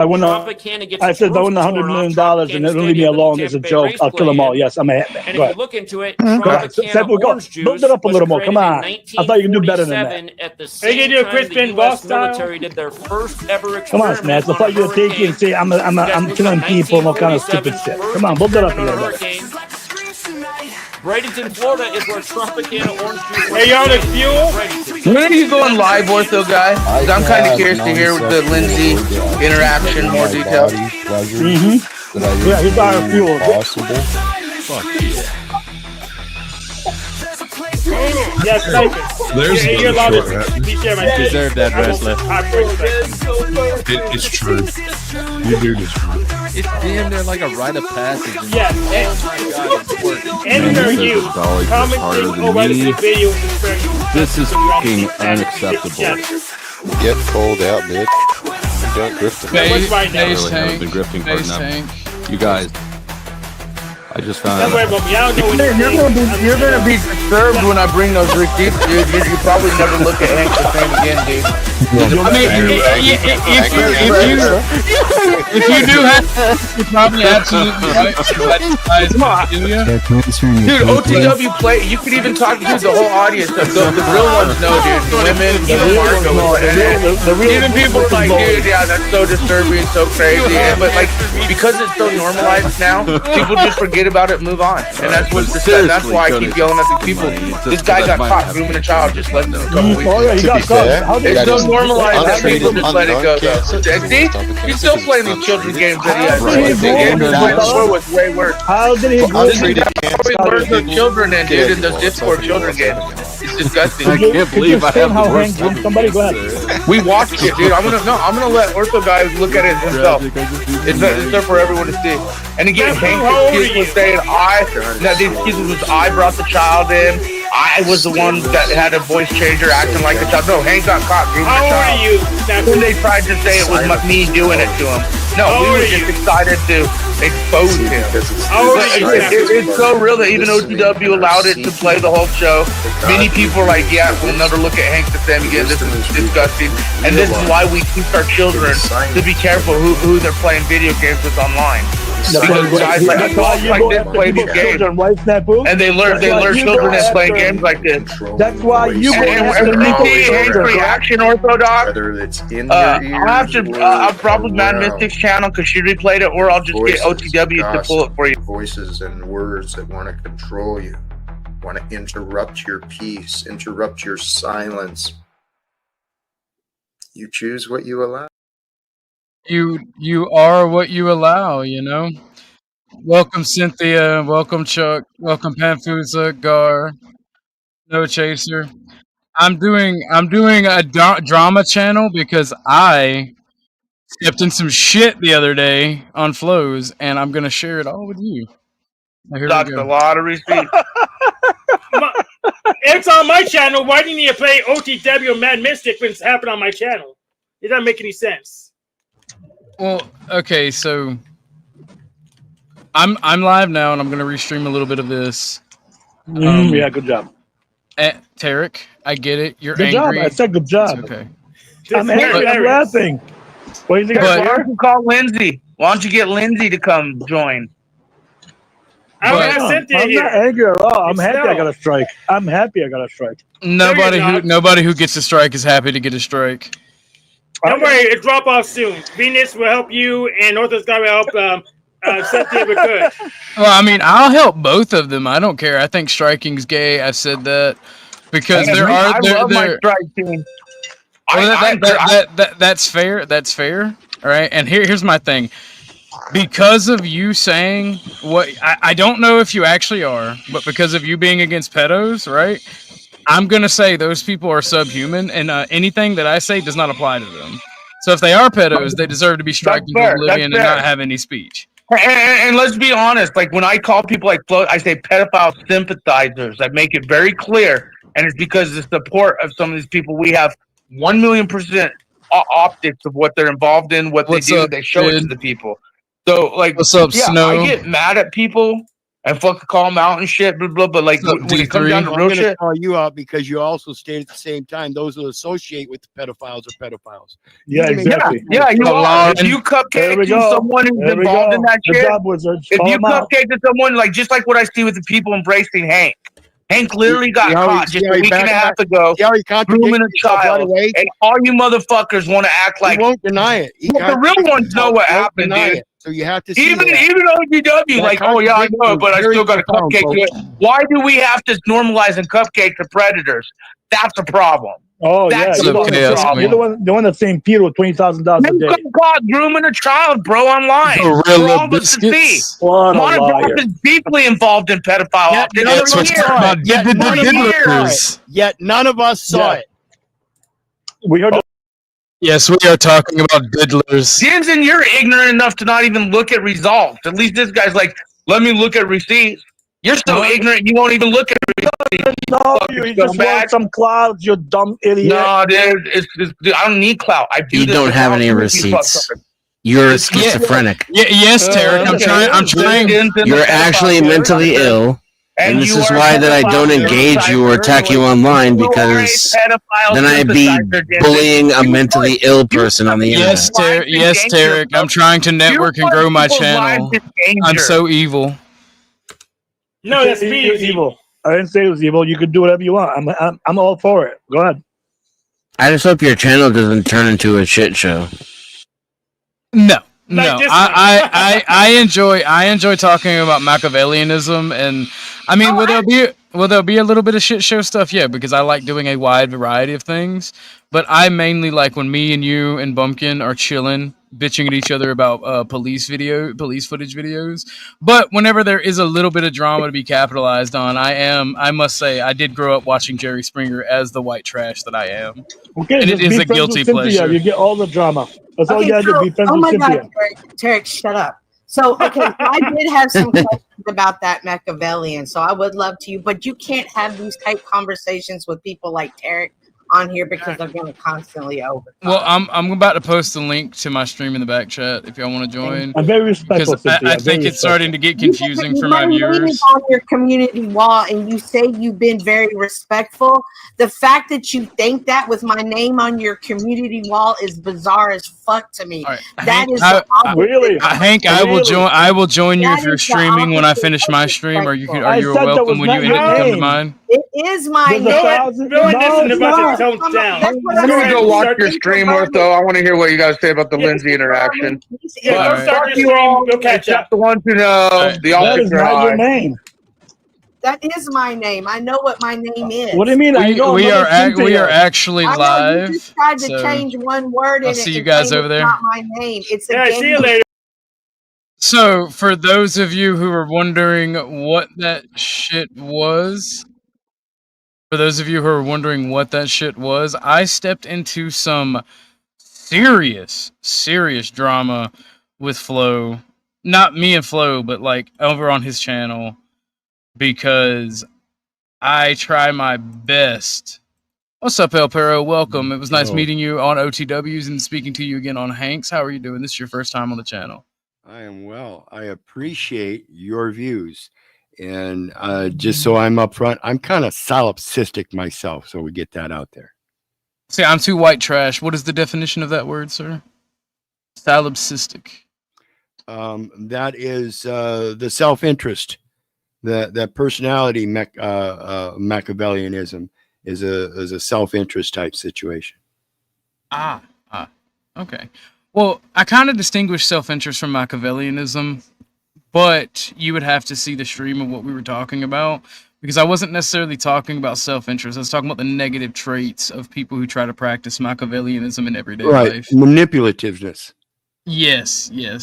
I said if I win $100 million and it'll leave me alone as a joke, I'll kill them all. Yes, I'm a hitman. And Go if ahead. you look into it, Build it up a little more. Come on. I thought you could do better than that. At the same time, the U.S. military did their first ever experiment. Come on, Snatch. I thought you would take it and say I'm killing people and all kind of stupid shit. Come on, build it up a little bit. Bradenton, Florida is where Trump and orange juice. Hey, y'all, the fuel? When are you going live, Ortho Guy? I'm kind of curious to hear the Lindsay interaction, more details. Yeah, he's our fuel. Fuck yeah. Yes, thank you. There's you're allowed to deserve that, wrestler. It's true. You do this. It's damn near like a rite of passage. Yes. Enter you. Commenting over the video. This is fucking unacceptable. Get cold out, bitch. You don't grift them. I really haven't been grifting hard enough. You guys, I just found out. You're gonna be disturbed when I bring those receipts, dude. You probably never look at Hank the same again, dude. I mean, if you do have, you're probably absolutely right. Dude, OTW play. You could even talk to the whole audience. The real ones know, dude. The women, even people are like, dude, yeah, that's so disturbing, so crazy. But like, because it's so normalized now, people just forget about it and move on. And that's what's that's why I keep yelling at the people. This guy got caught grooming a child just less than a couple weeks ago. It's so normalized that people just let it go, though. See? He's still playing these children's games that he has. The game before was way worse. How did he probably learn the children in, dude, in those Discord children games. It's disgusting. I can't believe I have the worst somebody go ahead. We watched it, dude. I'm gonna let Ortho Guy look at it himself. It's there for everyone to see. And again, Hank was saying I brought the child in. I was the one that had a voice changer acting like a child. No, Hank got caught grooming a child. How old are you? When they tried to say it was me doing it to him. No, we were just excited to expose him. It's so real that even OTW allowed it to play the whole show. Many people are like, yeah, we'll never look at Hank the same again. This is disgusting. And this is why we teach our children to be careful who they're playing video games with online. Because guys like this play these games, and they learn children that playing games like this. That's why you Hank's reaction, Orthodox. Whether it's in your ears, I'll probably Mad Mystics channel because she replayed it, or I'll just get OTW to pull it for you. Voices and words that want to control you, want to interrupt your peace, interrupt your silence. You choose what you allow. You are what you allow, you know. Welcome Cynthia, welcome Chuck, welcome Panfusa, Gar, No Chaser. I'm doing a drama channel because I stepped in some shit the other day on Flows, and I'm gonna share it all with you. That's a lot of receipt. It's on my channel. Why do you need to play OTW Mad Mystic when it's happening on my channel? It doesn't make any sense. Well, okay, so I'm live now, and I'm gonna restream a little bit of this. Yeah, good job. Tarek, I get it. You're good angry. Job. I said good job. It's okay. I'm angry. I'm laughing. What do you think? Why don't you call Lindsay? Why don't you get Lindsay to come join? I'm not angry at all. I'm happy I got a strike. I'm happy I got a strike. Nobody who gets a strike is happy to get a strike. Don't worry, it'll drop off soon. Venus will help you, and Orthodox Guy will help Cynthia good. Well, I mean, I'll help both of them. I don't care. I think striking's gay. I said that because I love my strike team. That's fair. That's fair. All right. And here's my thing. Because of you saying what I don't know if you actually are, but because of you being against pedos, right? I'm going to say those people are subhuman, and anything that I say does not apply to them. So if they are pedos, they deserve to be striking to oblivion and not have any speech. And let's be honest, like when I call people like Flo, I say pedophile sympathizers. I make it very clear, and it's because of the support of some of these people. We have 1,000,000% optics of what they're involved in, what they do. They show it to the people. So like, what's up, Snow? I get mad at people and fucking call them out and shit, blah, blah, but like when it comes down to real shit, call you out because you also state at the same time those who associate with the pedophiles are pedophiles. Yeah, exactly. Yeah, you are. If you cupcake to someone who's involved in that shit, if you cupcake to someone, like just like what I see with the people embracing Hank. Hank literally got caught just a week and a half ago grooming a child, and all you motherfuckers want to act like he won't deny it. The real ones know what happened, dude. So you have to see even OGW, like, oh yeah, I know it, but I still got a cupcake to it. Why do we have to normalize and cupcake to predators? That's a problem. Oh yeah, you're the one that's saying Peter with $20,000 a day. You got grooming a child, bro, online. For all of us to see. Monograph is deeply involved in pedophile. Yet none of us saw it. We heard. Yes, we are talking about diddlers. Jensen, you're ignorant enough to not even look at results. At least this guy's like, let me look at receipts. You're so ignorant, you won't even look at receipts. No, you just want some clouds, you dumb idiot. No, dude, I don't need clout. You don't have any receipts. You're schizophrenic. Yes, Tarek. I'm trying. You're actually mentally ill. And this is why that I don't engage you or attack you online, because then I'd be bullying a mentally ill person on the internet. Yes, Tarek. I'm trying to network and grow my channel. I'm so evil. No, that's me. Evil. I didn't say it was evil. You could do whatever you want. I'm all for it. Go ahead. I just hope your channel doesn't turn into a shit show. No. I enjoy talking about Machiavellianism, and I mean, will there be a little bit of shit show stuff? Yeah, because I like doing a wide variety of things. But I mainly like when me and you and Bumpkin are chilling, bitching at each other about police footage videos. But whenever there is a little bit of drama to be capitalized on, I must say, I did grow up watching Jerry Springer as the white trash that I am. Okay, and it is a guilty pleasure. You get all the drama. That's all you got to do. Be friends with Cynthia. God, Tarek, shut up. So, okay, I did have some questions about that Machiavellian, so I would love to, but you can't have these type conversations with people like Tarek on here because they're going to constantly over. Well, I'm about to post a link to my stream in the back chat if y'all want to join. I'm very respectful. Because I think it's starting to get confusing for my viewers. On your community wall, and you say you've been very respectful. The fact that you think that with my name on your community wall is bizarre as fuck to me. Right. That Hank, is really, Hank. I will join you if you're streaming when I finish my stream. Are you welcome when you come to mine? It is my name. I'm gonna go watch your stream, Ortho. I want to hear what you guys say about the Lindsay interaction. Start your stream. Go catch up. The one to know the that is not your name. That is my name. I know what my name is. What do you mean? We are actually live. You just tried to change one word. I'll see you guys over there. It's not my name. It's a see you later. So, for those of you who are wondering what that shit was. I stepped into some serious drama with Flo. Not me and Flo, but like over on his channel, because I try my best. What's up, El Perro? Welcome. It was nice meeting you on OTWs and speaking to you again on Hanks. How are you doing? This is your first time on the channel. I am well. I appreciate your views. And just so I'm upfront, I'm kind of solipsistic myself, so we get that out there. See, I'm too white trash. What is the definition of that word, sir? Solipsistic. That is the self-interest. That personality Machiavellianism is a self-interest type situation. Okay. Well, I kind of distinguish self-interest from Machiavellianism. But you would have to see the stream of what we were talking about, because I wasn't necessarily talking about self-interest. I was talking about the negative traits of people who try to practice Machiavellianism in everyday life. Manipulativeness. Yes. Yeah,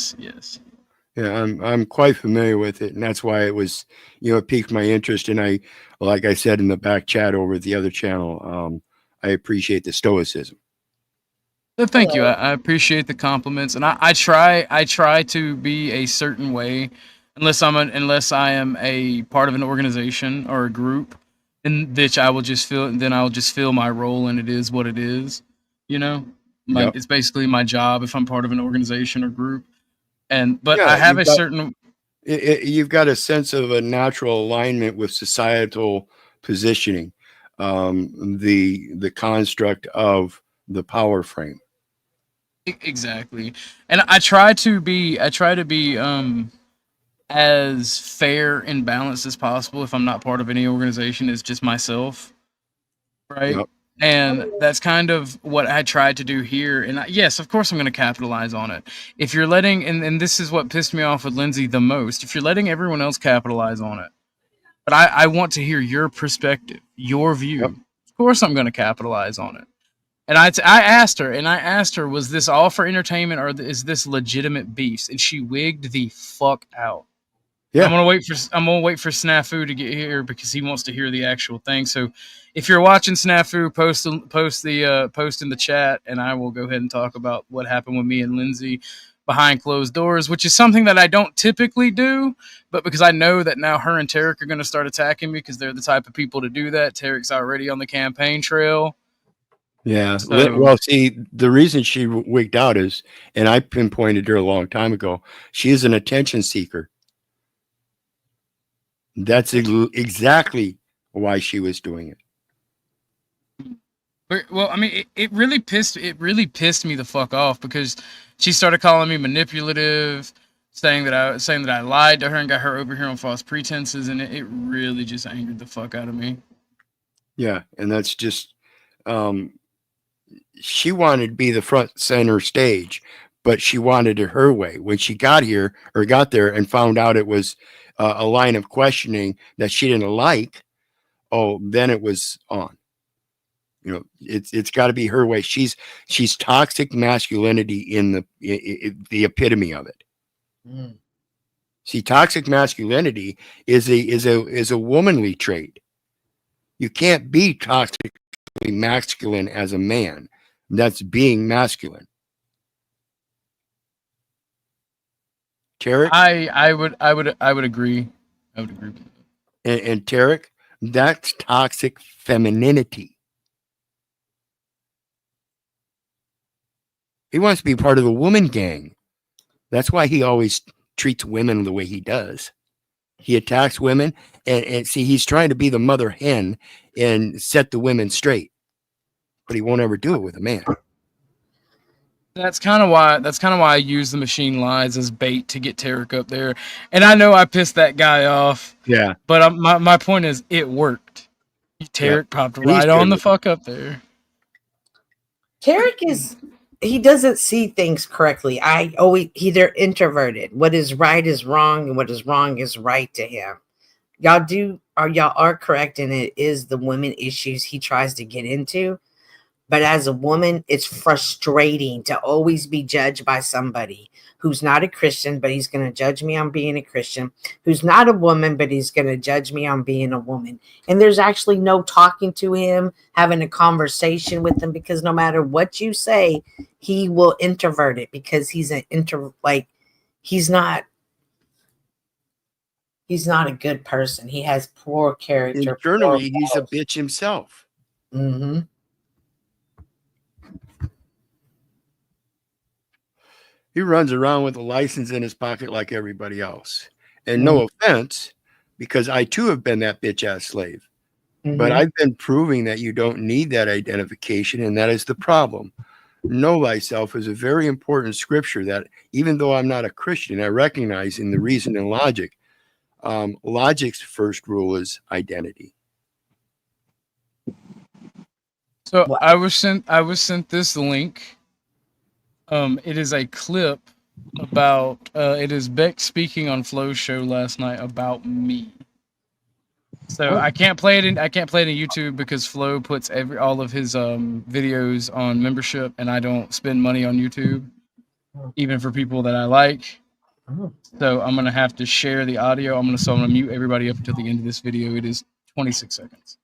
I'm quite familiar with it, and that's why it was, it piqued my interest. And I, like I said in the back chat over the other channel, I appreciate the stoicism. Thank you. I appreciate the compliments, and I try to be a certain way, unless I am a part of an organization or a group, in which I will just feel. Then I'll just feel my role, and it is what it is. It's basically my job if I'm part of an organization or group. But I have a certain. You've got a sense of a natural alignment with societal positioning, the construct of the power frame. Exactly. And I try to be as fair and balanced as possible if I'm not part of any organization as just myself. Right? Yep. And that's kind of what I tried to do here. And yes, of course I'm going to capitalize on it. If you're letting, and this is what pissed me off with Lindsay the most, if you're letting everyone else capitalize on it, but I want to hear your perspective, your view. Yep. Of course I'm going to capitalize on it. And I asked her, was this all for entertainment or is this legitimate beefs? And she wigged the fuck out. Yeah. I'm gonna wait for Snafu to get here because he wants to hear the actual thing. So if you're watching Snafu, post in the chat, and I will go ahead and talk about what happened with me and Lindsay behind closed doors, which is something that I don't typically do, but because I know that now her and Tarek are going to start attacking me because they're the type of people to do that. Tarek's already on the campaign trail. Yeah. So, well, see, the reason she wigged out is, and I pinpointed her a long time ago, she is an attention seeker. That's exactly why she was doing it. Well, I mean, it really pissed me the fuck off because she started calling me manipulative, saying that I lied to her and got her over here on false pretenses, and it really just angered the fuck out of me. Yeah, and that's just she wanted to be the front center stage, but she wanted it her way. When she got there and found out it was a line of questioning that she didn't like, then it was on. You know, it's got to be her way. She's toxic masculinity in the epitome of it. Mm. See, toxic masculinity is a womanly trait. You can't be toxically masculine as a man. That's being masculine. Tarek? I would agree. I would agree with that. And Tarek, that's toxic femininity. He wants to be part of the woman gang. That's why he always treats women the way he does. He attacks women, and see, he's trying to be the mother hen and set the women straight, but he won't ever do it with a man. That's kind of why I use the machine lies as bait to get Tarek up there. And I know I pissed that guy off. Yeah. But my point is, it worked. Tarek popped right on the fuck up there. Tarek he doesn't see things correctly. They're introverted. What is right is wrong, and what is wrong is right to him. Y'all are correct, and it is the women issues he tries to get into. But as a woman, it's frustrating to always be judged by somebody who's not a Christian, but he's going to judge me on being a Christian, who's not a woman, but he's going to judge me on being a woman. And there's actually no talking to him, having a conversation with him, because no matter what you say, he will introvert it because he's he's not a good person. He has poor character. Internally, he's a bitch himself. Mm-hmm. He runs around with a license in his pocket like everybody else. And no offense, because I too have been that bitch ass slave. Mm-hmm. But I've been proving that you don't need that identification, and that is the problem. Know thyself is a very important scripture that, even though I'm not a Christian, I recognize in the reason and logic. Logic's first rule is identity. So I was sent this link. It is a clip about it is Beck speaking on Flo's show last night about me. So I can't play it in YouTube because Flo puts all of his videos on membership, and I don't spend money on YouTube, even for people that I like. So I'm gonna have to share the audio. I'm gonna mute everybody up until the end of this video. It is 26 seconds.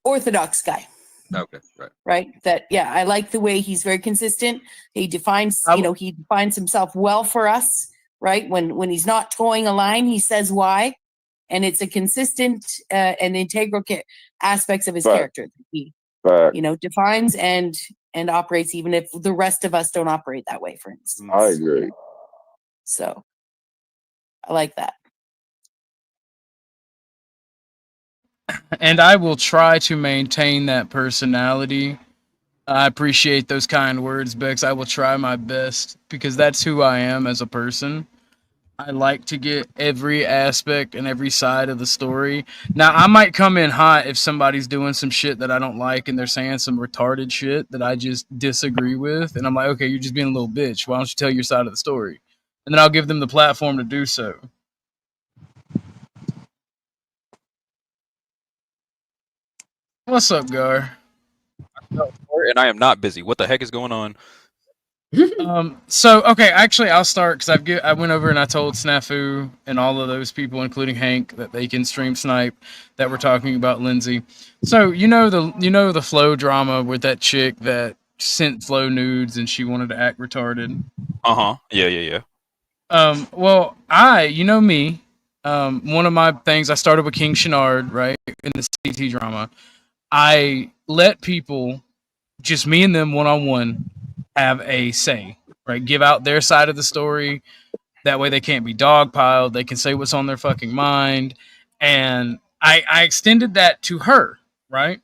Orthodox guy. Okay, right. I like the way he's very consistent. He defines, he defines himself well for us, right? When he's not towing a line, he says why, and it's a consistent and integral aspects of his character that he, defines and and operates, even if the rest of us don't operate that way, for instance. I agree. So I like that. And I will try to maintain that personality. I appreciate those kind words, Bex. I will try my best because that's who I am as a person. I like to get every aspect and every side of the story. Now, I might come in hot if somebody's doing some shit that I don't like and they're saying some retarded shit that I just disagree with. And I'm like, okay, you're just being a little bitch. Why don't you tell your side of the story? And then I'll give them the platform to do so. What's up, Gar? And I am not busy. What the heck is going on? So okay, actually I'll start because I went over and I told Snafu and all of those people, including Hank, that they can stream snipe that we're talking about Lindsay. So you know the Flo drama with that chick that sent Flo nudes and she wanted to act retarded. Yeah. Well, you know me. One of my things I started with King Shenard, right, in the CT drama. I let people, just me and them one-on-one, have a say, right? Give out their side of the story. That way they can't be dogpiled. They can say what's on their fucking mind. And I extended that to her, right?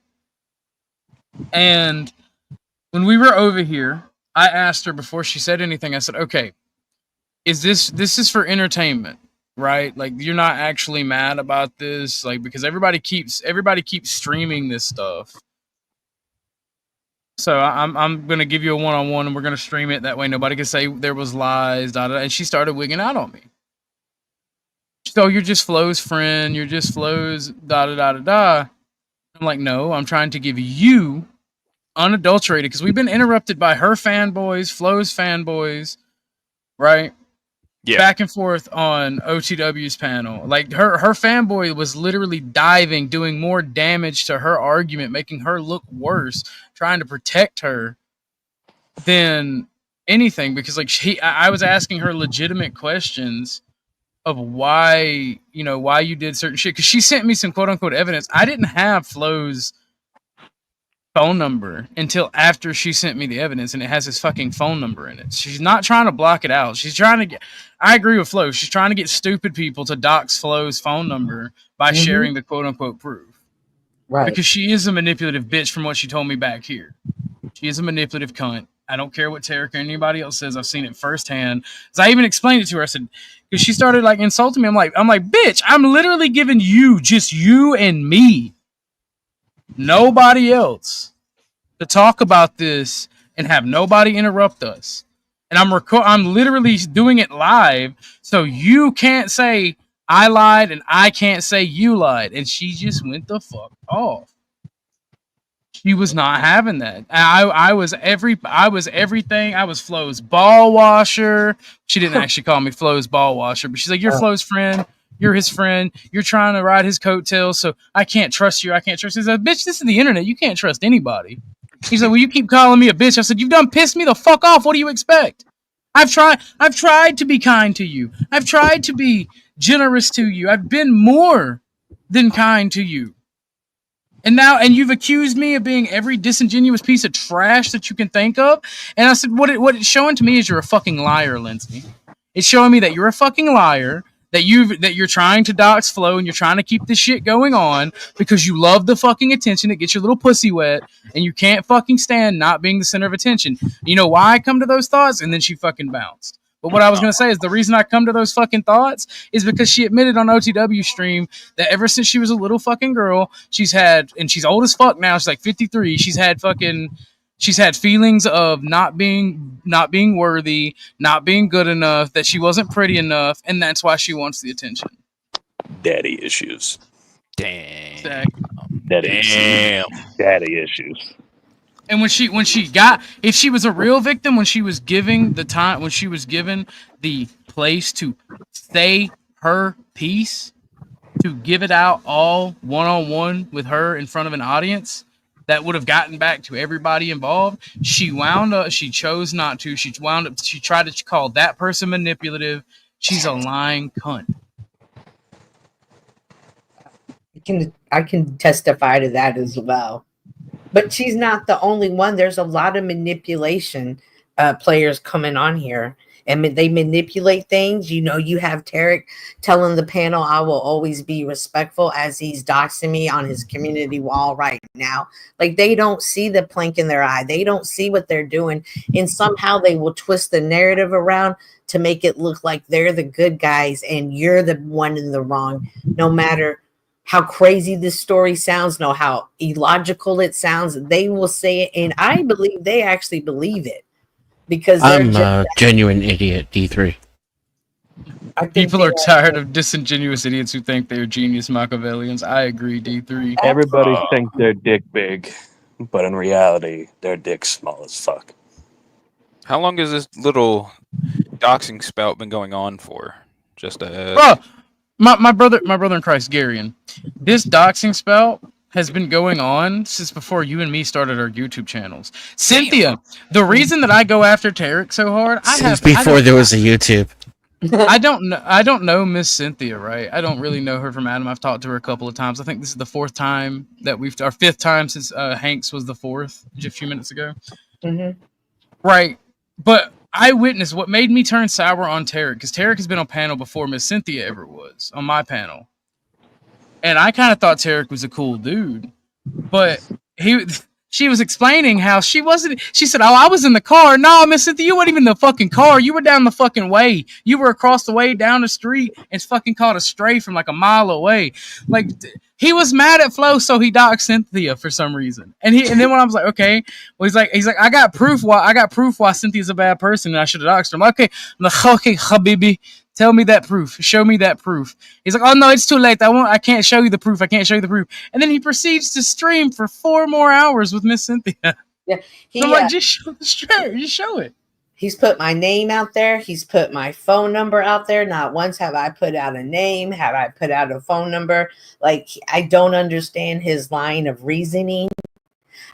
And when we were over here, I asked her before she said anything, I said, okay, this is for entertainment, right? Like, you're not actually mad about this, like, because everybody keeps streaming this stuff. So I'm gonna give you a one-on-one, and we're gonna stream it. That way, nobody can say there was lies. And she started wigging out on me. So you're just Flo's friend. You're just Flo's I'm like, no, I'm trying to give you unadulterated, because we've been interrupted by her fanboys, Flo's fanboys, right? Yeah. Back and forth on OTW's panel. Like her fanboy was literally diving, doing more damage to her argument, making her look worse, trying to protect her than anything. Because like I was asking her legitimate questions of why you did certain shit. Because she sent me some quote unquote evidence. I didn't have Flo's phone number until after she sent me the evidence, and it has his fucking phone number in it. She's not trying to block it out. She's trying to get, I agree with Flo, she's trying to get stupid people to dox Flo's phone number by sharing the quote unquote proof. Right. Because she is a manipulative bitch from what she told me back here. She is a manipulative cunt. I don't care what Tarek or anybody else says. I've seen it firsthand. So I even explained it to her. I said, because she started like insulting me. I'm like, bitch, I'm literally giving you, just you and me, nobody else, to talk about this and have nobody interrupt us. And I'm literally doing it live, so you can't say I lied and I can't say you lied. And she just went the fuck off. She was not having that. I was everything. I was Flo's ball washer. She didn't actually call me Flo's ball washer, but she's like, you're Flo's friend. You're his friend. You're trying to ride his coattails, so I can't trust you. I can't trust you. I said, bitch, this is the internet. You can't trust anybody. He's like, well, you keep calling me a bitch. I said, you've done pissed me the fuck off. What do you expect? I've tried to be kind to you. I've tried to be generous to you. I've been more than kind to you. And you've accused me of being every disingenuous piece of trash that you can think of. And I said, what it's showing to me is you're a fucking liar, Lindsay. It's showing me that you're a fucking liar, that you're trying to dox Flo and you're trying to keep this shit going on because you love the fucking attention. It gets your little pussy wet and you can't fucking stand not being the center of attention. You know why I come to those thoughts? And then she fucking bounced. But what I was going to say is the reason I come to those fucking thoughts is because she admitted on OTW stream that ever since she was a little fucking girl, she's old as fuck now. She's like 53. She's had feelings of not being worthy, not being good enough, that she wasn't pretty enough, and that's why she wants the attention. Daddy issues. Damn. Exactly. Daddy issues. And if she was a real victim, when she was given the place to say her piece, to give it out all one-on-one with her in front of an audience, that would have gotten back to everybody involved. She chose not to. She tried to call that person manipulative. She's a lying cunt. I can testify to that as well. But she's not the only one. There's a lot of manipulation players coming on here, and they manipulate things. You know, you have Tarek telling the panel, I will always be respectful, as he's doxing me on his community wall right now. Like, they don't see the plank in their eye. They don't see what they're doing. And somehow they will twist the narrative around to make it look like they're the good guys and you're the one in the wrong, no matter how crazy this story sounds, no how illogical it sounds. They will say it, and I believe they actually believe it, because I'm a genuine idiot, D3. People are tired of disingenuous idiots who think they're genius Machiavellians. I agree, D3. Everybody thinks their dick big, but in reality, their dick's small as fuck. How long has this little doxing spout been going on for? Just a Bro, my brother in Christ, Garion. This doxing spout has been going on since before you and me started our YouTube channels. Cynthia, the reason that I go after Tarek so hard, Before there was a YouTube. I don't know Miss Cynthia, right? I don't really know her from Adam. I've talked to her a couple of times. I think this is the fifth time since Hanks was the fourth a few minutes ago. Mm-hmm. Right. But I witnessed what made me turn sour on Tarek, because Tarek has been on panel before Miss Cynthia ever was on my panel. And I kind of thought Tarek was a cool dude, but she was explaining how she wasn't. She said, "Oh, I was in the car." No, Miss Cynthia, you weren't even in the fucking car. You were down the fucking way. You were across the way down the street and fucking caught a stray from like a mile away. Like, he was mad at Flo, so he doxed Cynthia for some reason. And then when I was like, okay, well, he's like, I got proof why Cynthia's a bad person and I should have doxed her. I'm like, okay, habibi. Tell me that proof. Show me that proof. He's like, oh no, it's too late. I can't show you the proof. I can't show you the proof. And then he proceeds to stream for 4 more hours with Miss Cynthia. Yeah, I'm like, just show it. He's put my name out there. He's put my phone number out there. Not once have I put out a name. Have I put out a phone number? Like, I don't understand his line of reasoning.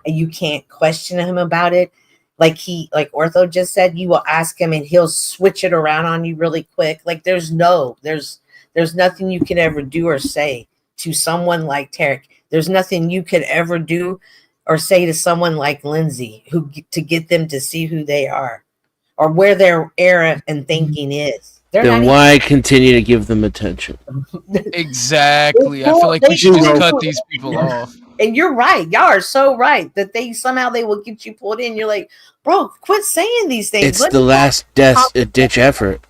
You can't question him about it. Like Ortho just said, you will ask him and he'll switch it around on you really quick. Like, there's nothing you can ever do or say to someone like Tarek. There's nothing you could ever do or say to someone like Lindsay to get them to see who they are or where their era and thinking is. Then why continue to give them attention? Exactly. I feel like we should just cut these people off. And you're right. Y'all are so right that they will get you pulled in. You're like, bro, quit saying these things. It's the last ditch effort.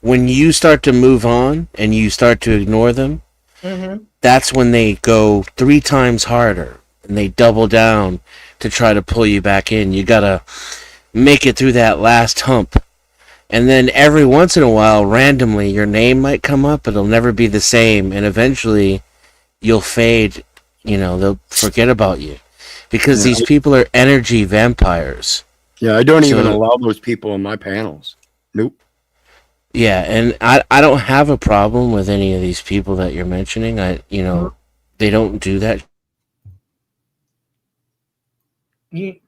When you start to move on and you start to ignore them, that's when they go 3 times harder and they double down to try to pull you back in. You gotta make it through that last hump. And then every once in a while, randomly, your name might come up, but it'll never be the same. And eventually, you'll fade. You know, they'll forget about you. Because these people are energy vampires. Yeah, I don't even allow those people in my panels. Nope. Yeah, and I don't have a problem with any of these people that you're mentioning. They don't do that.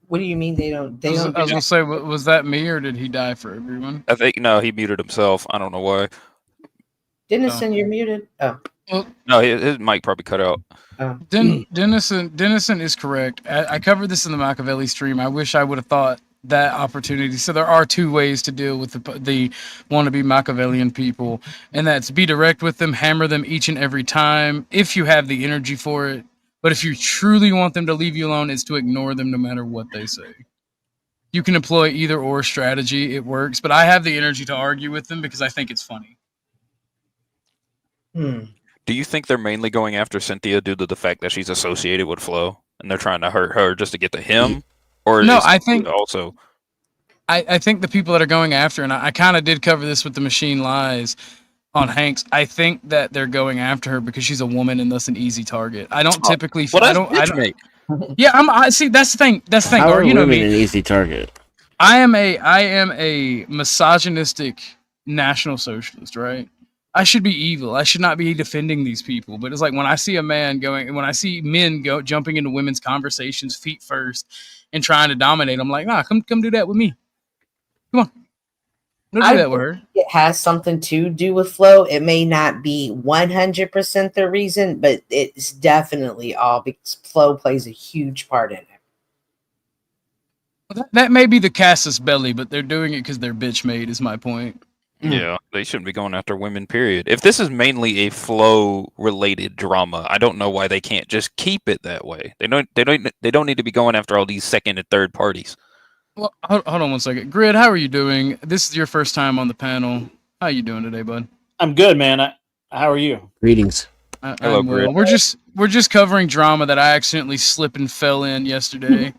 What do you mean they don't? I was gonna say, was that me or did he die for everyone? I think no, he muted himself. I don't know why. Dennison, you're muted. Oh. No, his mic probably cut out. Dennison is correct. I covered this in the Machiavelli stream. I wish I would have thought that opportunity. So there are 2 ways to deal with the wannabe Machiavellian people, and that's be direct with them, hammer them each and every time if you have the energy for it. But if you truly want them to leave you alone, it's to ignore them no matter what they say. You can employ either or strategy. It works. But I have the energy to argue with them because I think it's funny. Do you think they're mainly going after Cynthia due to the fact that she's associated with Flo and they're trying to hurt her just to get to him? Or no, I think also. I think the people that are going after, and I kind of did cover this with the Machine Lies on Hanks. I think that they're going after her because she's a woman and thus an easy target. I don't typically. Well, that's Yeah, I see. That's the thing. That's the thing. How are you know women me. an easy target? I am a misogynistic national socialist, right? I should be evil. I should not be defending these people. But it's like when I see men jumping into women's conversations feet first and trying to dominate, I'm like, nah, come do that with me. Come on. Don't do that with her. It has something to do with Flo. It may not be 100% the reason, but it's definitely all because Flo plays a huge part in it. That may be the Cassis belly, but they're doing it because they're bitch made. Is my point. Yeah, they shouldn't be going after women. Period. If this is mainly a flow related drama, I don't know why they can't just keep it that way. They don't need to be going after all these second and third parties. Well, hold on one second. Grid, how are you doing? This is your first time on the panel. How you doing today, bud? I'm good, man. How are you? Greetings. Hello, Grid. We're just covering drama that I accidentally slipped and fell in yesterday.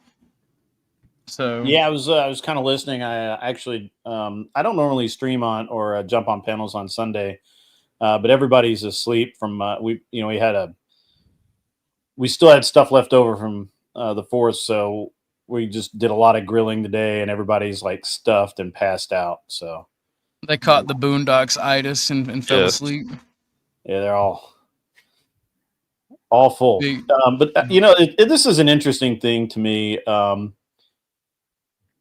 So yeah, I was kind of listening. I actually I don't normally stream on or jump on panels on Sunday, but everybody's asleep from we still had stuff left over from the 4th, so we just did a lot of grilling today, and everybody's like stuffed and passed out. So they caught the Boondocks itis and fell asleep. Yeah, they're all full. But this is an interesting thing to me.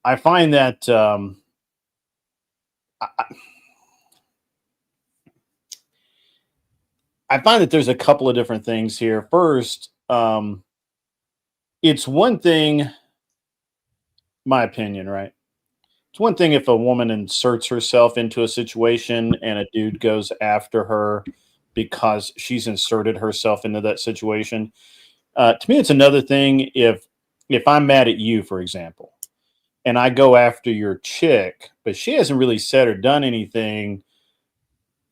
I find that I find that there's a couple of different things here. First, it's one thing, my opinion, right? It's one thing if a woman inserts herself into a situation and a dude goes after her because she's inserted herself into that situation. To me, it's another thing if I'm mad at you, for example, and I go after your chick, but she hasn't really said or done anything.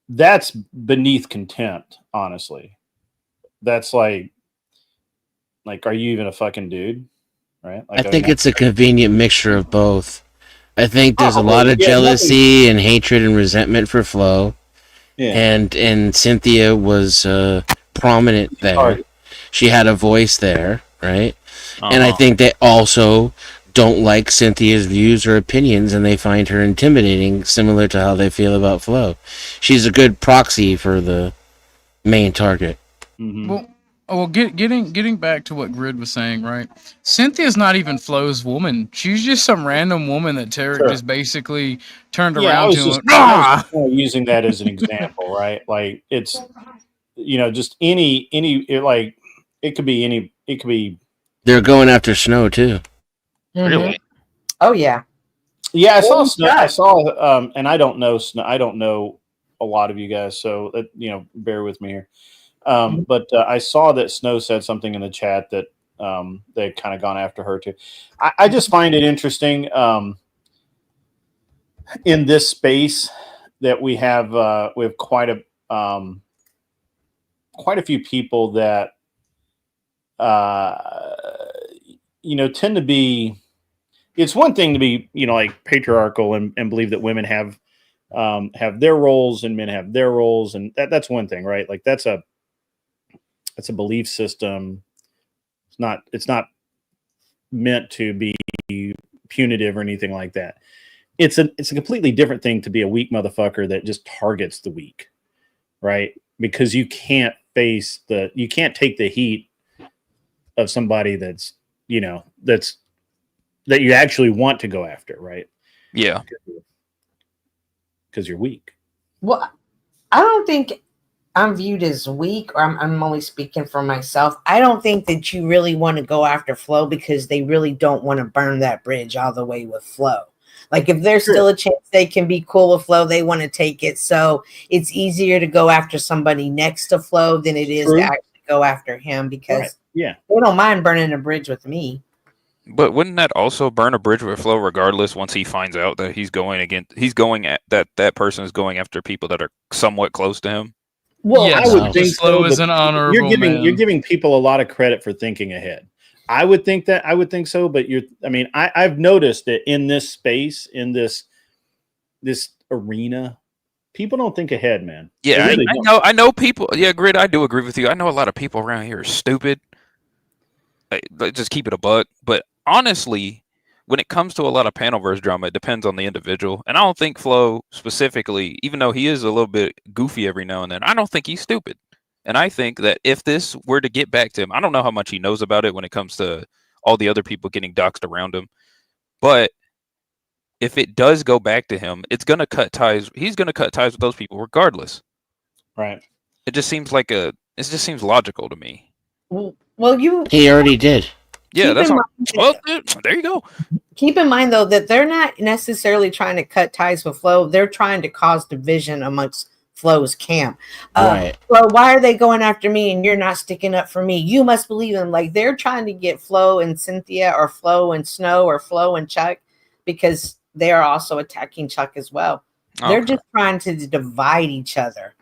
That's beneath contempt, honestly. That's like, are you even a fucking dude? Right? I think it's a convenient mixture of both. I think there's a lot of jealousy and hatred and resentment for Flo. Yeah. And Cynthia was prominent there. She had a voice there, right? And I think they also don't like Cynthia's views or opinions, and they find her intimidating, similar to how they feel about Flo. She's a good proxy for the main target. Mm-hmm. Well, getting back to what Grid was saying, right? Cynthia's not even Flo's woman. She's just some random woman that Tarek just basically turned around to. I was using that as an example, right? Like it's, just any like it could be any. It could be. They're going after Snow too. Mm-hmm. Really? Oh yeah. Yeah, I saw Snow. I saw, and I don't know Snow. I don't know a lot of you guys, so bear with me here. But I saw that Snow said something in the chat that they'd kind of gone after her too. I just find it interesting in this space that we have quite a few people that tend to be. It's one thing to be like patriarchal and believe that women have their roles and men have their roles, and that's one thing, right? Like that's a belief system. It's not meant to be punitive or anything like that. It's a completely different thing to be a weak motherfucker that just targets the weak, right? Because you can't take the heat of somebody that you actually want to go after, right? Yeah. Because you're weak. Well, I don't think I'm viewed as weak, or I'm only speaking for myself. I don't think that you really want to go after Flo because they really don't want to burn that bridge all the way with Flo. Like if there's still a chance they can be cool with Flo, they want to take it. So it's easier to go after somebody next to Flo than it is to actually go after him because they don't mind burning a bridge with me. But wouldn't that also burn a bridge with Flo regardless once he finds out that he's going at that person is going after people that are somewhat close to him? Well, yes, I would think Flo is an honorable you're giving people a lot of credit for thinking ahead. I would think so, but I've noticed that in this space, in this arena, people don't think ahead, man. Yeah, really I know people. Yeah, Grid, I do agree with you. I know a lot of people around here are stupid. Just keep it a buck. But honestly, when it comes to a lot of panelverse drama, it depends on the individual. And I don't think Flo specifically, even though he is a little bit goofy every now and then, I don't think he's stupid. And I think that if this were to get back to him, I don't know how much he knows about it when it comes to all the other people getting doxxed around him. But if it does go back to him, it's going to cut ties. He's going to cut ties with those people regardless. Right. It just seems logical to me. Well, he already did. Yeah, that's all. Well, there you go. Keep in mind, though, that they're not necessarily trying to cut ties with Flo. They're trying to cause division amongst Flo's camp. Right. Flo, why are they going after me and you're not sticking up for me? You must believe them. Like, they're trying to get Flo and Cynthia, or Flo and Snow, or Flo and Chuck, because they are also attacking Chuck as well. They're just trying to divide each other.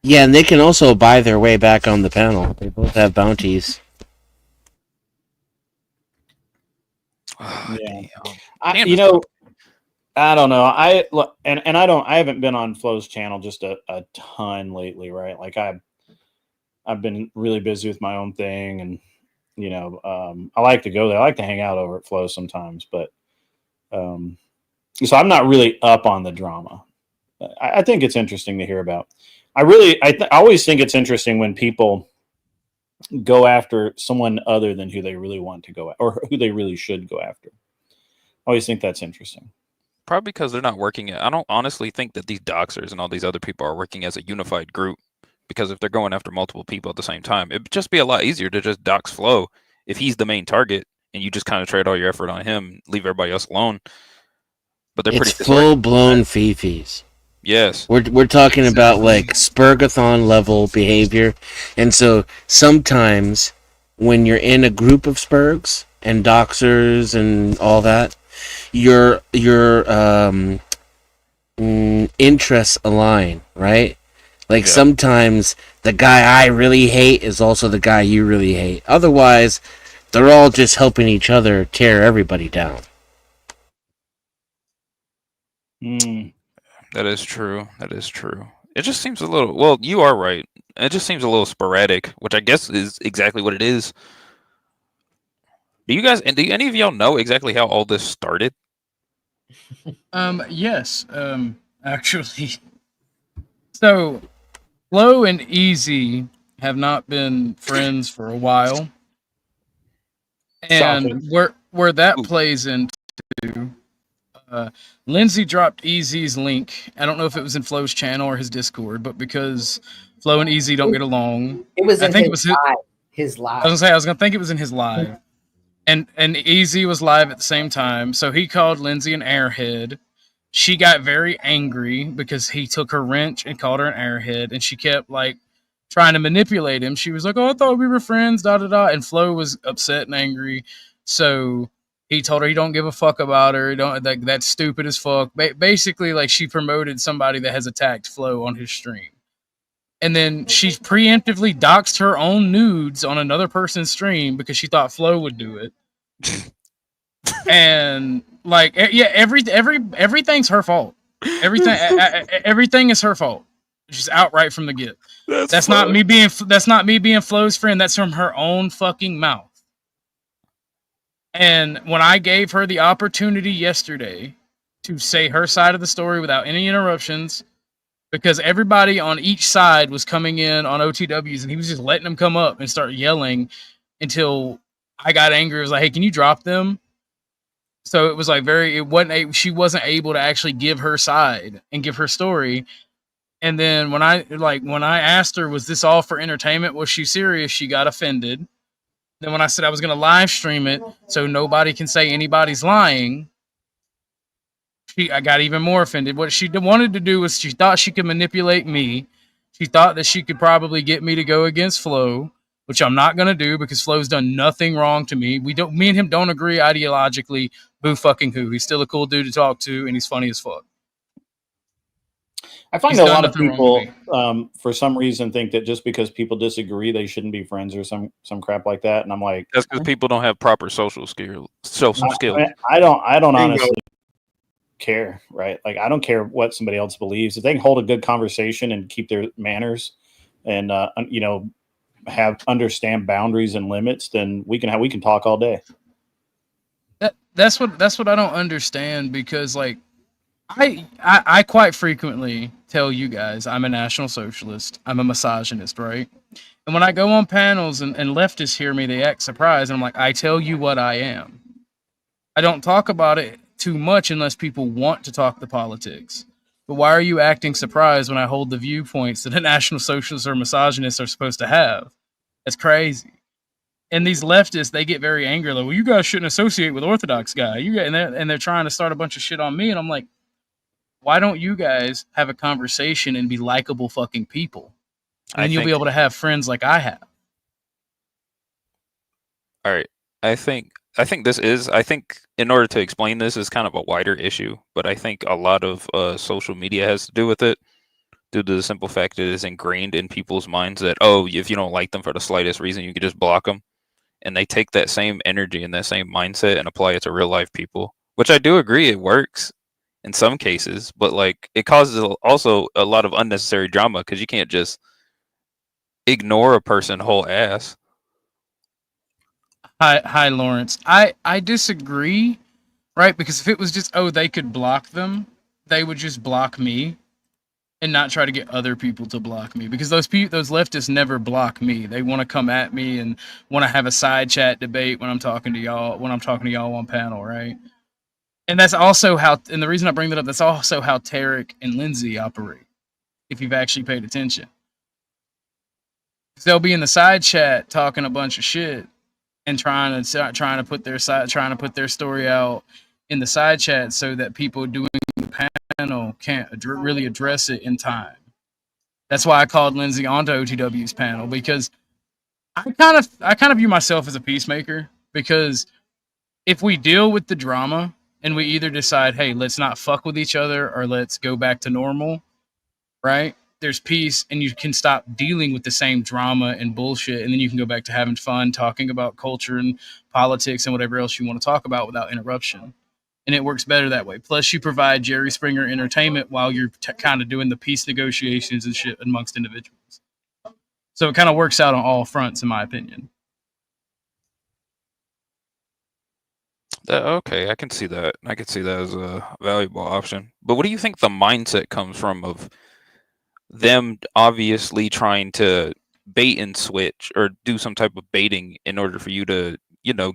Yeah, and they can also buy their way back on the panel. They both have bounties. Yeah. I don't know. I haven't been on Flo's channel just a ton lately, right? Like I've been really busy with my own thing, and I like to go there. I like to hang out over at Flo sometimes, but so I'm not really up on the drama. I think it's interesting to hear about. I always think it's interesting when people go after someone other than who they really want to go at, or who they really should go after. I always think that's interesting. Probably because they're not working. I don't honestly think that these doxers and all these other people are working as a unified group. Because if they're going after multiple people at the same time, it'd just be a lot easier to just dox Flo if he's the main target, and you just kind of trade all your effort on him, leave everybody else alone. But they're pretty full blown fifis. Yes, we're talking about like Spurgathon level behavior, and so sometimes when you're in a group of Spurgs and doxers and all that, your interests align, right? Like sometimes the guy I really hate is also the guy you really hate. Otherwise, they're all just helping each other tear everybody down. That is true. That is true. It just seems a little. Well, you are right. It just seems a little sporadic, which I guess is exactly what it is. Do any of y'all know exactly how all this started? Yes. Actually, so Flo and Easy have not been friends for a while, and where that plays into. Lindsay dropped Easy's link. I don't know if it was in Flo's channel or his Discord, but because Flo and Easy don't get along, it was in his live. I was gonna think it was in his live, and Easy was live at the same time. So he called Lindsay an airhead. She got very angry because he took her wrench and called her an airhead, and she kept like trying to manipulate him. She was like, "Oh, I thought we were friends." Da da da. And Flo was upset and angry, so he told her he don't give a fuck about her. That's stupid as fuck. Basically, like she promoted somebody that has attacked Flo on his stream. And then she preemptively doxed her own nudes on another person's stream because she thought Flo would do it. And like, yeah, everything's her fault. Everything is her fault. She's outright from the get. That's not me being Flo's friend. That's from her own fucking mouth. And when I gave her the opportunity yesterday to say her side of the story without any interruptions, because everybody on each side was coming in on OTWs, and he was just letting them come up and start yelling until I got angry. I was like, "Hey, can you drop them?" So it was like she wasn't able to actually give her side and give her story. And then when I asked her, was this all for entertainment? Was she serious? She got offended. Then when I said I was going to live stream it so nobody can say anybody's lying, I got even more offended. What she wanted to do was she thought she could manipulate me. She thought that she could probably get me to go against Flo, which I'm not going to do because Flo's done nothing wrong to me. Me and him don't agree ideologically. Boo fucking who. He's still a cool dude to talk to, and he's funny as fuck. I find a lot of people, for some reason, think that just because people disagree, they shouldn't be friends or some crap like that. And I'm like, that's because people don't have proper social skills. I don't honestly care, right? Like, I don't care what somebody else believes. If they can hold a good conversation and keep their manners and understand boundaries and limits, then we can talk all day. That's what I don't understand, because like I quite frequently tell you guys I'm a National Socialist, I'm a misogynist, right? And when I go on panels and leftists hear me, they act surprised, and I'm like, I tell you what I am. I don't talk about it too much unless people want to talk the politics. But why are you acting surprised when I hold the viewpoints that a National Socialist or misogynist are supposed to have? That's crazy. And these leftists, they get very angry, like, well, you guys shouldn't associate with Orthodox Guy. And they're trying to start a bunch of shit on me, and I'm like, why don't you guys have a conversation and be likable fucking people? And then you'll be able to have friends like I have. All right. I think in order to explain this is kind of a wider issue, but I think a lot of social media has to do with it, due to the simple fact that it is ingrained in people's minds that, oh, if you don't like them for the slightest reason, you can just block them. And they take that same energy and that same mindset and apply it to real life people, which I do agree it works in some cases, but like it causes also a lot of unnecessary drama because you can't just ignore a person whole ass. Hi, Lawrence. I disagree, right? Because if it was just, oh, they could block them, they would just block me and not try to get other people to block me. Because those leftists never block me. They want to come at me and want to have a side chat debate when I'm talking to y'all on panel, right? And that's also how, and the reason I bring that up, that's also how Tarek and Lindsay operate, if you've actually paid attention. They'll be in the side chat talking a bunch of shit and trying to put their story out in the side chat so that people doing the panel can't really address it in time. That's why I called Lindsay onto OTW's panel, because I kind of view myself as a peacemaker, because if we deal with the drama and we either decide, hey, let's not fuck with each other or let's go back to normal, right? There's peace, and you can stop dealing with the same drama and bullshit, and then you can go back to having fun, talking about culture and politics and whatever else you want to talk about without interruption. And it works better that way. Plus, you provide Jerry Springer entertainment while you're kind of doing the peace negotiations and shit amongst individuals. So it kind of works out on all fronts, in my opinion. Okay, I can see that. I can see that as a valuable option. But what do you think the mindset comes from of them obviously trying to bait and switch or do some type of baiting in order for you to,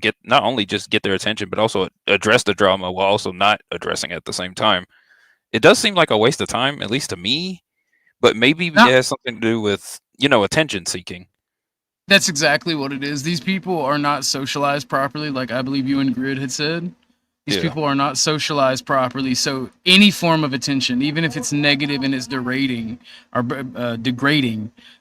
get not only just get their attention, but also address the drama while also not addressing it at the same time? It does seem like a waste of time, at least to me, but maybe it has something to do with, attention seeking. That's exactly what it is. These people are not socialized properly, like I believe you and Grid had said. These people are not socialized properly, so any form of attention, even if it's negative and it's degrading,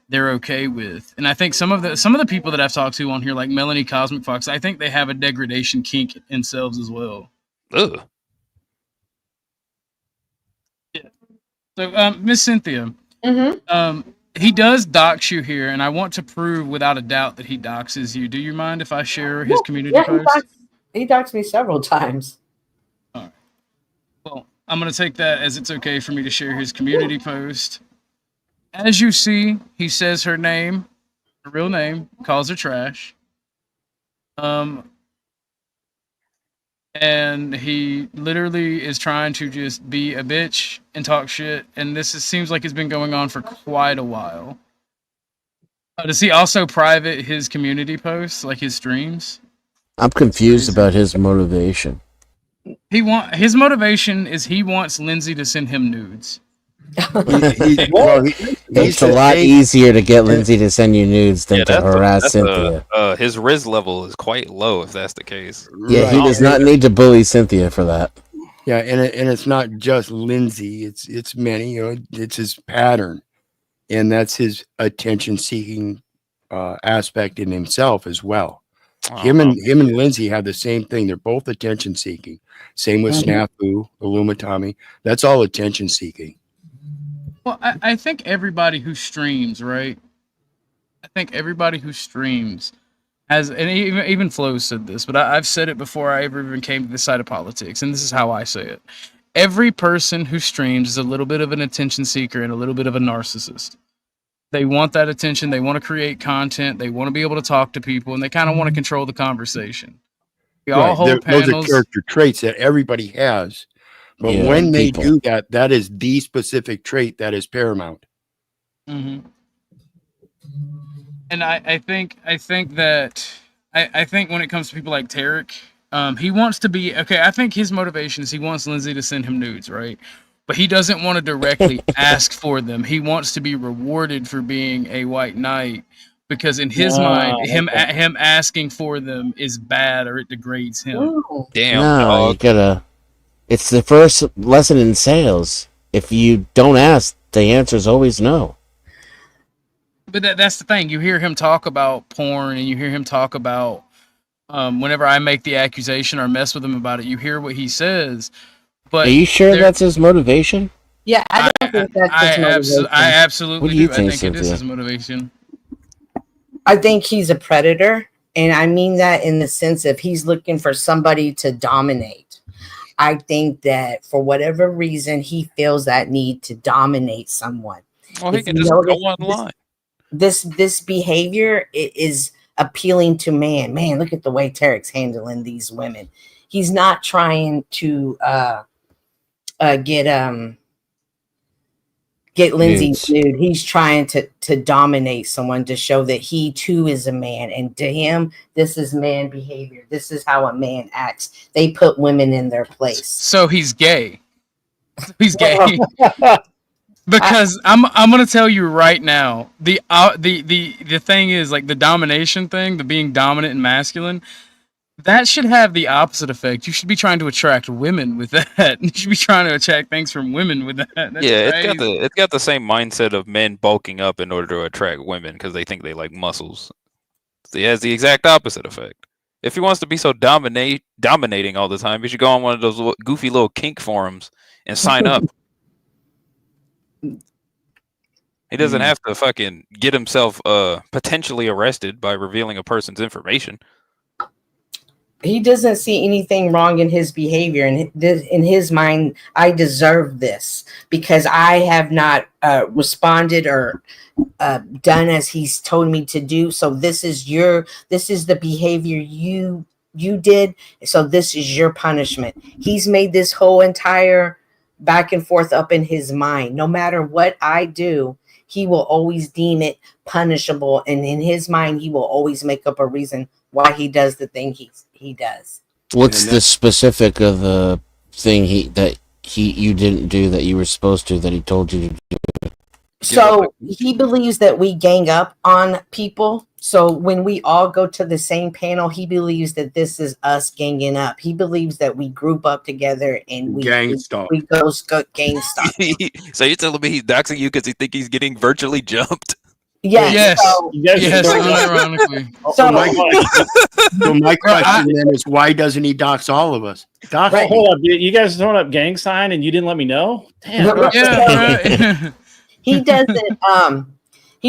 they're okay with. And I think some of the people that I've talked to on here, like Melanie Cosmic Fox, I think they have a degradation kink in themselves as well. Ugh. Yeah. So, Miss Cynthia, he does dox you here, and I want to prove without a doubt that he doxes you. Do you mind if I share his community post? He doxed me several times. All right. Well, I'm going to take that as it's okay for me to share his community post. As you see, he says her name, her real name, calls her trash. And he literally is trying to just be a bitch and talk shit. And seems like it's been going on for quite a while. Does he also private his community posts, like his streams? I'm confused about his motivation. His motivation is he wants Lindsay to send him nudes. It's a lot easier to get Lindsay to send you nudes than to harass Cynthia. His Riz level is quite low if that's the case. Yeah, he does not need to bully Cynthia for that. Yeah, and it's not just Lindsay; it's many. It's his pattern, and that's his attention-seeking aspect in himself as well. Him and Lindsay have the same thing. They're both attention-seeking. Same with Snafu, Illumitami. That's all attention-seeking. Well, I think everybody who streams, right? I think everybody who streams has, and even Flo said this, but I've said it before I ever even came to this side of politics, and this is how I say it. Every person who streams is a little bit of an attention seeker and a little bit of a narcissist. They want that attention. They want to create content. They want to be able to talk to people, and they kind of want to control the conversation. We all hold panels. Those are character traits that everybody has. But when they do that, that is the specific trait that is paramount. Mm-hmm. And I think that when it comes to people like Tarek, he wants to be okay. I think his motivation is he wants Lindsay to send him nudes, right? But he doesn't want to directly ask for them. He wants to be rewarded for being a white knight because in his mind, him asking for them is bad or it degrades him. Ooh. Damn. No, you gotta. It's the first lesson in sales. If you don't ask, the answer is always no. But that's the thing. You hear him talk about porn, and you hear him talk about whenever I make the accusation or mess with him about it. You hear what he says. But are you sure that's his motivation? Yeah, I don't think that's his motivation. I absolutely What do you do. think, I think it is Cynthia? his motivation. I think he's a predator, and I mean that in the sense of he's looking for somebody to dominate. I think that for whatever reason, he feels that need to dominate someone. Well, he can just go online. This behavior is appealing to man. Man, look at the way Tarek's handling these women. He's not trying to get Lindsay nude. He's trying to dominate someone to show that he too is a man. And to him, this is man behavior. This is how a man acts. They put women in their place. So he's gay. He's gay. Because I'm gonna tell you right now, the thing is, like, the domination thing, the being dominant and masculine, that should have the opposite effect. You should be trying to attract women with that. You should be trying to attract things from women with that. That's Yeah, crazy. it's got the same mindset of men bulking up in order to attract women because they think they like muscles. It has the exact opposite effect. If he wants to be so dominating all the time, he should go on one of those goofy little kink forums and sign up. He doesn't have to fucking get himself potentially arrested by revealing a person's information. He doesn't see anything wrong in his behavior. And in his mind, I deserve this because I have not responded or done as he's told me to do. So this is the behavior you did. So this is your punishment. He's made this whole entire back and forth up in his mind. No matter what I do, he will always deem it punishable. And in his mind, he will always make up a reason why he does the thing he does. What's the specific of the thing you didn't do that you were supposed to that he told you to do? So he believes that we gang up on people. So when we all go to the same panel, he believes that this is us ganging up. He believes that we group up together and we gang stalk. Gang stalk. So you're telling me he's doxing you because he think he's getting virtually jumped? Yes. So, unironically. So my question then is, why doesn't he dox all of us? Dox. Right, hold up, you guys throwing up gang sign and you didn't let me know? Damn. Yeah. He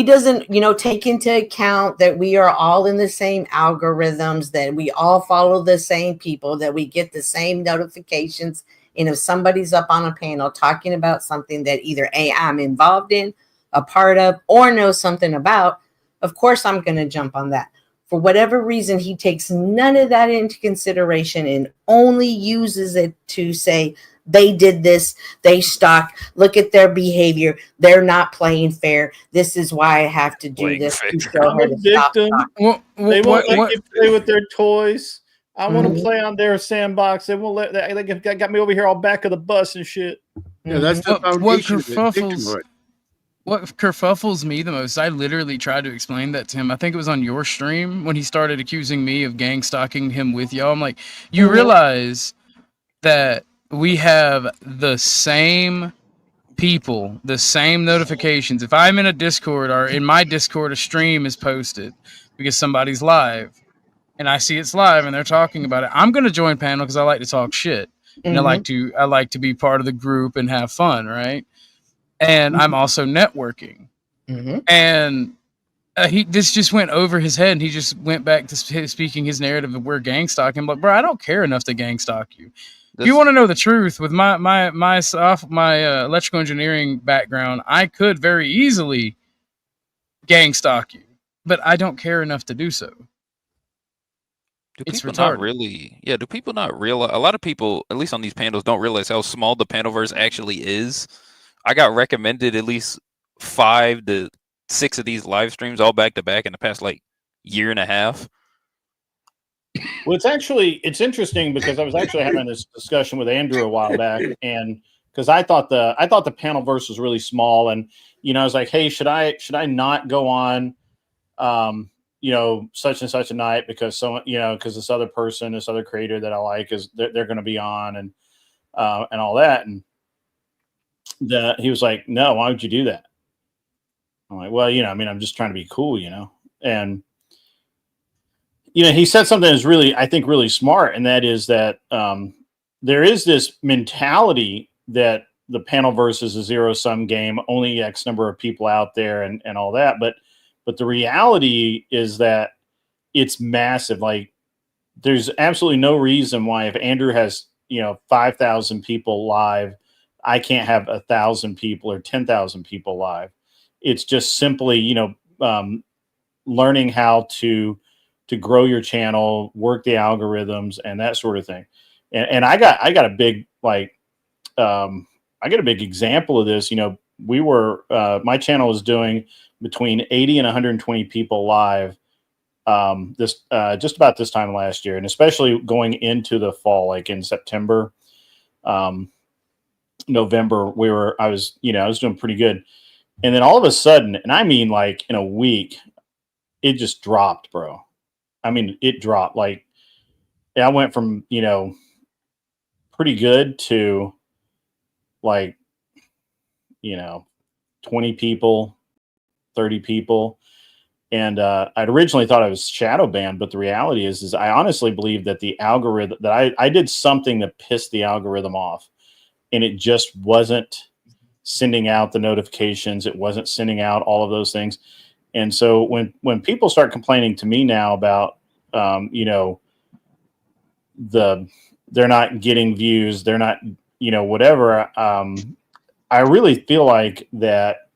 doesn't, take into account that we are all in the same algorithms, that we all follow the same people, that we get the same notifications. And if somebody's up on a panel talking about something that either A, I'm involved in, a part of, or know something about, of course I'm going to jump on that. For whatever reason, he takes none of that into consideration and only uses it to say, they did this, they stalk, look at their behavior, they're not playing fair, this is why I have to do this to show her to stop stalking. They won't let you play with their toys. I want to play on their sandbox. They won't let they got me over here all back of the bus and shit. Yeah, that's the foundation of victimhood. What kerfuffles me the most, I literally tried to explain that to him. I think it was on your stream when he started accusing me of gang stalking him with y'all. I'm like, you realize that we have the same people, the same notifications. If I'm in a Discord or in my Discord, a stream is posted because somebody's live and I see it's live and they're talking about it, I'm going to join panel because I like to talk shit. And I like to be part of the group and have fun, right? And I'm also networking. And this just went over his head, and he just went back to speaking his narrative of we're gang stalking. But bro, I don't care enough to gang stalk you. If you want to know the truth, with my electrical engineering background, I could very easily gang stalk you, but I don't care enough to do so. Do people not realize? A lot of people, at least on these panels, don't realize how small the panelverse actually is. I got recommended at least 5 to 6 of these live streams all back to back in the past year and a half. Well, it's interesting because I was actually having this discussion with Andrew a while back, and because I thought the panelverse was really small, and I was like, hey, should I not go on you know, such and such a night because someone, you know, because this other person, this other creator that I like is they're going to be on and all that. And he was like, no, why would you do that? I'm like, well, you know, I mean, I'm just trying to be cool, you know? And, you know, he said something that's really, I think, really smart. And that is that there is this mentality that the panel versus a zero sum game, only X number of people out there and all that. But the reality is that it's massive. Like, there's absolutely no reason why if Andrew has, you know, 5,000 people live, I can't have 1,000 people or 10,000 people live. It's just simply, you know, learning how to grow your channel, work the algorithms, and that sort of thing. And I got a big, like, I got a big example of this. You know, we were my channel was doing between 80 and 120 people live this just about this time last year, and especially going into the fall, like in September, November, I was doing pretty good. And then all of a sudden, and I mean like in a week, it just dropped, bro. I mean, it dropped. Like, I went from, you know, pretty good to like, you know, 20 people, 30 people. And I'd originally thought I was shadow banned, but the reality is I honestly believe that the algorithm, that I did something that pissed the algorithm off, and it just wasn't sending out the notifications. It wasn't sending out all of those things. And so when people start complaining to me now about, you know, they're not getting views, they're not, you know, whatever, I really feel like that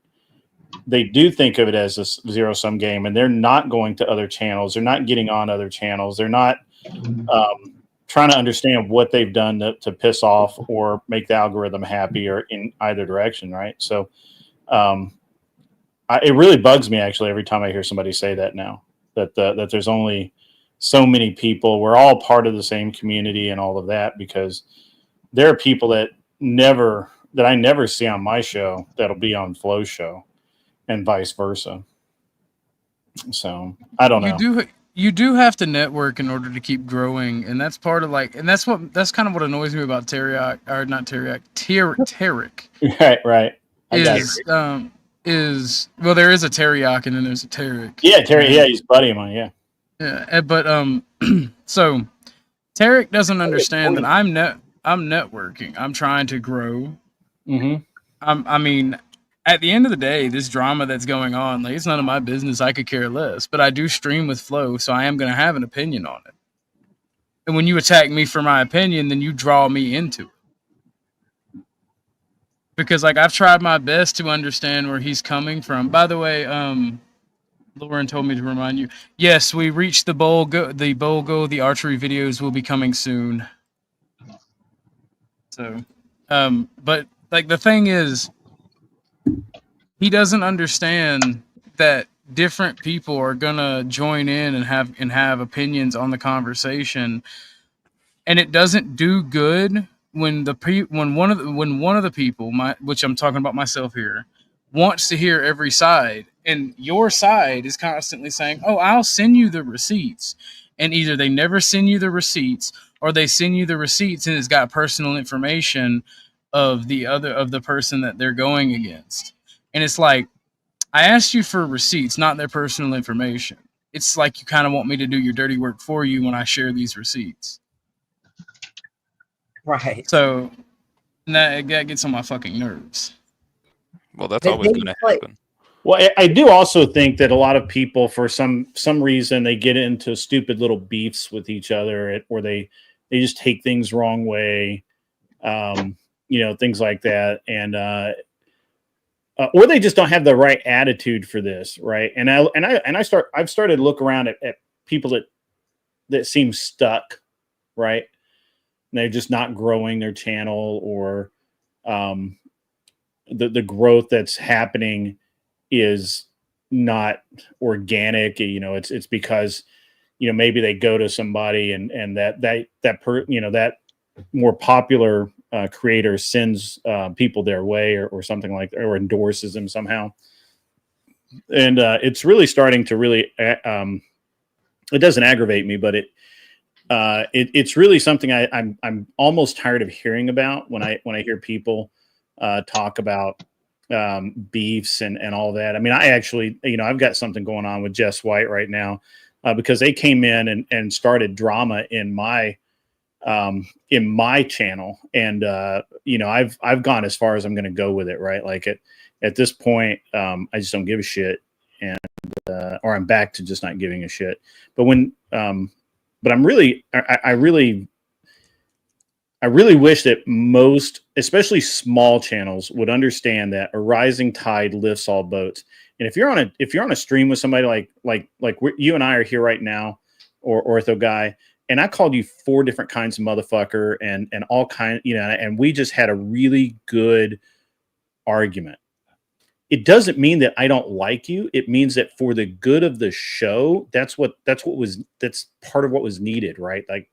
they do think of it as a zero sum game, and they're not going to other channels. They're not getting on other channels. They're not trying to understand what they've done to piss off or make the algorithm happy or in either direction. Right. So it really bugs me actually every time I hear somebody say that now, that there's only so many people. We're all part of the same community and all of that, because there are people that I never see on my show that'll be on Flo's show, and vice versa. So I don't know. You do have to network in order to keep growing, and that's part of that's kind of what annoys me about Tarek. Right. Well, there is a Tarek and then there's a Tarek. Yeah, Tarek. Yeah, he's a buddy of mine. Yeah. Yeah, but so Tarek doesn't understand that I'm networking. I'm trying to grow. Mm-hmm. I mean, at the end of the day, this drama that's going on, like, it's none of my business. I could care less. But I do stream with Flo, so I am going to have an opinion on it. And when you attack me for my opinion, then you draw me into it. Because, like, I've tried my best to understand where he's coming from. By the way, Lauren told me to remind you. Yes, we reached the bowl goal. The archery videos will be coming soon. So, but like the thing is, he doesn't understand that different people are gonna join in and have opinions on the conversation, and it doesn't do good when one of the people, which I'm talking about myself here, wants to hear every side, and your side is constantly saying, "Oh, I'll send you the receipts," and either they never send you the receipts, or they send you the receipts and it's got personal information of the person that they're going against. And it's like, I asked you for receipts, not their personal information. It's like you kind of want me to do your dirty work for you when I share these receipts. Right. So that gets on my fucking nerves. Well, that's always going to happen. Well, I do also think that a lot of people, for some reason, they get into stupid little beefs with each other, or they just take things wrong way, you know, things like that, and or they just don't have the right attitude for this, right? I've started to look around at people that seem stuck, right? And they're just not growing their channel, or the growth that's happening is not organic. You know, it's because, you know, maybe they go to somebody and that more popular creator sends people their way, or something like that, or endorses them somehow. And it's really starting to really. It doesn't aggravate me, but it's really something I'm almost tired of hearing about when I hear people talk about beefs and all that. I mean, I actually, I've got something going on with Jess White right now because they came in and started drama in my channel, and I've gone as far as I'm going to go with it. Right, like at this point, I just don't give a shit, and or I'm back to just not giving a shit. But but I really wish that most, especially small channels, would understand that a rising tide lifts all boats. And if you're on a stream with somebody like you and I are here right now, or Ortho Guy, and I called you 4 different kinds of motherfucker and all kind, and we just had a really good argument. It doesn't mean that I don't like you. It means that for the good of the show, that's part of what was needed, right? I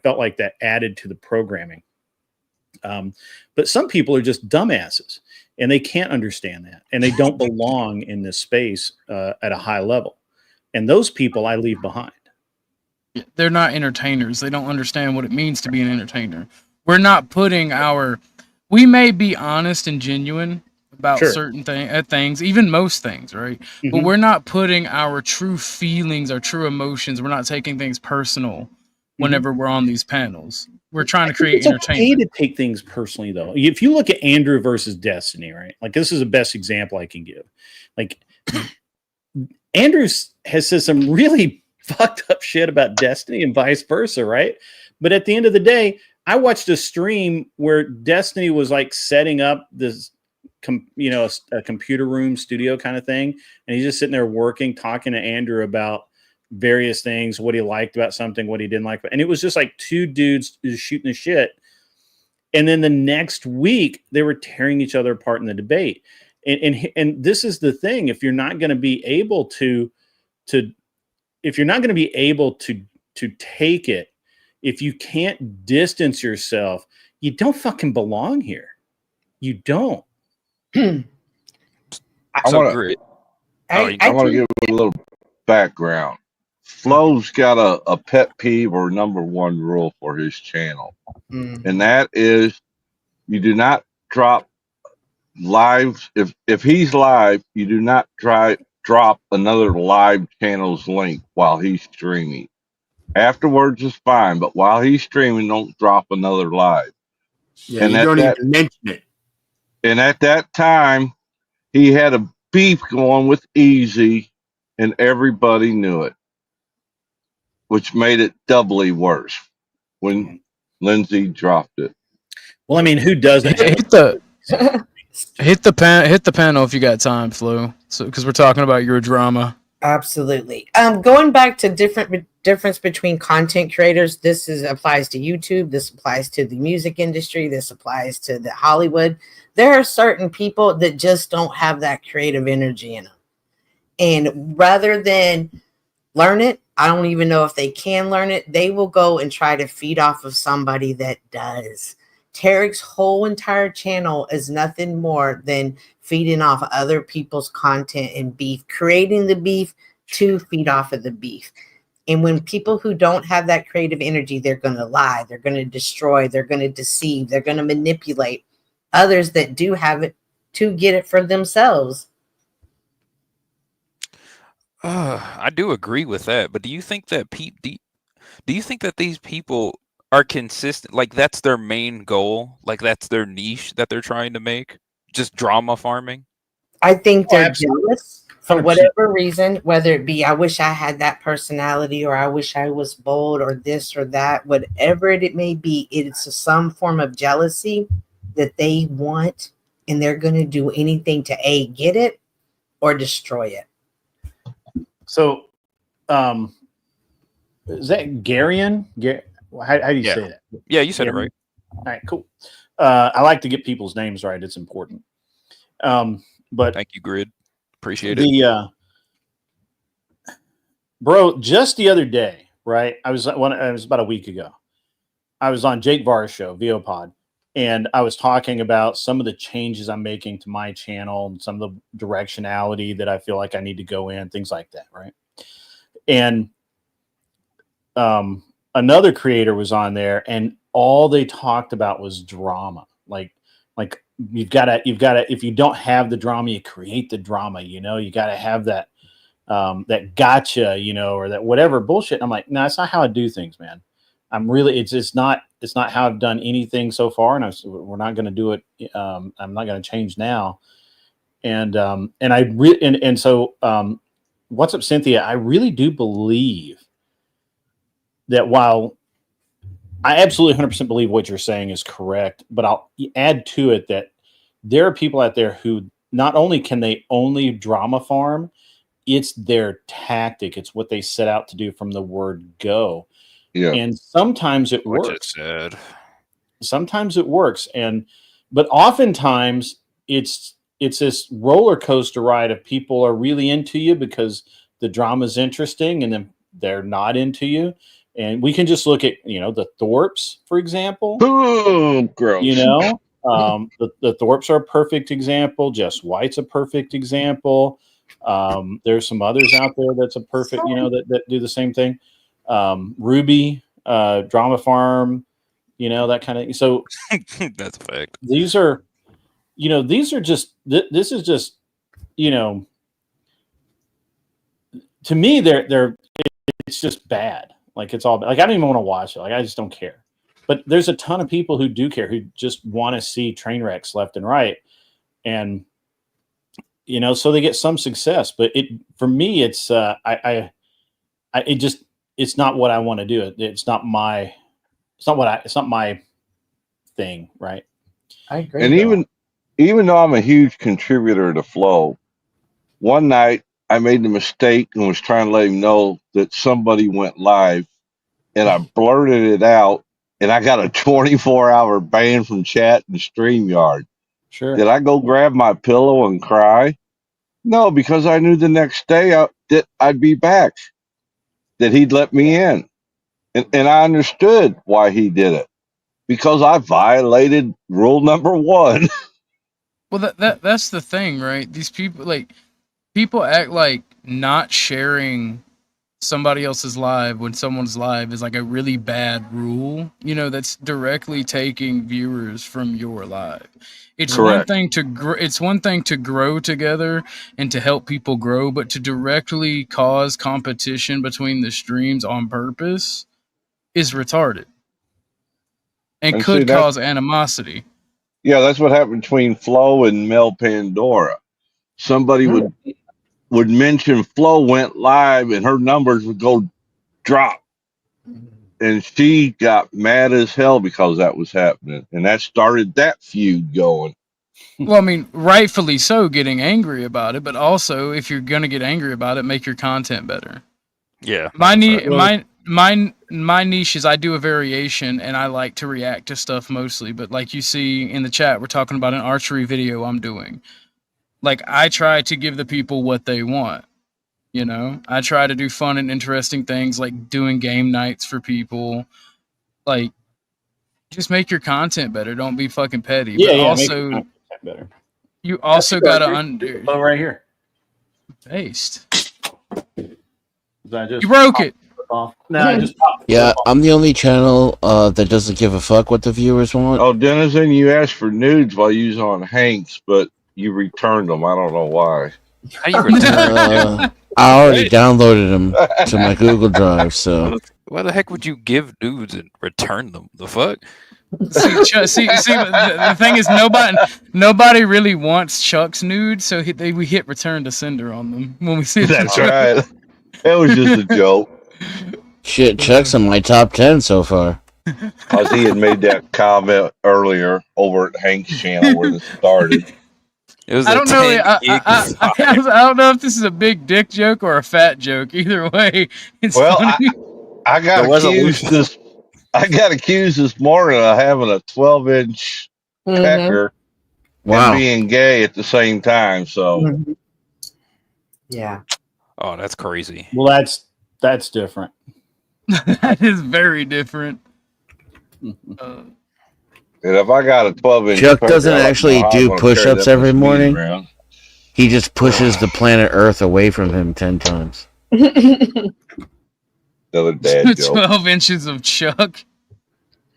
felt like that added to the programming. But some people are just dumbasses, and they can't understand that, and they don't belong in this space at a high level. And those people I leave behind. They're not entertainers. They don't understand what it means to be an entertainer. We're not putting we may be honest and genuine about certain things, even most things, right? Mm-hmm. But we're not putting our true feelings, our true emotions. We're not taking things personal whenever we're on these panels. We're trying to create entertainment. It's okay to take things personally, though. If you look at Andrew versus Destiny, right? Like, this is the best example I can give. Like, Andrew has said some really fucked up shit about Destiny and vice versa, right? But at the end of the day, I watched a stream where Destiny was like setting up this, a computer room studio kind of thing, and he's just sitting there working, talking to Andrew about various things, what he liked about something, what he didn't like, and it was just like 2 dudes shooting the shit. And then the next week, they were tearing each other apart in the debate. And this is the thing: if you're not going to be able to take it, if you can't distance yourself, you don't fucking belong here. You don't. I want to give a little background. Flo's got a pet peeve or number 1 rule for his channel, and that is you do not drop lives. If he's live, you do not drop another live channel's link while he's streaming. Afterwards is fine, but while he's streaming, don't drop another live. Yeah, and you don't even mention it. And at that time, he had a beef going with Easy, and everybody knew it, which made it doubly worse when Lindsay dropped it. Well, I mean, who doesn't? Hit the panel if you got time, Flo. So, because we're talking about your drama. Absolutely. Going back to difference between content creators, this applies to YouTube, this applies to the music industry, this applies to the Hollywood. There are certain people that just don't have that creative energy in them. And rather than learn it, I don't even know if they can learn it, they will go and try to feed off of somebody that does. Tarek's whole entire channel is nothing more than feeding off other people's content and beef, creating the beef to feed off of the beef. And when people who don't have that creative energy, they're going to lie, they're going to destroy, they're going to deceive, they're going to manipulate others that do have it to get it for themselves. I do agree with that, but do you think that do you think that these people are consistent? Like, that's their main goal? Like, that's their niche that they're trying to make? Just drama farming? I think they're jealous for whatever reason, whether it be I wish I had that personality, or I wish I was bold, or this or that, whatever it may be, it's some form of jealousy that they want, and they're going to do anything to A, get it, or destroy it. So, is that Garian? How do you say that? Yeah, you said it right. All right, cool. I like to get people's names right. It's important. But thank you, Grid. Appreciate it. Bro, just the other day, right? It was about a week ago. I was on Jake Var's show, VOPod, And I was talking about some of the changes I'm making to my channel and some of the directionality that I feel like I need to go in, things like that, right? And another creator was on there, and all they talked about was drama. Like you've got to, if you don't have the drama, you create the drama, you got to have that, that gotcha, or that whatever bullshit. And I'm like, no, that's not how I do things, man. I'm really, it's not how I've done anything so far. And we're not going to do it. I'm not going to change now. And so what's up, Cynthia? I really do believe that while I absolutely 100% believe what you're saying is correct, but I'll add to it that there are people out there who not only can they only drama farm, it's their tactic. It's what they set out to do from the word go. Yeah. And sometimes it works. Which is sad. Sometimes it works. But oftentimes it's this roller coaster ride of people are really into you because the drama's interesting, and then they're not into you. And we can just look at, the Thorpes, for example. Oh, gross. The Thorpes are a perfect example. Jess White's a perfect example. There's some others out there that's a perfect, that do the same thing. Ruby, Drama Farm, that kind of. So that's a fact. These are just. This is just, to me, it's just bad. Like it's all like I don't even want to watch it. Like I just don't care. But there's a ton of people who do care, who just want to see train wrecks left and right, and so they get some success. But for me, it's it's not what I want to do. It's not my thing, right? I agree. And even though I'm a huge contributor to Flo, one night I made the mistake and was trying to let him know that somebody went live, and I blurted it out, and I got a 24-hour ban from chat and StreamYard. Sure. Did I go grab my pillow and cry? No, because I knew the next day that I'd be back, that he'd let me in. And I understood why he did it, because I violated rule number 1. Well, that's the thing, right? These people act like not sharing somebody else's live when someone's live is like a really bad rule. That's directly taking viewers from your live. It's Correct. one thing to grow together and to help people grow, but to directly cause competition between the streams on purpose is retarded and could cause animosity. Yeah, that's what happened between Flo and Mel Pandora. Somebody would mention Flo went live and her numbers would go drop. And she got mad as hell because that was happening. And that started that feud going. Well, I mean, rightfully so, getting angry about it, but also if you're gonna get angry about it, make your content better. Yeah. My niche is I do a variation and I like to react to stuff mostly, but like you see in the chat, we're talking about an archery video I'm doing. Like I try to give the people what they want. I try to do fun and interesting things like doing game nights for people. Like just make your content better. Don't be fucking petty. Yeah, but yeah, also make your content better. You also gotta right here. Based. You broke it. No, I just popped. Yeah, I'm the only channel that doesn't give a fuck what the viewers want. Oh, Denizen, you asked for nudes while you was on Hanks, but you returned them. I don't know why. How you returned I already downloaded them to my Google Drive, so. Why the heck would you give nudes and return them? The fuck? See, the thing is, nobody really wants Chuck's nude, so we hit return to sender on them when we see. That's right. It was just a joke. Shit, Chuck's in my top 10 so far. Because he had made that comment earlier over at Hank's channel where this started. It was I don't know. I don't know if this is a big dick joke or a fat joke. Either way, it's funny. I got accused this morning of having a 12-inch pecker and being gay at the same time. So, yeah. Oh, that's crazy. Well, that's different. That is very different. And if I got a 12-inch, Chuck doesn't actually do push-ups every morning. He just pushes the planet Earth away from him 10 times. Another dad joke. 12 inches of Chuck.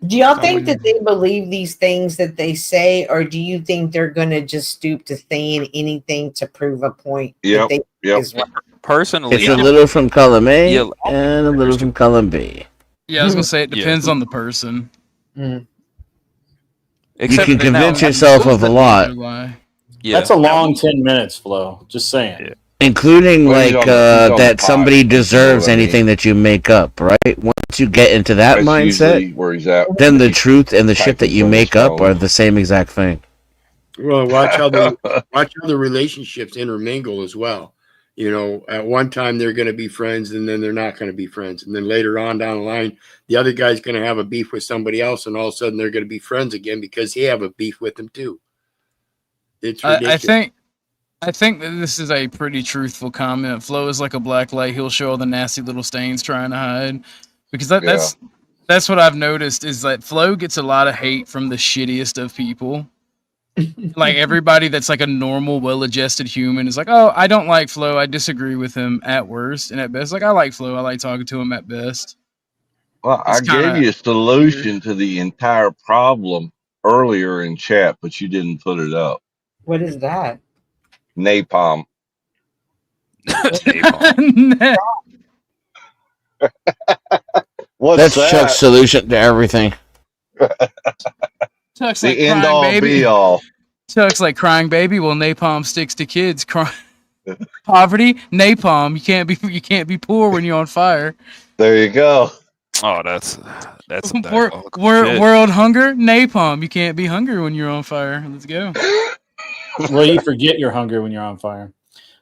Do y'all think that they believe these things that they say, or do you think they're gonna just stoop to saying anything to prove a point? Yep. Is right? Personally, It's a little from column A and a little from column B. Yeah, I was gonna say it depends on the person. Mm. You can convince yourself of a lot. Yeah. That's a long 10 minutes, Flo. Just saying. Including Well, like he's on that the somebody pot, deserves you know what I anything that you make up, right? Once you get into that That's usually mindset, where he's at. then the truth and the shit that Typing you on his make up phone. are the same exact thing. Well, watch how the relationships intermingle as well. You know, at one time they're going to be friends, and then they're not going to be friends, and then later on down the line, the other guy's going to have a beef with somebody else, and all of a sudden they're going to be friends again because he have a beef with them too. It's ridiculous. I think that this is a pretty truthful comment. Flo is like a black light; he'll show all the nasty little stains trying to hide, because that's what I've noticed is that Flo gets a lot of hate from the shittiest of people. Like everybody that's like a normal, well-adjusted human is like, oh, I don't like Flo. I disagree with him at worst, and at best, like I like Flo. I like talking to him at best. Well, I gave you a solution to the entire problem earlier in chat, but you didn't put it up. What is that? Napalm. What's That's that? Chuck's solution to everything. Chuck's The like end crying all baby. be all. Chuck's like crying baby. Well, napalm sticks to kids. Poverty, napalm. You can't be poor when you're on fire. There you go. Oh, that's some diabolical shit. World hunger, napalm. You can't be hungry when you're on fire. Let's go. Well, you forget you're hungry when you're on fire.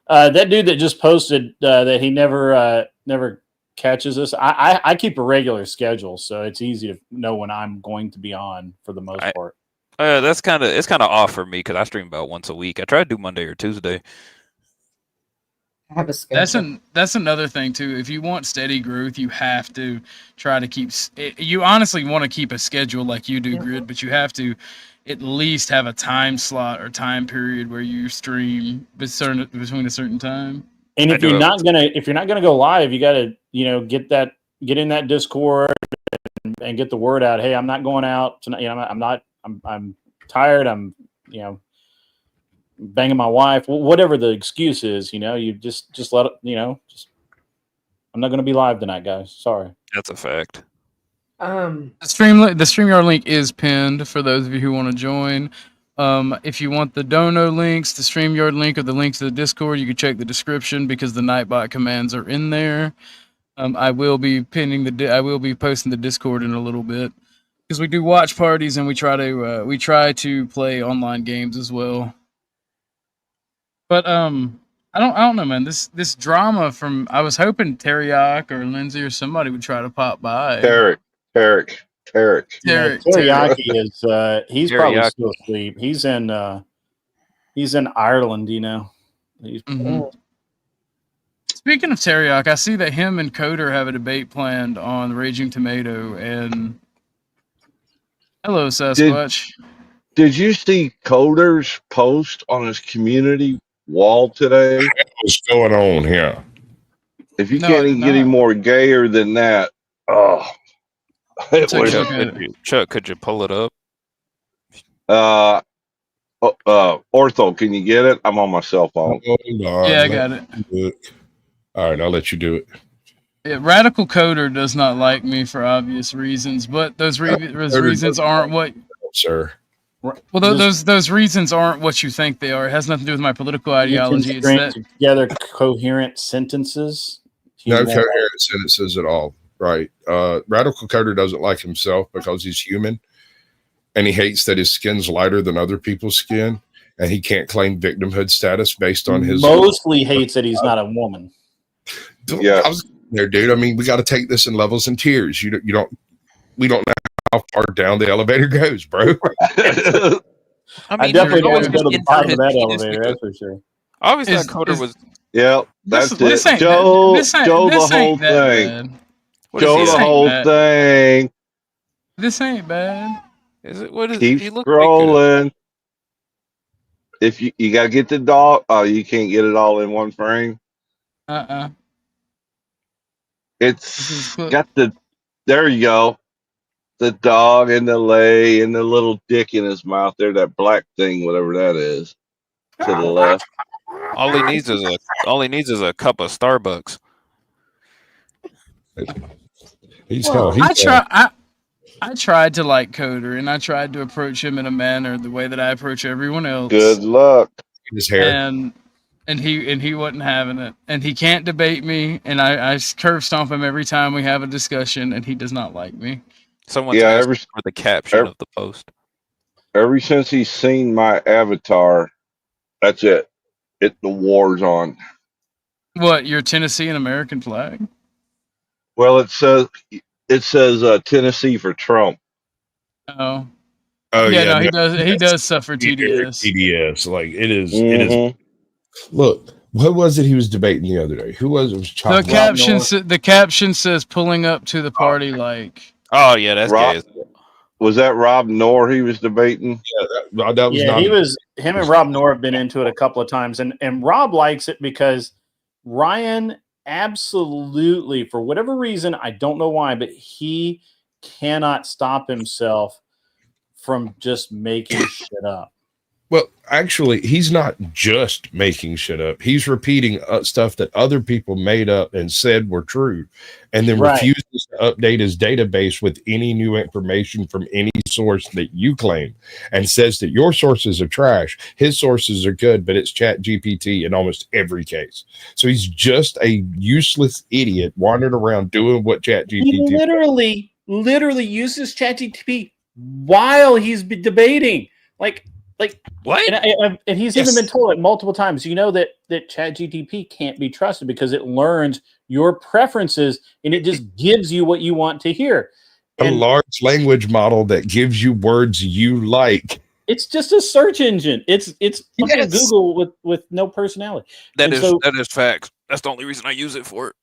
That dude that just posted that he never catches us. I keep a regular schedule, so it's easy to know when I'm going to be on for the most part. It's kind of off for me because I stream about once a week. I try to do Monday or Tuesday. I have a schedule. That's another thing too. If you want steady growth, you have to try to keep. You honestly want to keep a schedule like you do, Grid, but you have to at least have a time slot or time period where you stream between a certain time. And if you're not gonna go live, you got to get in that Discord and get the word out. Hey, I'm not going out tonight. I'm tired. I'm banging my wife. Whatever the excuse is, you just let it. I'm not going to be live tonight, guys. Sorry. That's a fact. The StreamYard link is pinned for those of you who want to join. If you want the dono links, the StreamYard link, or the link to the Discord, you can check the description because the nightbot commands are in there. I will be posting the Discord in a little bit because we do watch parties and we try to play online games as well. But I don't know, man. This drama from I was hoping Tarek or Lindsay or somebody would try to pop by. Tarek. Teriyaki is he's probably Teriyaki. still asleep. He's in Ireland, Speaking of Tarek, I see that him and Coder have a debate planned on Raging Tomato and hello Sasquatch. Did you see Coder's post on his community wall today? What's going on here? If you can't get any more gayer than that, Chuck, could you pull it up? Ortho, can you get it? I'm on my cell phone. Yeah, I got it. All right, I'll let you do it. Yeah, Radical Coder does not like me for obvious reasons, but those reasons aren't what. Sir. Well, those reasons aren't what you think they are. It has nothing to do with my political ideology. It's that together coherent sentences. No coherent sentences at all. Right. Radical Coder doesn't like himself because he's human, and he hates that his skin's lighter than other people's skin, and he can't claim victimhood status based on his. Mostly hates that he's not a woman. Yeah, I was there, dude. I mean, we got to take this in levels and tiers. We don't know how far down the elevator goes, bro. I definitely don't want to go to the bottom of that elevator. That's for sure. Obviously, Coder was. Yeah, that's it. Joe the whole thing. Joe the whole thing. This ain't bad. Is it? What is? Keep He looked like good. scrolling. If you gotta get the dog, oh, you can't get it all in one frame. It's got there you go. The dog and the lay and the little dick in his mouth there, that black thing, whatever that is, to the left. All he needs is a cup of Starbucks. I tried to like Coder, and I tried to approach him in a manner the way that I approach everyone else. Good luck. His hair. And he wasn't having it, and he can't debate me, and I curve stomp him every time we have a discussion, and he does not like me. Someone's asking for the caption of the post. Ever since he's seen my avatar, that's it. The war's on. What, your Tennessee and American flag? Well, it says Tennessee for Trump. Oh. Oh yeah, no, he does suffer TDS. TDS, like it is. Mm-hmm. It is. Look, what was it he was debating the other day? Who was it? Was The caption says pulling up to the party like. Oh yeah, that's gay. Was that Rob Knorr he was debating? Yeah, that was. Yeah, he was. Him and Rob Knorr have been into it a couple of times, and Rob likes it because Ryan absolutely, for whatever reason, I don't know why, but he cannot stop himself from just making shit up. Well, actually, he's not just making shit up. He's repeating stuff that other people made up and said were true, and then refuses to update his database with any new information from any source that you claim, and says that your sources are trash. His sources are good, but it's Chat GPT in almost every case. So he's just a useless idiot wandering around doing what Chat GPT He literally uses Chat GPT while he's debating. Like what? And he's even been told it multiple times. You know that ChatGPT can't be trusted because it learns your preferences and it just gives you what you want to hear. A large language model that gives you words you like. It's just a search engine. It's fucking Google with no personality. That is facts. That's the only reason I use it for it.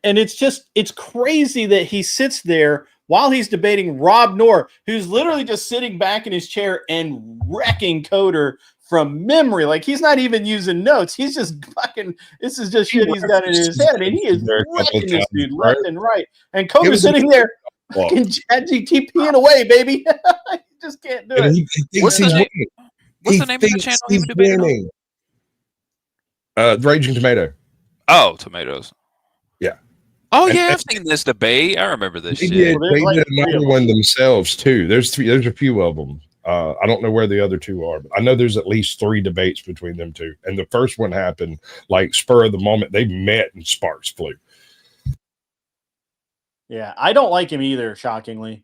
And it's crazy that he sits there while he's debating Rob Knorr, who's literally just sitting back in his chair and wrecking Coder from memory. Like, he's not even using notes. He's just fucking, this is just shit he's got in his head. And he is wrecking this dude left and right. And Coder's sitting there fucking ChatGPTing away, baby. He just can't do it. What's the name of the channel he was debating on? Raging Tomato. Oh, tomatoes. Yeah. Oh yeah, I've seen this debate. I remember this shit. They did another one themselves too. There's a few of them. I don't know where the other two are, but I know there's at least 3 debates between them two. And the first one happened like spur of the moment. They met and sparks flew. Yeah, I don't like him either, shockingly.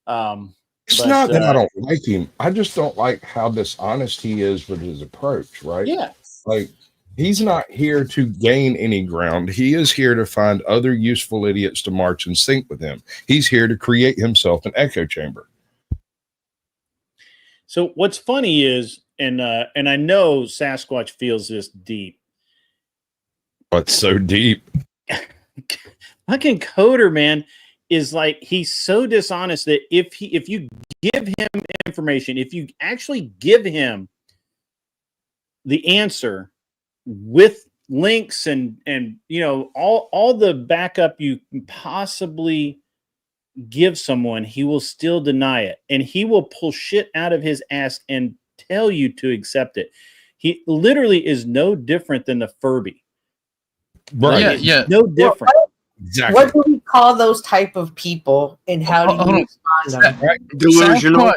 It's not that I don't like him. I just don't like how dishonest he is with his approach, right? Yeah. Like, he's not here to gain any ground. He is here to find other useful idiots to march and sync with him. He's here to create himself an echo chamber. So what's funny is, and I know Sasquatch feels this deep. What's so deep? Fucking Coder, man, is like, he's so dishonest that if you give him information, if you actually give him the answer with links and you know all the backup you can possibly give someone, he will still deny it, and he will pull shit out of his ass and tell you to accept it. He literally is no different than the Furby. Right. Yeah. No different. Exactly. What do we call those type of people, and how do you respond to them? Delusional.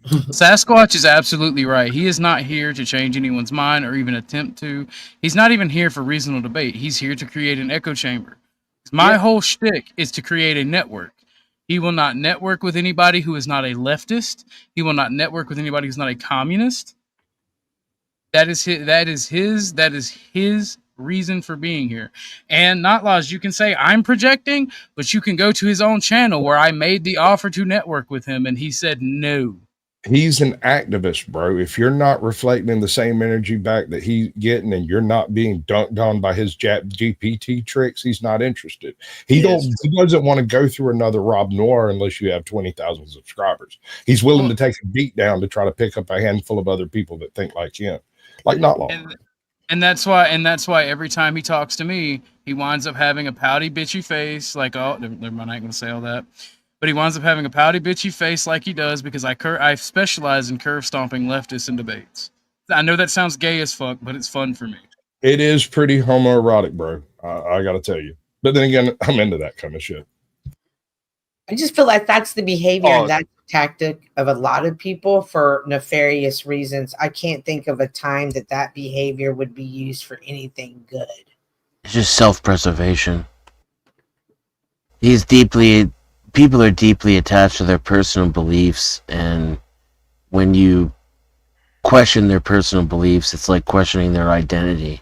Sasquatch is absolutely right. He is not here to change anyone's mind or even attempt to. He's not even here for reasonable debate. He's here to create an echo chamber. My whole shtick is to create a network. He will not network with anybody who is not a leftist. He will not network with anybody who's not a communist. That is his reason for being here. And not laws, you can say I'm projecting, but you can go to his own channel where I made the offer to network with him and he said no. He's an activist, bro. If you're not reflecting the same energy back that he's getting, and you're not being dunked on by his GPT tricks, he's not interested. He doesn't want to go through another Rob Noir unless you have 20,000 subscribers. He's willing to take a beat down to try to pick up a handful of other people that think like him. Like not long. And that's why every time he talks to me, he winds up having a pouty, bitchy face. Like, oh, never mind, I ain't gonna say all that. But he winds up having a pouty, bitchy face like he does because I specialize in curve stomping leftists in debates. I know that sounds gay as fuck, but it's fun for me. It is pretty homoerotic, bro. I got to tell you. But then again, I'm into that kind of shit. I just feel like that's the behavior and that's the tactic of a lot of people for nefarious reasons. I can't think of a time that behavior would be used for anything good. It's just self-preservation. People are deeply attached to their personal beliefs, and when you question their personal beliefs, it's like questioning their identity.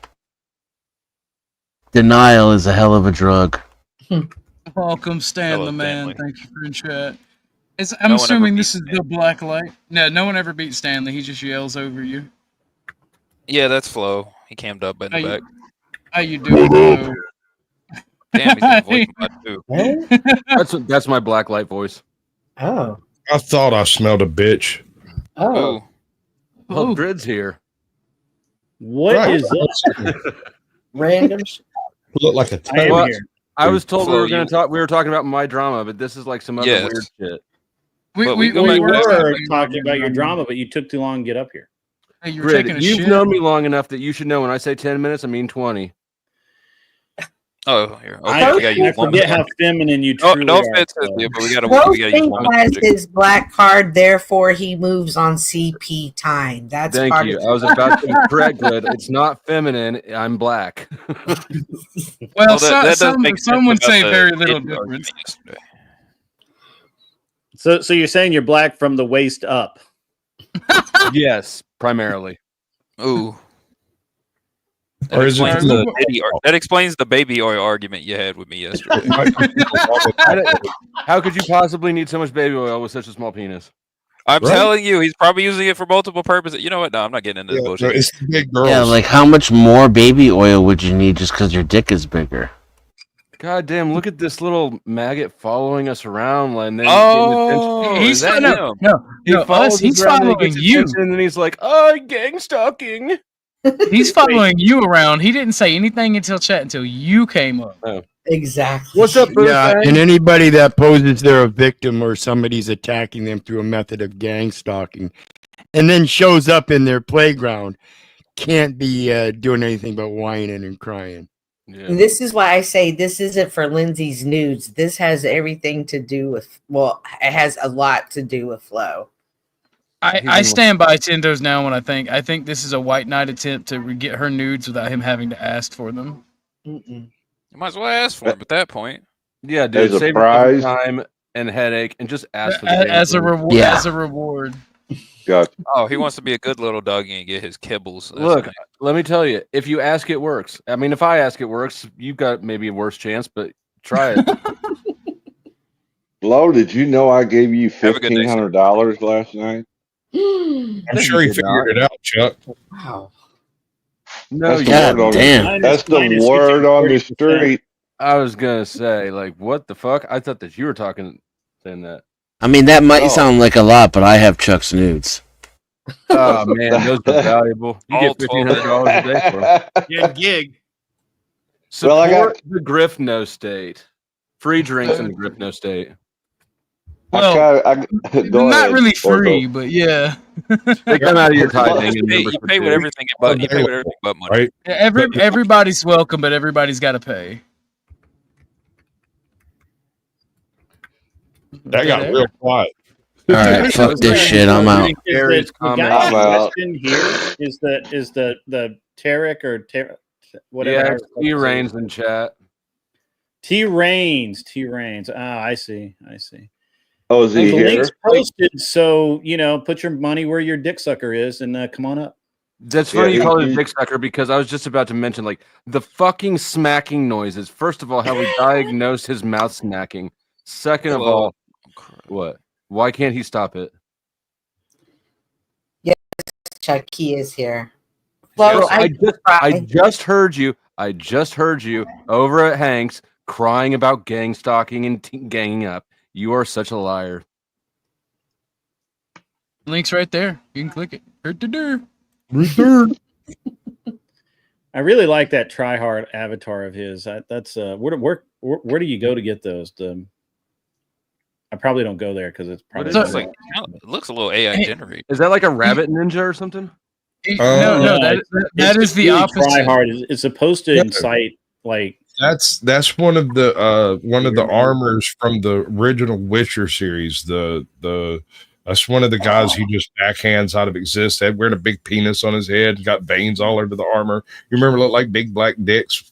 Denial is a hell of a drug. Welcome, Stan the man. Thank you for in chat. I'm assuming this is the black light. No one ever beats Stanley. He just yells over you. Yeah, that's Flo. He cammed up in the back. How you doing? Damn, he's got a voice mod too. That's my black light voice. Oh. I thought I smelled a bitch. Oh. Well, Grid's here. What is this? Random. Look like a I was told we were going to talk. We were talking about my drama, but this is like some other weird shit. We were talking about your drama, but you took too long to get up here. Hey, you were Grid, taking a you've shit? known me long enough that you should know when I say 10 minutes, I mean 20. Oh, here. Okay, I forget how feminine you truly no are. offense, but we gotta Think has his black card, therefore he moves on CP time. That's Thank part you. of I was about to correct Grid. It's not feminine. I'm black. Well, some would say very little difference. So you're saying you're black from the waist up? Yes, primarily. Ooh. That explains the baby oil argument you had with me yesterday. How could you possibly need so much baby oil with such a small penis? I'm telling you, he's probably using it for multiple purposes. You know what? No, I'm not getting into this bullshit. No, it's the big girls. Yeah, like how much more baby oil would you need just because your dick is bigger? God damn, look at this little maggot following us around. And then he's he's following you. And then he's like, oh, gang stalking. He's following you around. He didn't say anything until you came up. Oh. Exactly. What's up, Yeah, and anybody that poses they're a victim or somebody's attacking them through a method of gang stalking and then shows up in their playground can't be doing anything but whining and crying. Yeah. This is why I say this isn't for Lindsay's nudes. This has everything to do with, well, it has a lot to do with Flo. I stand by Tendo's now when I think this is a white knight attempt to get her nudes without him having to ask for them. Mm-mm. You might as well ask for them at that point. Yeah, dude, save your time and headache and just ask for the as a reward. Yeah. As a reward. Gotcha. Oh, he wants to be a good little doggy and get his kibbles. Look, let me tell you, if you ask, it works. I mean, if I ask, it works. You've got maybe a worse chance, but try it. Flo, did you know I gave you $1,500 last night? I'm sure you figured it out, Chuck. Wow. No, that's the word on the street. I was gonna say, like, what the fuck? I thought that you were saying that. I mean, that might sound like a lot, but I have Chuck's nudes. Oh man, those are valuable. You get $1,500 a day for them. Yeah, gig. Support the Griffno State. Free drinks in the Griffno State. Well, go not ahead, really free, Ortho. but yeah. They come out of your tithing. You pay with everything but money. Right? Yeah, everybody's welcome, but everybody's got to pay. That got real quiet. All right, fuck this shit. I'm out. The guy's question here is the Tarek or whatever. Yeah, T Reigns in chat. T Reigns. Ah, I see. Oh, is he the here? link's posted, so put your money where your dick sucker is, and come on up. That's funny you call it a dick sucker because I was just about to mention like the fucking smacking noises. First of all, how we diagnosed his mouth smacking. Second of all, what? Why can't he stop it? Chuck, he is here. Flo, I just heard you. I just heard you over at Hank's crying about gang stalking and ganging up. You are such a liar. Link's right there. You can click it. I really like that try hard avatar of his. That's where do you go to get those? I probably don't go there because it's probably it looks a little AI generated. Is that like a rabbit ninja or something? No, that is the really opposite. Try hard. It's supposed to incite like. That's one of the armors from the original Witcher series. That's one of the guys who just backhands out of existence. Had wearing a big penis on his head, got veins all over the armor. You remember look like big black dicks.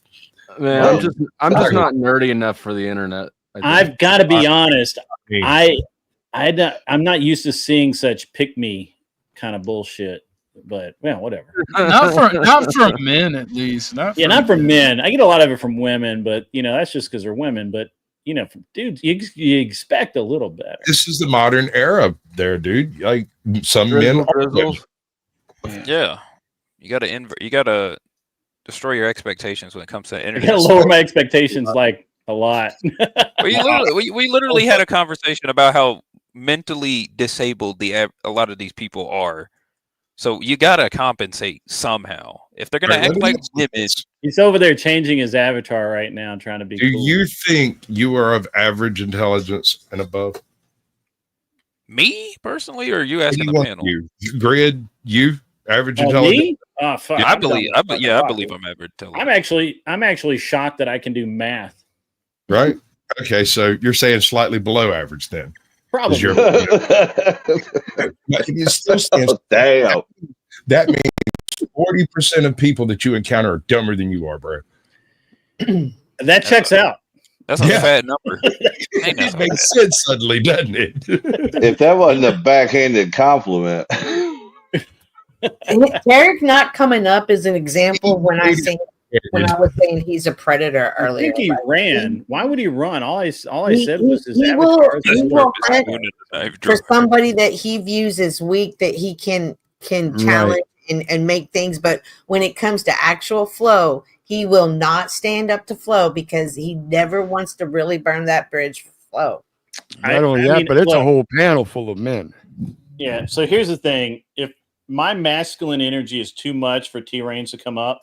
Man, I'm just not nerdy enough for the internet. I've got to be honest. I'm not used to seeing such pick me kind of bullshit. But well, whatever. not from men, at least. Not from men. I get a lot of it from women, but that's just because they're women. But from dudes, you expect a little better. This is the modern era, there, dude. Like some men. Yeah, you gotta destroy your expectations when it comes to internet. I gotta lower my expectations like a lot. we literally had a conversation about how mentally disabled a lot of these people are. So you gotta compensate somehow. If they're gonna act like women, he's over there changing his avatar right now, trying to be. Do cool. you think you are of average intelligence and above? Me personally, or are you asking the panel? You Grid, you average intelligence. Me? Oh fuck! I believe I'm average intelligent. I'm actually shocked that I can do math. Right. Okay, so you're saying slightly below average then. Probably. You still stand, damn. That means 40% of people that you encounter are dumber than you are, bro. That checks out. That's a fat number. It makes sense suddenly, doesn't it? If that wasn't a backhanded compliment. Tarek not coming up is an example when I was saying he's a predator earlier. I think he ran. Why would he run? All I said was his he avatar. will for somebody that he views as weak, that he can challenge and make things. But when it comes to actual Flo, he will not stand up to Flo because he never wants to really burn that bridge for Flo. Not only that, but it's a whole panel full of men. Yeah. So here's the thing: if my masculine energy is too much for T-Reigns to come up,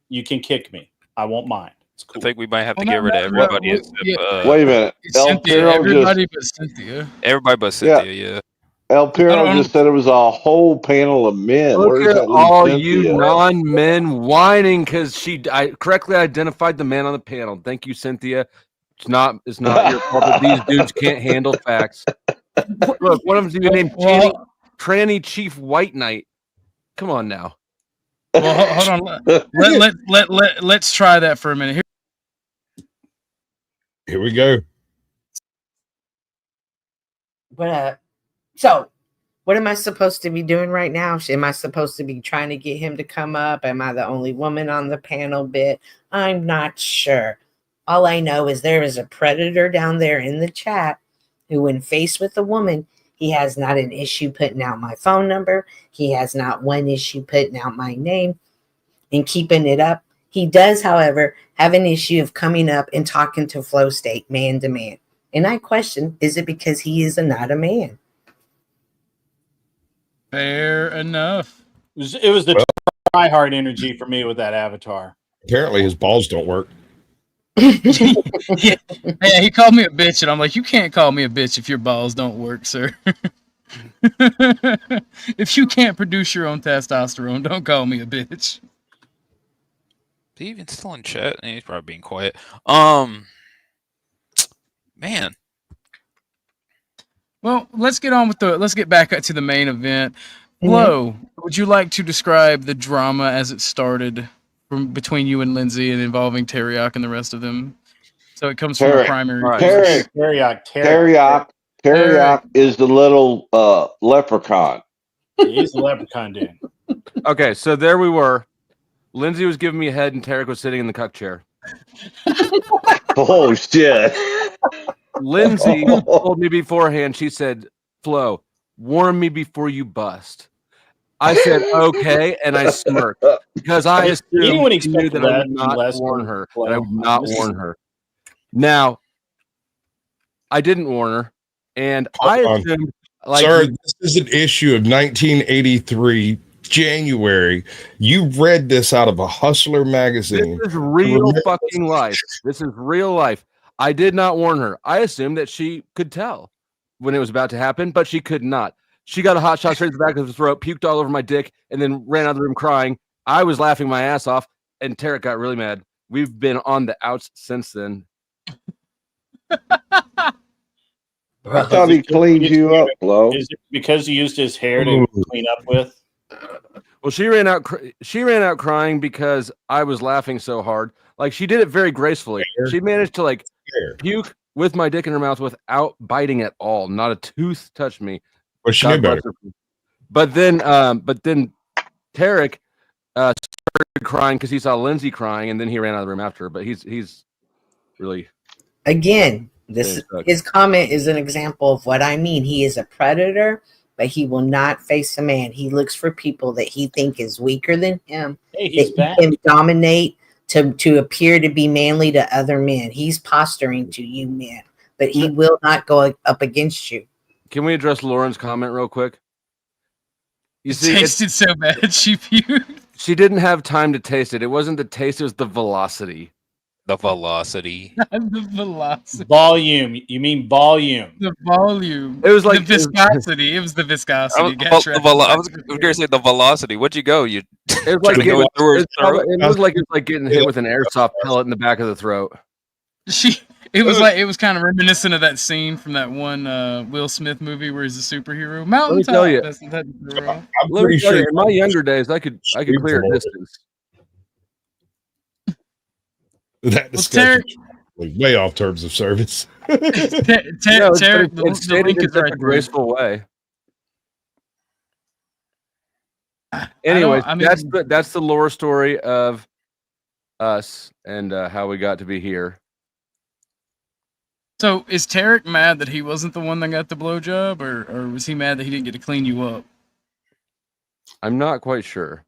you can kick me. I won't mind. It's cool. I think we might have to get rid of everybody. Wait a minute. Everybody but Cynthia. Everybody but Cynthia, yeah. El Piro just said it was a whole panel of men. Look at all you non-men whining because I correctly identified the man on the panel. Thank you, Cynthia. It's not your fault that these dudes can't handle facts. Look, one of them's even named Tranny Chief White Knight. Come on now. Well, hold on. Let's try that for a minute. Here we go. So what am I supposed to be doing right now? Am I supposed to be trying to get him to come up? Am I the only woman on the panel bit? I'm not sure. All I know is there is a predator down there in the chat who, when faced with a woman, he has not an issue putting out my phone number. He has not one issue putting out my name and keeping it up. He does, however, have an issue of coming up and talking to Flow State man to man. And I question, is it because he is not a man? Fair enough. It was the try hard energy for me with that avatar. Apparently his balls don't work. Yeah, he called me a bitch, and I'm like, you can't call me a bitch if your balls don't work, sir. If you can't produce your own testosterone, don't call me a bitch. Is he even still in chat? He's probably being quiet. Man. Well, let's get back to the main event. Flo, would you like to describe the drama as it started between you and Lindsay and involving Tarek and the rest of them? So it comes from a primary. Tarek is the little leprechaun. He's the leprechaun dude. Okay, so there we were. Lindsay was giving me a head and Tarek was sitting in the cuck chair. Oh shit. Lindsay told me beforehand, she said, Flo, warn me before you bust. I said okay, and I smirked because I assumed Anyone she knew expected that I that would not less warn than her. Flo? That I would not warn her. Now, I didn't warn her, and I assumed. Like, sir, this is an issue of 1983, January. You read this out of a Hustler magazine. This is real fucking life. This is real life. I did not warn her. I assumed that she could tell when it was about to happen, but she could not. She got a hot shot straight to the back of the throat, puked all over my dick, and then ran out of the room crying. I was laughing my ass off, and Tarek got really mad. We've been on the outs since then. I thought he cleaned you up, Flo. Is it because he used his hair to clean up with? Well, she ran out. She ran out crying because I was laughing so hard. Like, she did it very gracefully. She managed to like puke with my dick in her mouth without biting at all. Not a tooth touched me. Well, she knew better. But then Tarek started crying because he saw Lindsay crying, and then he ran out of the room after her. But he's really again. His comment is an example of what I mean. He is a predator, but he will not face a man. He looks for people that he think is weaker than him. Hey, he's that he can dominate to appear to be manly to other men. He's posturing to you men, but he will not go up against you. Can we address Lauren's comment real quick? You see, it tasted so bad she puked. She didn't have time to taste it. It wasn't the taste; it was the velocity. The velocity. The velocity. Volume. You mean volume. The volume. It was like the viscosity. It was the viscosity. I was going to say the velocity. What'd you go? You it was like it was like getting hit with an airsoft pellet in the back of the throat. It was kind of reminiscent of that scene from that one Will Smith movie where he's a superhero. Mountain Let me tell you. I'm pretty sure in my younger days I could clear a distance. That discussion was way off terms of service. Tarek, the link is right a graceful way. Anyways, that's the lore story of us and how we got to be here. So is Tarek mad that he wasn't the one that got the blowjob, or was he mad that he didn't get to clean you up? I'm not quite sure.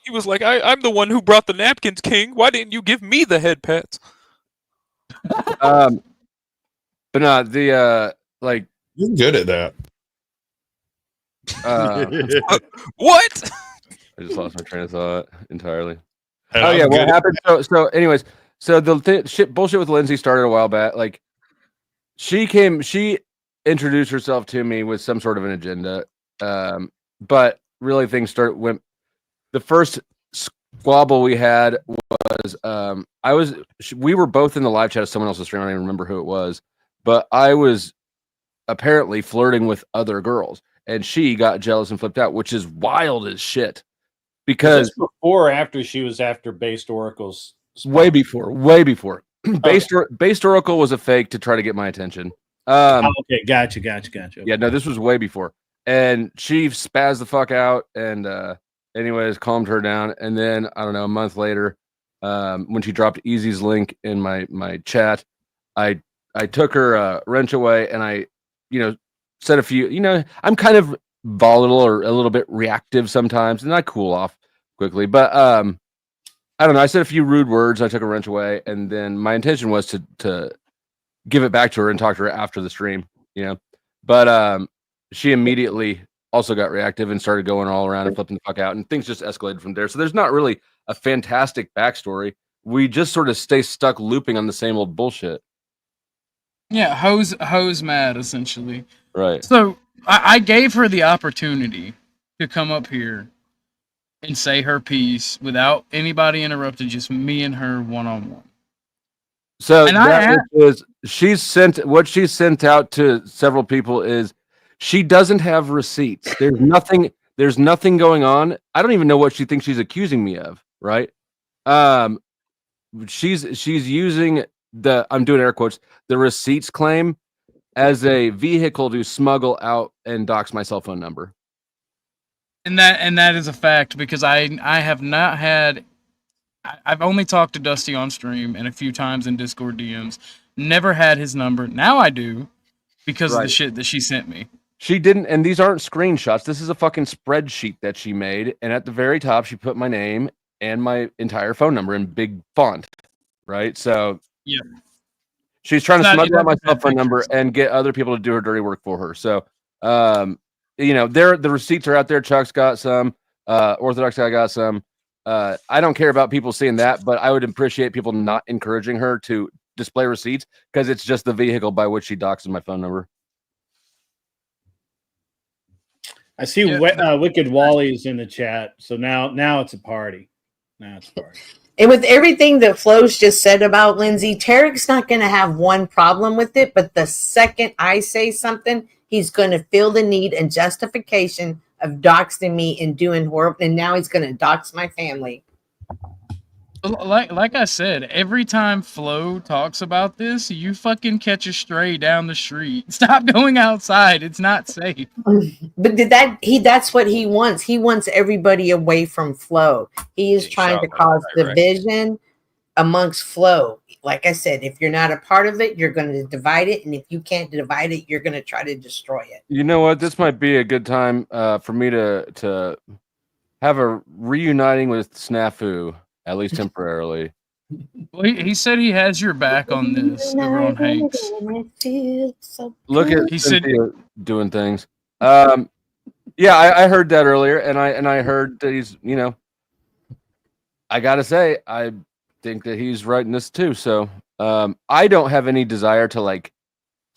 He was like, I'm the one who brought the napkins, King. Why didn't you give me the head pats? But not the like. You're good at that. What? I just lost my train of thought entirely. And oh I'm yeah, what good. happened? So anyways, so the bullshit with Lindsay started a while back. Like, she introduced herself to me with some sort of an agenda, but really things went. The first squabble we had was we were both in the live chat of someone else's stream. I don't even remember who it was, but I was apparently flirting with other girls, and she got jealous and flipped out, which is wild as shit. Because before or after she was after Based Oracle's spot? way before. Based Oracle was a fake to try to get my attention. Okay, gotcha. Yeah, no, this was way before, and she spazzed the fuck out and. Anyways, calmed her down, and then I don't know, a month later, when she dropped Easy's link in my chat, I took her wrench away, and I, said a few. I'm kind of volatile or a little bit reactive sometimes, and I cool off quickly. But I don't know. I said a few rude words. I took a wrench away, and then my intention was to give it back to her and talk to her after the stream. But she immediately also got reactive and started going all around and flipping the fuck out, and things just escalated from there. So there's not really a fantastic backstory. We just sort of stay stuck looping on the same old bullshit. Yeah, hose mad essentially. Right. So I gave her the opportunity to come up here and say her piece without anybody interrupted, just me and her one-on-one. So she's sent out to several people is she doesn't have receipts. There's nothing going on. I don't even know what she thinks she's accusing me of, right? She's using I'm doing air quotes, the receipts claim as a vehicle to smuggle out and dox my cell phone number. And that is a fact, because I have not had. I've only talked to Dusty on stream and a few times in Discord DMs. Never had his number. Now I do, because of the shit that she sent me. She didn't, and these aren't screenshots. This is a fucking spreadsheet that she made, and at the very top, she put my name and my entire phone number in big font, right? So yeah, she's trying to smuggle out my cell phone number and get other people to do her dirty work for her. So, the receipts are out there. Chuck's got some. Orthodox Guy got some. I don't care about people seeing that, but I would appreciate people not encouraging her to display receipts because it's just the vehicle by which she doxes my phone number. I see Wicked Wally's in the chat. So now it's a party. Now it's a party. And with everything that Flo's just said about Lindsay, Tarek's not going to have one problem with it. But the second I say something, he's going to feel the need and justification of doxing me and doing horrible. And now he's going to dox my family. Like I said, every time Flo talks about this, you fucking catch a stray down the street. Stop going outside. It's not safe. But that's what he wants. He wants everybody away from Flo. He is trying to cause division amongst Flo. Like I said, if you're not a part of it, you're going to divide it. And if you can't divide it, you're going to try to destroy it. You know what? This might be a good time for me to have a reuniting with Snafu. At least temporarily. Well, he said he has your back on this, everyone Hanks. Look at he said doing things. I heard that earlier, and I heard that he's, I gotta say, I think that he's writing this too. So I don't have any desire to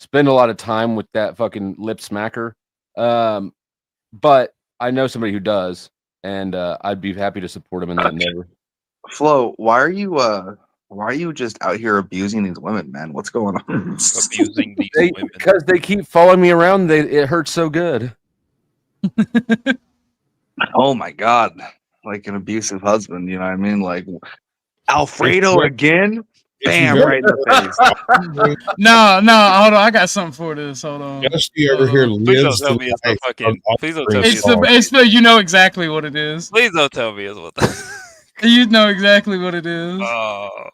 spend a lot of time with that fucking lip smacker. But I know somebody who does, and I'd be happy to support him in that endeavor. Flo, why are you just out here abusing these women, man? What's going on? Abusing these women because they keep following me around. It hurts so good. Oh my god, like an abusive husband. You know what I mean? Like Alfredo again. Bam! Right in the face. No, hold on. I got something for this. Hold on. Yes, you ever hear Please don't tell me it's the fucking. Please don't tell me it's the you know exactly what it is. Please don't tell me it's what. You know exactly what it is. Y'all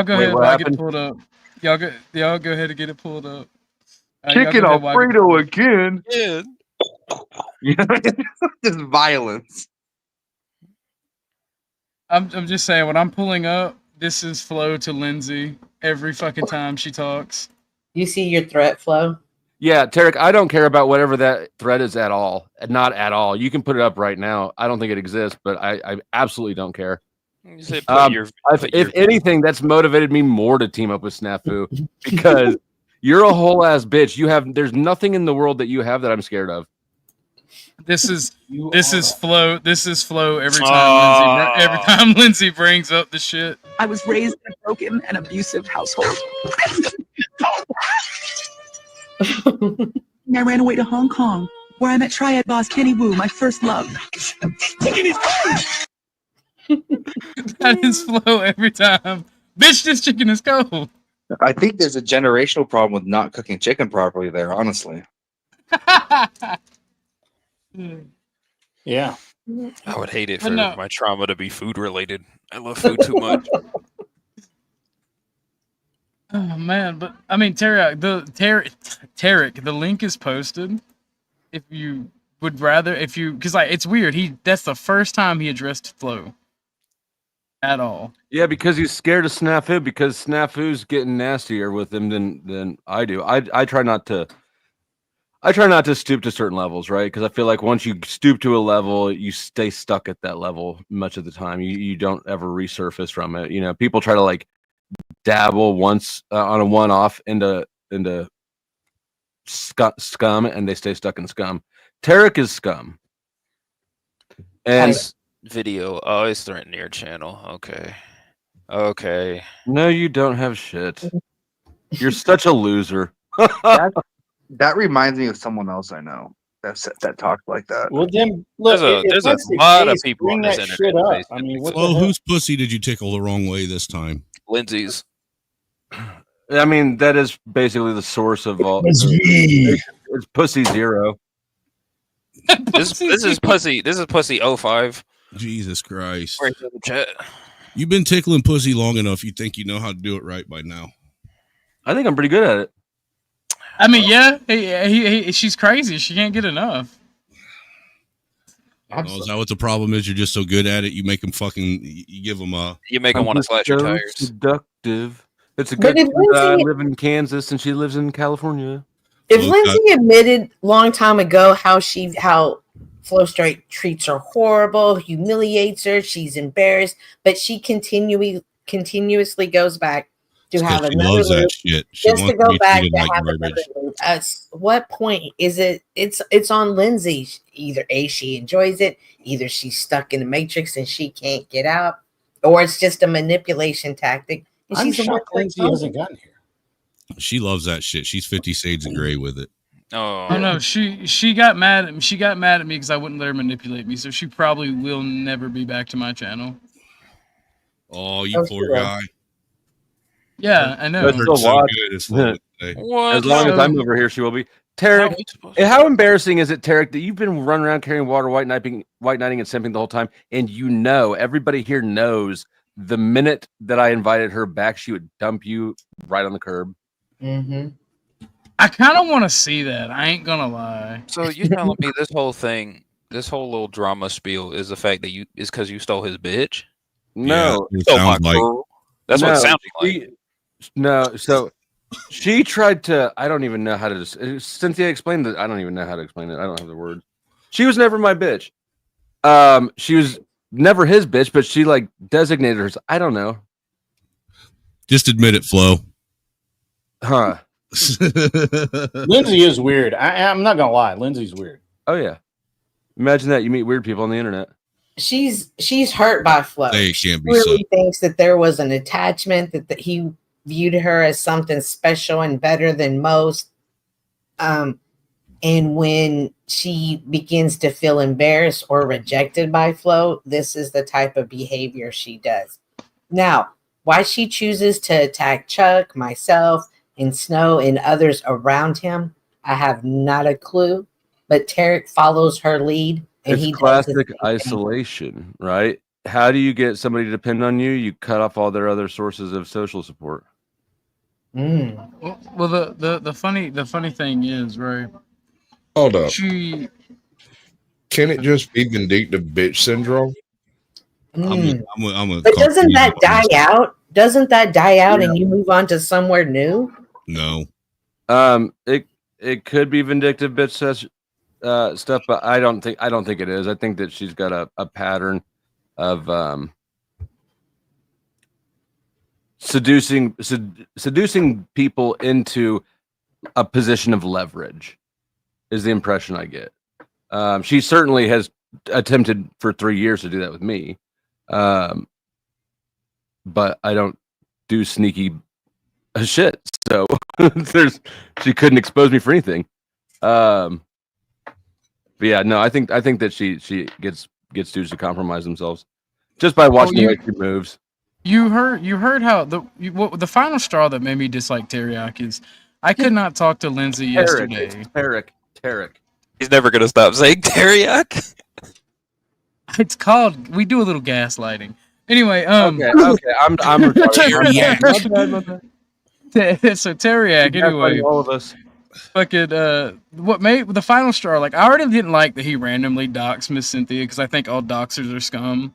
go ahead and get it pulled up. Y'all go ahead and get it pulled up. Chicken Alfredo again. Yeah. Just violence. I'm just saying, when I'm pulling up, this is Flo to Lindsay every fucking time she talks. You see your threat, Flo? Yeah, Tarek, I don't care about whatever that thread is at all. Not at all. You can put it up right now. I don't think it exists, but I absolutely don't care. If anything, that's motivated me more to team up with Snafu because you're a whole ass bitch. There's nothing in the world that you have that I'm scared of. This is Flo. This is Flo every time Lindsay brings up the shit. I was raised in a broken and abusive household. I ran away to Hong Kong, where I met Triad boss Kenny Wu, my first love. That is Flo every time. Bitch, this chicken is cold. I think there's a generational problem with not cooking chicken properly there, honestly. Yeah. I would hate it for my trauma to be food related. I love food too much. Oh man, but I mean, Tarek, the link is posted. If you would rather, because it's weird. That's the first time he addressed Flo at all. Yeah, because he's scared of Snafu. Because Snafu's getting nastier with him than I do. I try not to. I try not to stoop to certain levels, right? Because I feel like once you stoop to a level, you stay stuck at that level much of the time. You don't ever resurface from it. People try to dabble once on a one-off into scum, and they stay stuck in scum. Tarek is scum. And video. Oh, it's threatening your channel. Okay. No, you don't have shit. You're such a loser. That reminds me of someone else I know that talks like that. Well, then look, there's a lot of people on this internet. I mean, well, whose pussy did you tickle the wrong way this time? Lindsay's. I mean, that is basically the source of all. It's pussy zero. This is pussy. This is pussy 05. Jesus Christ! Right in the chat. You've been tickling pussy long enough. You think you know how to do it right by now? I think I'm pretty good at it. I mean, yeah, she's crazy. She can't get enough. Oh, is that what the problem is? You're just so good at it. You make them fucking. You give them a. You make them want to slash your tires. Seductive. It's a But good if thing that I Lindsay- live in Kansas and she lives in California. If Lindsay admitted long time ago how Flo Straight treats her horrible, humiliates her, she's embarrassed, but she continuously goes back to have She another loves that loop, shit. She just to wants to go be back treated to like have garbage. another loop. At what point is it? It's on Lindsay. Either A, she enjoys it, either she's stuck in the matrix and she can't get out, or it's just a manipulation tactic. And I'm she's the one shocked Lindsay hasn't gotten here. She loves that shit. She's 50 Shades of Grey with it. Oh no, she got mad at me. She got mad at me because I wouldn't let her manipulate me. So she probably will never be back to my channel. Oh, you poor guy. Yeah, I know. That's Hurt so watch. good. It's Flo would say. As long as I'm over here, she will be. Tarek, how embarrassing is it, Tarek, that you've been running around carrying water, white knighting, and simping the whole time, and everybody here knows the minute that I invited her back, she would dump you right on the curb. Mm-hmm. I kind of want to see that. I ain't gonna lie. So you telling me this whole thing, this whole little drama spiel, is the fact that is because you stole his bitch? No, it sounds like. That's what it sounded like. No, so she tried to. I don't even know how to. Cynthia explained that. I don't even know how to explain it. I don't have the words. She was never my bitch. She was never his bitch, but she like designated her. I don't know. Just admit it, Flo. Huh? Lindsay is weird. I'm not gonna lie. Lindsay's weird. Oh yeah. Imagine that you meet weird people on the internet. She's hurt by Flo. They She can't be really thinks that there was an attachment, that he viewed her as something special and better than most. And when she begins to feel embarrassed or rejected by Flo, this is the type of behavior she does. Now, why she chooses to attack Chuck, myself, and Snow and others around him, I have not a clue. But Tarek follows her lead. And It's he classic isolation, right? How do you get somebody to depend on you? You cut off all their other sources of social support. Well, the funny thing is, right? Hold up. She Can it just be vindictive bitch syndrome? But doesn't that die out? Doesn't that die out and you move on to somewhere new? No. It could be vindictive bitch stuff, but I don't think it is. I think that she's got a pattern of seducing people into a position of leverage is the impression I get. She certainly has attempted for 3 years to do that with me. But I don't do sneaky shit. So she couldn't expose me for anything. But yeah, no, I think that she gets dudes to compromise themselves just by watching the way she moves. You heard how the final straw that made me dislike Tarek is I could not talk to Lindsay yesterday. Tarek. He's never gonna stop saying Tarek. It's called. We do a little gaslighting. Anyway, okay, I'm retarded. So Tarek, anyway, all of us. Fucking what made the final straw? Like, I already didn't like that he randomly doxed Miss Cynthia because I think all doxers are scum,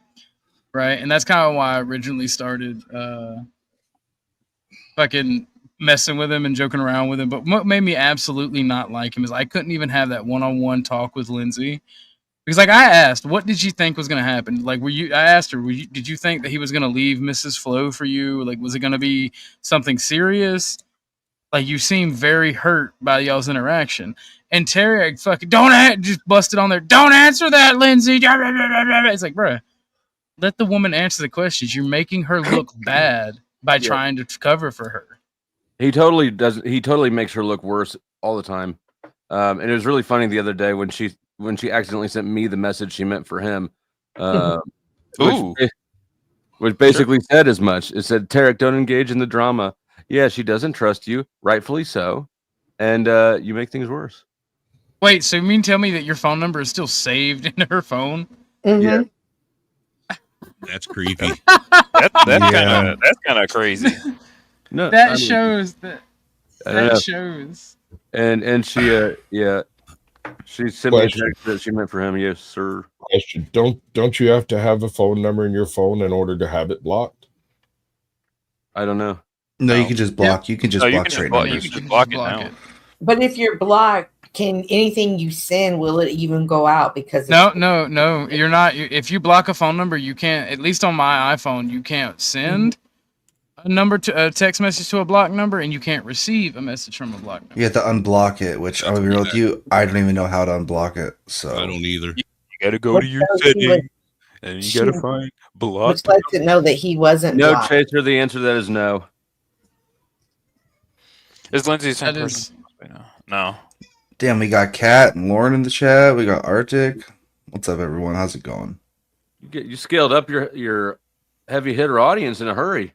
right? And that's kind of why I originally started fucking messing with him and joking around with him. But what made me absolutely not like him is I couldn't even have that one-on-one talk with Lindsay. Because, like, I asked, what did you think was going to happen? Like, I asked her, did you think that he was going to leave Mrs. Flo for you? Like, was it going to be something serious? Like, you seem very hurt by y'all's interaction. And Tarek fucking, just busted on there. Don't answer that, Lindsay. It's like, bruh, let the woman answer the questions. You're making her look bad by trying to cover for her. He totally does. He totally makes her look worse all the time. And it was really funny the other day when she accidentally sent me the message she meant for him, which basically said as much. It said, Tarek, don't engage in the drama. Yeah, she doesn't trust you, rightfully so, and you make things worse. Wait, so you mean tell me that your phone number is still saved in her phone? Mm-hmm. Yeah. That's creepy. That's kind of crazy. No, that shows. And she she sent me a text that she meant for him. Yes, sir. Question: Don't you have to have a phone number in your phone in order to have it blocked? I don't know. No, you can just block. You can just block straight numbers. You can just block it now. But if you're blocked, can anything you send, will it even go out? Because No, you're not. If you block a phone number, you can't. At least on my iPhone, you can't send a text message to a blocked number, and you can't receive a message from a blocked number. You have to unblock it, which I'll be real with you. I don't even know how to unblock it. So I don't either. You gotta go to your settings, and you gotta find block. Which lets it know that he wasn't No, blocked. Chaser. The answer to that is no. Is Lindsay the same person? No. damn, we got Kat and Lauren in the chat. We got Arctic. What's up, everyone? How's it going? You scaled up your heavy hitter audience in a hurry.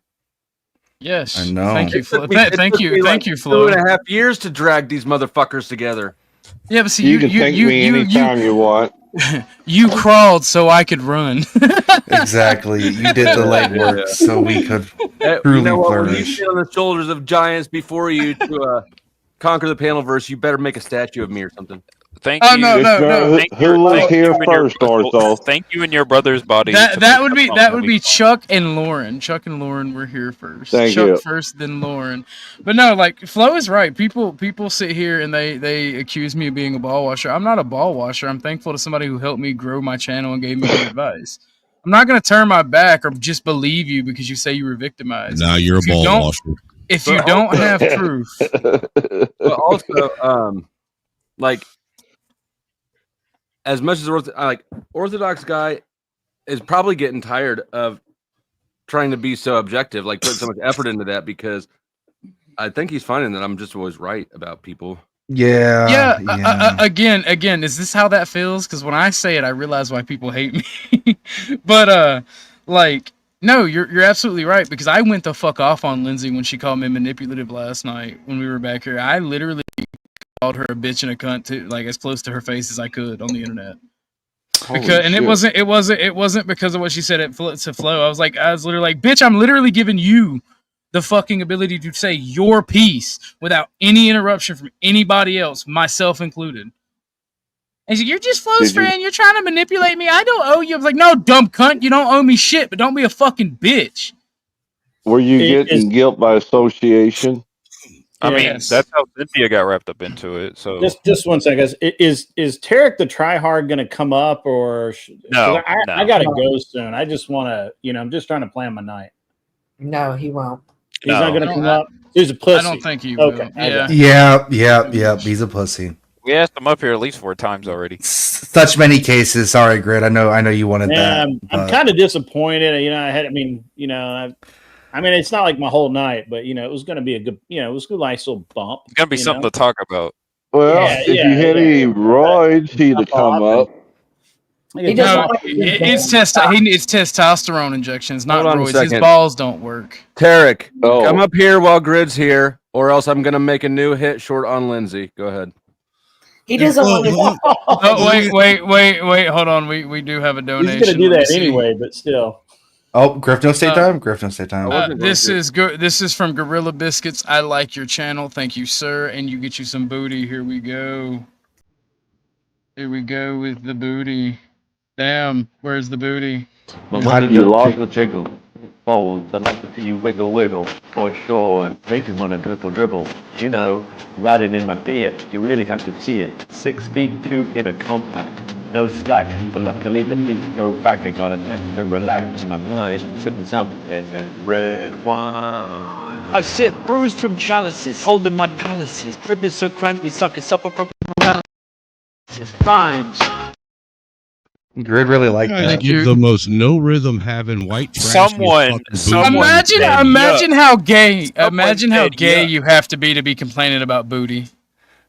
Yes. I know. Thank you, Flo. Thank you, Flo. 2.5 years to drag these motherfuckers together. Yeah, but see, You can thank me anytime you want. You crawled so I could run. Exactly. You did the legwork so we could You truly know what? When you flourish. sit on the shoulders of giants before you to conquer the panelverse, you better make a statue of me or something. Thank Oh, you. no. Who was here first, Ortho? Thank you and your brother's body. That would be Chuck and Lauren. Chuck and Lauren were here first. Thank Chuck you. first, then Lauren. But no, like Flo is right. People sit here and they accuse me of being a ball washer. I'm not a ball washer. I'm thankful to somebody who helped me grow my channel and gave me good advice. I'm not gonna turn my back or just believe you because you say you were victimized. Now you're a ball washer. If you don't have proof, But also, like, as much as Orthodox Guy is probably getting tired of trying to be so objective, like putting so much effort into that, because I think he's finding that I'm just always right about people. Yeah. Again, is this how that feels? Because when I say it, I realize why people hate me. But no, you're absolutely right, because I went the fuck off on Lindsay when she called me manipulative last night when we were back here. I literally called her a bitch and a cunt to like as close to her face as I could on the internet. It wasn't because of what she said to Flo. I was literally like, bitch, I'm literally giving you the fucking ability to say your piece without any interruption from anybody else, myself included. And she's like, you're just Flo's friend. You're trying to manipulate me. I don't owe you. I was like, no, dumb cunt. You don't owe me shit, but don't be a fucking bitch. Were you getting guilt by association? I mean, that's how Cynthia got wrapped up into it. So just one second, guys. Is Tarek the tryhard going to come up or? No, I got to go soon. I just want to, I'm just trying to plan my night. No, he won't. He's not going to come up. He's a pussy. I don't think he will. Yeah. He's a pussy. we asked him up here at least 4 times already. Such many cases. Sorry, Grid. I know you wanted that. I'm kind of disappointed. I mean, it's not like my whole night, but it was going to be a good, it was a nice little bump. It's gonna be something to talk about. Well, if you had any roids, he'd have come up. It's testosterone injections, not Hold on a roids. His second. balls don't work. Tarek, come up here while Grid's here, or else I'm gonna make a new hit short on Lindsay. Go ahead. He doesn't want to. Oh, wait. Hold on. We do have a donation. He's going to do that anyway, but still. Oh, Griff, no state time. Griff, no state time. This is from Gorilla Biscuits. I like your channel. Thank you, sir. And you get you some booty. Here we go. Here we go with the booty. Damn, where's the booty? But why did you jiggle forward? I'd like to see you wiggle for sure. And make you want to dribble. Riding in my beard, you really have to see it. 6'2" in a compact. No slack, but luckily let me go back on it and relax my mind. Sitting something and red wine. I sit bruised from chalices, holding my palaces. Dripping so crampy, sucking supper from paralysis. Fine. Grid really liked that. The most no rhythm having white trash. Imagine how gay you have to be complaining about booty.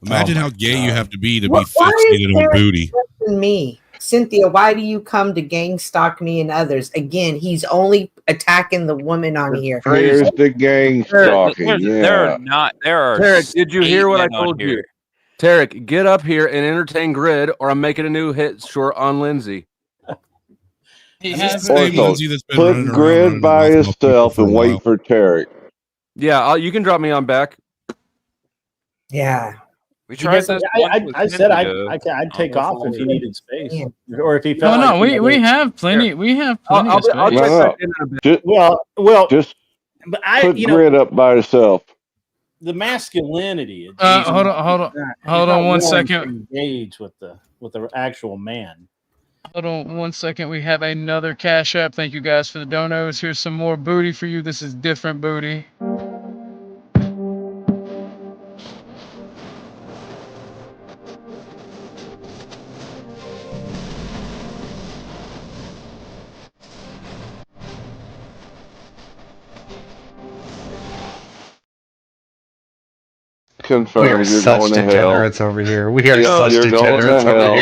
Imagine how gay you have to be fixated on booty. Me, Cynthia, why do you come to gang stalk me and others? Again, he's only attacking the woman on here. Here's the gang stalking. There are not. There are. Tarek, did you hear what I told you? Here. Tarek, get up here and entertain Grid, or I'm making a new hit short on Lindsay. Put Grid by himself and wait for Tarek. Yeah, you can drop me on back. Yeah. We tried this. I said I'd take off if he needed space, or if he felt. No, like we have plenty. We have plenty of space. Well, just but I, put you know, Grit up by herself. the masculinity. Of Hold on one willing second. to engage with the actual man. Hold on one second. We have another Cash App. Thank you guys for the donos. Here's some more booty for you. This is different booty. Confirm We are you're such going to hell. degenerates over here. We are Yeah, such you're going to degenerates over hell.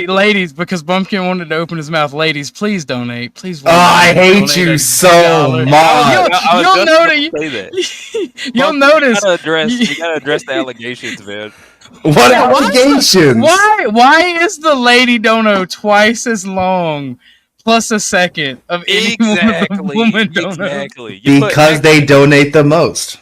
here. Ladies, because Bumpkin wanted to open his mouth. Ladies, please donate. Please. Oh, I hate you so much. You'll notice. You'll notice. You gotta address the allegations, man. What allegations? Why is the lady dono twice as long plus a second of any woman dono? Exactly. Because they donate the most.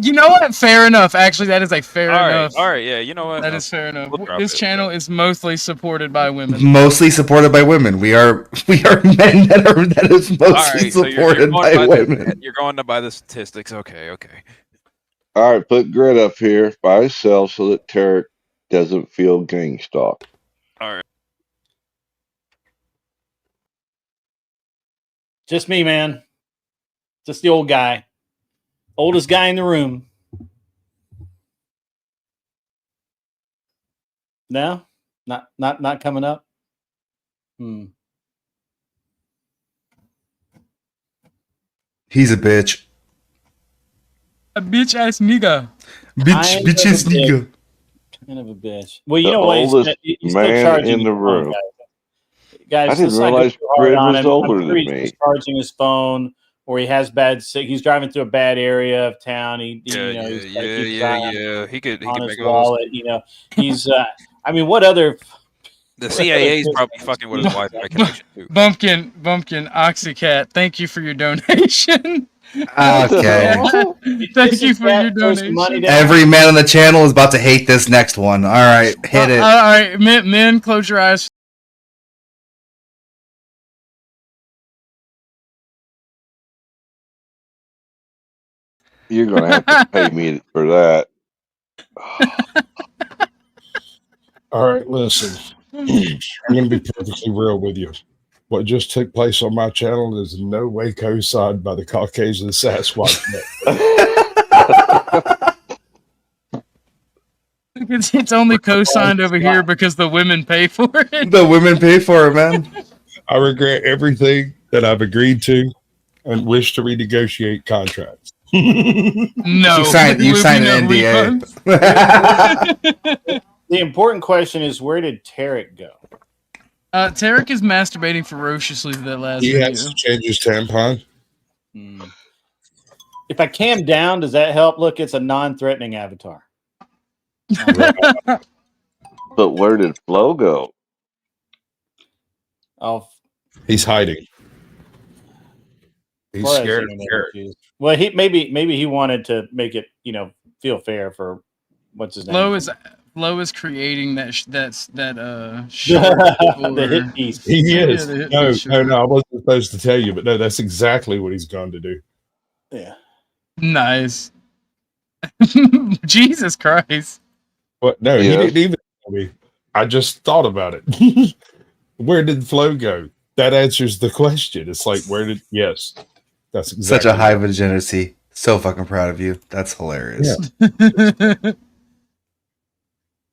You know what? Fair enough. Actually, that is a fair enough. All right, yeah. You know what? That is fair enough. We'll drop This it. channel is mostly supported by women. Mostly supported by women. We are men that is mostly supported by women. You're going to buy the statistics. Okay. All right, put Grit up here by himself so that Tarek doesn't feel gang stalked. All right. Just me, man. Just the old guy. Oldest guy in the room. No? Not coming up? He's a bitch. A bitch ass nigga. Bitch ass nigga. Kind of a bitch. Well, you The know what? oldest He's still man charging in the his phone, room. guys. I didn't let's not go realize too hard Grit on was him. older I'm sure than he's me. just charging his phone, or he has he's driving through a bad area of town. He's got to keep his eye He could on his make all those. wallet. You know, he's. I mean, what other? The CIA is probably fucking with his Wi-Fi connection too. Bumpkin, Oxycat, thank you for your donation. Okay. Thank you for your donation. Every man on the channel is about to hate this next one. All right, hit it. All right, men, close your eyes. You're going to have to pay me for that. All right, listen. I'm going to be perfectly real with you. What just took place on my channel is in no way co-signed by the Caucasian Sasquatch. It's only co-signed over here because the women pay for it. The women pay for it, man. I regret everything that I've agreed to and wish to renegotiate contracts. No, you signed an NDA. The important question is, where did Tarek go? Tarek is masturbating ferociously to that last He video. has to change his tampon. If I cam down, does that help? Look, it's a non-threatening avatar. But where did Flo go? Oh, he's hiding. He's Flores scared of internet Tarek. issues. Well, maybe he wanted to make it, feel fair for what's his name. Flo is creating that the hit piece. He is. Yeah, No, I wasn't supposed to tell you, but no, that's exactly what he's going to do. Yeah. Nice. Jesus Christ. What? No, Yeah. he didn't even tell me. I just thought about it. Where did Flo go? That answers the question. It's like, yes. That's exactly Such a high legitimacy. So fucking proud of you. That's hilarious. Yeah.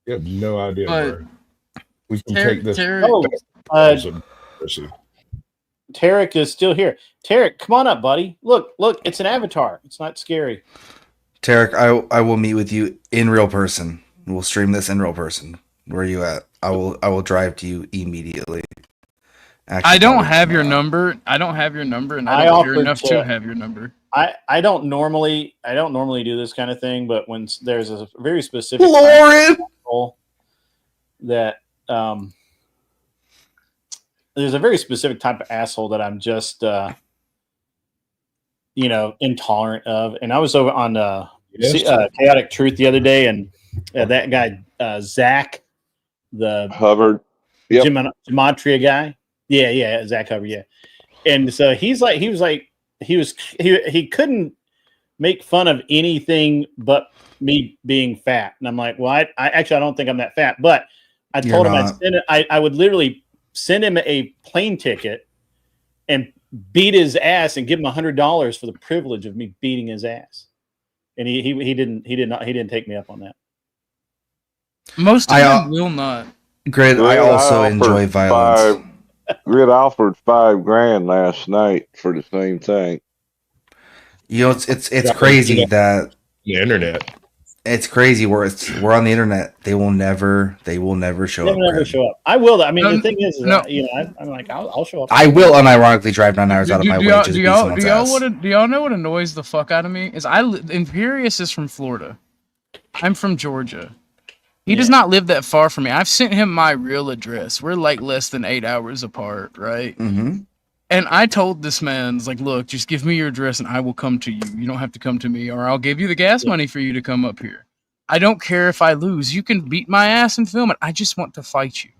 You have no idea, bro. We can take this. Tarek is still here. Tarek, come on up, buddy. Look, it's an avatar. It's not scary. Tarek, I will meet with you in real person. We'll stream this in real person. Where are you at? I will drive to you immediately. Actually, I don't have your number. I don't have your number, and I don't care enough to have your number. I don't normally do this kind of thing, but when there's a very specific Lauren that there's a very specific type of asshole that I'm just intolerant of, and I was over on see Chaotic Truth the other day, and that guy Zach, the Hubbard, gematria guy. Yeah, Zach Hubbard. Yeah, and so he couldn't make fun of anything but me being fat, and I'm like, well, I actually I don't think I'm that fat, but I told him I would literally send him a plane ticket and beat his ass and give him $100 for the privilege of me beating his ass. And he didn't take me up on that. Most of them will not. Grid, I also enjoy violence. Grid offered $5,000 last night for the same thing. You know, it's crazy that the internet. It's crazy we're on the internet. They will never show up. Never show up. I will. I mean, the thing is, I'm like, I'll show up. I will unironically drive 9 hours out of my way just to beat someone's ass. Do y'all know what annoys the fuck out of me? Is Imperius is from Florida. I'm from Georgia. He does not live that far from me. I've sent him my real address. We're like less than 8 hours apart, right? Mm-hmm. And I told this man, like, look, just give me your address and I will come to you. You don't have to come to me, or I'll give you the gas money for you to come up here. I don't care if I lose. You can beat my ass and film it. I just want to fight you.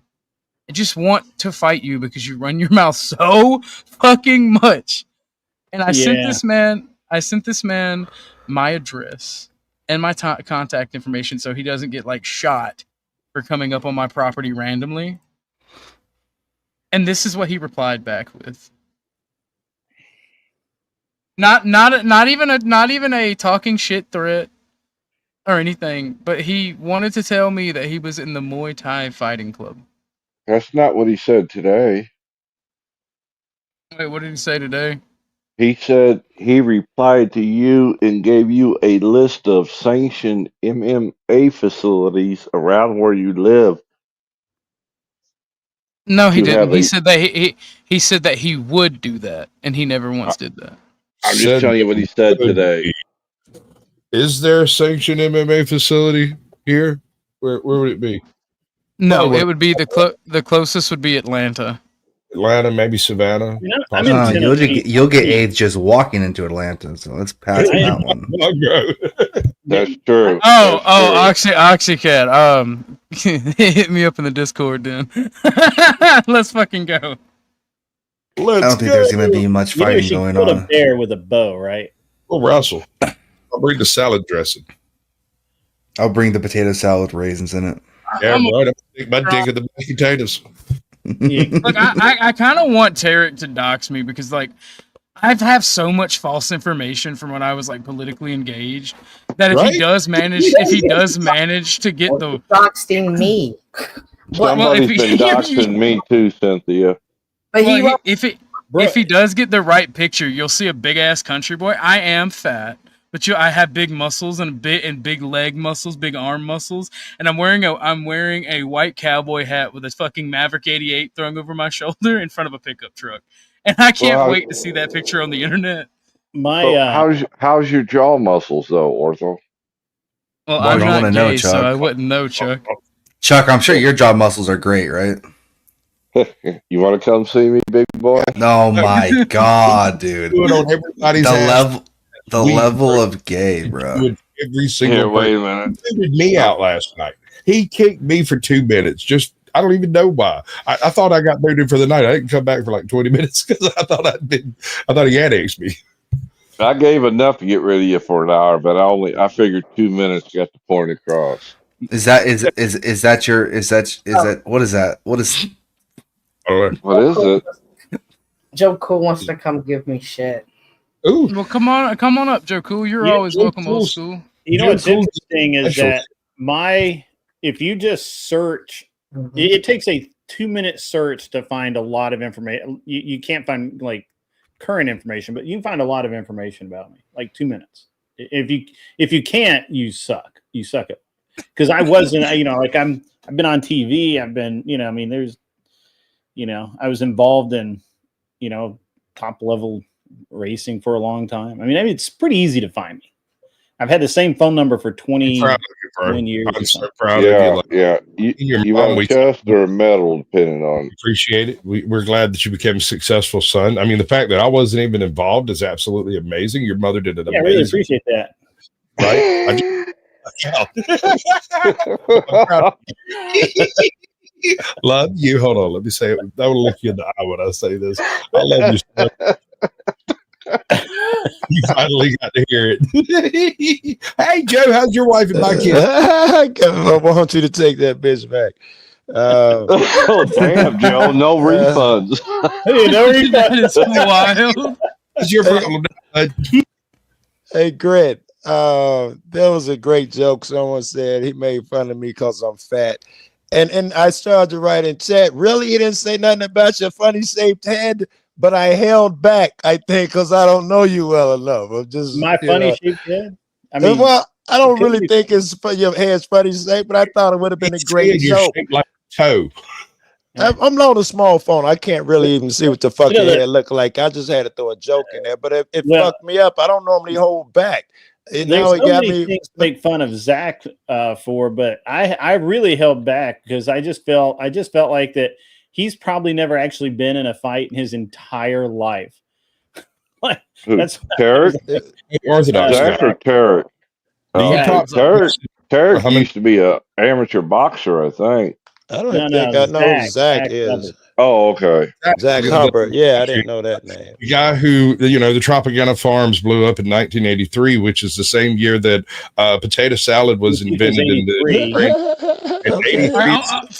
I just want to fight you because you run your mouth so fucking much. And I sent this man my address and my contact information so he doesn't get like shot for coming up on my property randomly. And this is what he replied back with. Not even a talking shit threat or anything, but he wanted to tell me that he was in the Muay Thai fighting club. That's not what he said today. Wait, what did he say today? He said he replied to you and gave you a list of sanctioned MMA facilities around where you live. No, he didn't. He said that he said that he would do that, and he never once did that. I'm just telling you what he said today. Is there a sanctioned MMA facility here? Where would it be? No, it would be the closest would be Atlanta. Atlanta, maybe Savannah. You'll get AIDS just walking into Atlanta. So let's pass on that one. That's true. Oxycat. Hit me up in the Discord then. Let's fucking go. I don't think there's gonna be much fighting going on. A bear with a bow, right? We'll wrestle. I'll bring the salad dressing. I'll bring the potato salad with raisins in it. Yeah, right. I'll take my dig of the potatoes. Look, I kind of want Tarek to dox me because, like, I have so much false information from when I was like politically engaged that if he does manage to get the doxing me, somebody's been doxing me too, Cynthia. But if he does get the right picture, you'll see a big ass country boy. I am fat, but I have big muscles and big leg muscles, big arm muscles, and I'm wearing a white cowboy hat with a fucking Maverick 88 thrown over my shoulder in front of a pickup truck. And I can't wait to see that picture on the internet. How's your jaw muscles though, Ortho? Well, I'm not gay, so I wouldn't know, Chuck. Chuck, I'm sure your jaw muscles are great, right? You want to come see me, big boy? Oh my god, dude! The level of gay, bro. Every single wait a minute. He figured me out last night. He kicked me for 2 minutes. I don't even know why. I thought I got booted for the night. I didn't come back for like 20 minutes because I thought he annexed me. I gave enough to get rid of you for an hour, but I figured 2 minutes got the point across. What is it? Joe Cool wants to come give me shit. Ooh. Well, come on up, Joe Cool. You're always welcome, old school. You know what's interesting is that if you just search, it takes a 2-minute search to find a lot of information. You can't find like current information, but you can find a lot of information about me. Like 2 minutes. If you can't, you suck. You suck it. Because I wasn't, I've been on TV. I've been, I was involved in, top level racing for a long time. I mean, it's pretty easy to find me. I've had the same phone number for 21 years. I'm so proud of you. Yeah. You want a chest or a medal, depending on. Appreciate it. We're glad that you became a successful son. I mean, the fact that I wasn't even involved is absolutely amazing. Your mother did an amazing. I really appreciate that. right? Love you. Hold on. Let me say it. I will look you in the eye when I say this. I love you so much. You finally got to hear it. Hey, Joe, how's your wife and my kids? I want you to take that bitch back. Oh, damn, Joe. No refunds. Hey, no refunds. That is wild. That's your problem. Hey, Grit. That was a great joke. Someone said he made fun of me because I'm fat. And I started to write in chat, really? He didn't say nothing about your funny shaped head, but I held back, I think, because I don't know you well enough. I'm just My funny shaped head? I mean, well, I don't really be think your head's funny shape, but I thought it would have been a great joke. Shaped like a toe. I'm on a small phone. I can't really even see what the fuck your head look like. I just had to throw a joke in there, but it fucked me up. I don't normally hold back. And There's now it so got many me. things to make fun of Zach for, but I really held back because I just felt like that he's probably never actually been in a fight in his entire life. Like, that's Tarek? Orthodox Zach guy. or Tarek? Tarek many- used to be an amateur boxer, I think. I don't even think I know who Zach is. Oh, okay. Zach Hubbard. Yeah, I didn't know that name. The guy who, the Tropicana Farms blew up in 1983, which is the same year that potato salad was invented in the in 83.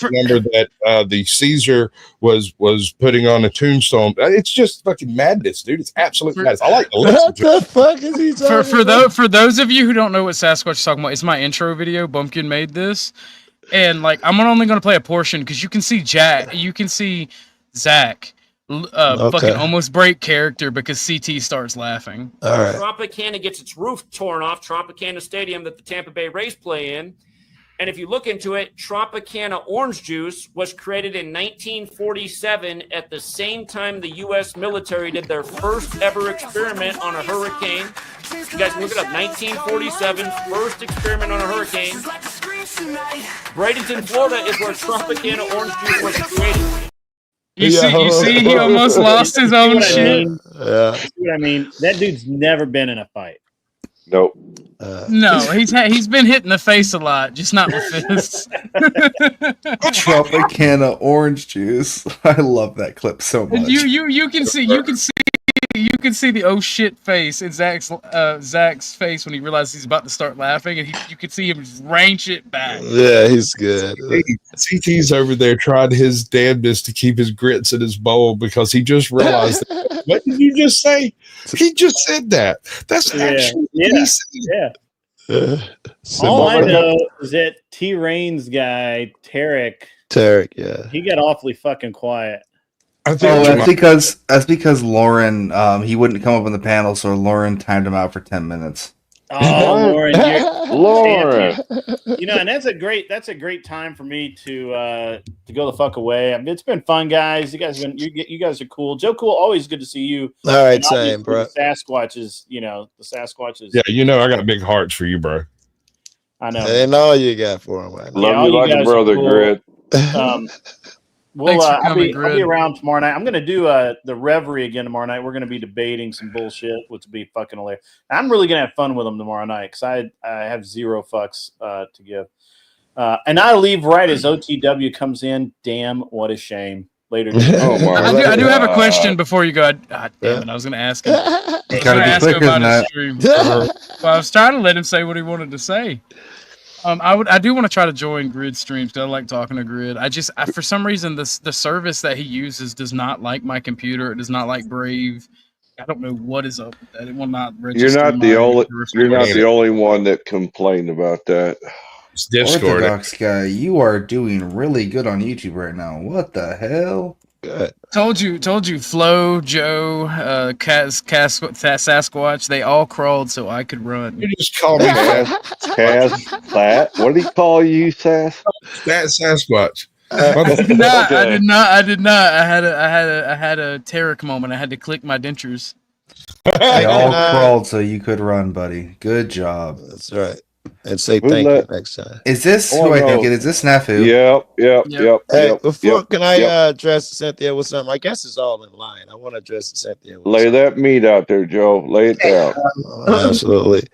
Remember that the Caesar was putting on a tombstone. It's just fucking madness, dude. It's absolute madness. I like what the fuck is he talking about? For those of you who don't know what Sasquatch is talking about, it's my intro video. Bumpkin made this. And like, I'm only going to play a portion because you can see Zach fucking almost break character because CT starts laughing. All right. Tropicana gets its roof torn off, Tropicana Stadium that the Tampa Bay Rays play in. And if you look into it, Tropicana orange juice was created in 1947 at the same time the U.S. military did their first ever experiment on a hurricane. You guys can look it up. 1947, first experiment on a hurricane. Bradenton, Florida is where Tropicana orange juice was created. You see, he almost lost his own shit. Yeah. See what I mean? That dude's never been in a fight. Nope. No, he's been hit in the face a lot, just not with fists. Tropicana orange juice. I love that clip so much. You can see the oh shit face in Zach's face when he realizes he's about to start laughing, and you can see him just range it back. Yeah, he's good. CT's over there trying his damnedest to keep his grits in his bowl because he just realized what did you just say? He just said that. That's actually what he said. All I know is that T-Rain's guy, Tarek, yeah. he got awfully fucking quiet. That's because Lauren, he wouldn't come up on the panel, so Lauren timed him out for 10 minutes. Oh, Lauren, Lauren. And that's a great time for me to go the fuck away. I mean, it's been fun, guys. You guys are cool. Joe Cool, always good to see you. All right, same, bro. The Sasquatches. I got big hearts for you, bro. I know. And all you got for him. Right now. Love you like a brother, cool. Grit. I'll be around tomorrow night. I'm going to do the Reverie again tomorrow night. We're going to be debating some bullshit, which will be fucking hilarious. I'm really going to have fun with them tomorrow night because I have zero fucks to give. And I leave right as OTW comes in. Damn, what a shame. Later. I do have a question before you go. Damn it, I was going to ask him. I was trying to let him say what he wanted to say. I do want to try to join Grid streams because I like talking to Grid. For some reason the service that he uses does not like my computer. It does not like Brave. I don't know what is up with that. It will not register. You're not the only one that complained about that. It's Discord. Orthodox Guy, you are doing really good on YouTube right now. What the hell? Good. Told you, Flo, Joe, Sasquatch, they all crawled so I could run. You just call me Sass. What did he call you, Sass? Sasquatch. I did not. I had a Tarek moment. I had to click my dentures. They all crawled so you could run, buddy. Good job. That's right. And say thank you next time. Is this who I think it is? This Snafu? Yep. Hey, before can I address Cynthia with something? I guess it's all in line. I want to address Cynthia. Lay that meat out there, Joe. Lay it down. Absolutely.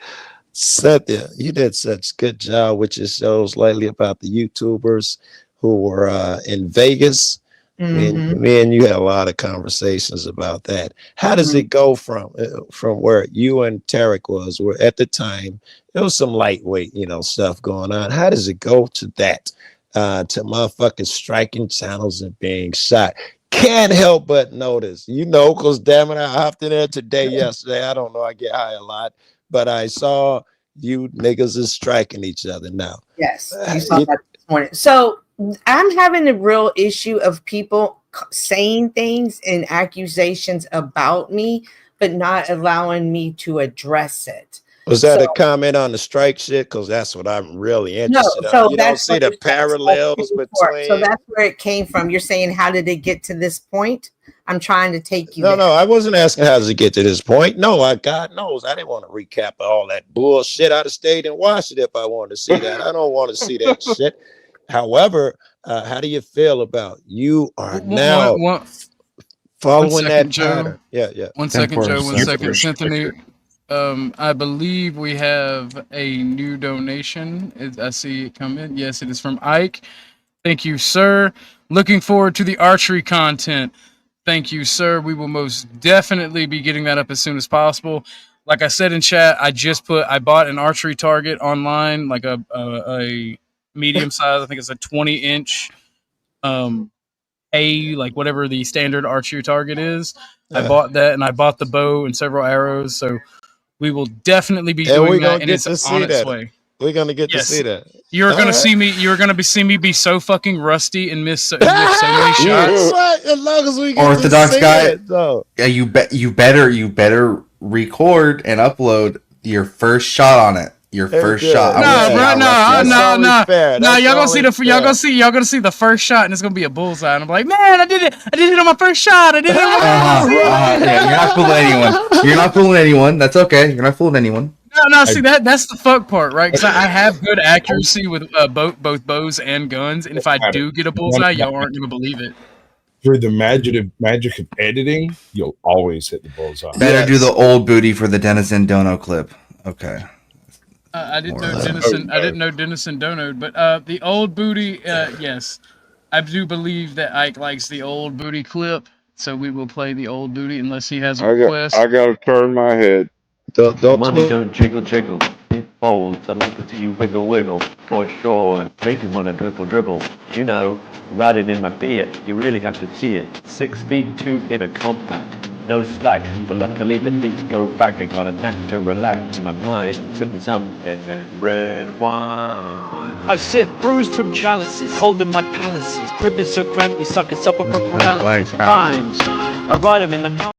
Cynthia, you did such good job with your shows lately about the YouTubers who were in Vegas. Me and you had a lot of conversations about that. How does it go from where you and Tarek were at the time? There was some lightweight, stuff going on. How does it go to that? To motherfucking striking channels and being shot. Can't help but notice, because damn it, I hopped in there yesterday. I don't know, I get high a lot, but I saw you niggas is striking each other now. Yes, you saw that this morning. So I'm having a real issue of people saying things and accusations about me, but not allowing me to address it. Was that a comment on the strike shit? Because that's what I'm really interested in. You don't see the parallels between. So that's where it came from. You're saying, how did it get to this point? I'm trying to take you. No, I wasn't asking how does it get to this point. No, God knows I didn't want to recap all that bullshit. I'd have stayed and watched it if I wanted to see that. I don't want to see that shit. However, how do you feel about you are now following that pattern? Yeah. 1 second, Joe. 1 second, Cynthia. I believe we have a new donation. I see it come in. Yes, it is from Ike. Thank you, sir. Looking forward to the archery content. Thank you, sir. We will most definitely be getting that up as soon as possible. Like I said in chat, I bought an archery target online, like a medium size. I think it's a 20-inch like whatever the standard archery target is. I bought that, and I bought the bow and several arrows. So we will definitely be doing that, and it's on its way. We're gonna get to see that. You're gonna see me. You're gonna see me be so fucking rusty and miss so many shots. As long as we get Orthodox to see Guy. it, though. Yeah, you better record and upload your first shot on it. Your first shot. No. Y'all gonna see the first shot, and it's gonna be a bullseye. And I'm like, man, I did it on my first shot. I did it on my first shot. Yeah, you're not fooling anyone. You're not fooling anyone. That's okay. You're not fooling anyone. No. See that's the fuck part, right? Because I have good accuracy with both bows and guns, and if I do get a bullseye, y'all aren't gonna believe it. Through the magic of editing, you'll always hit the bullseye. Better do the old booty for the Denison Dono clip. Okay. I didn't know Denison donoed, but the old booty, yes, I do believe that Ike likes the old booty clip, so we will play the old booty unless he has a request. I gotta turn my head. Money don't jiggle, jiggle. It folds. I like to see you wiggle, wiggle. For sure. Make me want to dribble, dribble. Riding in my beard. You really have to see it. 6'2" in a compact. No slack. But luckily the things go back. I got a knack to relax my mind. Sipping something red wine. I sit bruised from chalices, holding my palaces. Cribbing so cramped, sucking supper from paralysis. Times. I ride them in the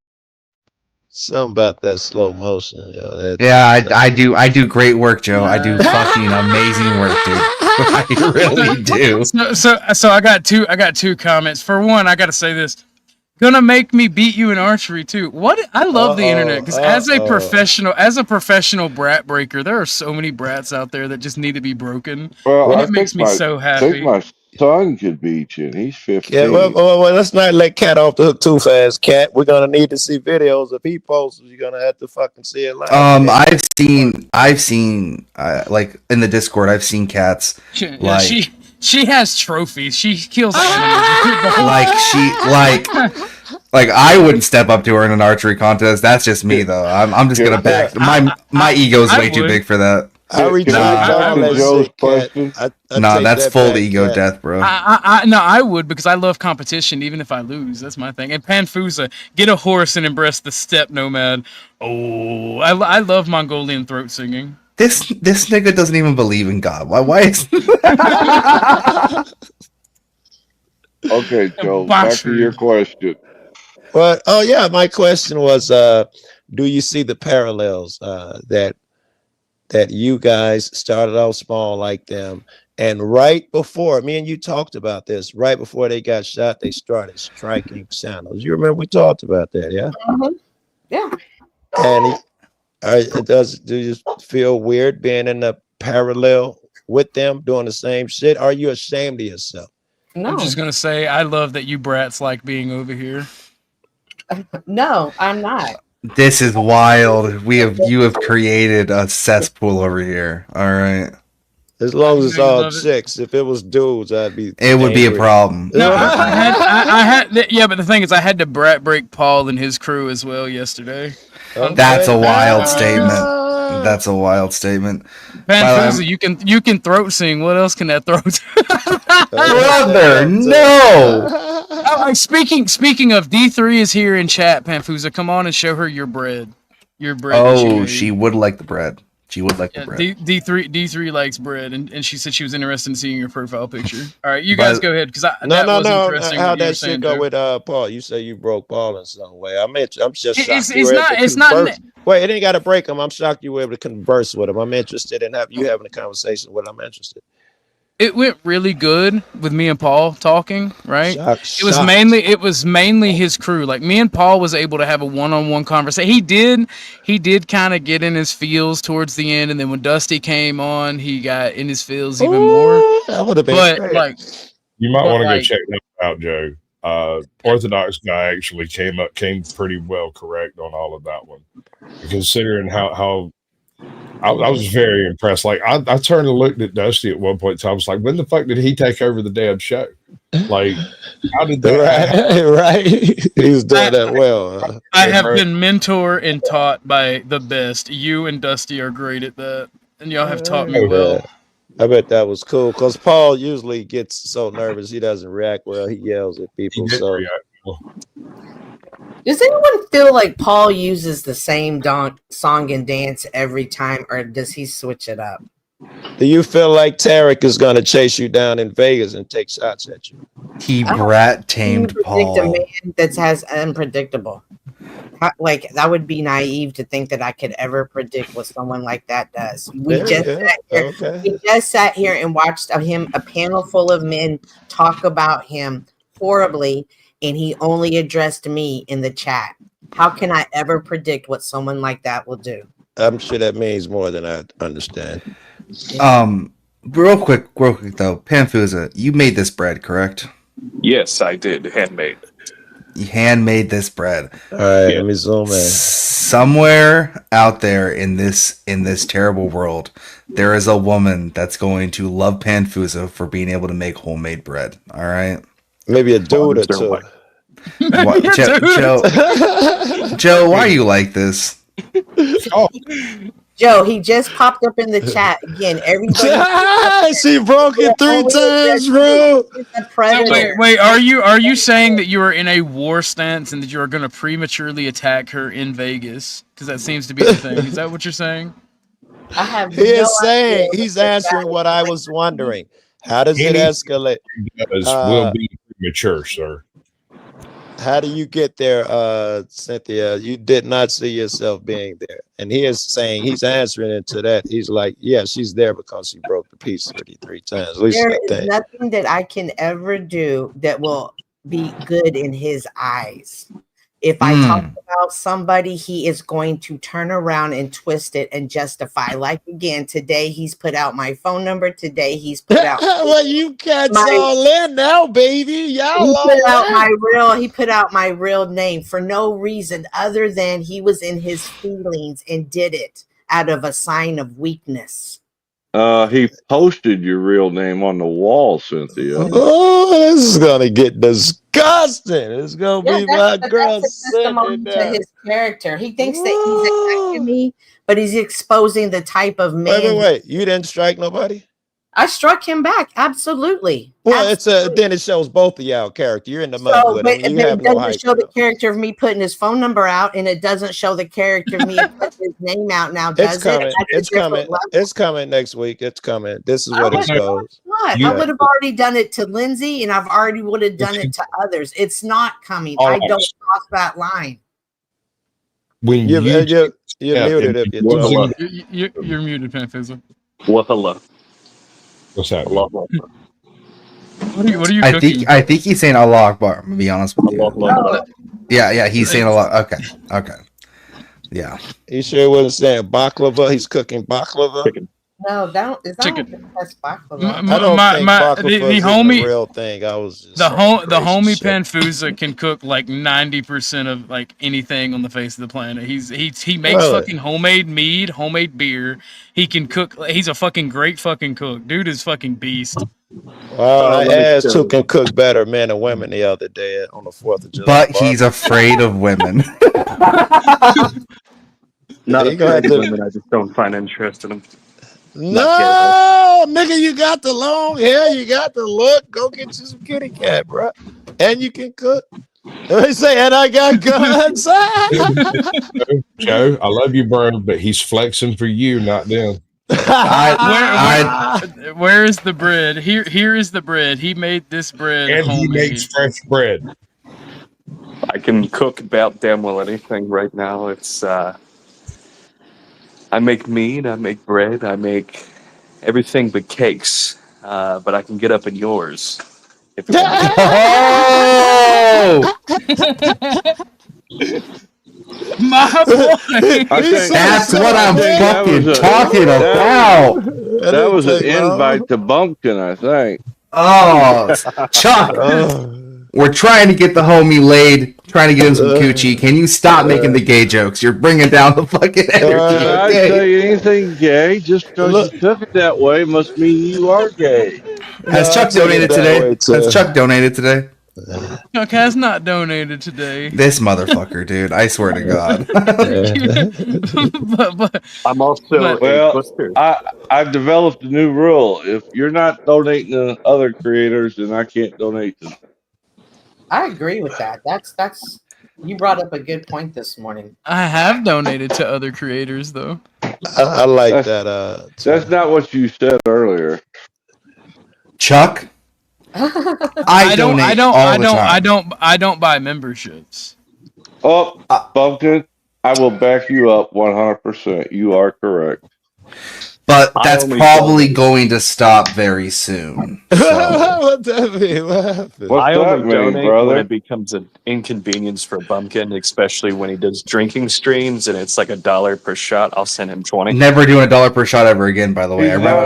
Something about that slow motion, yo. I do great work, Joe. I do fucking amazing work, dude. I really do. So I got two comments. For one, I got to say this. Gonna make me beat you in archery too. What? I love the internet because as a professional brat breaker, there are so many brats out there that just need to be broken. Well, and it makes me so happy. I think my son could beat you, and he's 15. Yeah, well, let's not let Cat off the hook too fast, Cat. We're gonna need to see videos. If he posts, you're gonna have to fucking see it live. I've seen like in the Discord, I've seen Cats like. She has trophies. She kills animals. Like I wouldn't step up to her in an archery contest. That's just me though. I'm just gonna back my ego's way too big for that. Joe's question. That's full ego death, bro. I would because I love competition, even if I lose. That's my thing. And Panfusa, get a horse and embrace the steppe nomad. Oh, I love Mongolian throat singing. This nigga doesn't even believe in God. Why is Okay, Joe, back to your question. Well, my question was, do you see the parallels that you guys started off small like them, and right before me and you talked about this, right before they got shot, they started striking channels. You remember we talked about that, yeah? Yeah. And do you feel weird being in the parallel with them doing the same shit? Are you ashamed of yourself? No. I'm just gonna say I love that you brats like being over here. No, I'm not. This is wild. You have created a cesspool over here. All right. As long as it's all chicks. If it was dudes, I'd be. It would be a problem. No, I had. Yeah, but the thing is, I had to brat break Paul and his crew as well yesterday. That's a wild statement. That's a wild statement. Panfusa, you can throat sing. What else can that throat? Brother, no. Speaking of, D3 is here in chat. Panfusa, come on and show her your bread. Your bread. that you Oh, made. she would like the bread. She would like the bread. D3 likes bread, and she said she was interested in seeing your profile picture. All right, you guys go ahead because No. interesting. How what you were that saying, shit go Joe. with Paul? You say you broke Paul in some way. I'm just shocked It's you were able not- to it's not- converse. Wait, it ain't got to break him. I'm shocked you were able to converse with him. I'm interested in you having a conversation with him. I'm interested. It went really good with me and Paul talking, right? Shocked. It was mainly his crew. Like me and Paul was able to have a one-on-one conversation. He did kind of get in his feels towards the end, and then when Dusty came on, he got in his feels even more. That would have been But great. like, You might But, want to go like- check that out, Joe. Orthodox Guy actually came pretty well correct on all of that one, considering how I was very impressed. Like I turned and looked at Dusty at one point in time. I was like, when the fuck did he take over the damn show? Like, how did that happen? right? He was doing that well. I have been mentored and taught by the best. You and Dusty are great at that, and y'all have taught me well. I bet that was cool because Paul usually gets so nervous he doesn't react well. He yells at people. So Does anyone feel like Paul uses the same song and dance every time, or does he switch it up? do you feel like Tarek is going to chase you down in Vegas and take shots at you? He brat tamed Predict a Paul. man that's as unpredictable. Like that would be naive to think that I could ever predict what someone like that does. We just sat here and watched a panel full of men talk about him horribly, and he only addressed me in the chat. How can I ever predict what someone like that will do? I'm sure that means more than I understand. Real quick though, Panfusa, you made this bread, correct? Yes, I did. Handmade. You handmade this bread. All right, let me zoom in. Somewhere out there in this terrible world, there is a woman that's going to love Panfusa for being able to make homemade bread. All right, maybe a dude or two. Joe, why are you like this? Joe, he just popped up in the chat again. Everybody, she broke it 3 times, bro. Wait, are you saying that you are in a war stance and that you are going to prematurely attack her in Vegas? Because that seems to be the thing. Is that what you're saying? I have. He is saying he's answering what I was wondering. How does it escalate? Will be premature, sir. How do you get there, Cynthia? You did not see yourself being there. And he is saying, he's answering into that. He's like, yeah, she's there because she broke the piece 33 times. At least There I is think. nothing that I can ever do that will be good in his eyes. If I talk about somebody, he is going to turn around and twist it and justify. Like again, today he's put out my phone number. Today he's put out. Well, you cats all in now, baby. Y'all He put out my real name for no reason other than he was in his feelings and did it out of a sign of weakness. He posted your real name on the wall, Cynthia. Oh, this is gonna get disgusting. It's gonna be my girl sitting there. To his character, he thinks that he's attacking me, but he's exposing the type of man. Wait. You didn't strike nobody? I struck him back. Absolutely. Well, then it shows both of y'all character. You're in the mud with him. You have it no doesn't height. show the character of me putting his phone number out, and it doesn't show the character of me putting his name out now, does It's coming. it? It's coming. It's coming next week. It's coming. This is what it shows. What? I would have already done it to Lindsay, and I've already would have done it to others. It's not coming. I don't cross that line. When you're muted if you're muted, Panfizzle. Well, hello. What's that? What are you cooking? I think he's saying Allah Akbar. I'm gonna be honest with you. Yeah, he's saying Allah. Okay. Yeah. He sure wasn't saying baklava. He's cooking baklava. No, that is that Chicken. that's baklava. I don't think baklava is homie- a real thing. I was just The homie shit. Panfusa can cook like 90% of like anything on the face of the planet. He makes Really? fucking homemade mead, homemade beer. He can cook. He's a fucking great fucking cook. Dude is fucking beast. Well, I let me asked show who you. can cook better, men and women, the other day on the 4th of July. But he's afraid of women. Not You gonna have afraid of to- women. I just don't find interest in them. No, nigga, you got the long hair, you got the look. Go get you some kitty cat, bro. And you can cook. They say, and I got guns. Joe, I love you, bro, but he's flexing for you, not them. Where is the bread? Here is the bread. He made this bread And he homemade. makes fresh bread. I can cook about damn well anything right now. It's I make meat, I make bread, I make everything but cakes. But I can get up in yours. If you want. My boy. That's what I'm fucking talking about. That was an invite to Bumpkin, I think. Oh, Chuck. We're trying to get the homie laid, trying to get him some coochie. Can you stop making the gay jokes? You're bringing down the fucking energy. I say anything gay, just because you took it that way must mean you are gay. Has Chuck donated today? Has Chuck donated today? Chuck has not donated today. This motherfucker, dude. I swear to God. but I'm also well. I've developed a new rule. If you're not donating to other creators, then I can't donate to them. I agree with that. That's you brought up a good point this morning. I have donated to other creators though. I like that. That's not what you said earlier. Chuck, I don't buy memberships. Oh, Bumpkin, I will back you up 100%. You are correct. But that's probably going to stop very soon. So. What that mean? What happened? I only mean, donate brother? when it becomes an inconvenience for Bumpkin, especially when he does drinking streams and it's like $1 per shot. I'll send him 20. Never doing $1 per shot ever again, by the way. I remember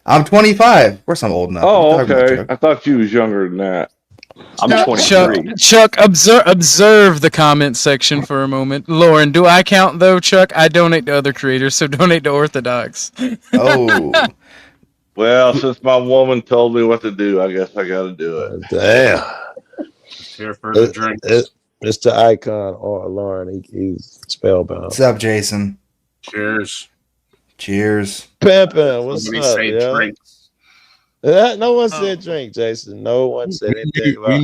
I'm 25. Of course I'm old enough. Oh, okay. I thought you was younger than that. I'm 23. Chuck, observe the comment section for a moment. Lauren, do I count though, Chuck? I donate to other creators, so donate to Orthodox. Oh. Well, since my woman told me what to do, I guess I got to do it. Damn. Here for the drink. Mr. Icon or Lauren, he's spellbound. What's up, Jason? Cheers. Cheers. Pimpin', what's Somebody up, say yo? drink. No one said drink, Jason. No one said anything about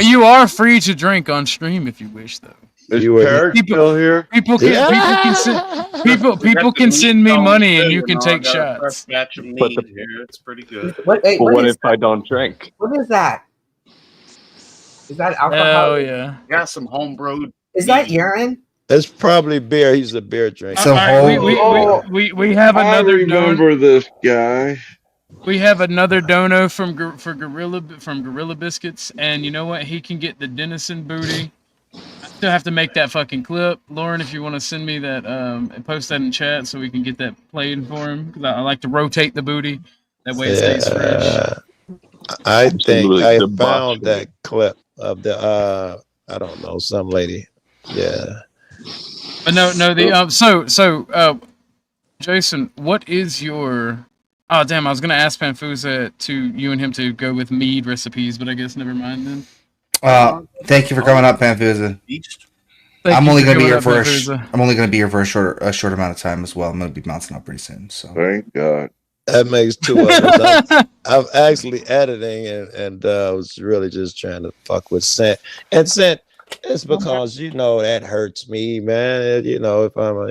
You are free to drink on stream if you wish, though. Is Tarek still here? People can send me money and you can take shots. Fresh batch of mead here. It's pretty good. What if I don't drink? What is that? Is that alcohol? Hell yeah. Got some homebrewed. Is that urine? It's probably beer. He's a beer drinker. So we have another. I remember this guy. We have another dono from Gorilla Biscuits, and you know what? He can get the Denison booty. I still have to make that fucking clip, Lauren. If you want to send me that, and post that in chat so we can get that played for him, because I like to rotate the booty. That way it stays fresh. I think I found that clip of the I don't know, some lady. Yeah. But no. Jason, what is your? Oh damn! I was gonna ask Panfusa to you and him to go with mead recipes, but I guess never mind then. Thank you for coming up, Panfusa. I'm only gonna be here for a short amount of time as well. I'm gonna be bouncing up pretty soon. So thank God. That makes two of us. I'm actually editing and was really just trying to fuck with Scent. And Scent, it's because that hurts me, man. If I'm I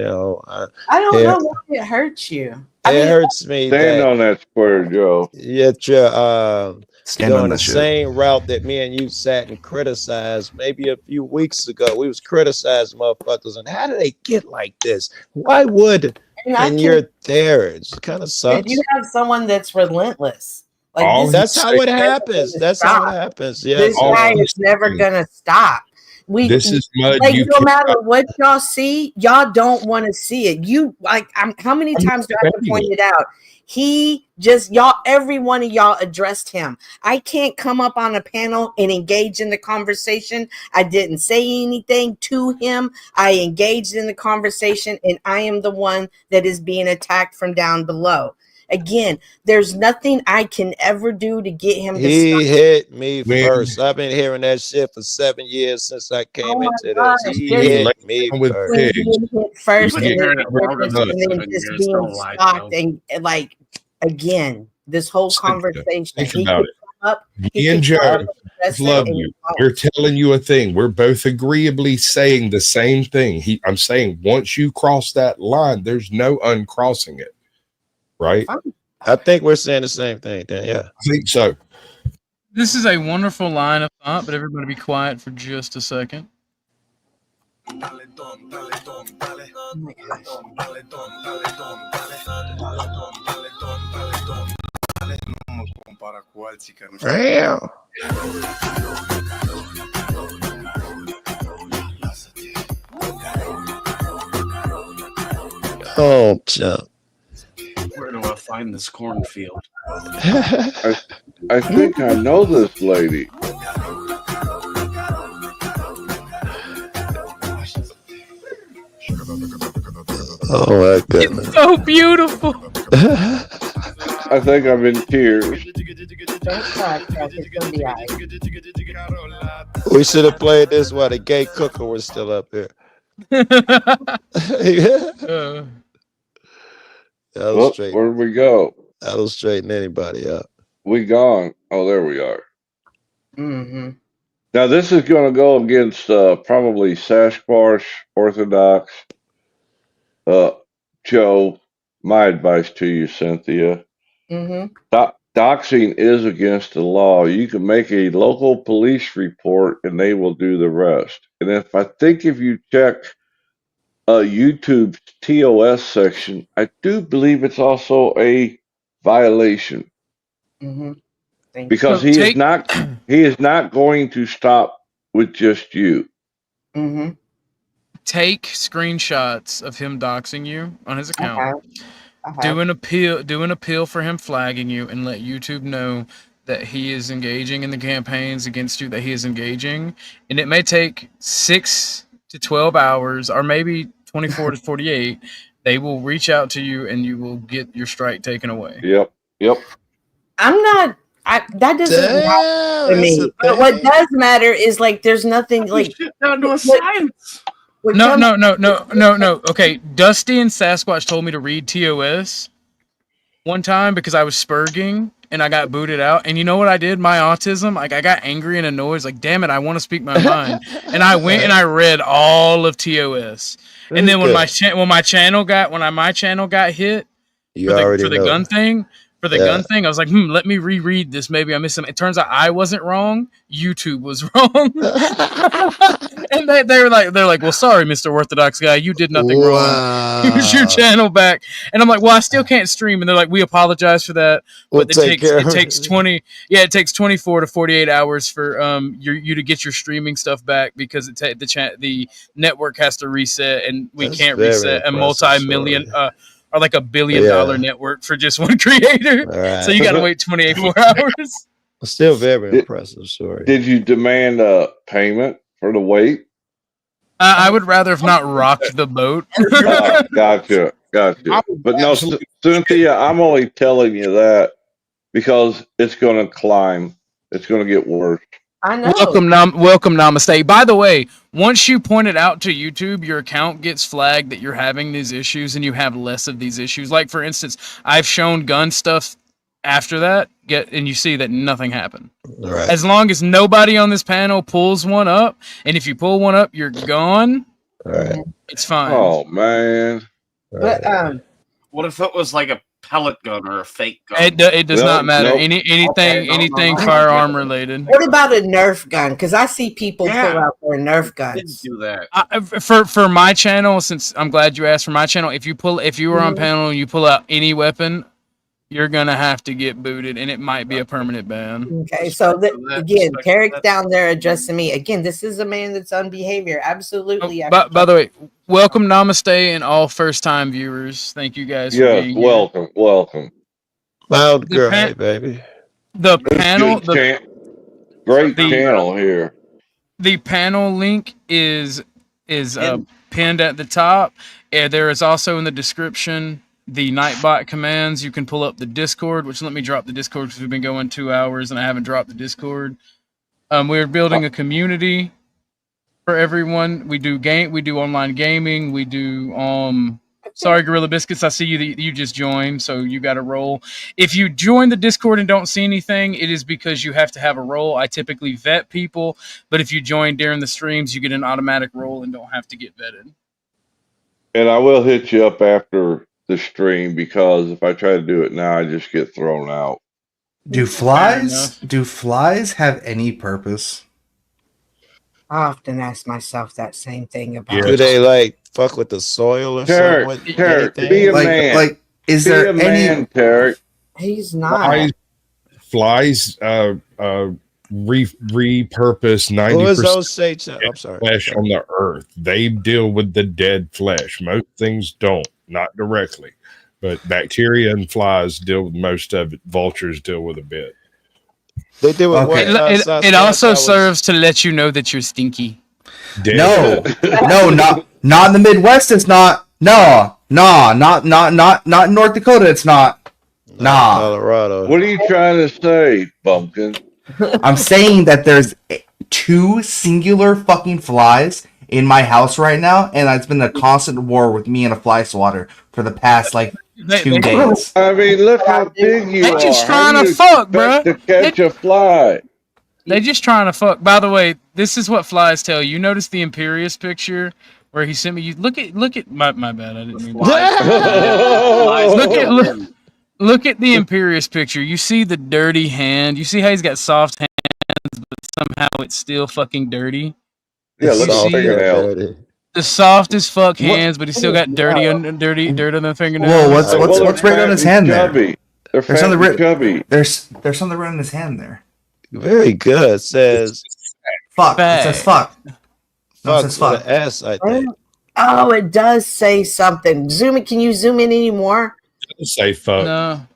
don't know why it hurts you. It hurts me. Stand on that square, Joe. You're Stand doing on the that shit. same route that me and you sat and criticized maybe a few weeks ago. We was criticizing motherfuckers, and how do they get like this? Why would? And you're there. It kind of sucks. And you have someone that's relentless. That's how it happens. That's how it happens. Yeah. This guy is never gonna stop. This is mud. Like, You no matter what y'all see, y'all don't want to see it. You like, how many times do I have to point it out? He just, y'all, every one of y'all addressed him. I can't come up on a panel and engage in the conversation. I didn't say anything to him. I engaged in the conversation, and I am the one that is being attacked from down below. Again, there's nothing I can ever do to get him to He stop. hit me first. I've been hearing that shit for 7 years since I came into this. He hit me first. When being hit first You've and been then, hearing it longer than and then 7 just years, being don't lie, stalked Joe. and like, again, this whole conversation. Think He about could it. come up. Me He and could come Joe up and address love it, and you. he won't. We're telling you a thing. We're both agreeably saying the same thing. I'm saying once you cross that line, there's no uncrossing it. Right? I think we're saying the same thing then, yeah. I think so. This is a wonderful line of thought, but everybody be quiet for just a second. Damn. Oh, Chuck. Where do I find this cornfield? I think I know this lady. Oh my goodness. So beautiful. I think I'm in tears. Don't cry, Chuck. It's gonna be all right. We should have played this while the gay cooker was still up here. That'll Where'd we go? That'll straighten anybody up. We gone. Oh, there we are. Mm-hmm. Now this is going to go against probably Sasquatch, Orthodox, Joe. My advice to you, Cynthia. Mm-hmm. Doxing is against the law. You can make a local police report, and they will do the rest. And if you check YouTube's TOS section, I do believe it's also a violation. Mm-hmm. Because he is not going to stop with just you. Mm-hmm. Take screenshots of him doxing you on his account. I have. Do an appeal for him flagging you, and let YouTube know that he is engaging in the campaigns against you that he is engaging. And it may take 6 to 12 hours, or maybe 24 to 48. They will reach out to you, and you will get your strike taken away. Yep. I'm not. That doesn't matter to me. But what does matter is like there's nothing like down to a science. No. Okay, Dusty and Sasquatch told me to read TOS one time because I was spurging and I got booted out. And you know what I did? My autism, like I got angry and annoyed. Like, damn it, I want to speak my mind. And I went and I read all of TOS. And then when my channel got hit for the gun thing. For the gun thing, I was like, let me reread this. Maybe I missed something. It turns out I wasn't wrong. YouTube was wrong. And they're like, well, sorry, Mr. Orthodox Guy, you did nothing wrong. Here's your channel back. And I'm like, well, I still can't stream. And they're like, we apologize for that. But it takes 24 to 48 hours for you to get your streaming stuff back because the network has to reset, and we can't reset a multi-million or like $1 billion network for just one creator. Right. So you got to wait 24 hours. Still very impressive story. Did you demand a payment for the wait? I would rather have not rocked the boat. Gotcha. But no, Cynthia, I'm only telling you that because it's going to climb. It's going to get worse. I know. Welcome, Namaste. By the way, once you point it out to YouTube, your account gets flagged that you're having these issues and you have less of these issues. Like, for instance, I've shown gun stuff after that, and you see that nothing happened. Right. As long as nobody on this panel pulls one up, and if you pull one up, you're gone. Right. It's fine. Oh, man. But what if it was like a pellet gun or a fake gun? It does not matter. Anything firearm related. What about a Nerf gun? Because I see people pull out their Nerf guns. Do that. For my channel, since I'm glad you asked for my channel, if you were on panel and you pull out any weapon, you're gonna have to get booted, and it might be a permanent ban. Okay, so again, Tarek's down there addressing me. Again, this is a man that's on behavior. Absolutely. By the way, welcome, namaste, and all first-time viewers. Thank you guys for Yes, being welcome, welcome. Loud The girl, pan- hey, baby. The This panel, good great channel here. the panel link is pinned at the top. And there is also in the description the nightbot commands. You can pull up the Discord, which let me drop the Discord because we've been going 2 hours and I haven't dropped the Discord. We're building a community for everyone. We do online gaming. We do sorry, Gorilla Biscuits, I see you just joined, so you got a role. If you join the Discord and don't see anything, it is because you have to have a role. I typically vet people, but if you join during the streams, you get an automatic role and don't have to get vetted. And I will hit you up after the stream because if I try to do it now, I just get thrown out. Do flies have any purpose? I often ask myself that same thing about. Do they like fuck with the soil or Tarek, something? Tarek, be a man. Like, is be there a any? man, Tarek? He's not. Flies repurpose 90% I'm sorry. flesh on the earth. They deal with the dead flesh. Most things don't, not directly, but bacteria and flies deal with most of it. Vultures deal with a bit. They do it. It also serves to let you know that you're stinky. No, not in the Midwest. It's not. Not in North Dakota. It's not. Nah. Colorado. What are you trying to say, Bumpkin? I'm saying that there's 2 singular fucking flies in my house right now, and it's been a constant war with me and a fly swatter for the past 2 days. I mean, look how big you are. They just How trying do to you fuck, expect bro. to catch a fly. They just trying to fuck. By the way, this is what flies tell you. Notice the Imperious picture where he sent me. You look at my bad. I didn't mean to. Look at the Imperious picture. You see the dirty hand. You see how he's got soft hands, but somehow it's still fucking dirty. Yeah, look You at the see fingernails. the soft as fuck hands, but he's still got dirt on the fingernails. Whoa, what's right on his hand there? They're There's something fat and chubby. There's something right on his hand there. Very good. Says fuck. It says fuck. Fuck it says fuck. with an S, I think. Oh, it does say something. Can you zoom in anymore? Say fuck. No.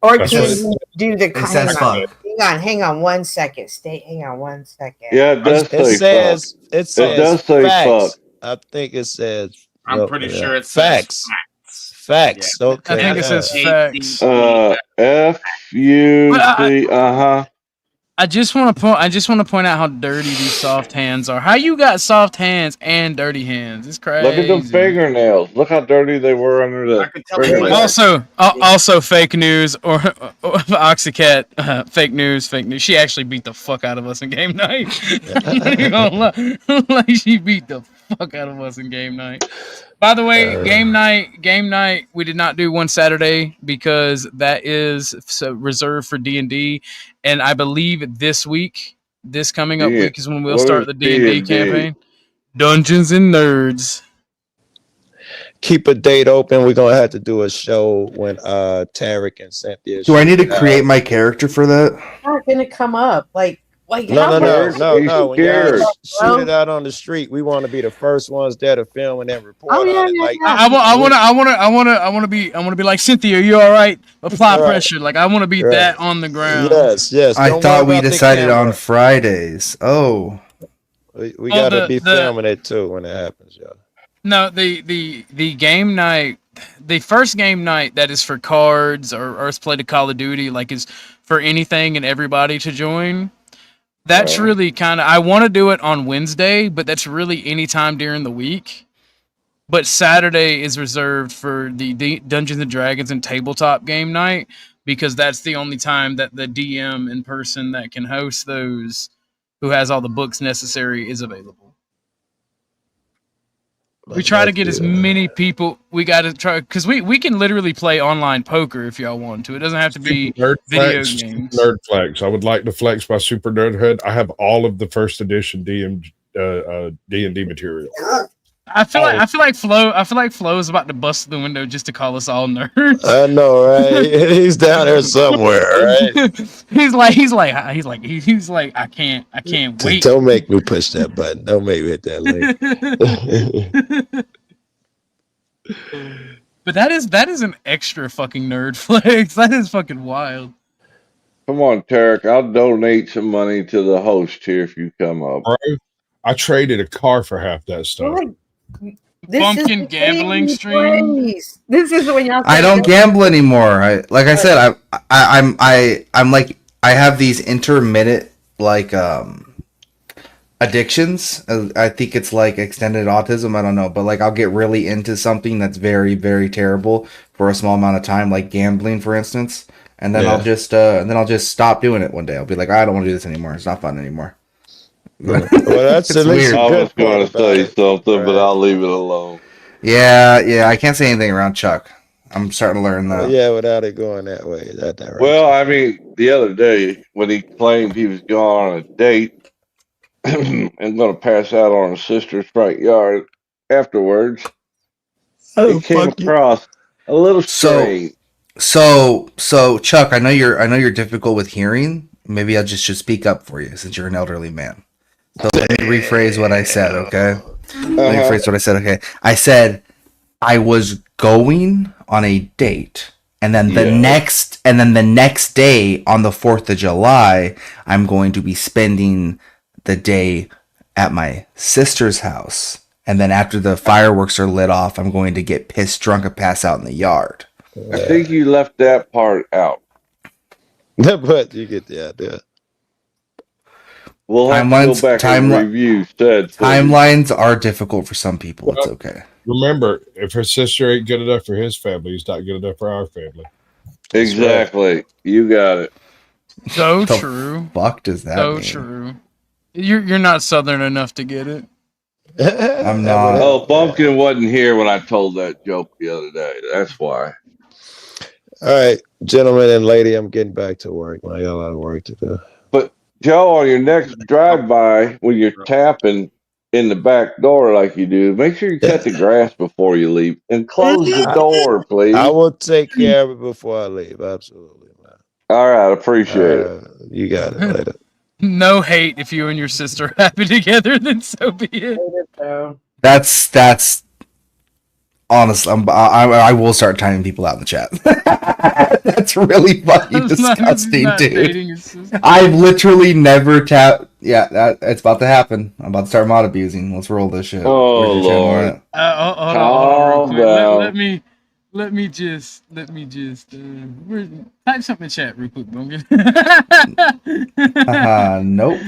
Or That's can what you do the It says fuck. Hang on 1 second. Hang on 1 second. Yeah, it does say says fuck. it says does say facts. fuck. I think it says. I'm pretty sure it says facts. Facts. Yeah. Okay. I think it says facts. F-U-C, I just want to point out how dirty these soft hands are. How you got soft hands and dirty hands? It's crazy. Look at them fingernails. Look how dirty they were under the fingernails. Also fake news or Oxycat, fake news. She actually beat the fuck out of us in game night. I'm not even gonna lie. Like she beat the fuck out of us in game night. By the way, game night, we did not do one Saturday because that is reserved for D&D, and I believe this coming up week is when we'll start the D&D campaign. Dungeons and Nerds. Keep a date open. We're gonna have to do a show when Tarek and Cynthia. Do I need to create my character for that? It's not gonna come up. No. When y'all shoot it out on the street, we want to be the first ones there to film and then report on it. I want to be like Cynthia. You all right? Apply pressure. Like I want to be that on the ground. Yes. I thought we decided on Fridays. Oh, we gotta be filming it too when it happens, y'all. No, the game night, the first game night that is for cards or us play to Call of Duty, like is for anything and everybody to join. That's really kind of, I want to do it on Wednesday, but that's really any time during the week. But Saturday is reserved for the Dungeons and Dragons and tabletop game night because that's the only time that the DM in person that can host those, who has all the books necessary, is available. We try to get as many people. We got to try because we can literally play online poker if y'all want to. It doesn't have to be video games. Nerd flex. I would like to flex my Super Nerd Hood. I have all of the first edition D&D material. I feel like Flo is about to bust the window just to call us all nerds. I know, right? He's down there somewhere, right? he's like, I can't wait. Don't make me push that button. Don't make me hit that link. But that is an extra fucking nerd flex. That is fucking wild. Come on, Tarek. I'll donate some money to the host here if you come up. Bro, I traded a car for half that stuff. Bumpkin gambling stream. This is when y'all. I don't gamble anymore. I'm like I have these intermittent like addictions. I think it's like extended autism. I don't know, but like I'll get really into something that's very, very terrible for a small amount of time, like gambling, for instance, and then I'll just stop doing it one day. I'll be like, I don't want to do this anymore. It's not fun anymore. Well, that's at least I was going to say something, but I'll leave it alone. Yeah. I can't say anything around Chuck. I'm starting to learn that. Yeah, without it going that way. That direction. Well, I mean, the other day when he claimed he was going on a date and going to pass out on his sister's front yard afterwards, he came across a little strange. So Chuck, I know you're difficult with hearing. Maybe I just should speak up for you since you're an elderly man. So let me rephrase what I said, okay? I said I was going on a date, and then the next day on the 4th of July, I'm going to be spending the day at my sister's house. And then after the fireworks are lit off, I'm going to get pissed drunk and pass out in the yard. I think you left that part out. But you get the idea. We'll have to go back and review said timelines are difficult for some people. It's okay. Remember, if her sister ain't good enough for his family, he's not good enough for our family. Exactly. You got it. So The true. Fuck does that So mean? true. You're not southern enough to get it. I'm not. Oh, Bumpkin wasn't here when I told that joke the other day. That's why. All right, gentlemen and lady, I'm getting back to work. I got a lot of work to do. But Joe, on your next drive-by, when you're tapping in the back door like you do, make sure you cut the grass before you leave and close the door, please. I will take care of it before I leave. Absolutely, man. All right, appreciate it. You got it later. No hate if you and your sister are happy together, then so be it. That's honest. I will start timing people out in the chat. That's really fucking disgusting, dude. I've literally never tapped. Yeah, it's about to happen. I'm about to start mod abusing. Let's roll this shit. Oh Lord! Hold on. Let me just type something in chat real quick, Bungan. Nope.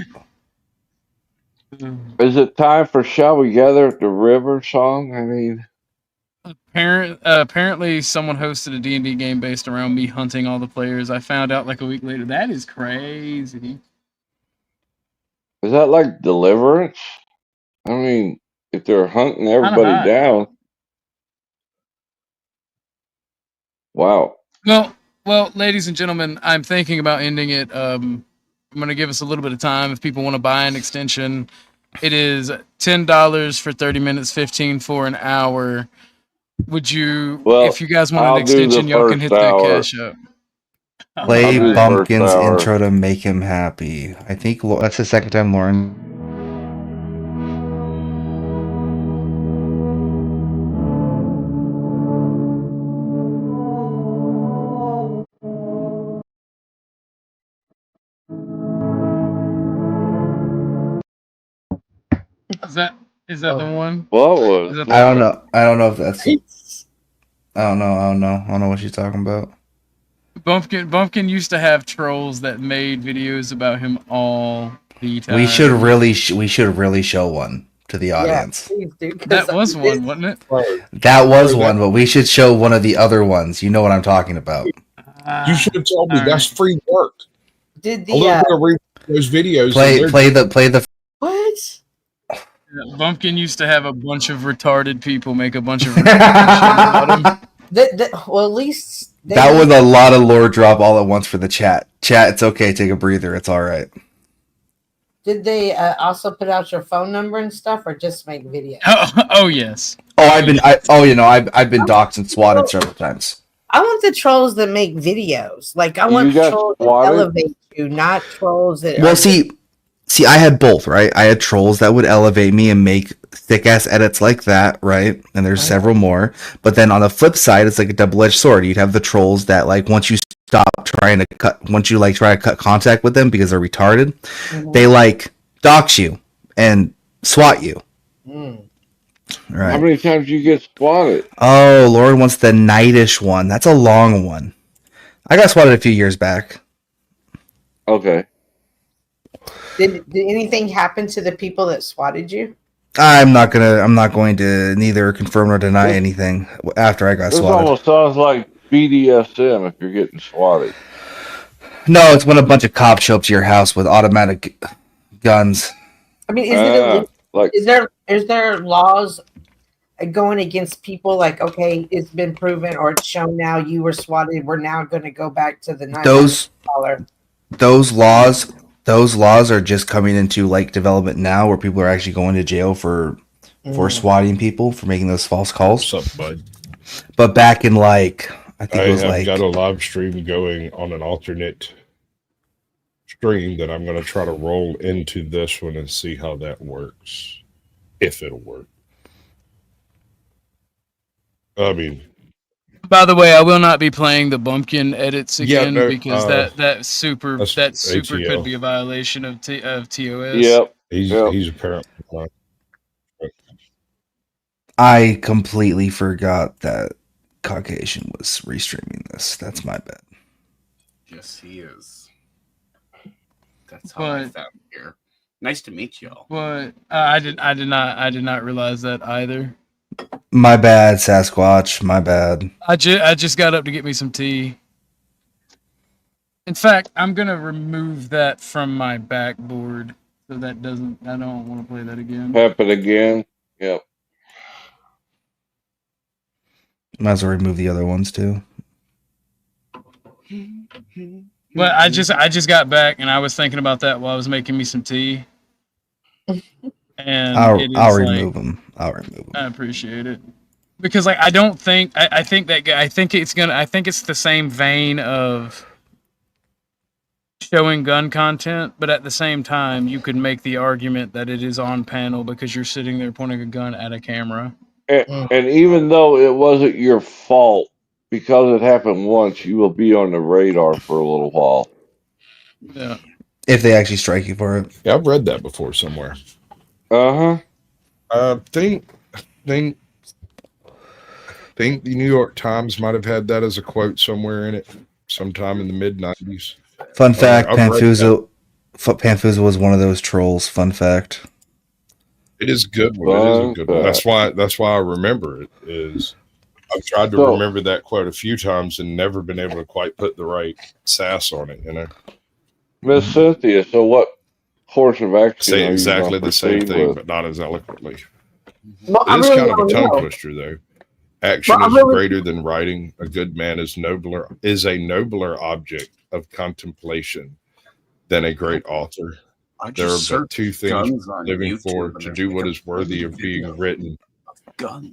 Is it time for "Shall We Gather at the River" song? I mean, apparently someone hosted a D&D game based around me hunting all the players. I found out like a week later. That is crazy. is that like Deliverance? I mean, if they're hunting everybody down. Wow. Well, ladies and gentlemen, I'm thinking about ending it. I'm going to give us a little bit of time if people want to buy an extension. It is $10 for 30 minutes, 15 for an hour. Would you, if you guys want an extension, y'all can hit that cash up. Play Bumpkin's intro to make him happy. I think that's the second time Lauren. Is that the one? What was? I don't know. I don't know if that's. I don't know what she's talking about. Bumpkin used to have trolls that made videos about him all the time. We should really show one to the audience. Yeah, please do, that was one, wasn't it? That was one, but we should show one of the other ones. You know what I'm talking about. You should have told me that's free work. Did a little bit of those videos? Play the. What? Bumpkin used to have a bunch of retarded people make a bunch of retarded shit about him. Well, at least that was a lot of lore drop all at once for the chat. Chat, it's okay. Take a breather. It's all right. Did they also put out your phone number and stuff, or just make videos? Oh yes. Oh, I've been doxxed and swatted several times. I want the trolls that make videos. Like I want got trolls that swatted? elevate you, not trolls that. Well, are see, I had both, right? I had trolls that would elevate me and make thick ass edits like that, right? And there's several more. But then on the flip side, it's like a double-edged sword. You'd have the trolls that like once you try to cut contact with them because they're retarded, they like dox you and swat you. Right. How many times you get swatted? Oh, Lord wants the nightish one. That's a long one. I got swatted a few years back. Okay. Did anything happen to the people that swatted you? I'm not going to neither confirm nor deny anything after I got This swatted. almost sounds like BDSM if you're getting swatted. No, it's when a bunch of cops show up to your house with automatic guns. I mean, is it illegal? Is there laws going against people like, okay, it's been proven or it's shown now you were swatted, we're now going to go back to the $900. Those laws are just coming into like development now, where people are actually going to jail for swatting people for making those false calls. What's up, bud? But back in like I think it was have got a live stream going on an alternate stream that I'm going to try to roll into this one and see how that works, if it'll work. I mean, By the way, I will not be playing the bumpkin edits again no, because that super ATL. could be a violation of TOS. Yep. He's apparently not. I completely forgot that Caucasian was restreaming this. That's my bad. Yes, he is. That's how I found here. Nice to meet y'all. But I did not realize that either. My bad, Sasquatch. My bad. I just got up to get me some tea. In fact, I'm gonna remove that from my backboard so that doesn't. I don't want to play that again. Happen again. Yep. Might as well remove the other ones too. But I just got back and I was thinking about that while I was making me some tea. And I'll remove them. I'll remove them. I appreciate it because like I think it's the same vein of showing gun content, but at the same time you could make the argument that it is on panel because you're sitting there pointing a gun at a camera. And even though it wasn't your fault, because it happened once, you will be on the radar for a little while. Yeah. If they actually strike you for it. Yeah, I've read that before somewhere. Uh-huh. I think the New York Times might have had that as a quote somewhere in it, sometime in the mid-90s. Fun fact: Panfusa was one of those trolls. Fun fact. It is a good one. It is a good one. That's why I remember it. Is I've tried to remember that quote a few times and never been able to quite put the right sass on it. You know, Miss Cynthia. So what course of action? Say are you exactly gonna the same proceed thing, with? but not as eloquently. Well, It is really kind of a don't tongue know. twister, though. Action Well, I is really- greater than writing. A good man is a nobler object of contemplation than a great author. I There are just but searched two things guns on living YouTube for and to there's do like what a is worthy of being video written. Guns.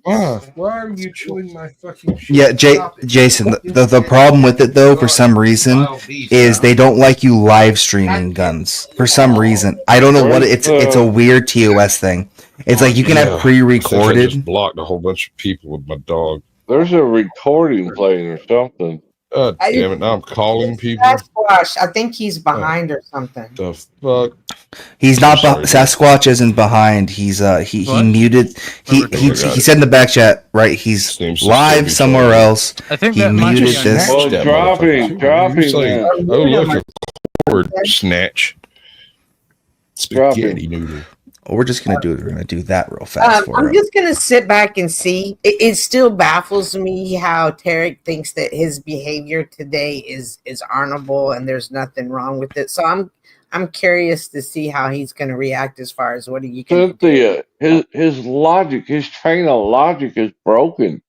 Why are you chewing my fucking shit? Yeah, Jason. The problem with it though, for some reason, is they don't like you live streaming guns. For some reason, I don't know what it's a weird TOS thing. It's like you can Yeah, have I think I pre-recorded. just blocked a whole bunch of people with my dog. There's a recording playing or something. God damn it! Now I'm calling people. Sasquatch, I think he's behind or something. The fuck? He's not. Sasquatch isn't behind. He's he muted. He said in the back chat, right? He's live somewhere else. I think he that might be muted on this. Well, dropping. Oh, look, a cord snatch. Spaghetti Dropping. noodle. Oh, we're just gonna do it. We're gonna do that real fast for I'm him. just gonna sit back and see. It still baffles me how Tarek thinks that his behavior today is honorable and there's nothing wrong with it. So I'm curious to see how he's gonna react as far as what are you gonna do. Cynthia, his logic, his train of logic is broken.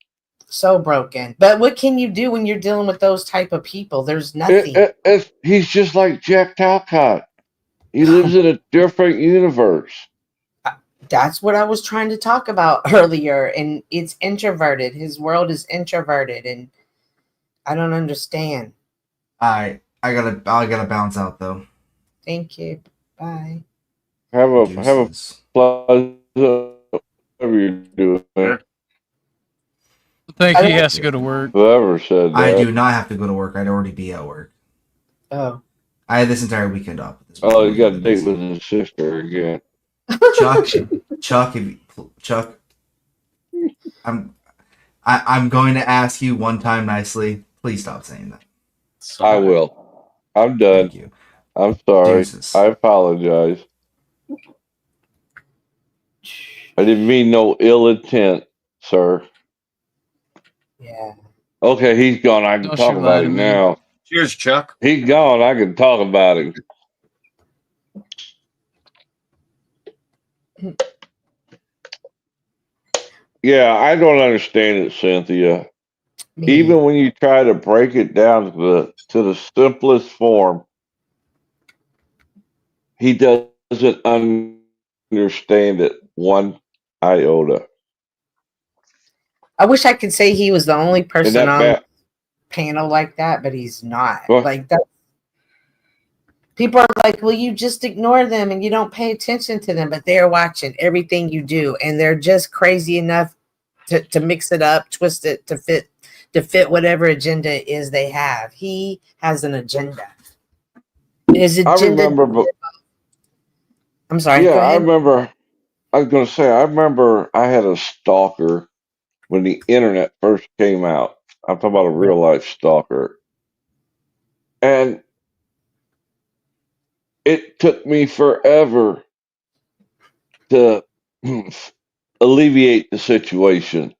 So broken. But what can you do when you're dealing with those type of people? There's nothing. He's just like Jack Talcott. He lives in a different universe. That's what I was trying to talk about earlier. And it's introverted. His world is introverted, and I don't understand. I gotta bounce out though. Thank you. Bye. Have a pleasant whatever you're doing. I think he has to go to work. Whoever said that. I do not have to go to work. I'd already be at work. Oh. I had this entire weekend off. Oh, you got a date with his sister again. Chuck, I'm going to ask you one time nicely. Please stop saying that. I will. I'm done. Thank you. I'm sorry. Deuces. I apologize. I didn't mean no ill intent, sir. Yeah. Okay, he's gone. I can Don't talk you lie about to him me. now. Cheers, Chuck. He's gone. I can talk about him. Yeah, I don't understand it, Cynthia. Even when you try to break it down to the simplest form, he doesn't understand it one iota. I wish I could say he was the only person that on bad? panel like that, but he's not. Well- Like that. People are like, well, you just ignore them and you don't pay attention to them, but they're watching everything you do, and they're just crazy enough to mix it up, twist it to fit whatever agenda is they have. He has an agenda. His agenda. I'm sorry. Yeah, go I ahead. remember. I was going to say, I remember I had a stalker when the internet first came out. I'm talking about a real life stalker. And it took me forever to alleviate the situation.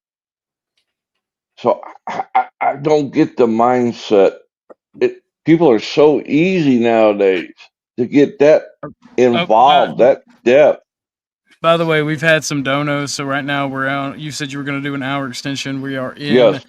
So I don't get the mindset. People are so easy nowadays to get that involved, that depth. By the way, we've had some donos, so right now we're out. You said you were going to do an hour extension. We are in Yes.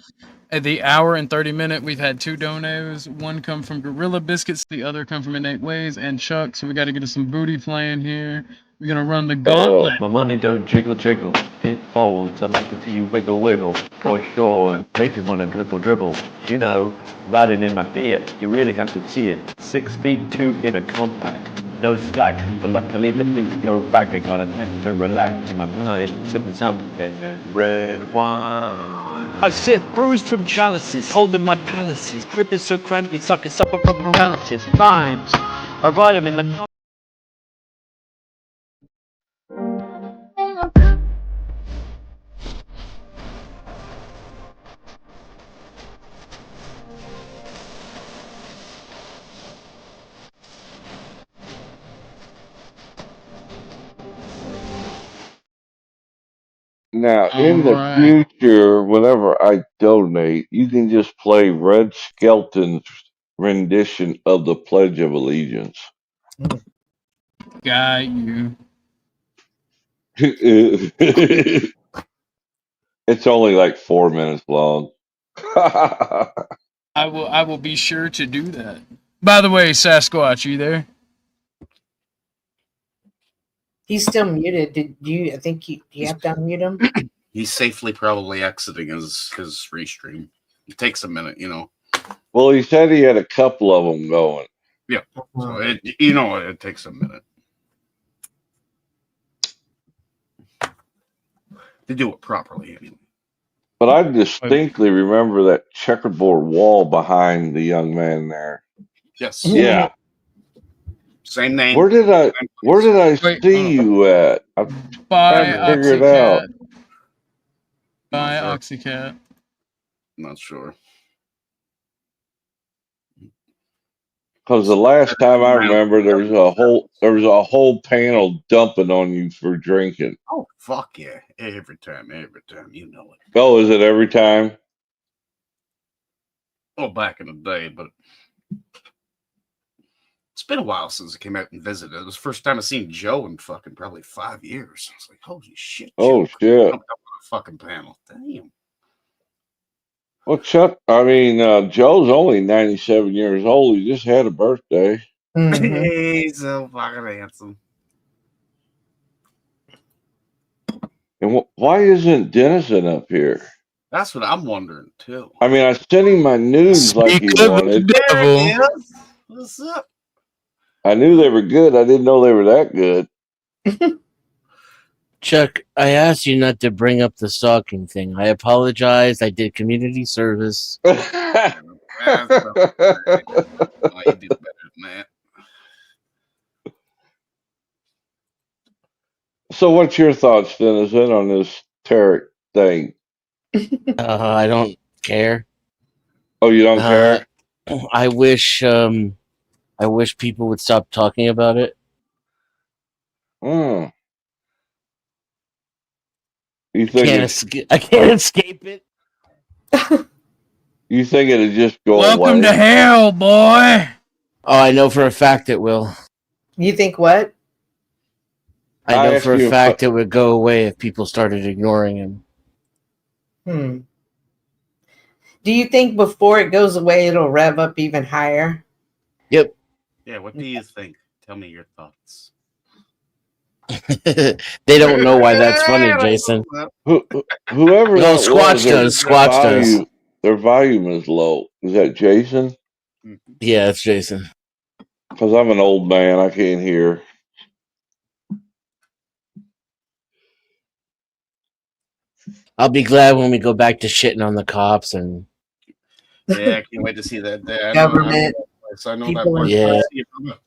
at the hour and 30 minute. We've had 2 donos. One come from Gorilla Biscuits, the other come from Innate Ways and Chuck. So we got to get us some booty playing here. We're gonna run the gauntlet. My money don't jiggle jiggle, it folds. I like to see you wiggle wiggle, for sure. And maybe wanna dribble dribble. You know, riding in my Fiat, you really have to see it. 6'2" in a compact, no slack. But luckily, let me go back on it and to relax in my mind. Sipping something red wine. I sit bruised from chalices, holding my palaces. Grip is so cramped, suck it up from paralysis. Times, I ride them in the. Now, in the Alright. future, whenever I donate, you can just play Red Skelton's rendition of the Pledge of Allegiance. Got you. It's only like 4 minutes long. I will be sure to do that. By the way, Sasquatch, you there? He's still muted. Did you? I think you have to unmute him. He's safely probably exiting his restream. It takes a minute, you know. Well, he said he had a couple of them going. Yeah. So it takes a minute. To do it properly, anyway. But I distinctly remember that checkerboard wall behind the young man there. Yes. Yeah. Same name. Where did I see you at? I'm trying to figure it out. By Oxycat. Not sure. Because the last time I remember, there was a whole panel dumping on you for drinking. Oh fuck yeah! Every time, you know it. Oh, is it every time? Oh, back in the day, but it's been a while since I came out and visited. It was the first time I seen Joe in fucking probably 5 years. I was like, holy shit! Oh Joe shit! jumped up on a fucking panel. Damn. Well, Joe's only 97 years old. He just had a birthday. He's so fucking handsome. And why isn't Dennison up here? That's what I'm wondering too. I mean, I sent him my news like he wanted. There he is. What's up? I knew they were good. I didn't know they were that good. Chuck, I asked you not to bring up the stalking thing. I apologize. I did community service. You do better than that. So, what's your thoughts, Dennison, on this Tarek thing? I don't care. Oh, you don't care? I wish people would stop talking about it. You I think can't escape it. You think it'd just go Welcome away? to hell, boy. Oh, I know for a fact it will. You think what? I know for a fact it would go away if people started ignoring him. Do you think before it goes away, it'll rev up even higher? Yep. Yeah, what do you think? Tell me your thoughts. They don't know why that's funny, Jason. Whoever No, that Squatch does. Squatch does. Their volume is low. Is that Jason? Yeah, it's Jason. Because I'm an old man, I can't hear. I'll be glad when we go back to shitting on the cops and. Yeah, I can't wait to see that. Government. I know that place. Yeah.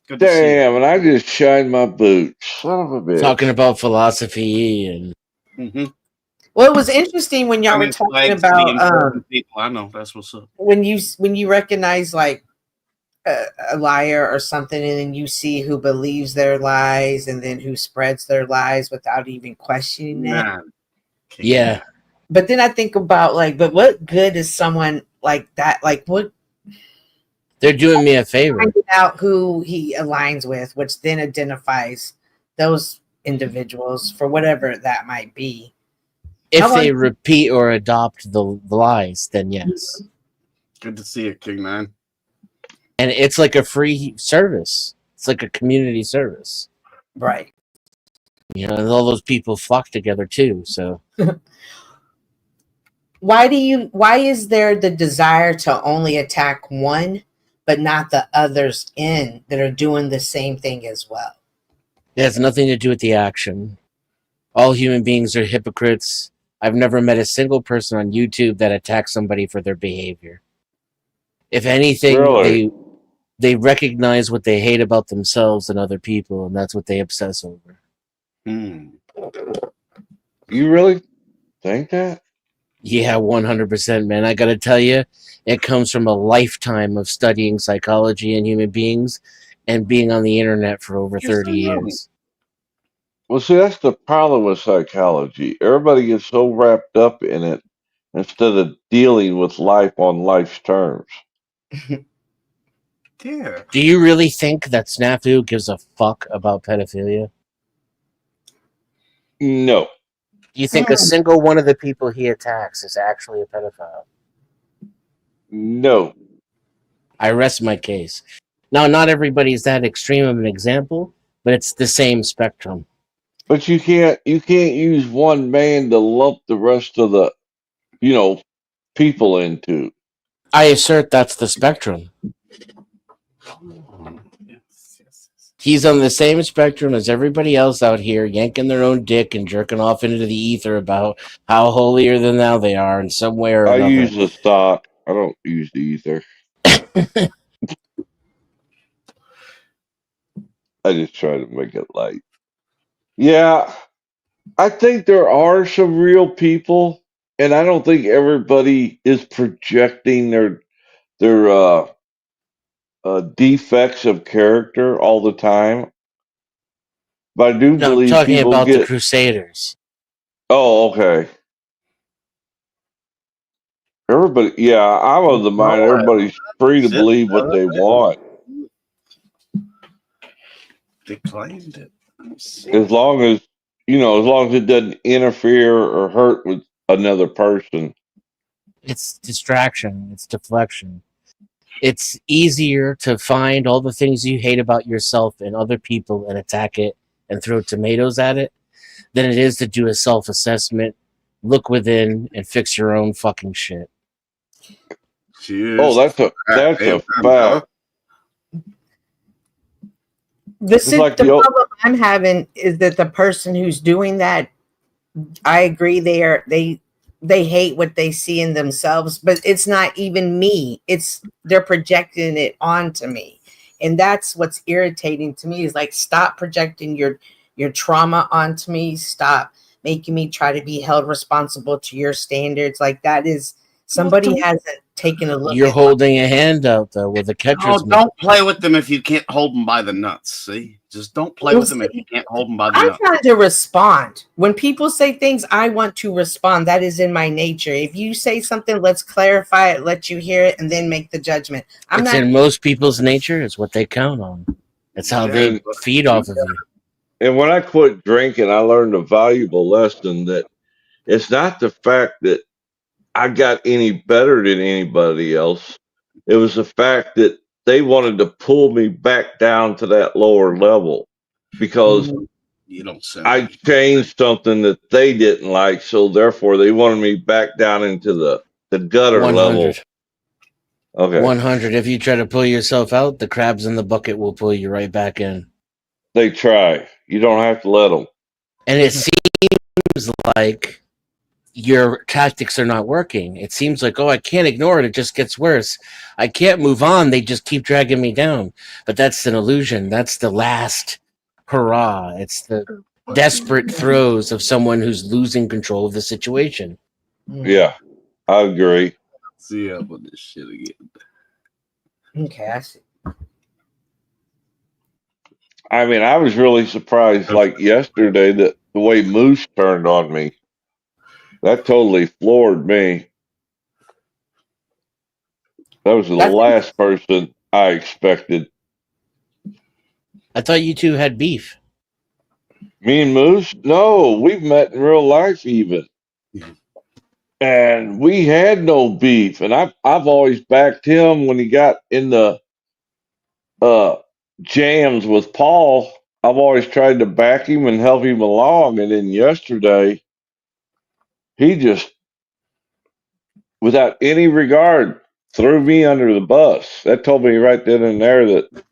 Good to see you. Damn, and I just shined my boots. Son of a bitch. Talking about philosophy and. Well, it was interesting when y'all were talking about people. I know that's what's up. when you recognize like a liar or something, and then you see who believes their lies and then who spreads their lies without even questioning it. Yeah. But then I think about like, but what good is someone like that? Like, what? They're doing me a favor. Finding out who he aligns with, which then identifies those individuals for whatever that might be. If they repeat or adopt the lies, then yes. Good to see you, King Man. And it's like a free service. It's like a community service. Right. You know, and all those people flock together too. So why is there the desire to only attack one but not the others that are doing the same thing as well? it has nothing to do with the action. All human beings are hypocrites. I've never met a single person on YouTube that attacks somebody for their behavior. If anything, Really? they recognize what they hate about themselves and other people, and that's what they obsess over. You really think that? Yeah, 100%, man. I got to tell you, it comes from a lifetime of studying psychology and human beings and being on the internet for over 30 years. Well, see, that's the problem with psychology. Everybody gets so wrapped up in it instead of dealing with life on life's terms. Yeah. Do you really think that Snafu gives a fuck about pedophilia? No. Do you think a single one of the people he attacks is actually a pedophile? No. I rest my case. Now, not everybody's that extreme of an example, but it's the same spectrum. But you can't use one man to lump the rest of the people into. I assert that's the spectrum. He's on the same spectrum as everybody else out here, yanking their own dick and jerking off into the ether about how holier than thou they are in some way or another. I use the stock. I don't use the ether. I just try to make it light. Yeah, I think there are some real people, and I don't think everybody is projecting their defects of character all the time. But I do believe I'm talking people about get the Crusaders. Oh, okay. Everybody, yeah, I'm of the mind everybody's free to believe what they want. They claimed it. As long as it doesn't interfere or hurt with another person. It's distraction. It's deflection. It's easier to find all the things you hate about yourself and other people and attack it and throw tomatoes at it than it is to do a self-assessment, look within, and fix your own fucking shit. Cheers. Oh, that's a fact. The problem I'm having is that the person who's doing that, I agree, they hate what they see in themselves, but it's not even me. They're projecting it onto me. And that's what's irritating to me, is like, stop projecting your trauma onto me. Stop making me try to be held responsible to your standards. Like, that is, somebody hasn't taken a look. You're holding a hand out though with a catcher's mitt. Don't play with them if you can't hold them by the nuts. See, just don't play with them if you can't hold them by the I'm nuts. trying to respond. When people say things, I want to respond. That is in my nature. If you say something, let's clarify it, let you hear it, and then make the judgment. It's in most people's nature. It's what they count on. It's how they feed off of you. And when I quit drinking, I learned a valuable lesson that it's not the fact that I got any better than anybody else. It was the fact that they wanted to pull me back down to that lower level because you don't I changed something that they didn't like. So therefore they wanted me back down into the gutter 100. level. Okay. 100. If you try to pull yourself out, the crabs in the bucket will pull you right back in. They try. You don't have to let them. And it seems like your tactics are not working. It seems like, oh, I can't ignore it. It just gets worse. I can't move on. They just keep dragging me down. But that's an illusion. That's the last hurrah. It's the desperate throes of someone who's losing control of the situation. Yeah, I agree. See up with this shit again. Okay, I see. I mean, I was really surprised, like yesterday, that the way Moose turned on me. That totally floored me. That was the last person I expected. I thought you two had beef. Me and Moose? No, we've met in real life even. And we had no beef. And I've always backed him when he got in the jams with Paul. I've always tried to back him and help him along. And then yesterday, he just, without any regard, threw me under the bus. That told me right then and there that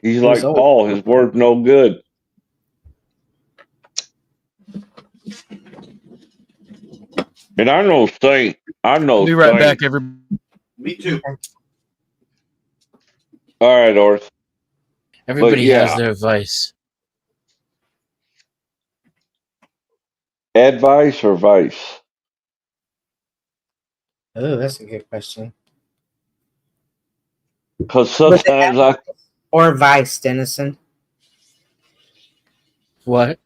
he's like Paul, his word's no good. And I'm no saint. I'm no Be right saint. back, everybody. Me too. All right, Orth. Everybody has their vice. Advice or vice? Oh, that's a good question. Because sometimes or vice, Dennison. What?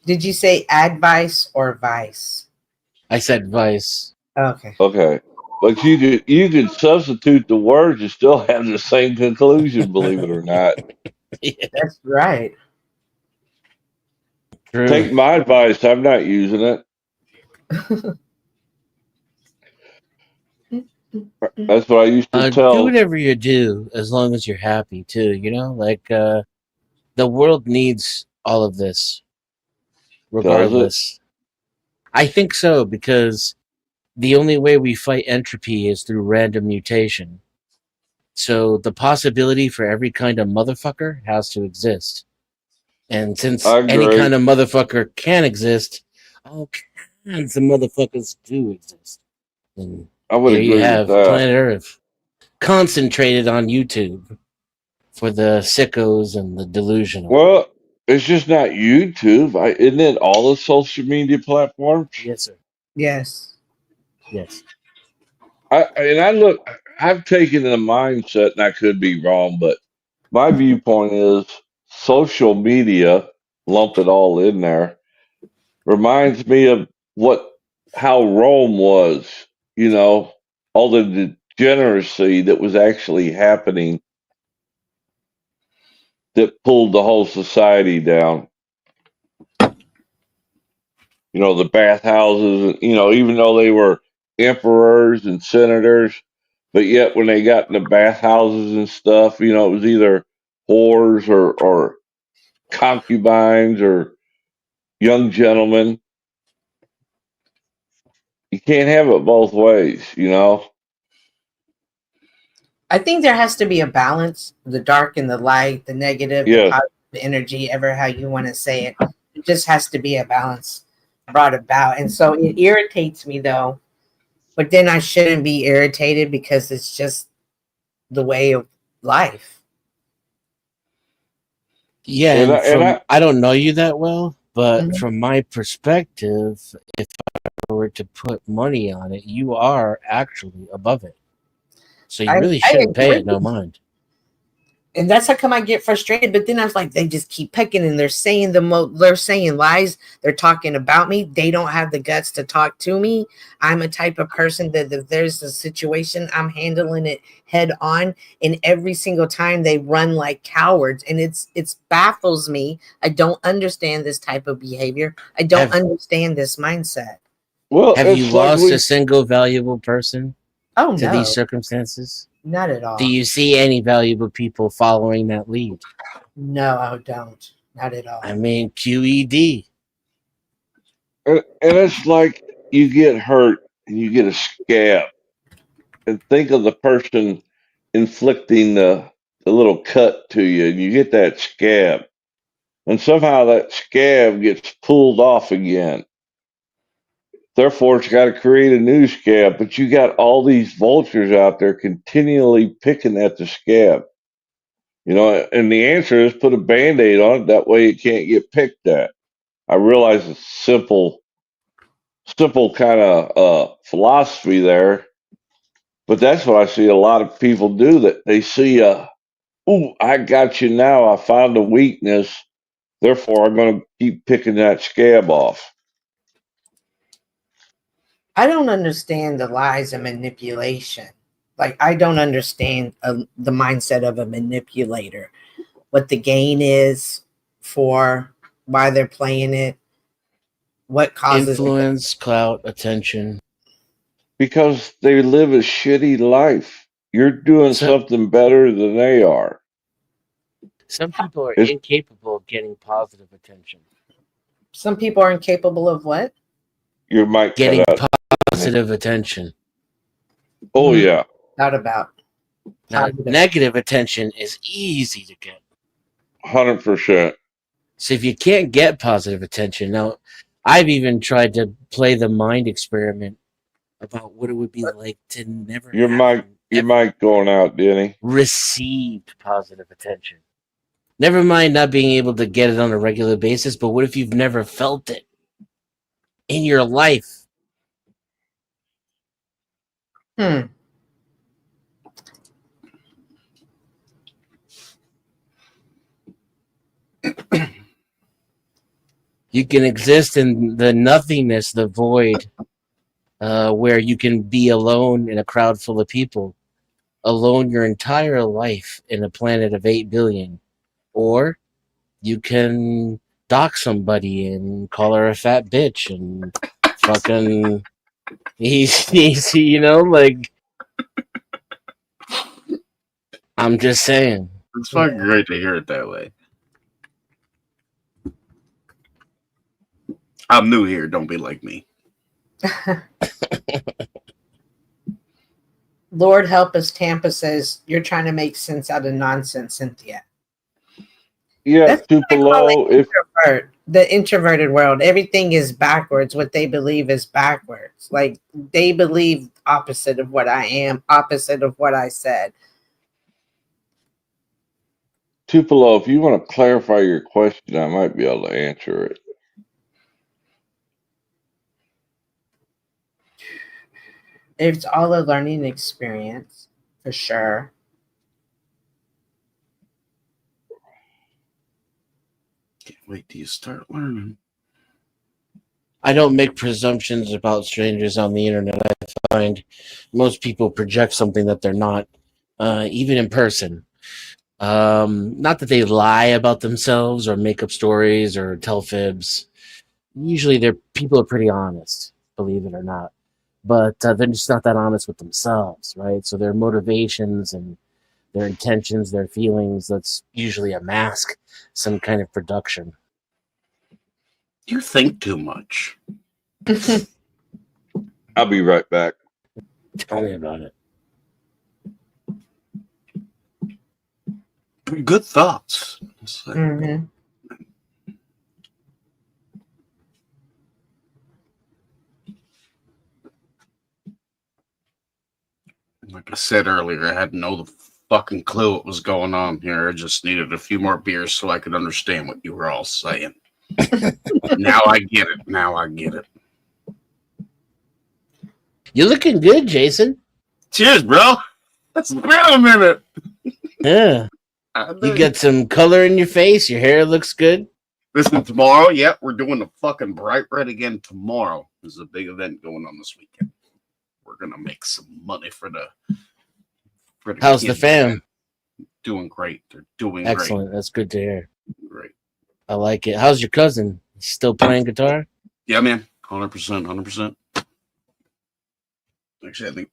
Did you say advice or vice? I said vice. Okay. Okay. But you could substitute the words and still have the same conclusion, believe it or not. That's right. True. Take my advice. I'm not using it. That's what I used to tell. Do whatever you do as long as you're happy too, you know? Like the world needs all of this. Regardless. I think so, because the only way we fight entropy is through random mutation. So the possibility for every kind of motherfucker has to exist. And since any kind of motherfucker can exist, all kinds of motherfuckers do exist. And I would here agree you have with that. planet Earth concentrated on YouTube for the sickos and the delusional. Well, it's just not YouTube. Isn't it all the social media platforms? Yes, sir. Yes. Yes. I've taken the mindset, and I could be wrong, but my viewpoint is social media, lump it all in there, reminds me of how Rome was, all the degeneracy that was actually happening that pulled the whole society down. The bathhouses, even though they were emperors and senators, but yet when they got in the bathhouses and stuff, it was either whores or concubines or young gentlemen. You can't have it both ways. I think there has to be a balance, the dark and the light, the negative, the Yes. positive energy, ever how you want to say it. It just has to be a balance brought about. And so it irritates me though, but then I shouldn't be irritated because it's just the way of life. Yeah, and I don't know you that well, but Mhm. from my perspective, if I were to put money on it, you are actually above it. So you really shouldn't pay it no mind. And that's how come I get frustrated. But then I was like, they just keep picking and they're saying they're saying lies. They're talking about me. They don't have the guts to talk to me. I'm a type of person that if there's a situation, I'm handling it head on. And every single time they run like cowards. And it's baffles me. I don't understand this type of behavior. I don't understand this mindset. Well, have you lost a single valuable person to these circumstances? Not at all. Do you see any valuable people following that lead? No, I don't. Not at all. I mean, QED. And it's like you get hurt and you get a scab. And think of the person inflicting the little cut to you, and you get that scab. And somehow that scab gets pulled off again. Therefore, it's got to create a new scab. But you got all these vultures out there continually picking at the scab. And the answer is put a Band-Aid on it. That way it can't get picked at. I realize it's simple kind of philosophy there, but that's what I see a lot of people do. That they see, "Ooh, I got you now. I found a weakness. Therefore, I'm going to keep picking that scab off." I don't understand the lies and manipulation. Like, I don't understand the mindset of a manipulator, what the gain is for, why they're playing it, what causes influence, clout, attention. Because they live a shitty life. You're doing something better than they are. Some people are incapable of getting positive attention. Some people are incapable of what? Your mic getting cut out. positive attention. Oh yeah. Not about. Now, negative attention is easy to get. 100%. So if you can't get positive attention, now I've even tried to play the mind experiment about what it would be like to never Your mic going out, Denny. received positive attention. Never mind not being able to get it on a regular basis, but what if you've never felt it in your life? You can exist in the nothingness, the void, where you can be alone in a crowd full of people, alone your entire life in a planet of 8 billion. Or you can dox somebody and call her a fat bitch and fucking easy, like, I'm just saying. It's fucking great to hear it that way. I'm new here. Don't be like me. Lord help us, Tampa says, you're trying to make sense out of nonsense, Cynthia. Yeah, That's Tupelo. The introverted world, everything is backwards. What they believe is backwards. Like, they believe opposite of what I am, opposite of what I said. Tupelo, if you want to clarify your question, I might be able to answer it. It's all a learning experience, for sure. Can't wait till you start learning. I don't make presumptions about strangers on the internet. I find most people project something that they're not, even in person. Not that they lie about themselves or make up stories or tell fibs. Usually people are pretty honest, believe it or not. but they're just not that honest with themselves, right? So their motivations and their intentions, their feelings, that's usually a mask, some kind of production. You think too much. I'll be right back. Tell me about it. Good thoughts. Mm-hmm. Like I said earlier, I had no fucking clue what was going on here. I just needed a few more beers so I could understand what you were all saying. Now I get it. Now I get it. You're looking good, Jason. Cheers, bro. It's been a minute. Yeah. You got some color in your face. Your hair looks good. Listen, tomorrow, yep, we're doing the fucking Bright Red again tomorrow. There's a big event going on this weekend. We're gonna make some money for the How's the kids, fam? man. Doing great. They're doing Excellent. That's good to hear. Great. I like it. How's your cousin? He's still playing guitar? Yeah, man. 100%. 100%. Actually, I think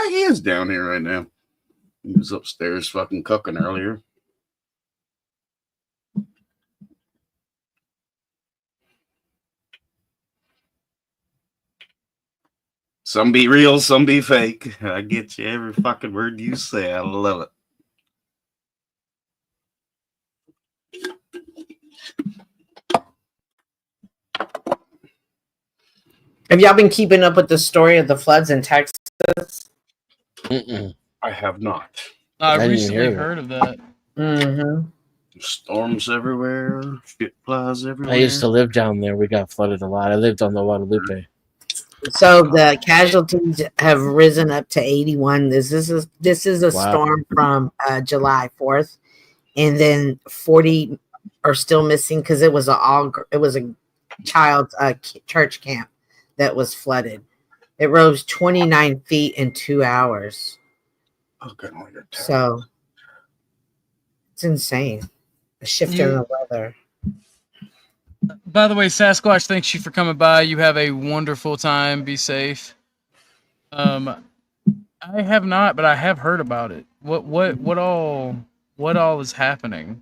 he is down here right now. He was upstairs fucking cooking earlier. Some be real, some be fake. I get you every fucking word you say. I love it. Have y'all been keeping up with the story of the floods in Texas? Mm-mm. I have not. I didn't recently hear that. heard of that. Mm-hmm. Storms everywhere. Shit flies everywhere. I used to live down there. We got flooded a lot. I lived on the Guadalupe. So the casualties have risen up to 81. This is a Wow. storm from July 4th, and then 40 are still missing because it was a child's church camp that was flooded. It rose 29 feet in 2 hours. Okay, So it's insane. A shift in the weather. By the way, Sasquatch, thanks you for coming by. You have a wonderful time. Be safe. I have not, but I have heard about it. What all is happening?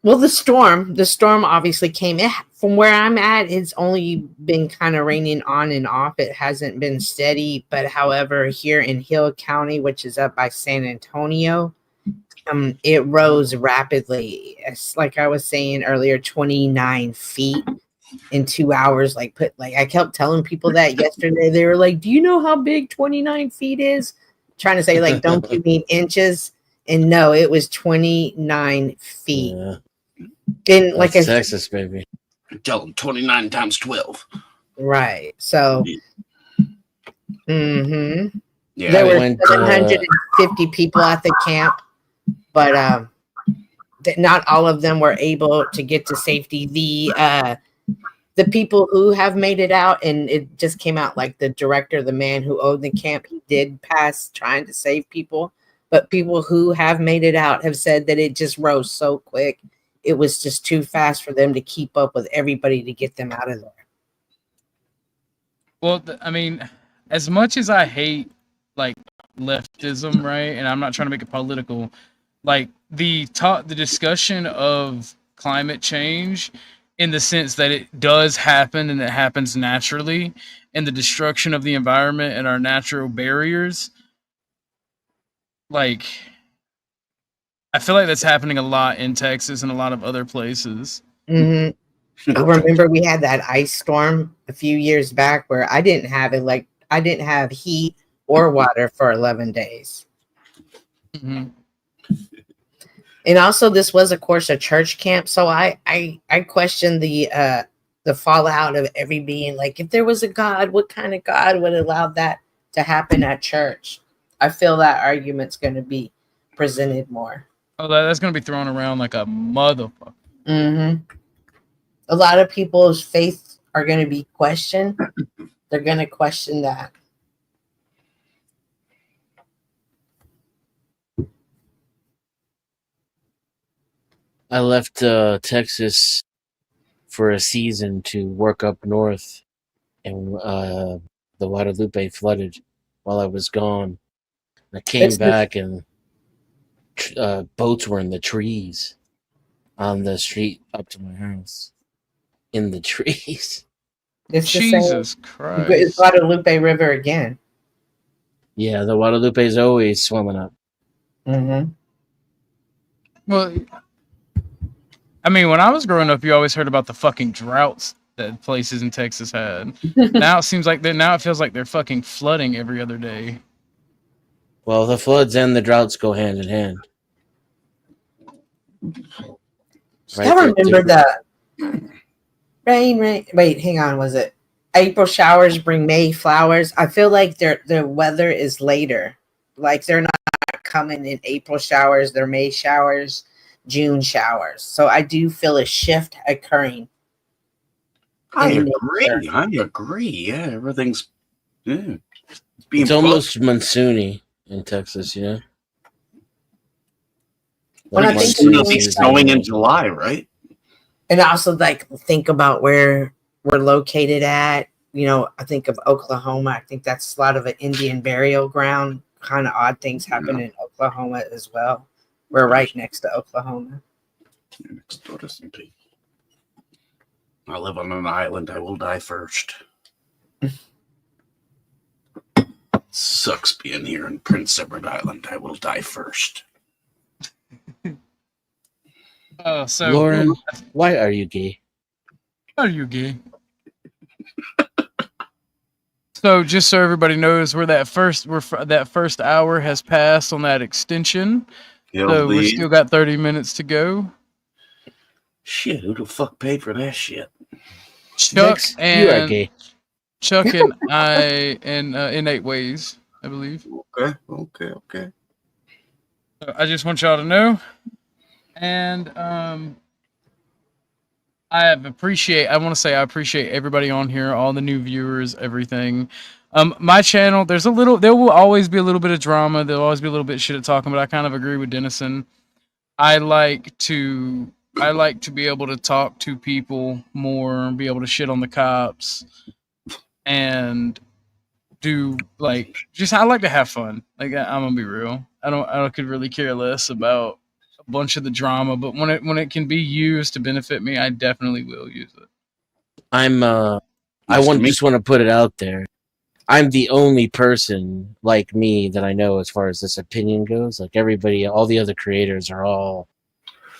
Well, the storm obviously came in. From where I'm at, it's only been kind of raining on and off. It hasn't been steady. But however, here in Hill County, which is up by San Antonio, it rose rapidly. It's like I was saying earlier, 29 feet in 2 hours. Like I kept telling people that yesterday. They were like, "Do you know how big 29 feet is?" Trying to say like, "Don't you mean inches?" And no, it was 29 feet. Yeah. And like That's Texas, baby. Tell them 29 times 12. Right. So mm-hmm. Yeah, There were 750 people at the camp, but not all of them were able to get to safety. The people who have made it out, and it just came out like the director, the man who owned the camp, he did pass trying to save people, but people who have made it out have said that it just rose so quick. It was just too fast for them to keep up with everybody to get them out of there. Well, I mean, as much as I hate like leftism, right? And I'm not trying to make it political. Like the discussion of climate change in the sense that it does happen and it happens naturally, and the destruction of the environment and our natural barriers. Like, I feel like that's happening a lot in Texas and a lot of other places. Mm-hmm. I remember we had that ice storm a few years back where I didn't have it. Like I didn't have heat or water for 11 days. Mm-hmm. And also, this was, of course, a church camp. So I question the fallout of everybody. Like, if there was a God, what kind of God would allow that to happen at church? I feel that argument's going to be presented more. Oh, that's going to be thrown around like a motherfucker. Mm-hmm. A lot of people's faith are going to be questioned. They're going to question that. I left Texas for a season to work up north, and the Guadalupe flooded while I was gone. I came back and boats were in the trees on the street up to my house. In the trees. It's Jesus the same. Christ. It's Guadalupe River again. Yeah, the Guadalupe is always swimming up. Mm-hmm. Well, I mean, when I was growing up, you always heard about the fucking droughts that places in Texas had. Now it seems like now it feels like they're fucking flooding every other day. Well, the floods and the droughts go hand in hand. Right, I remember that. Rain. Wait, hang on. Was it April showers bring May flowers? I feel like their weather is later. Like they're not coming in April showers. They're May showers, June showers. So I do feel a shift occurring. I agree. Yeah, everything's it's almost monsoony in Texas, you know. When I think it's snowing in July, right? And also, like, think about where we're located at. You know, I think of Oklahoma. I think that's a lot of an Indian burial ground. Kind of odd things happen in Oklahoma as well. We're right next to Oklahoma. Next door to some people. I live on an island. I will die first. Sucks being here in Prince Edward Island. I will die first. So Lauren, why are you gay? Are you gay? So just so everybody knows, that first hour has passed on that extension. So we still got 30 minutes to go. Shit, who the fuck paid for that shit? Chuck you are gay. Chuck and I in 8 ways, I believe. Okay. So I just want y'all to know. And I appreciate everybody on here, all the new viewers, everything. My channel, there will always be a little bit of drama. There'll always be a little bit of shit talking, but I kind of agree with Dennison. I like to be able to talk to people more, be able to shit on the cops, and do I like to have fun. Like, I'm gonna be real. I could really care less about a bunch of the drama, but when it can be used to benefit me, I definitely will use it. Just want to put it out there. I'm the only person like me that I know as far as this opinion goes. Like everybody, all the other creators are all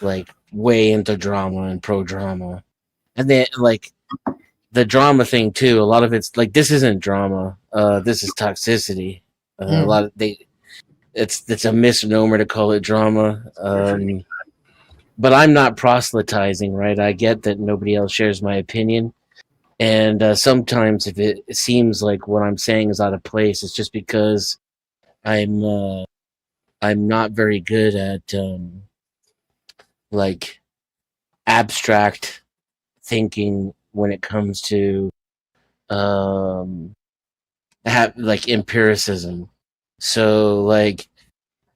like way into drama and pro drama, and then like the drama thing too. A lot of it's like, this isn't drama. This is toxicity. A lot of it's a misnomer to call it drama. But I'm not proselytizing, right? I get that nobody else shares my opinion. And sometimes if it seems like what I'm saying is out of place, it's just because I'm not very good at like abstract thinking when it comes to like empiricism. So like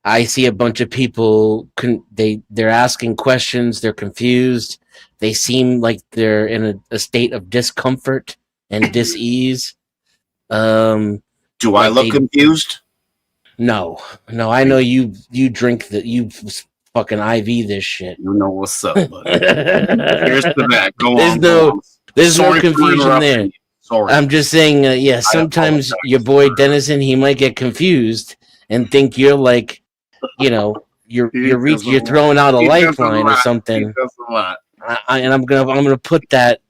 I see a bunch of people they're asking questions, they're confused, they seem like they're in a state of discomfort and dis-ease. Do I look confused? No, I know you drink you fucking IV this shit. You know what's up, buddy. Here's the back. There's no confusion there. Sorry. I'm just saying, sometimes your boy Dennison, he might get confused and think you're like, you know, you're throwing out a lifeline or something. And I'm gonna put that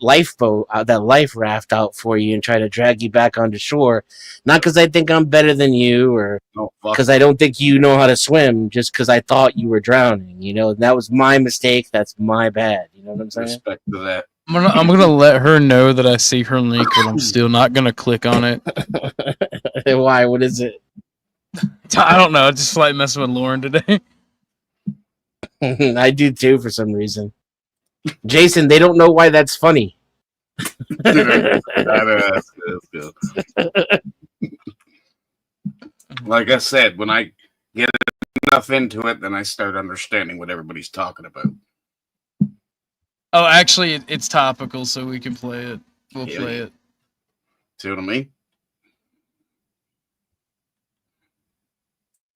lifeboat, that life raft out for you and try to drag you back onto shore. Not because I think I'm better than you or because I don't think you know how to swim, just because I thought you were drowning. You know, that was my mistake. That's my bad. You know what I'm saying? Respect to that. I'm gonna let her know that I see her link, but I'm still not gonna click on it. Why? What is it? I don't know. I just like messing with Lauren today. I do too for some reason. Jason, they don't know why that's funny. That's good. Like I said, when I get enough into it, then I start understanding what everybody's talking about. Oh, actually, it's topical, so we can play it. We'll play it. See what I mean?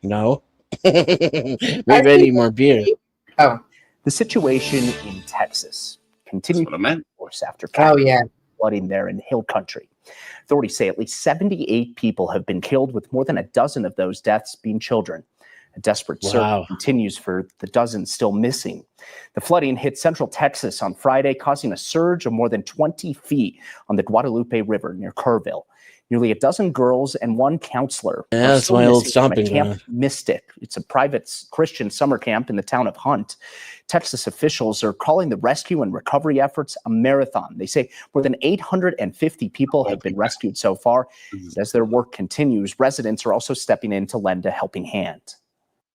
No. Maybe I need more beer. Oh. The situation in Texas continued what I meant. Worse after flooding there in Hill Country. Authorities say at least 78 people have been killed, with more than a dozen of those deaths being children. A desperate search continues for the dozens still missing. The flooding hit central Texas on Friday, causing a surge of more than 20 feet on the Guadalupe River near Kerrville. Nearly a dozen girls and one counselor. Yeah, that's my old stomping Camp ground. Mystic. It's a private Christian summer camp in the town of Hunt. Texas officials are calling the rescue and recovery efforts a marathon. They say more than 850 people have been rescued so far. As their work continues, residents are also stepping in to lend a helping hand.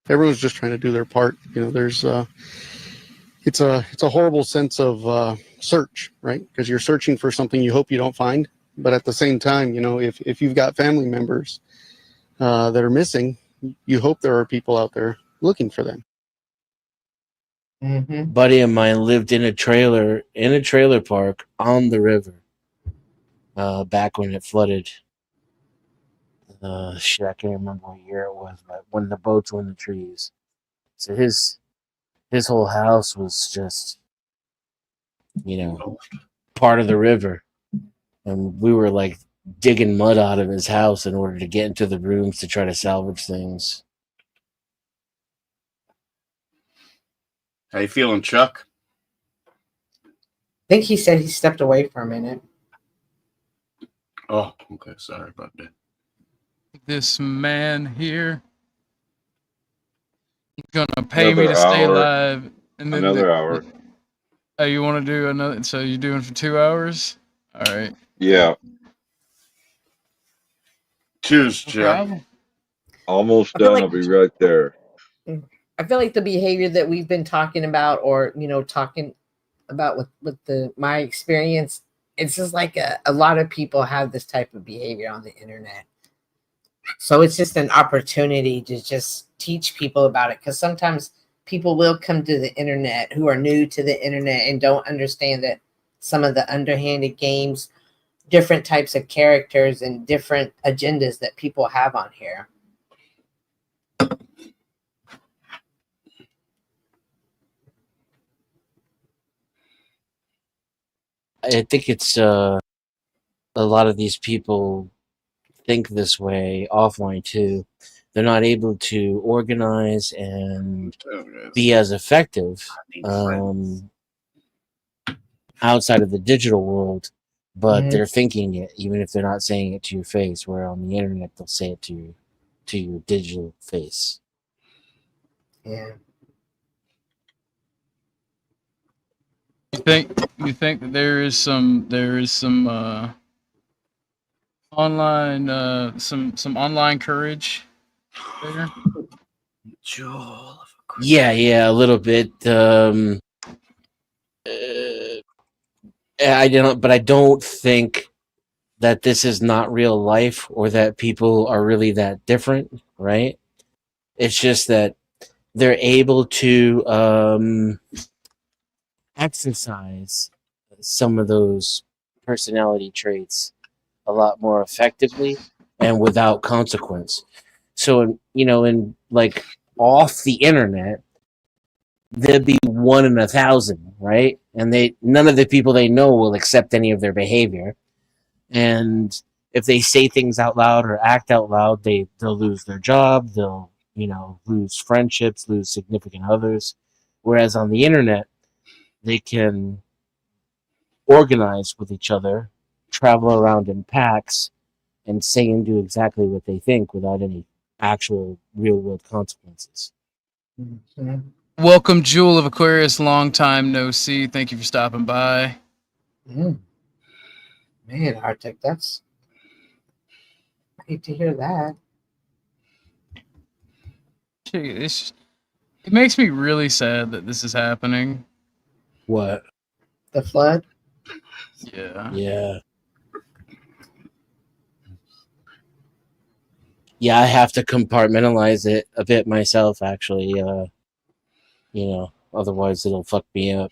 Everyone's just trying to do their part. You know, there's it's a horrible sense of search, right? Because you're searching for something you hope you don't find. But at the same time, you know, if you've got family members that are missing, you hope there are people out there looking for them. Buddy of mine lived in a trailer park on the river back when it flooded. Shit, I can't remember what year it was, but when the boats were in the trees. So his whole house was just, you know, part of the river. And we were like digging mud out of his house in order to get into the rooms to try to salvage things. How you feeling, Chuck? I think he said he stepped away for a minute. Oh, okay. Sorry about that. This man here, he's gonna pay me Another to stay hour. alive. And then Another hour. Oh, you want to do another? So you're doing for 2 hours? All right. Yeah. Cheers, No Chuck. problem. Almost I feel done. like- I'll be right there. I feel like the behavior that we've been talking about, or talking about with my experience, it's just like a lot of people have this type of behavior on the internet. So it's just an opportunity to just teach people about it, because sometimes people will come to the internet who are new to the internet and don't understand that some of the underhanded games, different types of characters, and different agendas that people have on here. I think it's a lot of these people think this way offline too. They're not able to organize and be as effective outside of the digital world, but they're thinking it, even if they're not saying it to your face. Where on the internet, they'll say it to your digital face. Yeah. You think that there is some online some online courage there? Yeah, a little bit. I don't think that this is not real life, or that people are really that different, right? It's just that they're able to exercise some of those personality traits a lot more effectively and without consequence. So, in like off the internet, there'd be 1 in 1,000, right? And none of the people they know will accept any of their behavior. And if they say things out loud or act out loud, they'll lose their job. They'll, lose friendships, lose significant others. Whereas on the internet, they can organize with each other, travel around in packs, and say and do exactly what they think without any actual real world consequences. Welcome, Jewel of Aquarius. Long time no see. Thank you for stopping by. Man, Arctic, that's... I hate to hear that. It makes me really sad that this is happening. What? The flood? Yeah. Yeah, I have to compartmentalize it a bit myself, actually. Otherwise it'll fuck me up.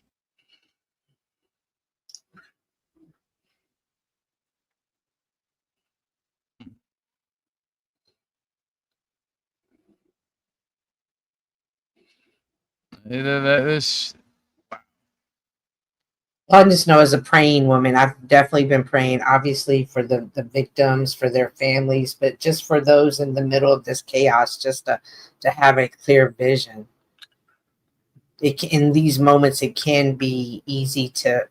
I just know as a praying woman, I've definitely been praying, obviously, for the victims, for their families, but just for those in the middle of this chaos, just to have a clear vision. In these moments, it can be easy to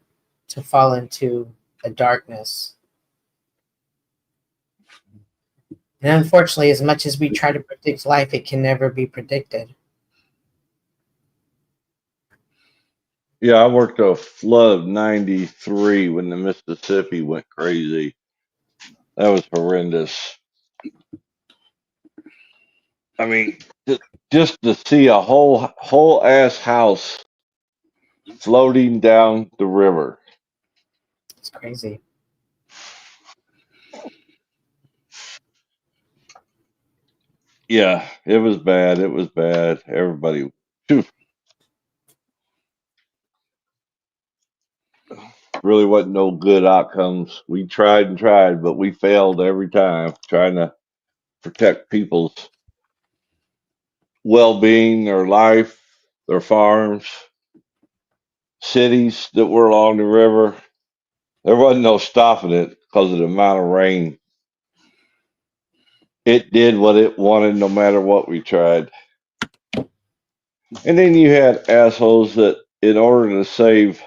fall into a darkness. And unfortunately, as much as we try to predict life, it can never be predicted. Yeah, I worked a flood of '93 when the Mississippi went crazy. That was horrendous. I mean, just to see a whole ass house floating down the river. It's crazy. Yeah, it was bad. It was bad. Everybody, phew, really wasn't no good outcomes. We tried and tried, but we failed every time trying to protect people's well-being, their life, their farms, cities that were along the river. There wasn't no stopping it because of the amount of rain. It did what it wanted no matter what we tried. And then you had assholes that, in order to save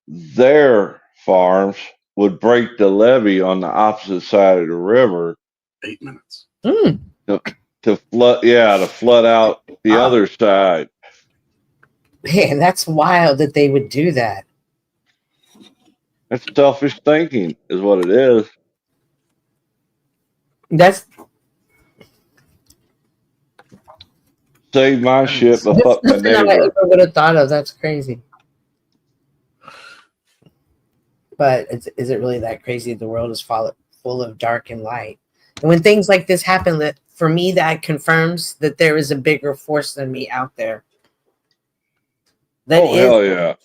their farms, would break the levee on the opposite side of the river 8 minutes. to flood out the other side. Man, that's wild that they would do that. That's selfish thinking, is what it is. That's save my shit, but fuck my something I neighbor. ever would have thought of. That's crazy. But is it really that crazy? The world is full of dark and light. And when things like this happen, that for me, that confirms that there is a bigger force than me out there. Hell yeah.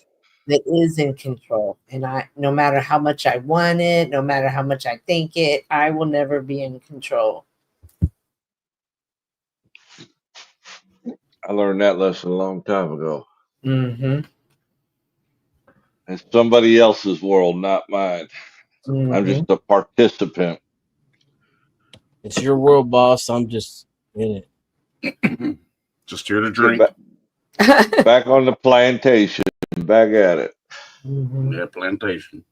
That is in control. And no matter how much I want it, no matter how much I think it, I will never be in control. I learned that lesson a long time ago. Mm-hmm. It's somebody else's world, not mine. I'm just a participant. It's your world, boss. I'm just in it. Just here to drink. Back on the plantation. Back at it. Yeah, plantation.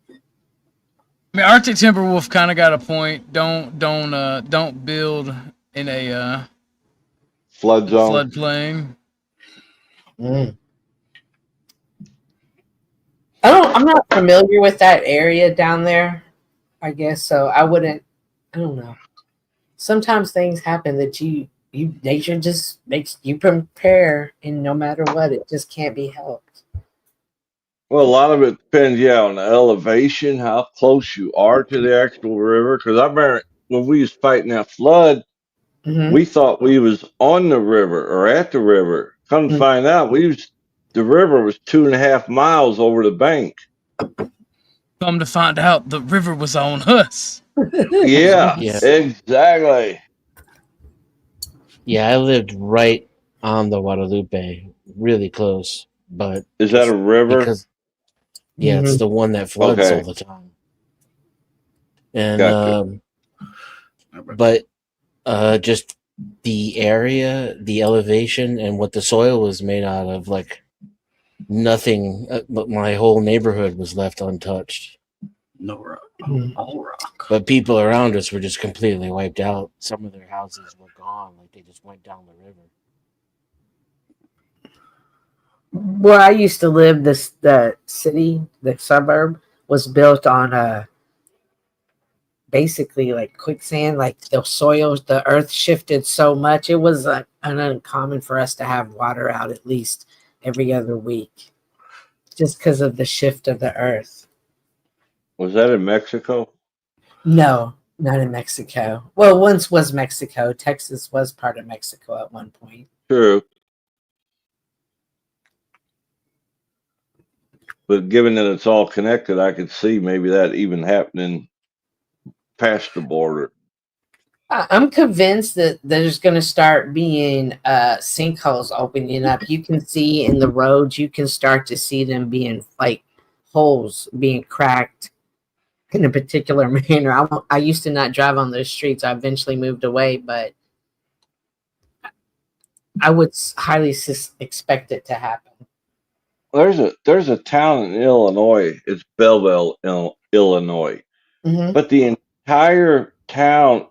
I mean, Arctic Timberwolf kind of got a point. Don't build in a flood zone. Floodplain. I'm not familiar with that area down there, I guess, so I don't know. Sometimes things happen that nature just makes you prepare, and no matter what, it just can't be helped. Well, a lot of it depends, on the elevation, how close you are to the actual river. Because I remember when we was fighting that flood, we thought we was on the river or at the river. Come to find out, the river was 2.5 miles over the bank. Come to find out, the river was on us. Yeah, exactly. Yeah, I lived right on the Guadalupe, really close. But is that a river? It's the one that floods all the time. And but just the area, the elevation, and what the soil was made out of, like nothing. But my whole neighborhood was left untouched. No rock, all rock. But people around us were just completely wiped out. Some of their houses were gone, like they just went down the river. Where I used to live, the suburb was built on basically like quicksand, like the earth shifted so much. It was uncommon for us to have water out at least every other week, just because of the shift of the earth. Was that in Mexico? No, not in Mexico. Well, once was Mexico. Texas was part of Mexico at one point. True. But given that it's all connected, I could see maybe that even happening past the border. I'm convinced that there's going to start being sinkholes opening up. You can see in the roads, you can start to see them being like holes being cracked in a particular manner. I used to not drive on those streets. I eventually moved away, but I would highly expect it to happen. There's a town in Illinois. It's Belleville, Illinois, but the entire town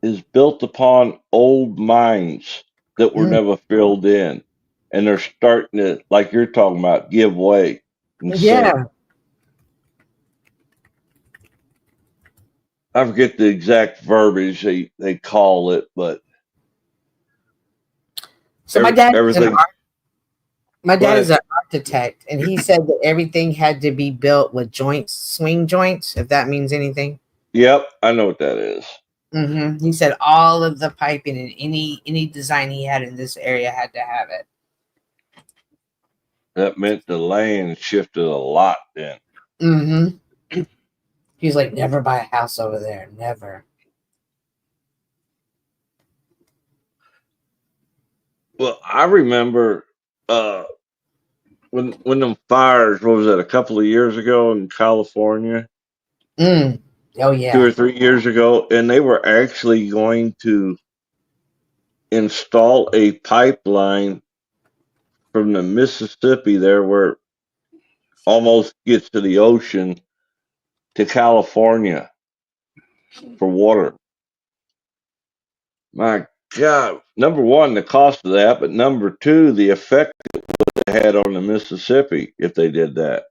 is built upon old mines that were never filled in, and they're starting to, like you're talking about, give way. And sink. I forget the exact verbiage they call it, but so my dad everything. My dad is an architect, and he said that everything had to be built with joints, swing joints, if that means anything. Yep, I know what that is. He said all of the piping and any design he had in this area had to have it. That meant the land shifted a lot then. He's like, never buy a house over there, never. Well, I remember when them fires, what was that, a couple of years ago in California? Oh yeah. 2 or 3 years ago, and they were actually going to install a pipeline from the Mississippi there where it almost gets to the ocean to California for water. My God. Number one, the cost of that, but number two, the effect it would have had on the Mississippi if they did that.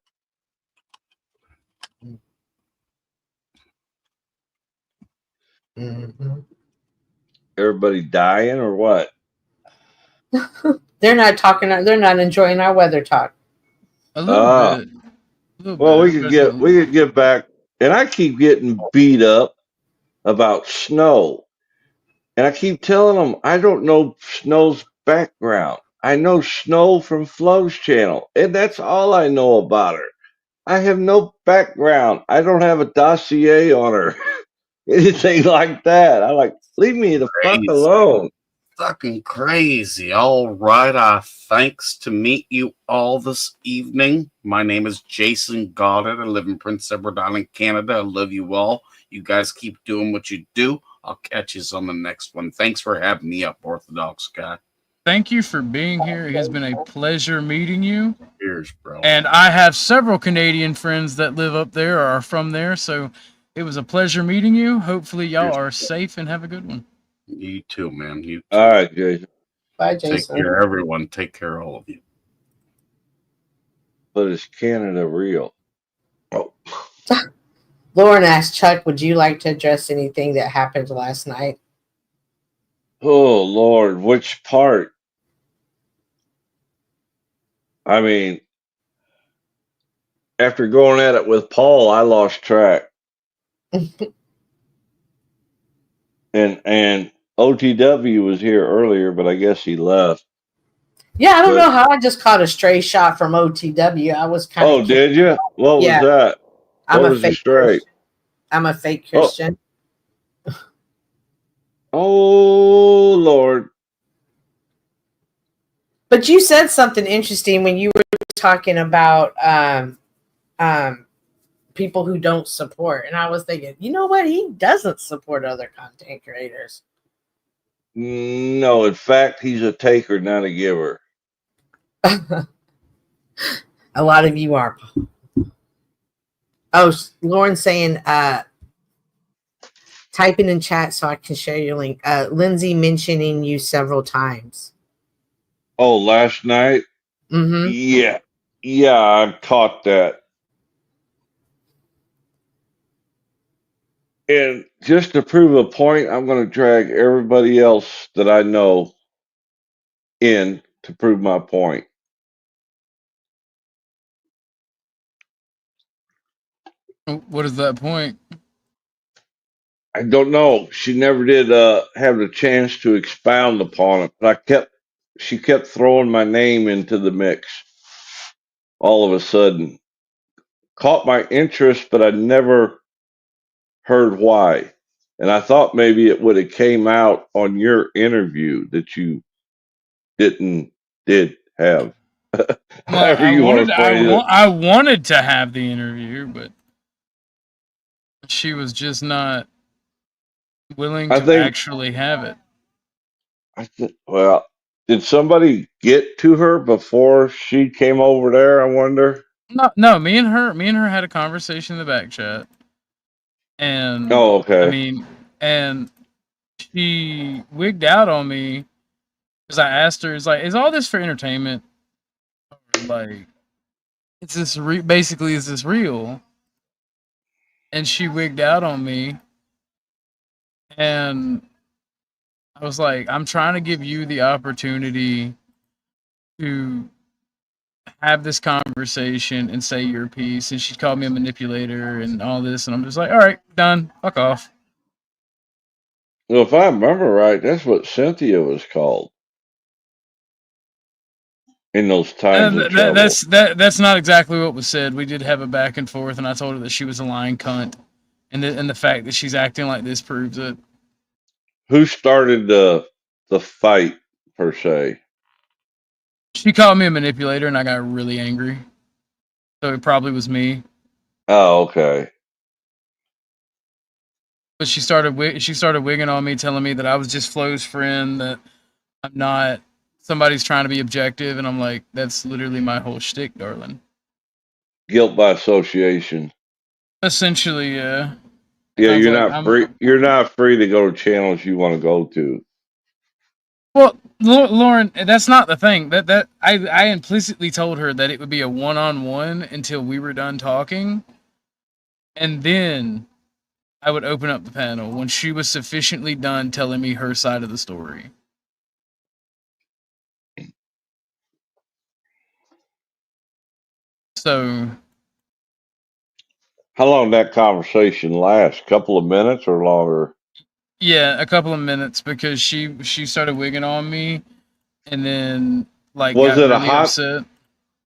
Everybody dying or what? They're not talking. They're not enjoying our weather talk. A little bit. Well, we could get back, and I keep getting beat up about snow, and I keep telling them I don't know Snow's background. I know Snow from Flo's channel, and that's all I know about her. I have no background. I don't have a dossier on her, anything like that. I like, leave me the fuck alone. Fucking crazy. All right. Thanks to meet you all this evening. My name is Jason Goddard. I live in Prince Edward Island, Canada. I love you all. You guys keep doing what you do. I'll catch you on the next one. Thanks for having me up, Orthodox Guy. Thank you for being here. It has been a pleasure meeting you. Cheers, bro. And I have several Canadian friends that live up there or are from there, so it was a pleasure meeting you. Hopefully y'all are safe and have a good one. You too, man. You too. All right, Jason. Bye, Jason. Take care, everyone. Take care, all of you. But is Canada real? Oh. Lauren asked Chuck, would you like to address anything that happened last night? Oh, Lord, which part? I mean, after going at it with Paul, I lost track. and OTW was here earlier, but I guess he left. Yeah, I don't know how I just caught a stray shot from OTW. I was kind of. Oh, did you? What was that? I'm what a was the fake stray? Christian. I'm a fake Christian. Oh, Lord. But you said something interesting when you were talking about people who don't support. And I was thinking, you know what? He doesn't support other content creators. No, in fact, he's a taker, not a giver. A lot of you are. Oh, Lauren's saying, typing in chat so I can share your link. Lindsay mentioning you several times. Oh, last night? Mm-hmm. Yeah, I caught that. And just to prove a point, I'm going to drag everybody else that I know in to prove my point. What is that point? I don't know. She never did have the chance to expound upon it, but she kept throwing my name into the mix all of a sudden. Caught my interest, but I never heard why. and I thought maybe it would have came out on your interview that you did have. However you want to phrase it. I wanted to have the interview, but she was just not willing to actually have it. Well, did somebody get to her before she came over there? I wonder. No, me and her had a conversation in the back chat, and Oh, okay. I mean, and she wigged out on me because I asked her, "Is all this for entertainment? Or, like, is this basically is this real?" And she wigged out on me, and I was like, "I'm trying to give you the opportunity to have this conversation and say your piece." And she called me a manipulator and all this, and I'm just like, all right, done, fuck off. Well, if I remember right, that's what Cynthia was called in those times of trouble. That's not exactly what was said. We did have a back and forth, and I told her that she was a lying cunt, and the fact that she's acting like this proves it. Who started the fight per se? She called me a manipulator, and I got really angry. So it probably was me. Oh, okay. But she started wigging on me, telling me that I was just Flo's friend, that I'm not. Somebody's trying to be objective, and I'm like, that's literally my whole shtick, darling. Guilt by association. Essentially, yeah. Yeah, you're not free. You're not free to go to channels you want to go to. Well, Lauren, that's not the thing. That I implicitly told her that it would be a one-on-one until we were done talking, and then I would open up the panel when she was sufficiently done telling me her side of the story. So, how long did that conversation last? Couple of minutes or longer? Yeah, a couple of minutes, because she started wigging on me, and then Was it really upset.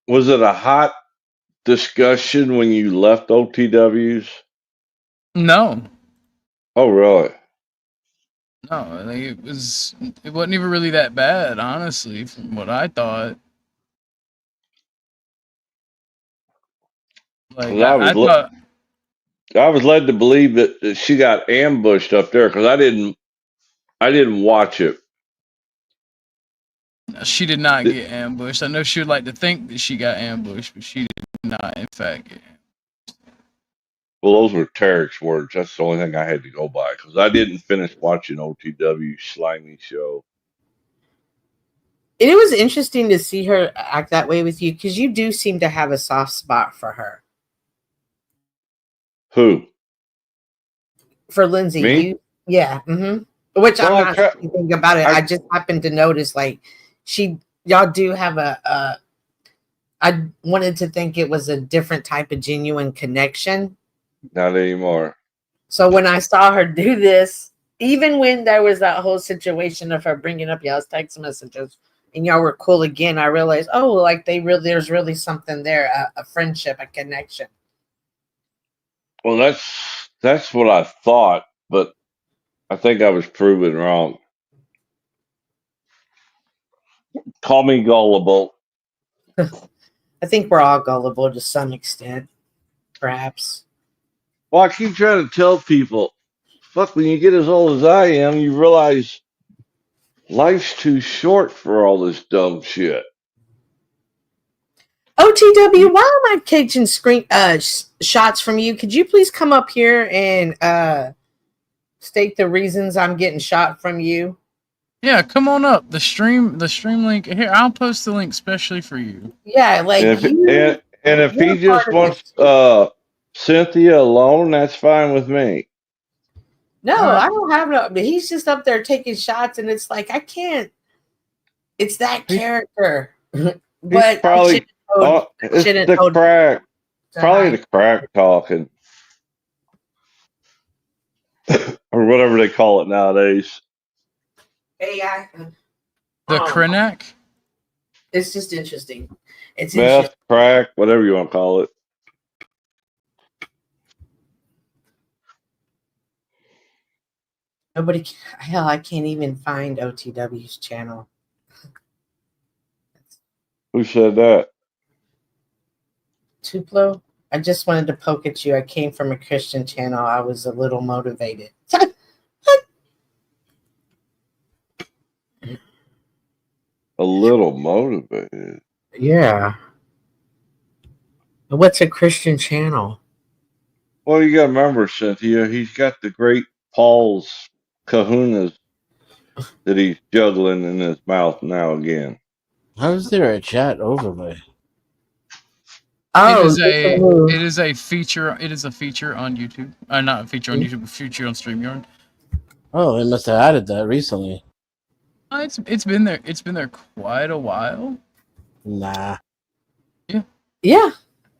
Was it a hot discussion when you left OTWs? No. Oh, really? No, it wasn't even really that bad, honestly, from what I thought. Like I thought. I was led to believe that she got ambushed up there because I didn't watch it. She did not get ambushed. I know she would like to think that she got ambushed, but she did not, in fact, get ambushed. Well, those were Tarek's words. That's the only thing I had to go by because I didn't finish watching OTW slimy show. It was interesting to see her act that way with you because you do seem to have a soft spot for her. Who? For Lindsay. Me? Yeah. Mm-hmm. Which I'm not saying anything about it. I just happened to notice, like, y'all do have I wanted to think it was a different type of genuine connection. Not anymore. So when I saw her do this, even when there was that whole situation of her bringing up y'all's text messages and y'all were cool again, I realized, oh, like there's really something there, a friendship, a connection. Well, that's what I thought, but I think I was proven wrong. Call me gullible. I think we're all gullible to some extent, perhaps. Well, I keep trying to tell people, fuck, when you get as old as I am, you realize life's too short for all this dumb shit. OTW, why am I catching shots from you? Could you please come up here and state the reasons I'm getting shot from you? Yeah, come on up. The stream link here. I'll post the link specially for you. Yeah, like and if he just wants Cynthia alone, that's fine with me. No, I don't have no. But he's just up there taking shots, and it's like I can't. It's that character. But probably it's the crack. Probably the crack talking, or whatever they call it nowadays. AI. The Krenak? It's just interesting. It's meth, crack, whatever you want to call it. Nobody. Hell, I can't even find OTW's channel. Who said that? Tuplo. I just wanted to poke at you. I came from a Christian channel. I was a little motivated. A little motivated. Yeah. What's a Christian channel? Well, you got to remember, Cynthia, he's got the great Paul's kahunas that he's juggling in his mouth now again. How is there a chat overlay? Oh, it is a feature. It is a feature on YouTube. Not a feature on YouTube, but feature on StreamYard. Oh, they must have added that recently. It's been there. It's been there quite a while. Nah. Yeah,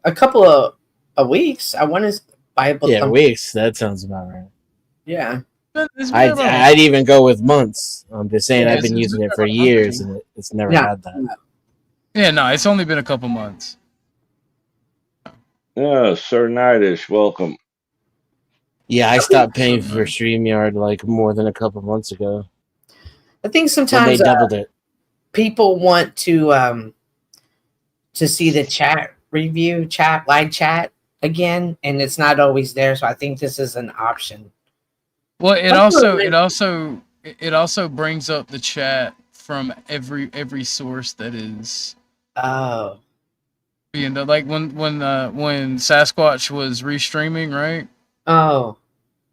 a couple of weeks. I want to Bible. Yeah, weeks. That sounds about right. Yeah. I'd even go with months. I'm just saying, Yeah, I've been using it for years, and it's never had that. Yeah, no, it's only been a couple months. Yeah, Sir Knightish, welcome. Yeah, I stopped paying for StreamYard like more than a couple months ago. I think When sometimes they doubled it. people want to see the chat review, live chat again, and it's not always there. So I think this is an option. Well, it also brings up the chat from every source that is. Oh. You know, like when Sasquatch was restreaming, right? Oh.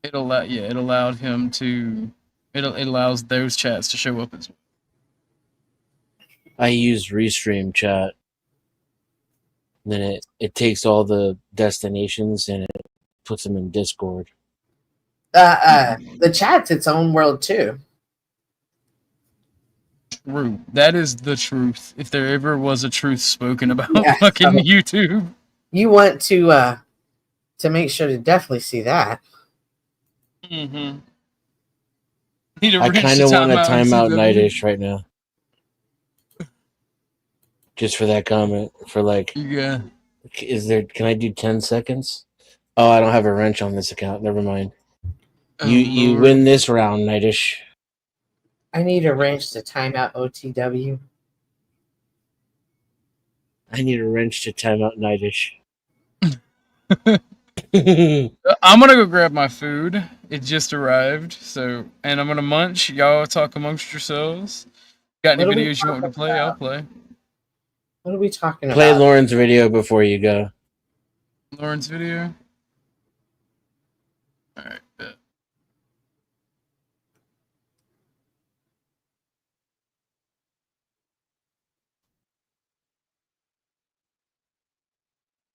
It allowed him to. It allows those chats to show up as well. I use Restream chat. Then it takes all the destinations and it puts them in Discord. The chat's its own world too. True. That is the truth. If there ever was a truth spoken about fucking YouTube. You want to make sure to definitely see that. Mm-hmm. I kind of want a timeout Nightish right now. Just for that comment. For like, yeah. Can I do 10 seconds? Oh, I don't have a wrench on this account. Never mind. You win this round, Nightish. I need a wrench to time out OTW. I need a wrench to time out Nightish. I'm gonna go grab my food. It just arrived, and I'm gonna munch. Y'all talk amongst yourselves. Got any videos you want me to play? I'll play. What are we talking Play about? Lauren's video before you go. Lauren's video? Alright, bet.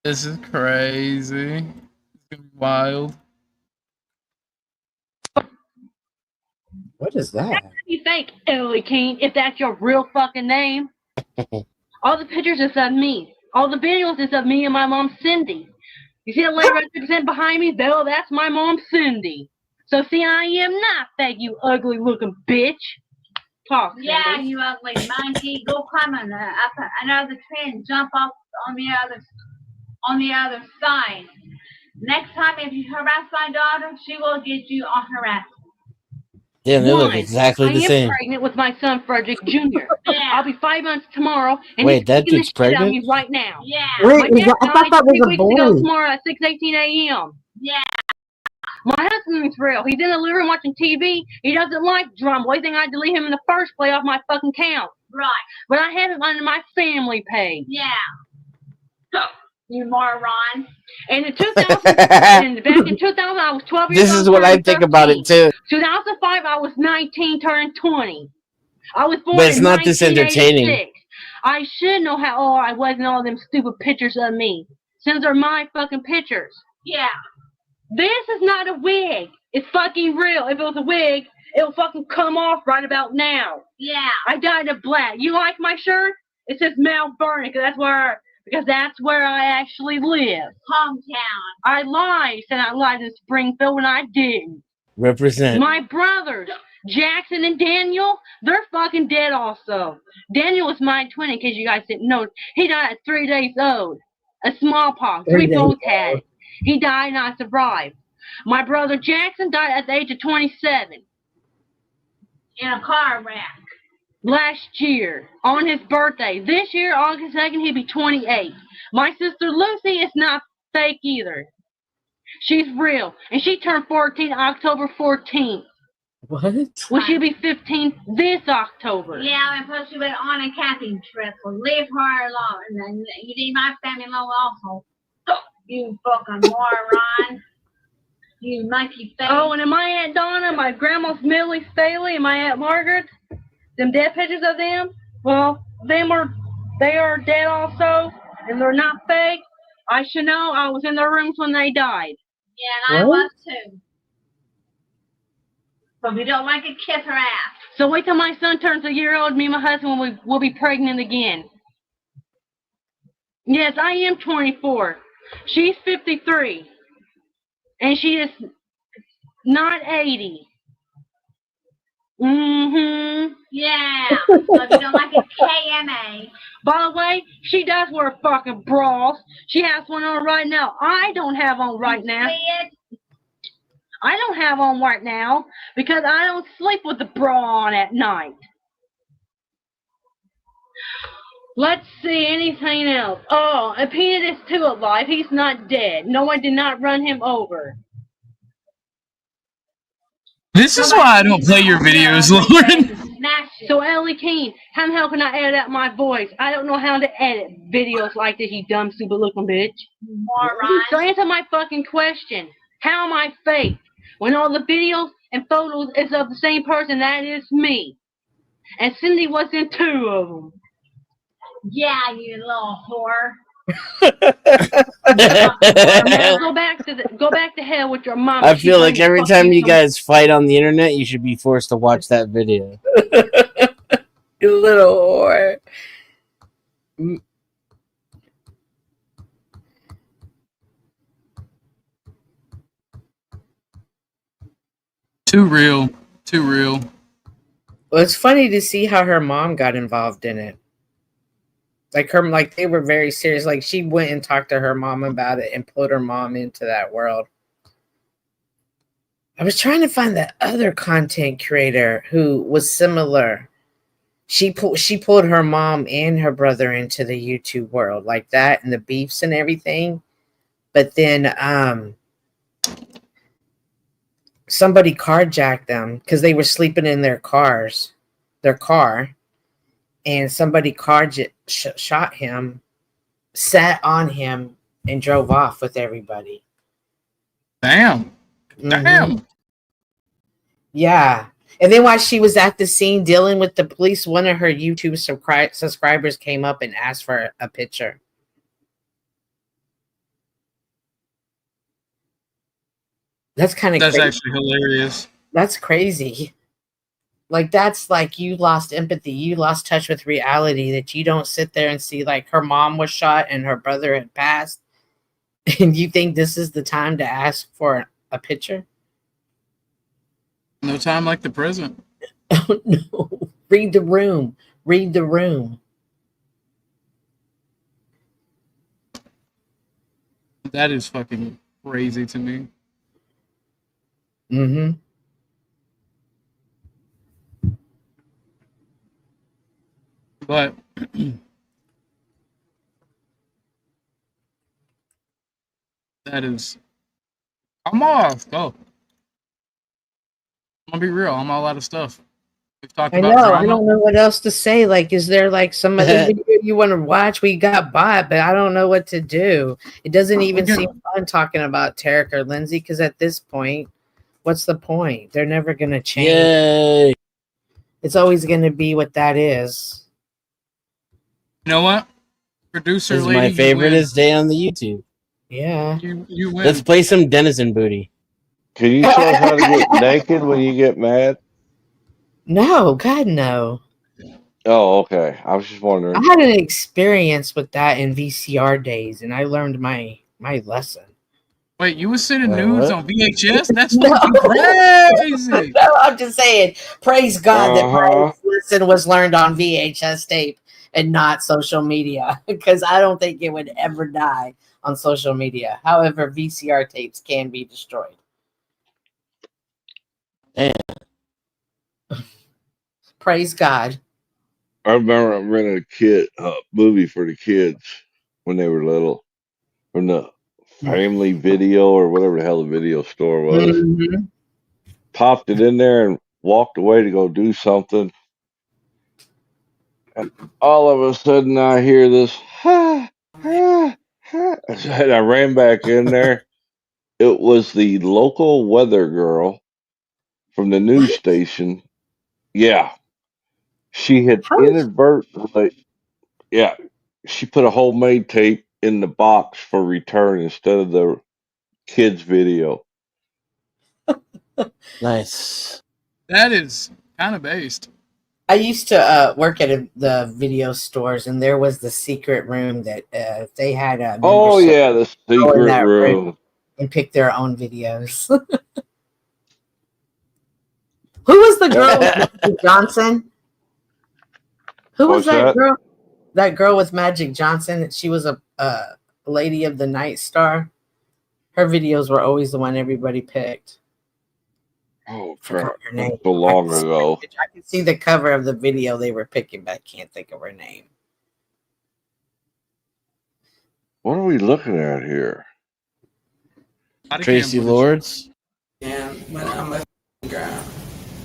This is crazy. It's gonna be wild. What is that? What do you think, Ellie King, if that's your real fucking name? All the pictures is of me. All the videos is of me and my mom, Cindy. You see the lady right there behind me? Bill, that's my mom, Cindy. So see, I am not fake, you ugly looking bitch. Talk, Cindy. Yeah, you ugly monkey. Go climb on another tree and jump off on the other side. Next time, if you harass my daughter, she will get you on harassment. Damn, they look exactly the I am same. pregnant with my son, Frederick Jr. I'll be 5 months tomorrow, and Wait, he's that kicking the dude's shit out of pregnant? me right now. Yeah. My Wait, dad I thought died that was 3 a weeks ago boy. tomorrow at 6:18 a.m. Yeah. My husband is real. He's in the living room watching TV. He doesn't like drama. Why do you think I delete him in the first place off my fucking count? Right. But I have him under my family page. Yeah. You moron. And in 2000, back in 2000, I was 12 years old. This is what I think about it too. 2005, I was 19, turning 20. I was born But it's in not this 1986. entertaining. I should know how old I was in all them stupid pictures of me, since they're my fucking pictures. Yeah. This is not a wig. It's fucking real. If it was a wig, it'll fucking come off right about now. Yeah. I dyed it black. You like my shirt? It says Mount Vernon, because that's where I actually live. Hometown. I lied, said I lied in Springfield when I didn't. Represent. My brothers, Jackson and Daniel, they're fucking dead also. Daniel was my twin, in case you guys didn't know. He died at 3 days old. A smallpox. We both had it. He died and I survived. My brother Jackson died at the age of 27. in a car wreck. Last year, on his birthday. This year, August 2nd, he'd be 28. My sister Lucy is not fake either. She's real. And she turned 14 October 14th. What? Well, she'll be 15 this October. Yeah, and plus she went on a camping trip. Well, leave her alone. And then you leave my family alone also. You fucking moron. You monkey face. Oh, and my Aunt Donna, my grandma's Millie Staley, and my Aunt Margaret, them dead pictures of them, well, they are dead also, and they're not fake. I should know. I was in their rooms when they died. Yeah, and I was too. So if you don't like it, kiss her ass. So wait till my son turns a year old. Me and my husband will be pregnant again. Yes, I am 24. She's 53. And she is not 80. Mm-hmm. Yeah. So if you don't like it, KMA. By the way, she does wear fucking bras. She has one on right now. I don't have on right now. I don't have on right now because I don't sleep with the bra on at night. Let's see, anything else? Oh, and Peanut is too alive. He's not dead. No one did not run him over. This is why I don't play your videos, Lauren. So, Ellie Keene, how the hell can I edit out my voice? I don't know how to edit videos like this, you dumb, stupid looking bitch. Moron. So answer my fucking question. How am I fake? When all the videos and photos is of the same person, that is me. And Cindy was in 2 of them. Yeah, you little whore. Now go back to hell with your mom. I feel like every time you guys fight on the internet, you should be forced to watch that video. You little whore. Too real. Too real. Well, it's funny to see how her mom got involved in it. Like they were very serious. Like she went and talked to her mom about it and put her mom into that world. I was trying to find that other content creator who was similar. She pulled her mom and her brother into the YouTube world like that and the beefs and everything. But then somebody carjacked them because they were sleeping in their car, and somebody shot him, sat on him, and drove off with everybody. Damn. Damn. Yeah. And then while she was at the scene dealing with the police, one of her YouTube subscribers came up and asked for a picture. That's kind of That's actually hilarious. That's crazy. Like, that's like you lost empathy. You lost touch with reality, that you don't sit there and see like her mom was shot and her brother had passed. And you think this is the time to ask for a picture? No time like the present. Oh, no. Read the room. Read the room. That is fucking crazy to me. Mm-hmm. But that is, I'm off. Go. I'm gonna be real. I'm all out of stuff. We've talked I about know. drama. I don't know what else to say. Like, is there like some other video you want to watch? We got bought, but I don't know what to do. It doesn't even seem fun talking about Tarek or Lindsay, because at this point, what's the point? They're never gonna change. Yay. It's always gonna be what that is. You know what? Producer This is lady, my you favorite win. is day on the YouTube. Yeah. You win. Let's play some Denizen Booty. Can you tell us how to get naked when you get mad? No, God, no. Oh, okay. I was just wondering. I had an experience with that in VCR days, and I learned my lesson. Wait, you were sending Wait, nudes what? on VHS? That's fucking crazy. No, I'm just saying, praise God that my Uh-huh. lesson was learned on VHS tape and not social media, because I don't think it would ever die on social media. However, VCR tapes can be destroyed. Damn. Praise God. I remember I rented a movie for the kids when they were little from the Family Video or whatever the hell the video store was. Mm-hmm. Popped it in there and walked away to go do something. And all of a sudden I hear this, ha, ha, ha. And I ran back in there. It was the local weather girl from the news station. Yeah. She had inadvertently, yeah, she put a homemade tape in the box for return instead of the kids' video. Nice. That is kind of based. I used to work at the video stores, and there was the secret room that they had a Oh, membership yeah, the go in secret that room. and pick their own videos. Who was the girl with Magic Johnson? Who was What's that? girl? That girl with Magic Johnson. She was a lady of the night star. Her videos were always the one everybody picked. Oh, Forgot crap. her name. So long ago. I can see the cover of the video they were picking, but I can't think of her name. What are we looking at here? Tracy Lords. Yeah, but I'm a girl.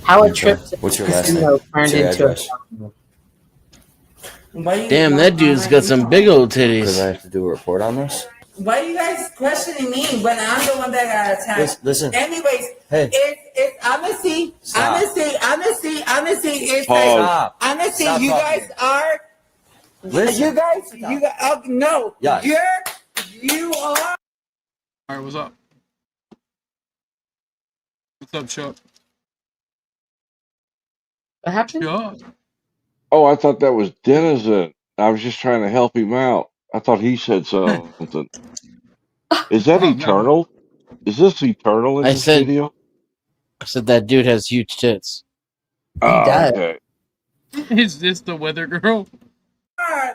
How a trip to What's your last casino name? turned What's your into address? Damn, that dude's got some big old Because I titties. have to do a report on this. Why are you guys questioning me when I'm the one that got attacked? Listen. Anyways, Hey. it's honesty. Stop. It's Pause. Stop. honesty. Stop You talking. guys are. Listen. You guys. Oh, no. Yes. You are. All right, what's up? What's up, Chuck? What happened? Chuck. Oh, I thought that was Denizen. I was just trying to help him out. I thought he said something. Is that Oh, no. Eternal? Is this Eternal in I this said- video? I said that dude has huge tits. Oh, does. okay. Is this the weather girl?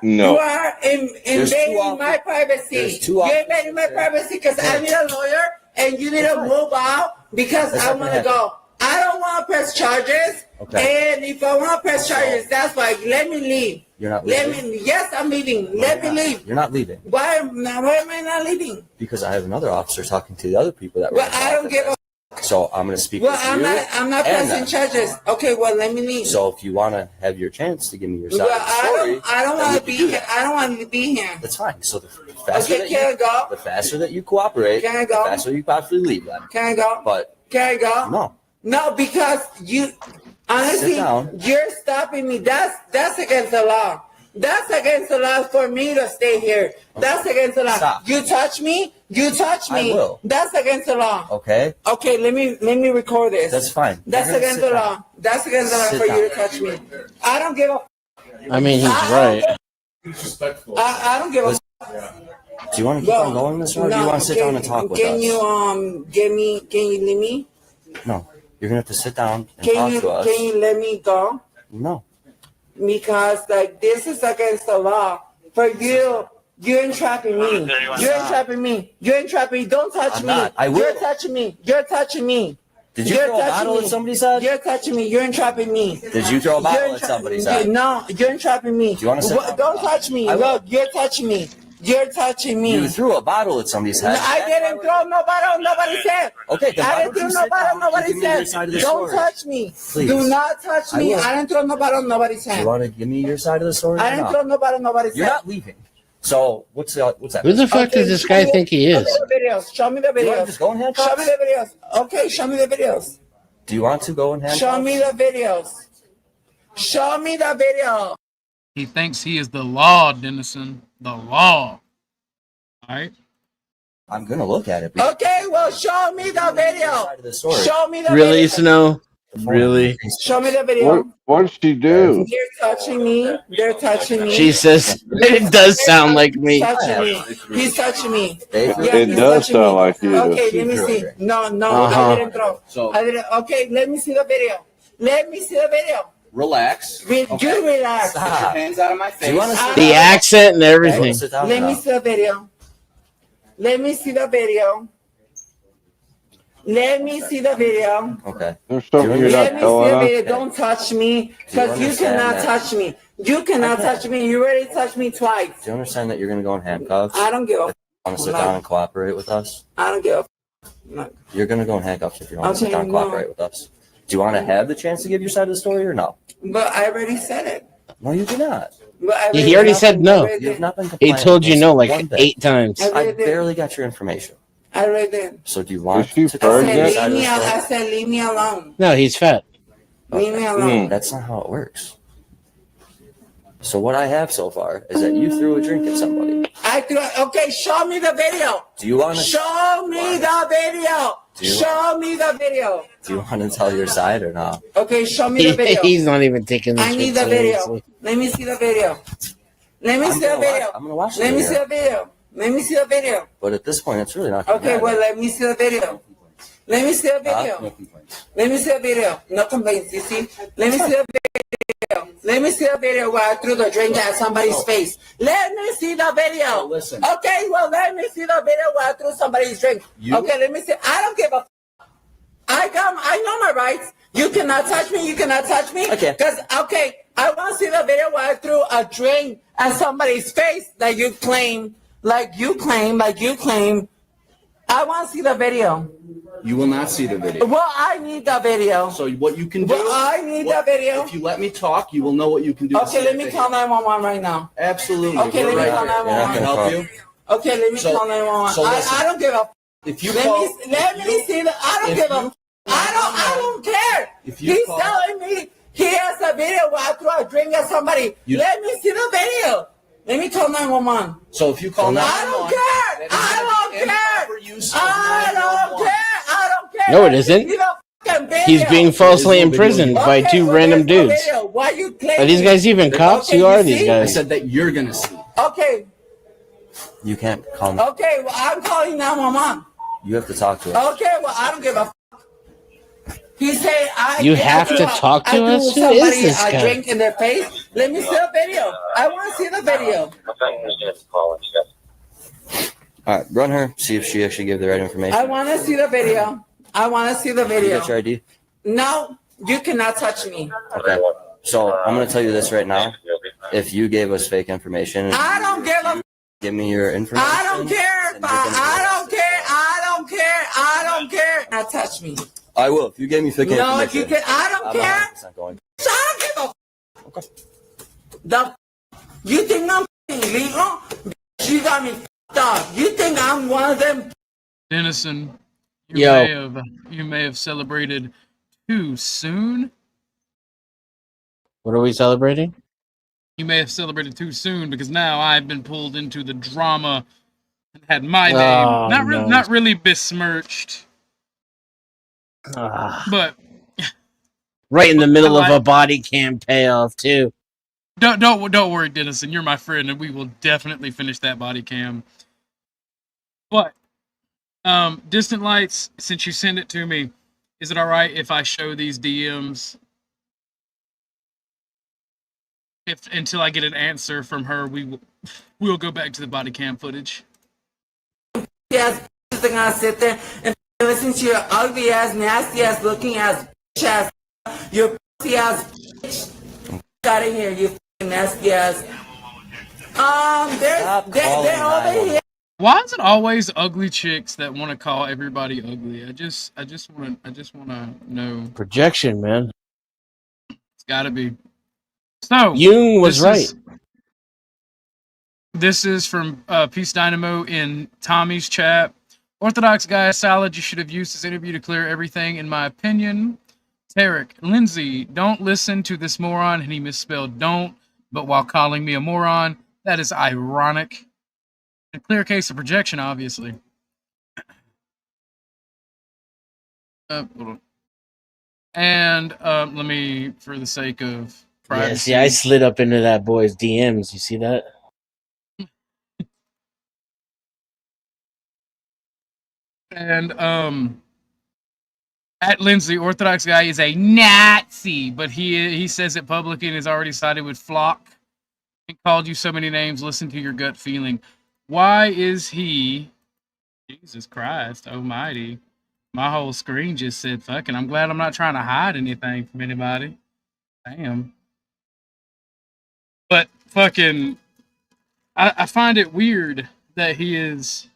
No. You are There's two invading my privacy. there's two You're options. invading my privacy because I need a lawyer and you need to move out because That's I not want gonna to go. I don't want to press charges. Okay. And if I want to press charges, that's why. Let me leave. You're not Let leaving. me. Yes, I'm leaving. Let me leave. You're not leaving Why am I not leaving? because I have another officer talking to the other people that were. Well, I don't give a. So I'm going to speak Well, with I'm you. not. I'm not and pressing them. charges. Okay. Well, let me leave. So if you want to have your chance to give me your side Well, of the story, I don't then want we to be can do here. that. I don't want to be here. That's fine. So the faster Okay, can I go? the faster that you cooperate, Can I go? the faster you possibly leave them. Can I go? But Can I go? no, No, because you honestly Sit down. you're stopping me. That's against the law. That's against the law for me to stay here. That's against the law. Stop. You touch me, you touch me. I will. That's against the law. okay, Okay, let me record this. that's fine. That's You're gonna against sit the down. law. That's against the law Sit for you down. to touch me. I don't give a. I mean, he's right. I don't give a. Do you want to keep on going this way, or do you want to sit down and talk with Can us? you give me? Can you leave me? No, you're gonna have to sit down and Can talk you to us. can you let me go? No, Because like this is against the law for you. You're entrapping me. You're entrapping me. You're entrapping me. Don't touch I'm me. not. I will. You're touching me. You're touching me. Did you You're throw a touching bottle me. at somebody's head? You're touching me. You're entrapping me. Did you throw a bottle You're at somebody's head? No, you're entrapping me. Do you want to sit down? Don't touch me. I will. Look, you're touching me. You're touching me. You threw a bottle at somebody's No, head. I didn't throw no bottle on nobody's head. Okay, then I why didn't don't you throw no sit bottle on down and nobody's give me your head. side of the Don't story? touch me. Please. Do not touch I me. will. I didn't throw no bottle on nobody's Do you head. want to give me your side of the story? I or didn't not? throw no bottle on nobody's You're head. not leaving. So what's that? Who the fuck does this guy think he is? Show me the videos. Show me the Do you want to videos. just go and Show handcuffs? me the videos. Okay, show me the videos. Do you want to go and handcuffs? Show me the videos. Show me the video. He thinks he is the law, Dennison. The law. All right. I'm gonna look at it. Okay, well, show me the video. The story. Show me the Really, video. Snow? Really? Show me the video. What'd she do? They're touching me. They're touching me. She says it does sound like me. He's touching me. He's touching me. It he's does touching sound me. like you. Okay, let me see. No, Uh-huh. I didn't throw. I didn't. Okay, let me see the video. Let me see the video. Relax. You relax. Stop. Hands out of my Do you want to sit The down? accent and everything. Sit down Let me now. see the video. Let me see the video. Let me see the video. Okay. There's something you're Let not me see telling the us. video. Don't touch me, because you cannot touch me. You cannot touch me. You already touched me twice. Do you understand that you're going to go in handcuffs? I don't give a. If you want to sit down and cooperate with us? I don't give a. You're going to go in handcuffs if you don't want to sit Okay, down and no. cooperate with us. Do you want to have the chance to give your side of the story or no? But I already said it. No, you do not. But I He already said no. You have not been He compliant told you with no this like one bit. 8 times. I barely got your information. I already did. So do you want Did to you give purge your it? side of the story? I said leave me alone. No, he's fat. Leave me alone. That's not how it works. So what I have so far is that you threw a drink at somebody. I threw. Okay, show me the video. Do you want to Show me the video. Show me the video. Do you want to tell your side or not? Okay, show me the video. He's not even taking this I need shit the video. seriously. Let me see the video. Let me see the video. I'm gonna watch the Let me video. see the video. Let me see the video. But at this point, it's really not. gonna Okay, matter. well, let me see the video. Let me see the video. Let me see the video. No complaints, you see? Let me see the video. Let me see the video where I threw the drink at somebody's face. Let me see the video. Listen. Okay, well, let me see the video where I threw somebody's drink. Okay, let me see. I don't give a. I know my rights. You cannot touch me. You cannot touch me. Okay. Because, okay, I want to see the video where I threw a drink at somebody's face that you claim, like you claim. I want to see the video. You will not see the video. Well, I need the video. So what you can do? Well, I need the video. If you let me talk, you will know what you can do. to Okay, see let the me video. call 911 right now. Absolutely. Okay, let We're me call right here. 911. Can I help you? Okay, let me So- call 911. so listen. I don't give a. If you Let call, me see the. I don't if give a. you- I don't care. If you He's call- telling me he has a video where I threw a drink at somebody. Let me see the video. Let me call 911. So if you call I 911, don't care. I don't care. I don't care. I don't care. No, it Let me isn't. see the fucking video. He's being falsely imprisoned by Okay, 2 well, random there's no dudes. video. Why you claiming? Are these guys even cops? Okay, Who you are these see? I guys? said that you're gonna see. Okay. You can't call me. Okay. Well, I'm calling 911. You have to talk to us. Okay. Well, I don't give a. He said I. You have to talk to us? Who is Somebody this a guy? drink in their face. Let me see the video. I want to see the video. All right, run her. See if she actually gave the right information. I want to see the video. I want to see the You video. got your ID? No, you cannot touch me. Okay. So I'm gonna tell you this right now. If you gave us fake information, I don't give a. give me your information. I don't care. I don't care. I don't care. I don't care. Not touch me. I will. If you gave me fake No, information. you can. I don't I'm care. 100% going. So I don't give a. The. You think I'm illegal? You got me fucked up. You think I'm one of them? Dennison, Yo. you may have celebrated too soon. What are we celebrating? You may have celebrated too soon because now I've been pulled into the drama and had my name Oh, no. not really besmirched, Ah. but Right in the middle of I- a body cam payoff, too. don't worry, Dennison. You're my friend, and we will definitely finish that body cam. But Distant Lights, since you send it to me, is it all right if I show these DMs? If until I get an answer from her, we'll go back to the body cam footage. Yes, they're gonna sit there and listen to your ugly ass, nasty ass, looking ass, bitch ass, your pussy ass bitch. Get out of here, you fucking nasty ass. They're over here. Why is it always ugly chicks that want to call everybody ugly? I just want to know. Projection, man. It's got to be. So Jung was right. This is from Peace Dynamo in Tommy's chat. Orthodox Guy Salad, you should have used this interview to clear everything, in my opinion. Tarek, Lindsay, don't listen to this moron, and he misspelled don't, but while calling me a moron, that is ironic. A clear case of projection, obviously. Hold on. And let me, for the sake of privacy. Yeah, see, I slid up into that boy's DMs. You see that? And at Lindsay, Orthodox Guy is a Nazi, but he says it publicly and has already sided with Flock. He called you so many names. Listen to your gut feeling. Why is he, Jesus Christ Almighty, My whole screen just said fucking. I'm glad I'm not trying to hide anything from anybody. Damn. But fucking, I find it weird that he is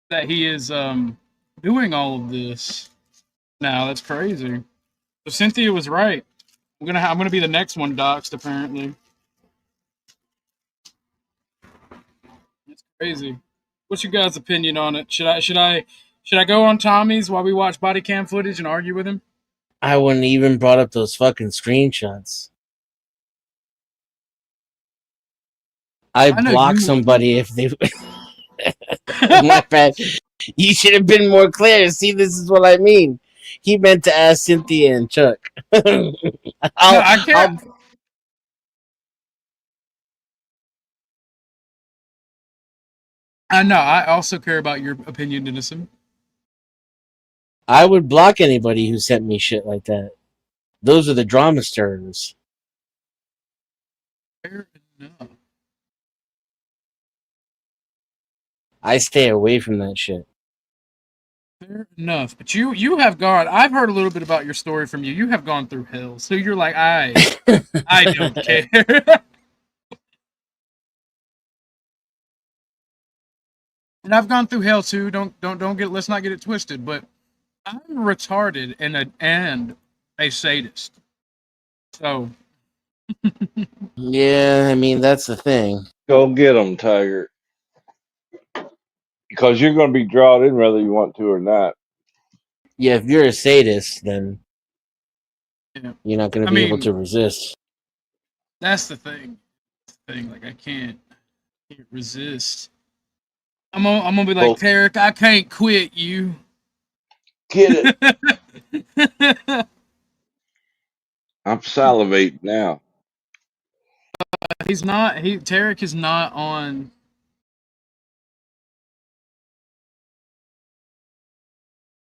doing all of this. Now that's crazy. So Cynthia was right. I'm gonna be the next one doxxed apparently. It's crazy. What's your guys' opinion on it? Should I go on Tommy's while we watch body cam footage and argue with him? I wouldn't even brought up those fucking screenshots. I'd block somebody if they. My bad. You should have been more clear. See, this is what I mean. He meant to ask Cynthia and Chuck. I can't. I know. I also care about your opinion, Innocent. I would block anybody who sent me shit like that. Those are the drama stirrers. Fair enough. I stay away from that shit. Fair enough. But you have gone. I've heard a little bit about your story from you. You have gone through hell. So you're like, I don't care. And I've gone through hell too. Let's not get it twisted. But I'm retarded and a sadist. So. Yeah, I mean that's the thing. Go get them, Tiger. Because you're going to be drawn in whether you want to or not. Yeah, if you're a sadist, then you're not going to be able to resist. That's the thing. Like I can't resist. I'm gonna be like, Tarek, I can't quit you. Get it. I'm salivating now. He's not. Tarek is not on.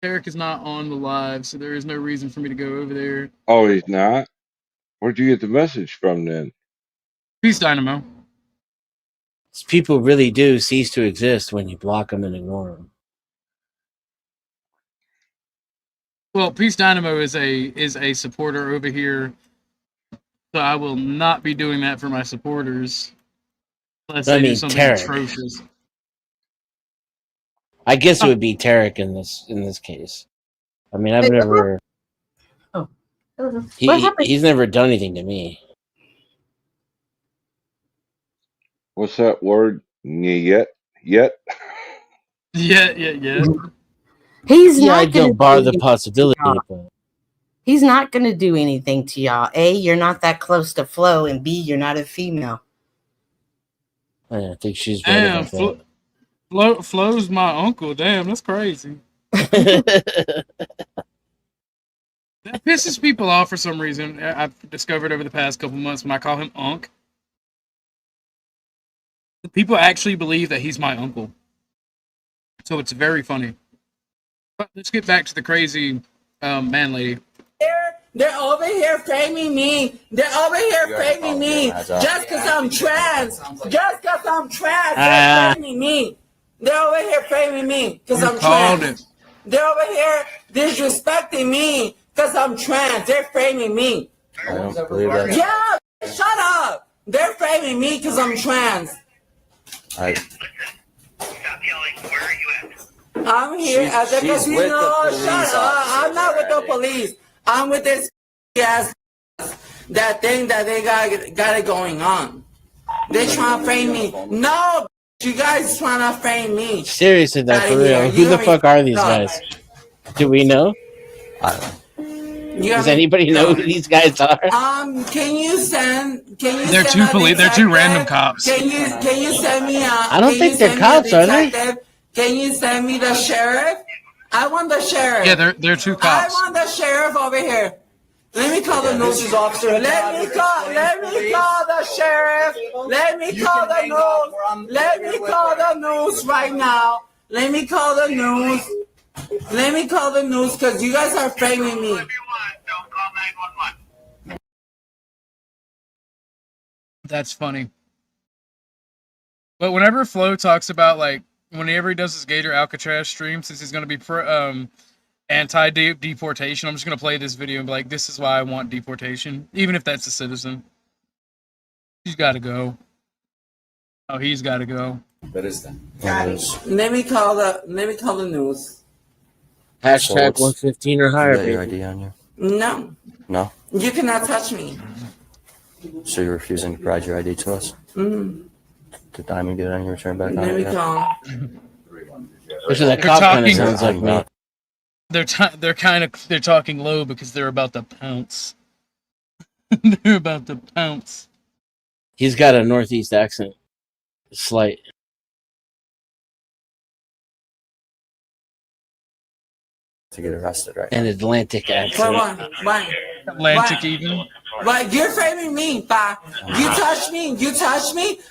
Tarek is not on the live, so there is no reason for me to go over there. Oh, he's not? Where'd you get the message from then? Peace, Dynamo. People really do cease to exist when you block them and ignore them. Well, Peace Dynamo is a supporter over here, so I will not be doing that for my supporters unless they do something atrocious. I guess it would be Tarek in this case. I mean, I've never. Oh, he's never done anything to me. What's that word? Yet? Yeah. He's not I don't bar the possibility, but he's not going to do anything to y'all. A, you're not that close to Flo, and B, you're not a female. I think she's right about that. Flo's my uncle. Damn, that's crazy. That pisses people off for some reason. I've discovered over the past couple months when I call him Unc. People actually believe that he's my uncle. So it's very funny. But let's get back to the crazy man lady. They're over here framing me. They're over here framing me just because I'm trans. Just because I'm trans, they're framing me. They're over here framing me because I'm trans. They're over here disrespecting me because I'm trans. They're framing me. I don't believe that. Yeah, shut up. They're framing me because I'm trans. I'm here at the casino. Shut up. I'm not with the police. I'm with this ass that thing that they got it going on. They trying to frame me. No, you guys trying to frame me. Seriously, though, for real. Who the fuck are these guys? Do we know? Does anybody know who these guys are? Can you send? They're two random cops. Can you send me? I don't think they're cops, are they? Can you send me the sheriff? I want the sheriff. Yeah, they're two cops. I want the sheriff over here. Let me call the news officer. Let me call the sheriff. Let me call the news. Let me call the news right now. Let me call the news. Let me call the news because you guys are framing me. That's funny. But whenever Flo talks about, like, whenever he does his Gator Alcatraz stream, since he's going to be anti-deportation, I'm just going to play this video and be like, this is why I want deportation, even if that's a citizen. He's got to go. Oh, he's got to go. What is that? Let me call the news. Hashtag 115 or higher. You got your baby. ID on you? No, No. you cannot touch me. So you're refusing to provide your ID to us? Mm. Did Diamond get any return back on Let it me yet? call. Which is that cop kind of sounds like me. They're talking low because they're about to pounce. They're about to pounce. He's got a Northeast accent. Slight. To get arrested, right? An Atlantic accent. Why? Atlantic even. But you're framing me, pa. You touch me,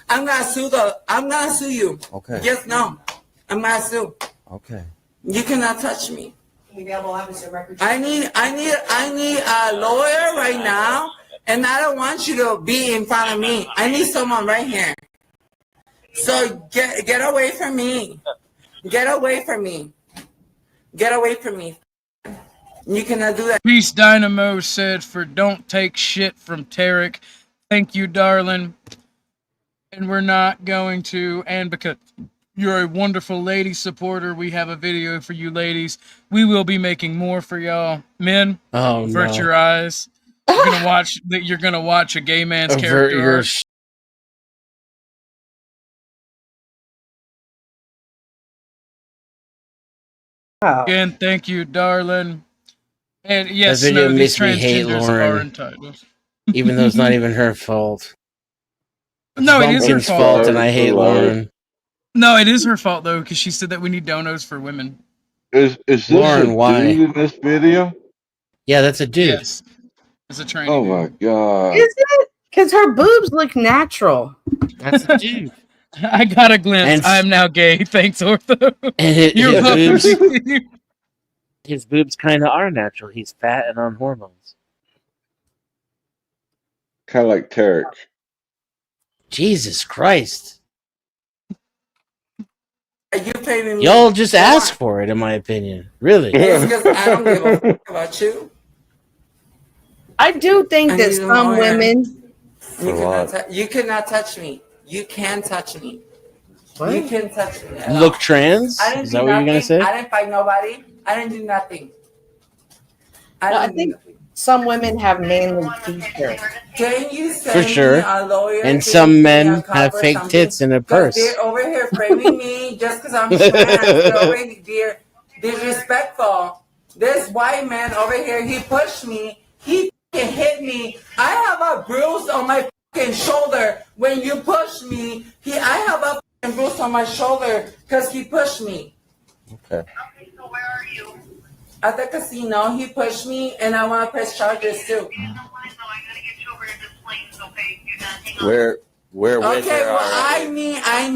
I'm gonna sue you. Okay. Yes, no. I'm gonna sue. Okay. You cannot touch me. I need a lawyer right now, and I don't want you to be in front of me. I need someone right here. So get away from me. Get away from me. Get away from me. You cannot do that. Peace Dynamo said for don't take shit from Tarek. Thank you, darling. And we're not going to, and because you're a wonderful lady supporter, we have a video for you ladies. We will be making more for y'all. Men, avert no. your eyes. You're gonna watch a gay man's Avert character your arc. Again, thank you, darling. And yes, that video no, these makes me hate transgenders are Lauren, entitled. even though it's not even her fault. No, it is her Bumpkin's fault. and I hate Lauren. No, it is her fault though, because she said that we need donos for women. Is this Lauren, a why? dude in this video? Yeah, that's a dude. Yes, it's a tranny. Oh my god! Is it? Because her boobs look natural. That's a dude. I got a glimpse. And I'm now gay. Thanks, Ortho. And You're welcome. his boobs kind of are natural. He's fat and on hormones. Kind of like Tarek. Jesus Christ. You pay me. Y'all just ask for it, in my opinion. Really. It's because I don't give a fuck about you. I do think that some women. You cannot touch me. You can touch me. What? You can touch me. You look trans? I didn't Is do that what you're gonna nothing. say? I didn't fight nobody. I didn't do nothing. I think some women have manly features. Can you For send sure. me a lawyer? And to some give me a men cup have or fake something? tits in a 'Cause purse. they're over here framing me just because I'm trans. They're already disrespectful. This white man over here, he pushed me. He hit me. I have a bruise on my shoulder when you pushed me. I have a bruise on my shoulder because he pushed me. Okay. So where are you? At the casino, he pushed me, and I want to press charges too. Where with Okay, her well, already? I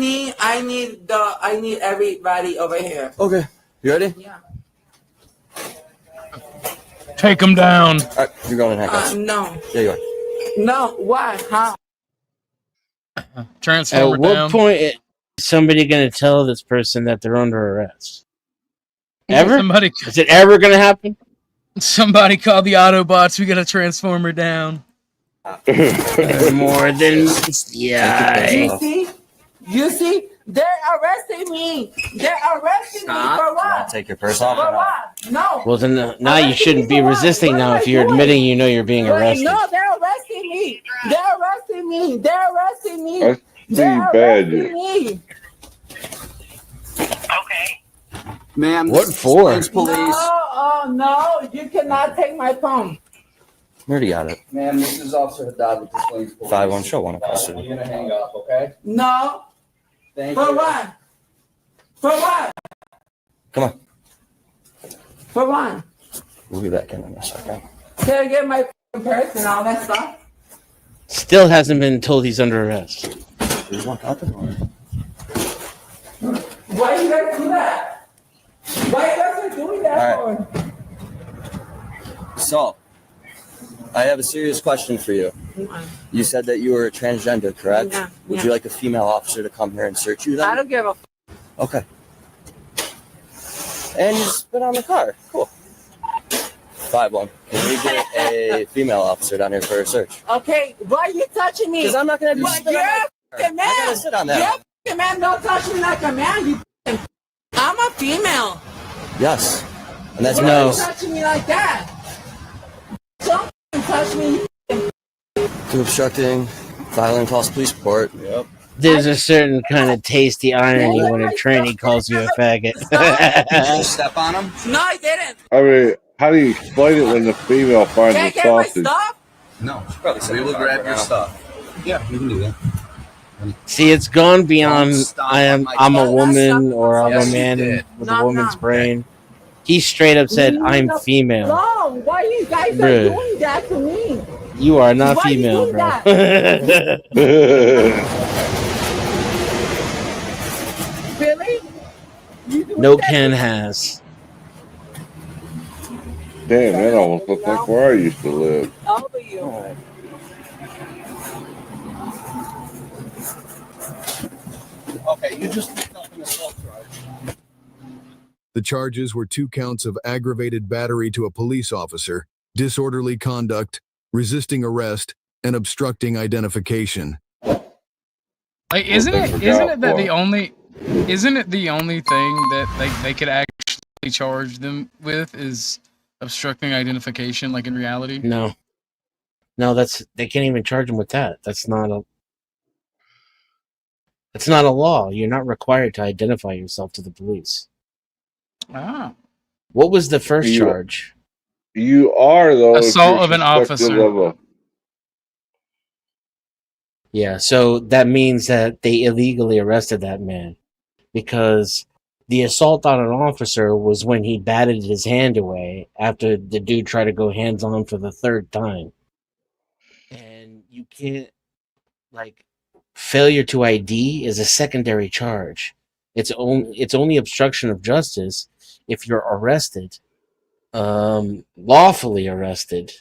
need everybody over here. Okay. You ready? Yeah. Take him down. All right, you're going in handcuffs. No. Yeah, you are. No. Why? How? Transform At what point is somebody going to tell this person that they're under arrest? Ever? Is it ever going to happen? Somebody call the Autobots. We got a transformer down. More than You see? They're arresting me. They're arresting me for what? Take your purse off. For what? No. Well, then now you shouldn't be resisting now if you're admitting you know you're being arrested. No, they're arresting me. They're arresting me. They're arresting me. That's They're bad. arresting me. Ma'am, What for? Police. No, you cannot take my phone. We already got it. Ma'am, this is Officer Haddad with the Plains Police. 5-1, show 1 You're custody. gonna hang up, okay? No. Thank For you. what? For what? Come on. For what? We'll be back in a second. Can I get my purse and all that stuff? Still hasn't been told he's under arrest. There's one coming. Why you guys do that? Why you guys are doing that for? So, I have a serious question for you. You said that you were a transgender, correct? Yeah, Would yeah. you like a female officer to come here and search you then? I don't give a Okay. And you just put on the car. Cool. 5-1. Can we get a female officer down here for a search? Okay, why are you touching me? Because I'm not going to But you're a fucking man. I gotta sit on that. You're a fucking man. Don't touch me like a man. You fucking... I'm a female. Yes. And that's Why are you nice. touching me like that? Don't fucking touch me. To obstructing, filing false police report. Yep. There's a certain kind of tasty irony when a tranny calls you a faggot. Did you step on him? No, I didn't. I mean, how do you explain it when the female finds Can I the get my sausage? stuff? No. We will grab your stuff. Yeah, we can do that. See, it's gone beyond I'm a woman or I'm Yes, a you man did. with a woman's brain. He straight up said, "I'm female." No, why you guys are Bruh. doing that to me? You are not Why you female, doing bro. that? Really? You doing No that? Ken has. Damn, that almost looks like where I used to live. How old are you? Okay, you just picked up an assault charge. The charges were 2 counts of aggravated battery to a police officer, disorderly conduct, resisting arrest, and obstructing identification. Like, isn't it the only thing that they could actually charge them with is obstructing identification, like in reality? No, they can't even charge him with that. That's not a law. You're not required to identify yourself to the police. Ah. What was the first charge? You are, though. if Assault you're of an suspected officer. of a- Yeah, so that means that they illegally arrested that man because the assault on an officer was when he batted his hand away after the dude tried to go hands-on for the 3rd time. And you can't, like, failure to ID is a secondary charge. It's only obstruction of justice if you're arrested, lawfully arrested,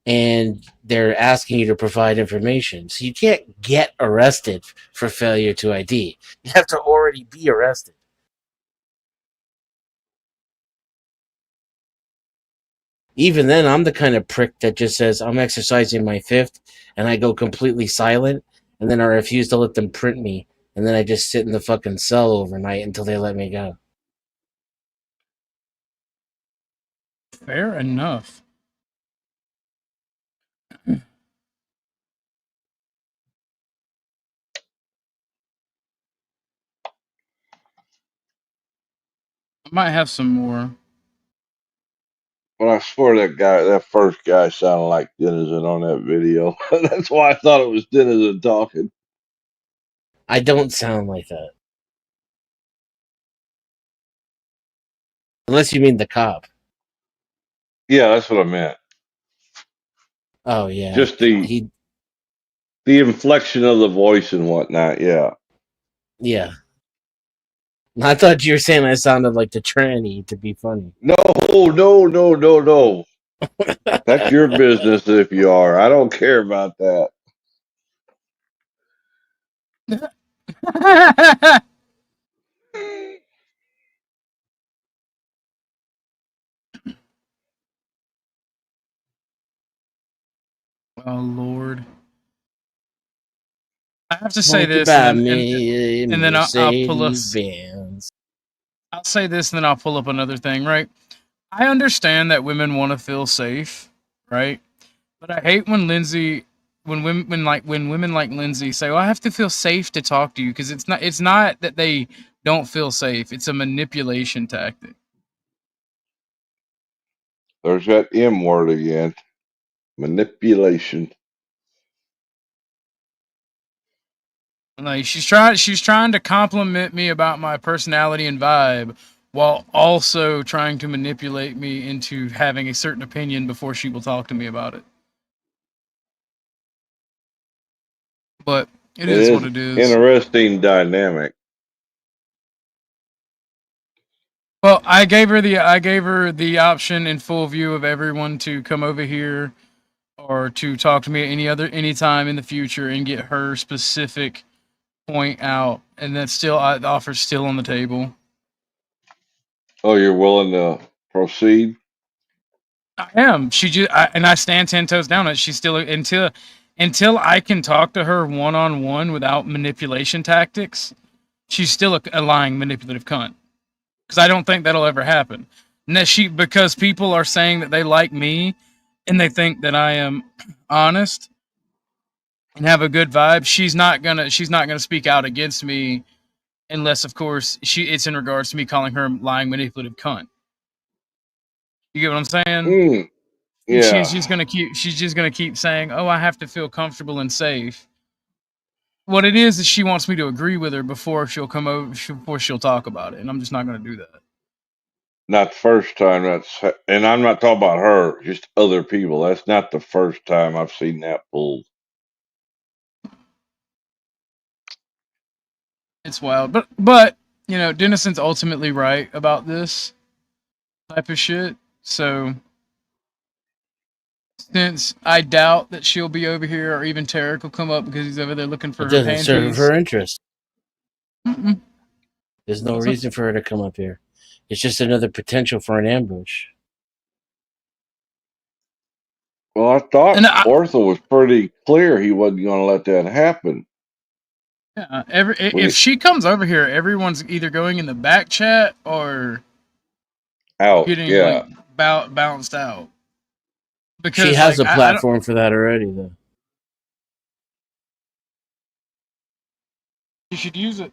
and they're asking you to provide information. So you can't get arrested for failure to ID. You have to already be arrested. Even then, I'm the kind of prick that just says, I'm exercising my 5th, and I go completely silent, and then I refuse to let them print me, and then I just sit in the fucking cell overnight until they let me go. Fair enough. I might have some more. But I swear that first guy sounded like Denizen on that video. That's why I thought it was Denizen talking. I don't sound like that. Unless you mean the cop. Yeah, that's what I meant. Oh, yeah. Just the inflection of the voice and whatnot. Yeah. Yeah. I thought you were saying I sounded like the tranny to be funny. No. That's your business if you are. I don't care about that. Oh, Lord. I have to say Won't you this, buy and me then I'll pull up. Mercedes-Benz? I'll say this, and then I'll pull up another thing. Right? I understand that women want to feel safe, right? But I hate when women like Lindsay say, "Well, I have to feel safe to talk to you," because it's not that they don't feel safe. It's a manipulation tactic. There's that M word again. Manipulation. Like she's trying to compliment me about my personality and vibe while also trying to manipulate me into having a certain opinion before she will talk to me about it. But it is what it is. Interesting dynamic. Well, I gave her the option in full view of everyone to come over here or to talk to me any time in the future and get her specific point out, and that's still the offer's still on the table. Oh, you're willing to proceed? I am. And I stand 10 toes down. She's still until I can talk to her one on one without manipulation tactics. She's still a lying, manipulative cunt. Because I don't think that'll ever happen. Because people are saying that they like me, and they think that I am honest and have a good vibe. She's not gonna speak out against me unless, of course, it's in regards to me calling her lying, manipulative cunt. You get what I'm saying? Yeah. She's just gonna keep saying, "Oh, I have to feel comfortable and safe." What it is she wants me to agree with her before she'll come over, before she'll talk about it, and I'm just not gonna do that. Not the first time and I'm not talking about her, just other people. That's not the first time I've seen that pulled. It's wild, but you know, Denison's ultimately right about this type of shit. So since I doubt that she'll be over here, or even Tarek will come up because he's over there looking for It her doesn't serve panties. her interest. Mm-mm. There's no reason for her to come up here. It's just another potential for an ambush. Well, I thought Ortho was pretty clear he wasn't going to let that happen. Yeah, if she comes over here, everyone's either going in the back chat or out, getting like bounced out. Because She has like, a platform for that already, though. You should use it.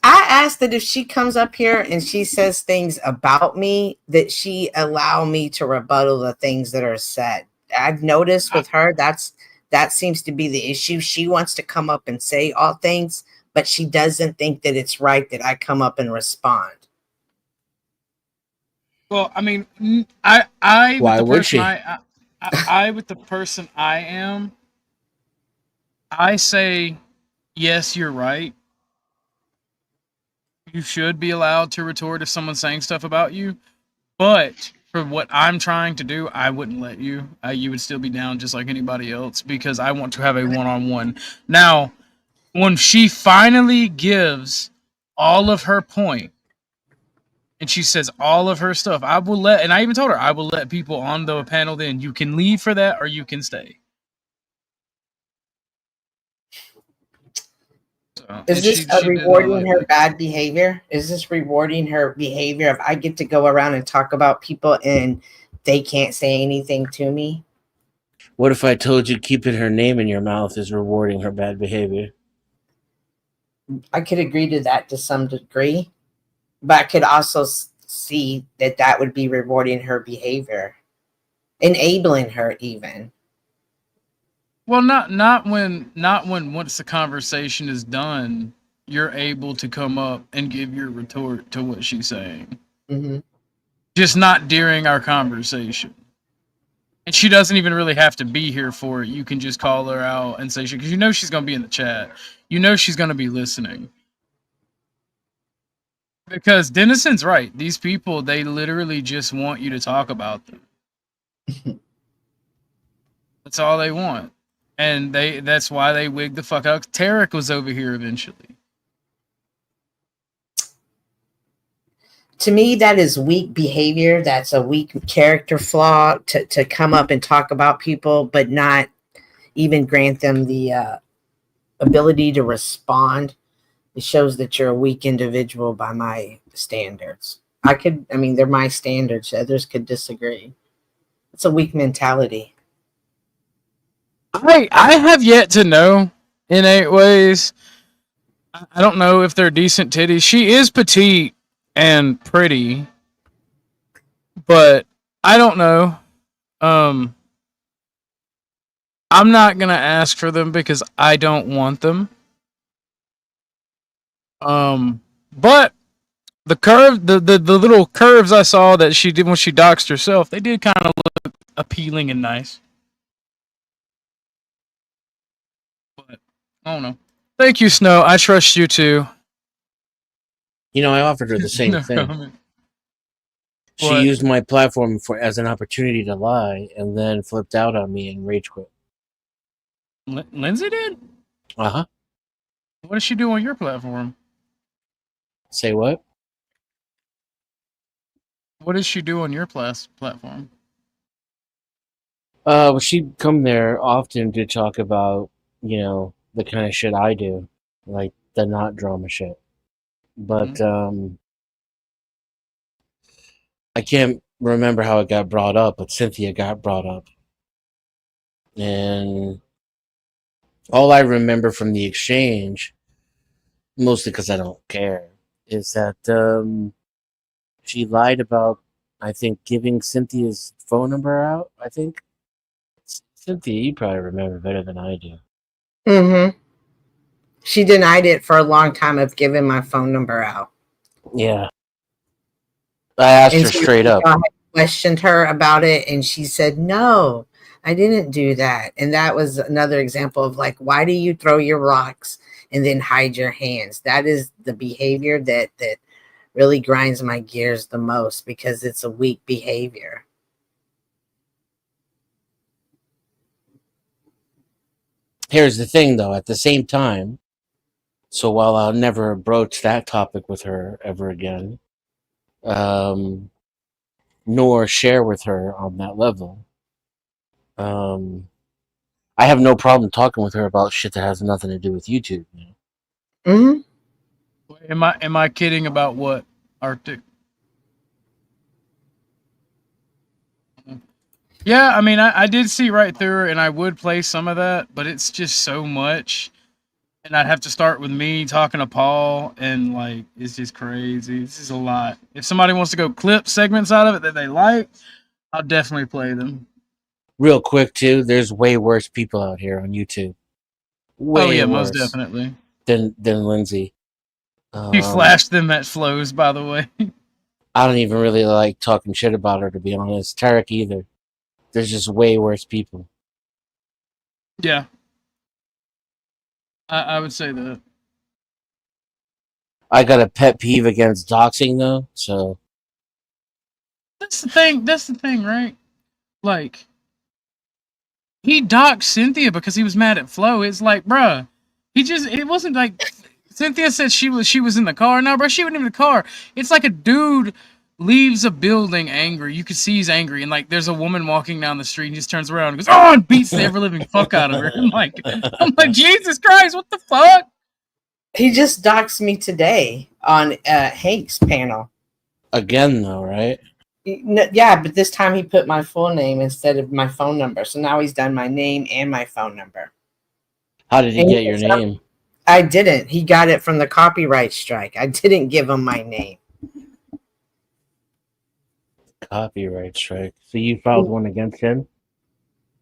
I asked that if she comes up here and she says things about me, that she allow me to rebuttal the things that are said. I've noticed with her that seems to be the issue. She wants to come up and say all things, but she doesn't think that it's right that I come up and respond. Well, I mean, I Why with the would person she? I with the person I am, I say, yes, you're right. You should be allowed to retort if someone's saying stuff about you. But for what I'm trying to do, I wouldn't let you. You would still be down just like anybody else because I want to have a one-on-one. Now, when she finally gives all of her point and she says all of her stuff, I will let, and I even told her, I will let people on the panel then. You can leave for that or you can stay. So, Is this rewarding her bad behavior? Is this rewarding her behavior if I get to go around and talk about people and they can't say anything to me? What if I told you keeping her name in your mouth is rewarding her bad behavior? I could agree to that to some degree, but I could also see that would be rewarding her behavior, enabling her even. Well, not when once the conversation is done, you're able to come up and give your retort to what she's saying. Mm-hmm. Just not during our conversation. And she doesn't even really have to be here for it. You can just call her out and say she, because you know she's going to be in the chat. You know she's going to be listening. Because Denison's right. These people, they literally just want you to talk about them. That's all they want. And that's why they wig the fuck out. Tarek was over here eventually. To me, that is weak behavior. That's a weak character flaw to come up and talk about people, but not even grant them the ability to respond. It shows that you're a weak individual by my standards. They're my standards. Others could disagree. It's a weak mentality. I have yet to know in 8 ways. I don't know if they're decent titties. She is petite and pretty, but I don't know. I'm not gonna ask for them because I don't want them. But the little curves I saw that she did when she doxed herself, they did kind of look appealing and nice. But I don't know. Thank you, Snow. I trust you too. You know, I offered her the same No thing. comment. She What? used my platform as an opportunity to lie, and then flipped out on me and rage quit. Lindsay did? Uh-huh. What does she do on your platform? Say what? What does she do on your platform? Well, she'd come there often to talk about, the kind of shit I do, like the not drama shit. But I can't remember how it got brought up, but Cynthia got brought up. And all I remember from the exchange, mostly because I don't care, is that she lied about, I think, giving Cynthia's phone number out, I think. Cynthia, you probably remember better than I do. Mm-hmm. She denied it for a long time of giving my phone number out. Yeah. I asked her straight up. I questioned her about it, and she said, no, I didn't do that. And that was another example of like, why do you throw your rocks and then hide your hands? That is the behavior that really grinds my gears the most, because it's a weak behavior. Here's the thing, though, at the same time, so while I'll never broach that topic with her ever again, nor share with her on that level, I have no problem talking with her about shit that has nothing to do with YouTube. Mm-hmm. Am I kidding about what, Arctic? Yeah, I mean, I did see right through her, and I would play some of that, but it's just so much. And I'd have to start with me talking to Paul, and like, it's just crazy. This is a lot. If somebody wants to go clip segments out of it that they like, I'll definitely play them. Real quick, too, there's way worse people out here on YouTube. Way most worse definitely. than Lindsay. He flashed them at Flows, by the way. I don't even really like talking shit about her, to be honest. Tarek either. There's just way worse people. Yeah. I would say that. I got a pet peeve against doxing, though, so. That's the thing, right? Like, he doxed Cynthia because he was mad at Flo. It's like, bruh, it wasn't like Cynthia said she was in the car. No, bro, she wasn't in the car. It's like a dude leaves a building angry. You can see he's angry, and like there's a woman walking down the street, and he just turns around and goes, "Oh!" and beats the ever living fuck out of her. I'm like, Jesus Christ, what the fuck? He just doxed me today on Hank's panel. Again, though, right? Yeah, but this time he put my full name instead of my phone number. So now he's done my name and my phone number. How did he get your name? I didn't. He got it from the copyright strike. I didn't give him my name. Copyright strike. So you filed one against him?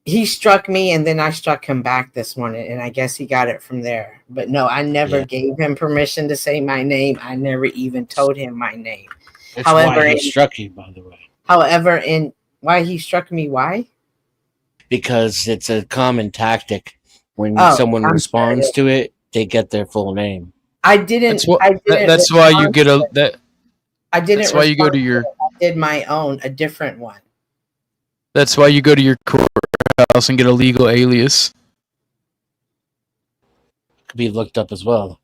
He struck me, and then I struck him back this morning, and I guess he got it from there. But no, I never gave him permission to say my name. I never even told him my name. That's why he struck you, by the way. However, why he struck me? Why? Because it's a common tactic when someone responds to it, they get their full name. I didn't. That's why you get that. I didn't. That's why you go to your. I did my own, a different one. That's why you go to your courthouse and get a legal alias. Could be looked up as well.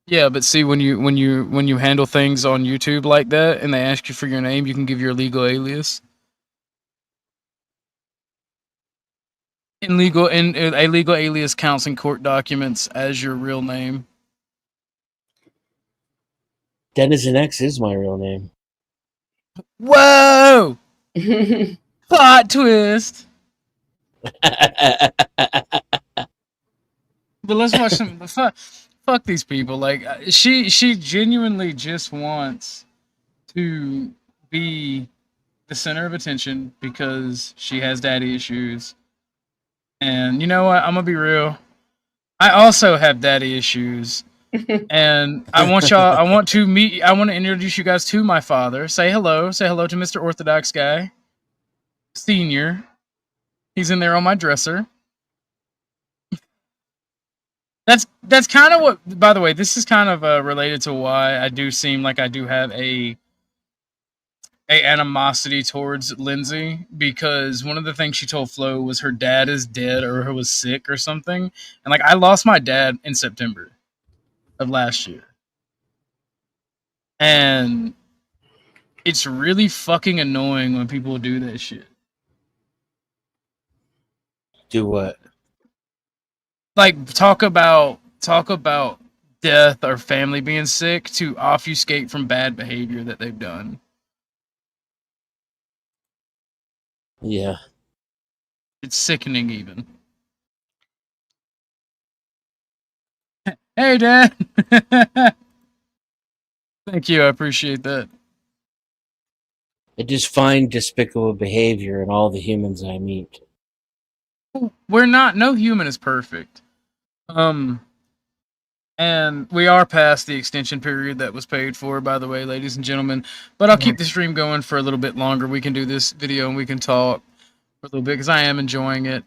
Yeah, but see, when you handle things on YouTube like that, and they ask you for your name, you can give your legal alias. A legal alias counts in court documents as your real name. Denizen X is my real name. Whoa! Plot twist. But let's watch some. Fuck these people. Like she genuinely just wants to be the center of attention because she has daddy issues. And you know what? I'm gonna be real. I also have daddy issues. And I want to introduce you guys to my father. Say hello to Mr. Orthodox Guy Senior. He's in there on my dresser. That's kind of what, by the way, this is kind of related to why I do seem like I do have a animosity towards Lindsay, because one of the things she told Flo was her dad is dead or was sick or something. And like, I lost my dad in September of last year. And it's really fucking annoying when people do that shit. Do what? Like talk about death or family being sick to obfuscate from bad behavior that they've done. Yeah. It's sickening even. Hey, Dad. Thank you. I appreciate that. I just find despicable behavior in all the humans I meet. No human is perfect. And we are past the extension period that was paid for, by the way, ladies and gentlemen. But I'll keep the stream going for a little bit longer. We can do this video and we can talk for a little bit because I am enjoying it.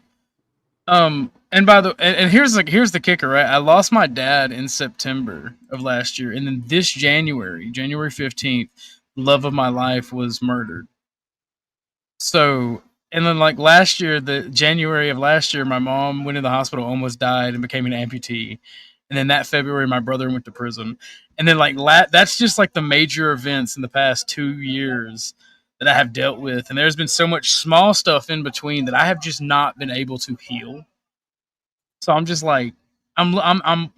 And here's the kicker, right? I lost my dad in September of last year, and then this January 15th, love of my life was murdered. So, and then like last year, the January of last year, my mom went in the hospital, almost died, and became an amputee. And then that February, my brother went to prison. And then like that's just like the major events in the past 2 years that I have dealt with. And there's been so much small stuff in between that I have just not been able to heal. So I'm just like, I'm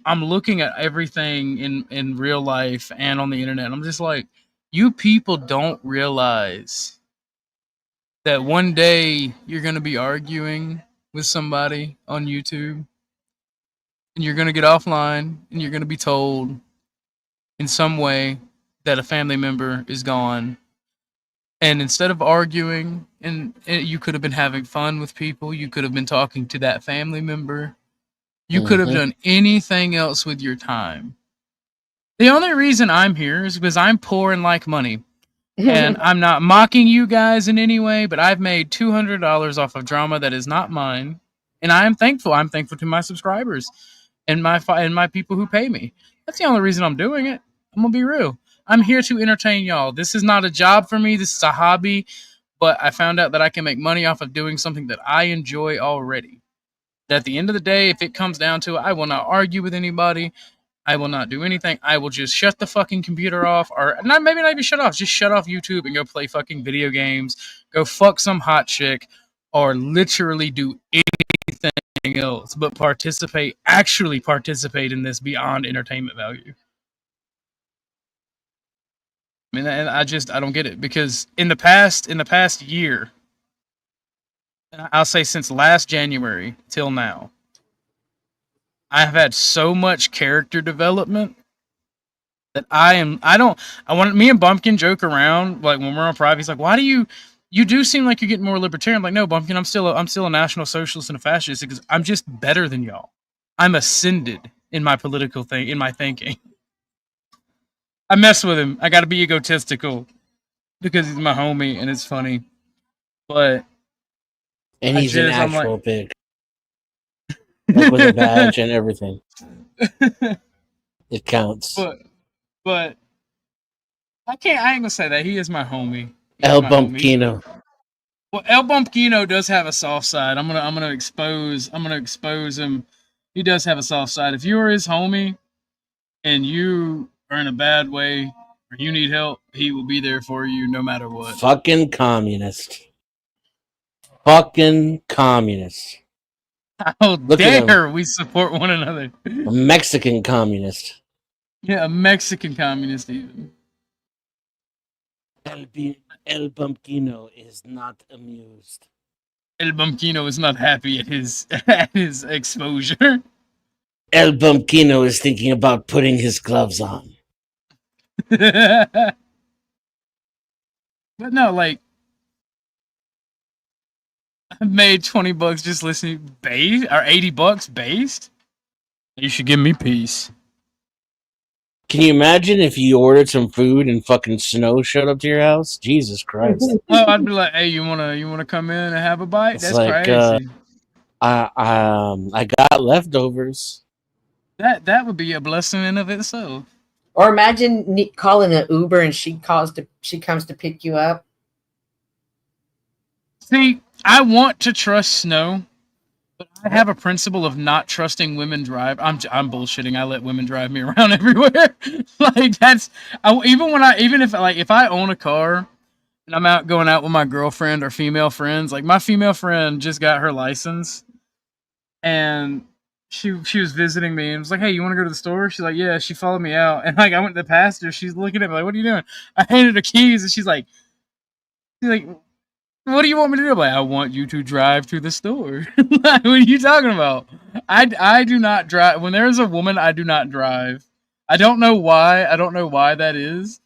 looking at everything in real life and on the internet. I'm just like, you people don't realize that one day you're going to be arguing with somebody on YouTube and you're going to get offline and you're going to be told in some way that a family member is gone. And instead of arguing, and you could have been having fun with people, you could have been talking to that family member, you could have done anything else with your time. The only reason I'm here is because I'm poor and like money. And I'm not mocking you guys in any way, but I've made $200 off of drama that is not mine. And I am thankful. I'm thankful to my subscribers and my people who pay me. That's the only reason I'm doing it. I'm going to be real. I'm here to entertain y'all. This is not a job for me. This is a hobby. But I found out that I can make money off of doing something that I enjoy already. At the end of the day, if it comes down to it, I will not argue with anybody. I will not do anything. I will just shut the fucking computer off, or maybe not even shut off. Just shut off YouTube and go play fucking video games. Go fuck some hot chick, or literally do anything else but actually participate in this beyond entertainment value. I mean, and I don't get it, because in the past year, I'll say since last January till now, I've had so much character development that me and Bumpkin joke around, like when we're on private, he's like, why do you do seem like you're getting more libertarian? I'm like, no, Bumpkin, I'm still a national socialist and a fascist because I'm just better than y'all. I'm ascended in my political thing, in my thinking. I mess with him. I gotta be egotistical because he's my homie and it's funny. But and he's an actual pig. Like with a badge and everything. It counts. But I ain't gonna say that. He is my homie. El Bumpkino. Well, El Bumpkino does have a soft side. I'm gonna expose him. He does have a soft side. If you are his homie and you are in a bad way or you need help, he will be there for you no matter what. Fucking communist. Fucking communist. How dare we support one another? A Mexican communist. Yeah, a Mexican communist even. El Bumpkino is not amused. El Bumpkino is not happy at his exposure. El Bumpkino is thinking about putting his gloves on. But no, like, I've made $20 just listening based, or $80 based. You should give me peace. Can you imagine if you ordered some food and fucking snow showed up to your house? Jesus Christ! Oh, I'd be like, "Hey, you wanna come in and have a bite?" It's That's like, crazy. I got leftovers. That would be a blessing in of itself. Or imagine calling an Uber and she comes to pick you up. See, I want to trust Snow, but I have a principle of not trusting women drive. I'm bullshitting. I let women drive me around everywhere. Like that's even if I own a car and I'm out going out with my girlfriend or female friends. Like my female friend just got her license, and she was visiting me and was like, "Hey, you want to go to the store?" She's like, "Yeah." She followed me out, and like I went to the passenger. She's looking at me like, "What are you doing?" I handed her keys, and she's like, "What do you want me to do?" I'm like, "I want you to drive to the store." Like, what are you talking about? I do not drive. When there is a woman, I do not drive. I don't know why. I don't know why that is,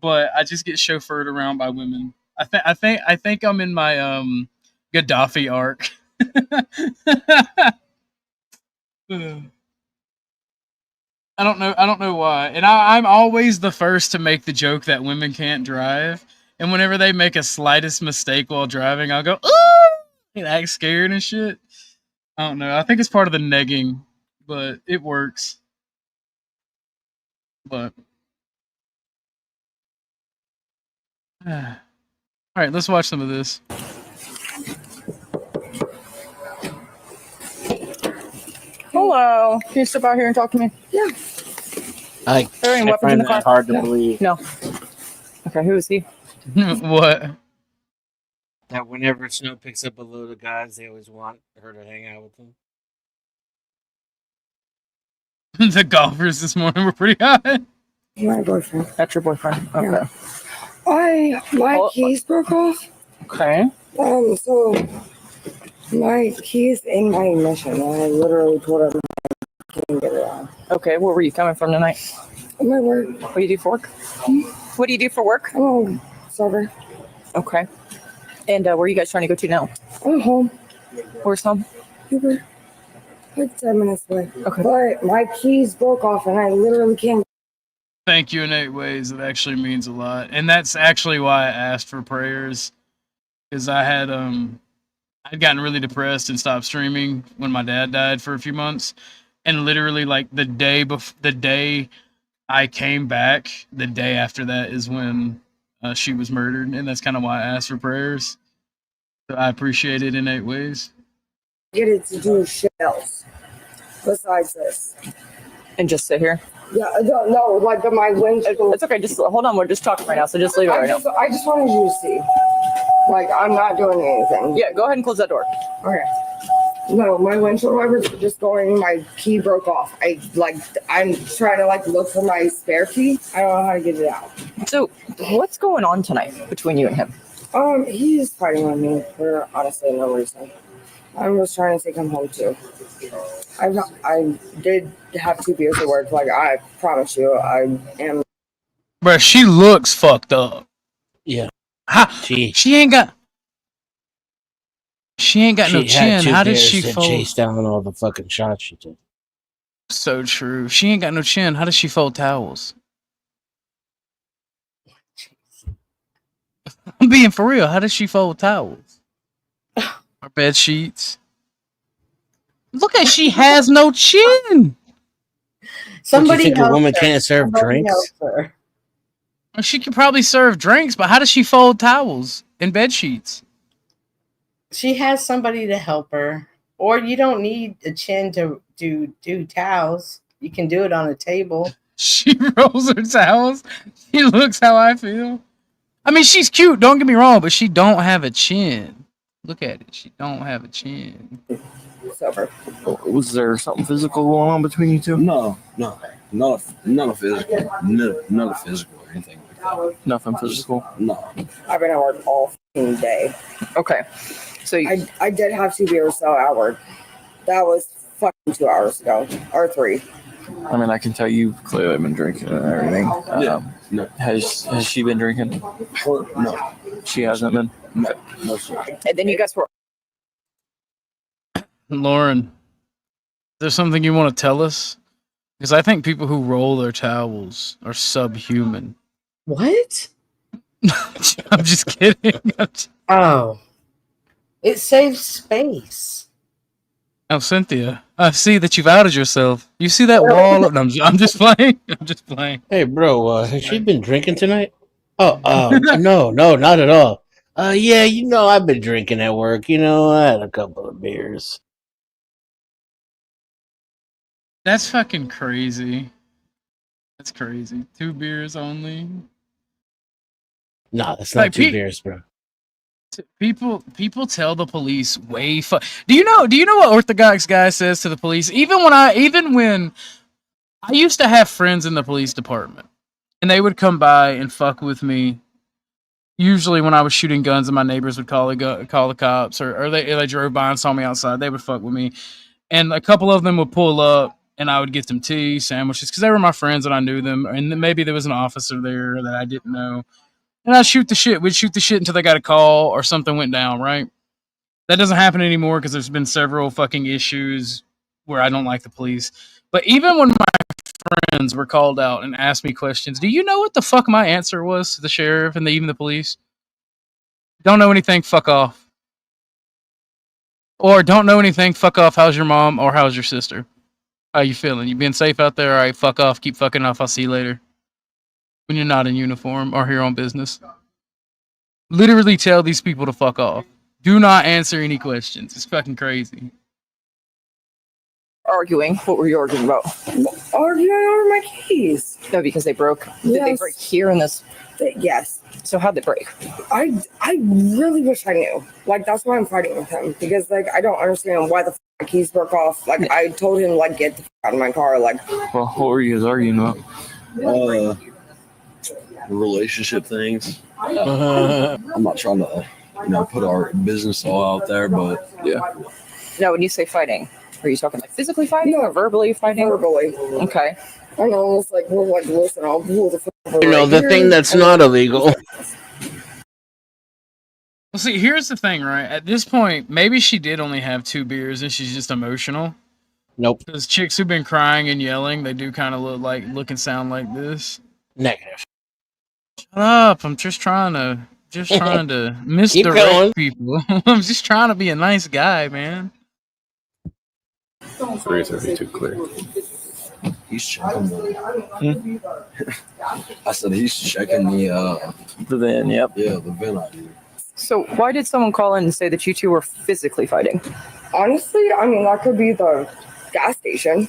but I just get chauffeured around by women. I think I'm in my Gaddafi arc. I don't know why. And I'm always the first to make the joke that women can't drive. And whenever they make a slightest mistake while driving, I'll go, "Ooh!" and act scared and shit. I don't know. I think it's part of the negging, but it works. But all right, let's watch some of this. Hello. Can you step out here and talk to me? Yeah. I Are there any can't weapons in find the car? that hard to No. believe. No. Okay, who is he? What? That whenever Snow picks up a load of guys, they always want her to hang out with them. The golfers this morning were pretty high. My boyfriend. That's your boyfriend. Okay. Yeah. My keys broke off. Okay. So my keys in my ignition, and I literally pulled up and can't get it out. Okay, where were you coming from tonight? My work. What do you do for work? What do you do for work? Oh, server. Okay. And where are you guys trying to go to now? I'm home. Where's home? Uber. Like 10 minutes away. Okay. But my keys broke off, and I literally can't. Thank you in 8 ways. It actually means a lot. And that's actually why I asked for prayers. Because I'd gotten really depressed and stopped streaming when my dad died for a few months. And literally like the day I came back, the day after that is when she was murdered. And that's kind of why I asked for prayers. So I appreciate it in 8 ways. Get it to do shit else besides this. And just sit here? Yeah, no, like my windshield. It's okay. Just hold on. We're just talking right now, so just leave it right now. I just wanted you to see. Like, I'm not doing anything. Yeah, go ahead and close that door. Okay. No, my windshield wipers were just going. My key broke off. I'm trying to look for my spare key. I don't know how to get it out. So, what's going on tonight between you and him? He's fighting with me for honestly no reason. I was trying to take him home too. I did have 2 beers at work. Like, I promise you, I am. Bruh, she looks fucked up. Yeah. She ain't got no chin. How did she fold? Chase down all the fucking shots she took? So true. She ain't got no chin. How does she fold towels? I'm being for real. How does she fold towels? Or bed sheets? Look at she has no chin. Somebody you think a woman can't serve drinks? She can probably serve drinks, but how does she fold towels and bed sheets? She has somebody to help her. Or you don't need a chin to do towels. You can do it on a table. She rolls her towels. She looks how I feel. I mean, she's cute. Don't get me wrong, but she don't have a chin. Look at it. She don't have a chin. Was there something physical going on between you two? No, none of physical, none of physical or anything like that. Nothing physical? No. I've been at work all fucking day. Okay. So I did have 2 beers though at work. That was fucking 2 hours ago or 3. I mean, I can tell you've clearly been drinking and everything. No. Has she been drinking? No. She hasn't been? No, sir. And then you guys were. Lauren, is there something you want to tell us? Because I think people who roll their towels are subhuman. What? I'm just kidding. Oh. It saves space. Oh, Cynthia, I see that you've outed yourself. You see that wall? No, I'm just playing. I'm just playing. Hey, bro, has she been drinking tonight? Oh, no, not at all. Yeah, I've been drinking at work. I had a couple of beers. That's fucking crazy. That's crazy. 2 beers only. No, that's not 2 beers, bro. People tell the police Do you know what Orthodox Guy says to the police? Even when I used to have friends in the police department, and they would come by and fuck with me. Usually, when I was shooting guns, and my neighbors would call the cops, or they drove by and saw me outside, they would fuck with me. And a couple of them would pull up, and I would get them tea, sandwiches, because they were my friends and I knew them. And then maybe there was an officer there that I didn't know. And I'd shoot the shit. We'd shoot the shit until they got a call or something went down, right? That doesn't happen anymore because there's been several fucking issues where I don't like the police. But even when my friends were called out and asked me questions, do you know what the fuck my answer was to the sheriff and even the police? Don't know anything, fuck off. Or don't know anything, fuck off, how's your mom or how's your sister? How you feeling? You being safe out there? All right, fuck off, keep fucking off, I'll see you later. When you're not in uniform or here on business. Literally tell these people to fuck off. Do not answer any questions. It's fucking crazy. Arguing. What were you arguing about? Arguing over my keys. No, because they broke. Did they break here in this? Yes. So how'd they break? I really wish I knew. Like, that's why I'm fighting with him. Because, like, I don't understand why the my keys broke off. Like, I told him, like, get the out of my car. Like, well, what were you guys arguing about? Relationship things. I'm not trying to, put our business all out there, but yeah. Now, when you say fighting, are you talking like physically fighting or verbally fighting? Verbally. Okay. I know, it's like, we're like, listen, I'll pull the fuck You know, the thing that's not illegal. Well, see, here's the thing, right? At this point, maybe she did only have 2 beers and she's just emotional. Nope. Because chicks who've been crying and yelling, they do kind of look and sound like this. Negative. Shut up! I'm just trying to misdirect people. I'm just trying to be a nice guy, man. 332 clear. He's checking I said he's checking the VIN. Yep. Yeah, the VIN ID. So why did someone call in and say that you two were physically fighting? Honestly, I mean, that could be the gas station.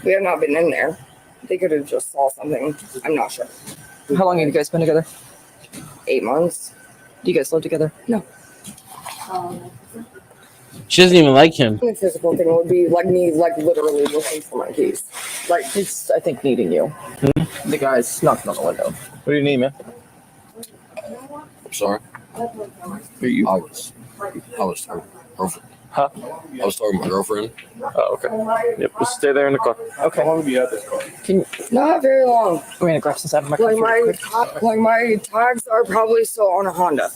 We have not been in there. They could have just saw something. I'm not sure. How long have you guys been together? 8 months. Do you guys live together? No. She doesn't even like him. The physical thing would be like me, like literally looking for my keys. Like, it's, I think, needing you. The guy's knocking on the window. What do you need, man? I'm sorry. Who are you? I was talking to my girlfriend. Huh? I was talking to my girlfriend. Oh, okay. Yep, just stay there in the car. Okay. How long have you had this car? Not very long. I'm gonna grab some out of my car. Like my tags are probably still on a Honda.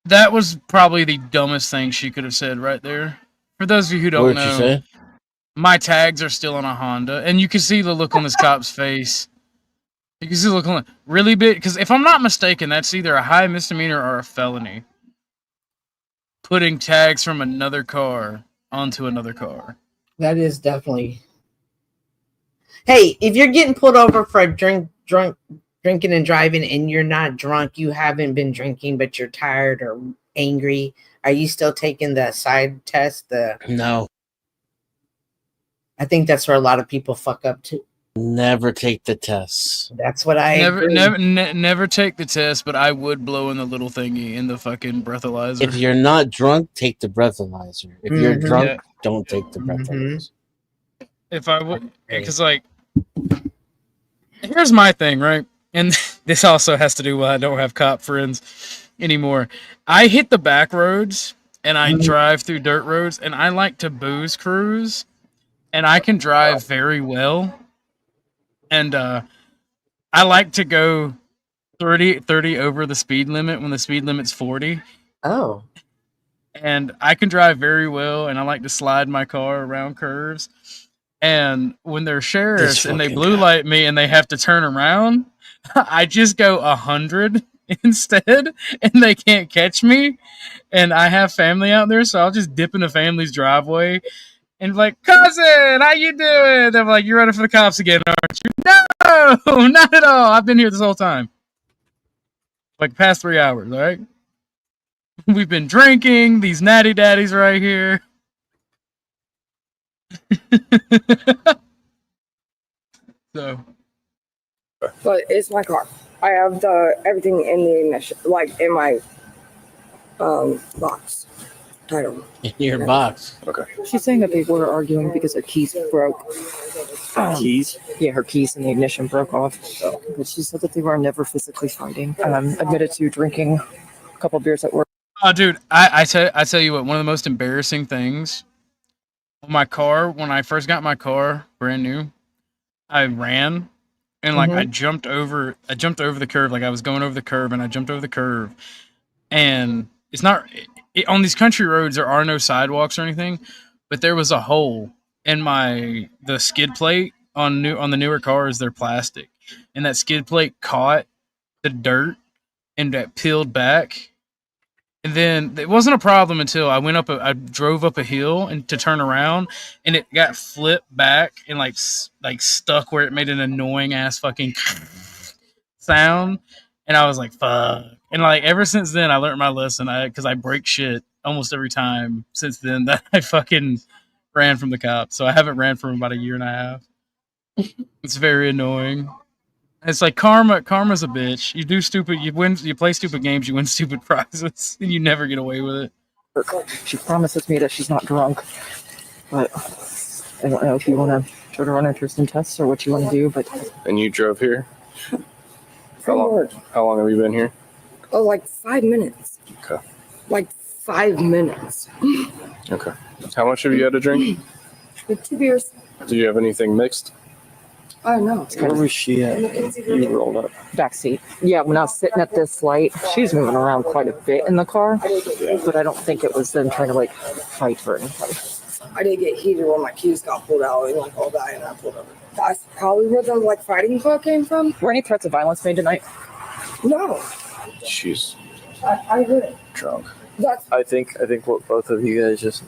That was probably the dumbest thing she could have said right there. For those of you who don't What did know, she say? my tags are still on a Honda, and you can see the look on this cop's face. You can see the look on really big, because if I'm not mistaken, that's either a high misdemeanor or a felony. Putting tags from another car onto another car. That is definitely. Hey, if you're getting pulled over for drinking and driving, and you're not drunk, you haven't been drinking, but you're tired or angry, are you still taking the side test? No. I think that's where a lot of people fuck up too. Never take the tests. That's what I never take the test, but I would blow in the little thingy in the fucking breathalyzer. If you're not drunk, take the breathalyzer. If you're drunk, don't take the breathalyzer. If I would, because like, here's my thing, right? And this also has to do with I don't have cop friends anymore. I hit the back roads and I drive through dirt roads, and I like to booze cruise, and I can drive very well. And I like to go 30 over the speed limit when the speed limit's 40. Oh. And I can drive very well, and I like to slide my car around curves. And when they're sheriffs and they blue light me and they have to turn around, I just go 100 instead, and they can't catch me. And I have family out there, so I'll just dip in the family's driveway and be like, cousin, how you doing? They're like, you're running for the cops again, aren't you? No, not at all. I've been here this whole time. Like the past 3 hours, all right? We've been drinking. These natty daddies right here. So. But it's my car. I have everything in the ignition, like in my box. Title. In your box. Okay. She's saying that they were arguing because her keys broke. Keys? Yeah, her keys in the ignition broke off. But she said that they were never physically fighting. Admitted to drinking a couple beers at work. Oh, dude, I tell you what, one of the most embarrassing things on my car, when I first got my car brand new, I ran and like I jumped over the curve, like I was going over the curb and I jumped over the curve, and it's not on these country roads there are no sidewalks or anything, but there was a hole in the skid plate on the newer cars. They're plastic, and that skid plate caught the dirt and that peeled back. And then it wasn't a problem until I drove up a hill and to turn around, and it got flipped back and like stuck where it made an annoying ass fucking sound, and I was like, "Fuck!" And like ever since then, I learned my lesson. Because I break shit almost every time since then that I fucking ran from the cops. So I haven't ran for about a year and a half. It's very annoying. It's like karma's a bitch. You do stupid, you play stupid games, you win stupid prizes, and you never get away with it. She promises me that she's not drunk, but I don't know if you want to try to run her through some tests or what you want to do. But And you drove here? How long have you been here? Oh, like 5 minutes. Okay. Like 5 minutes. Okay. How much have you had to drink? With 2 beers. Do you have anything mixed? Oh no. where was she at? You rolled up. Backseat. Yeah, when I was sitting at this light, she was moving around quite a bit in the car, but I don't think it was them trying to like fight or anything. I did get heated when my keys got pulled out and like all that, and I pulled over. That's probably where the like fighting call came from. Were any threats of violence made tonight? No. She's I didn't. drunk. That's I think what both of you guys just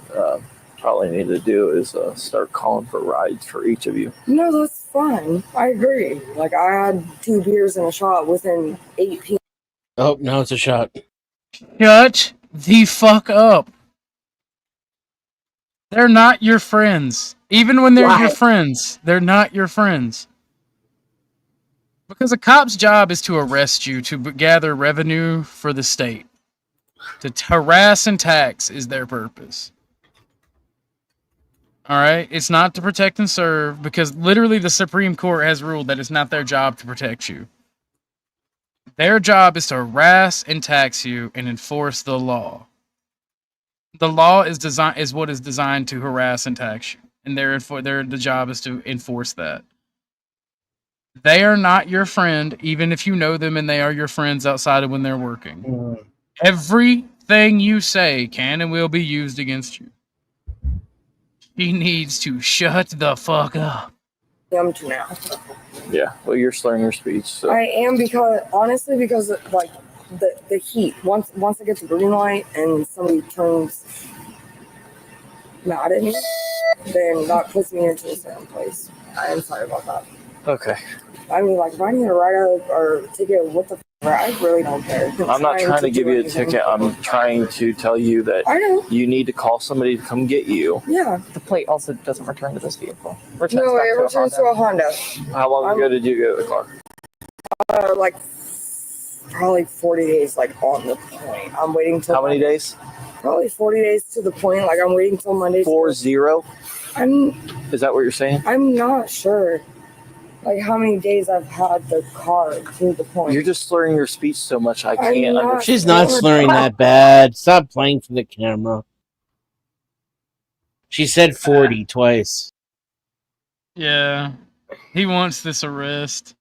probably need to do is start calling for rides for each of you. no, that's fine. I agree. Like I had 2 beers and a shot within 8 p.m. Oh, now it's a shot. Shut the fuck up. They're not your friends. Even when they're your friends, they're not your friends. Because a cop's job is to arrest you to gather revenue for the state. To harass and tax is their purpose. All right? It's not to protect and serve, because literally the Supreme Court has ruled that it's not their job to protect you. Their job is to harass and tax you and enforce the law. The law is what is designed to harass and tax you, and the job is to enforce that. They are not your friend, even if you know them and they are your friends outside of when they're working. Everything you say can and will be used against you. He needs to shut the fuck up. to now. Yeah, well, you're slurring your speech. So. I am because like the heat. Once I get the green light and somebody turns mad at me, then that puts me into a certain place. I am sorry about that. Okay. I mean, like if I need a write-up or ticket, what the f***, I really don't care. I'm not trying to give you a ticket. I'm trying to tell you that I know. you need to call somebody to come get you. Yeah. The plate also doesn't return to this vehicle. No, it returns to a Honda. How long ago did you get the car? Like probably 40 days, like on the point. I'm waiting till. How many days? Probably 40 days to the point. Like I'm waiting till Monday. 40? Is that what you're saying? I'm not sure. Like how many days I've had the car to the point. You're just slurring your speech so much I can't understand. She's not slurring that bad. Stop playing for the camera. She said 40 twice. Yeah. He wants this arrest.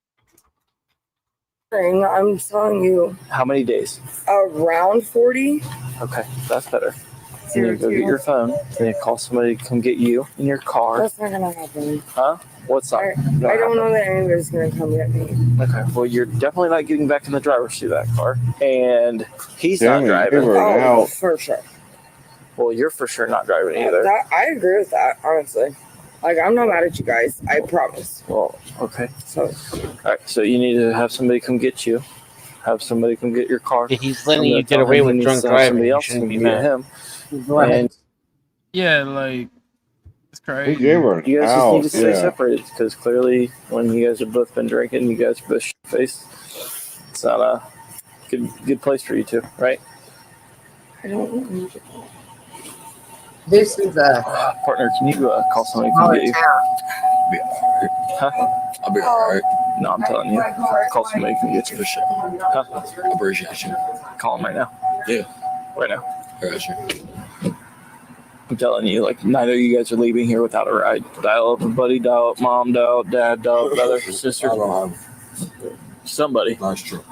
I'm telling you. How many days? Around 40. Okay, that's better. You need to go get your phone. Then call somebody to come get you in your car. That's not gonna happen. Huh? What's up? I don't know that anybody's gonna come get me. Okay, well, you're definitely not getting back in the driver's seat of that car. And he's not driving. Oh, for sure. Well, you're for sure not driving either. I agree with that, honestly. Like, I'm not mad at you guys. I promise. Well, okay. So, all right, so you need to have somebody come get you. Have somebody come get your car. He's letting you get away with drunk driving. Somebody You else shouldn't can be get mad. him. Go ahead. Yeah, like He gave her You guys just need to stay yeah. separated because clearly, when you guys have both been drinking, you guys are both shit-faced. It's not a good place for you two, right? I don't know. This is a partner. Can you call somebody to smaller get you? town. Huh? I'll be alright. No, I'm telling you. Call somebody to get you for shit. Huh? Appreciate you. Call him right now. Yeah. Right now. Gotcha. I'm telling you, like, neither of you guys are leaving here without a ride. Dial up a buddy, dial up mom, dial up dad, dial up brother, sister. I don't have somebody. Nice truck.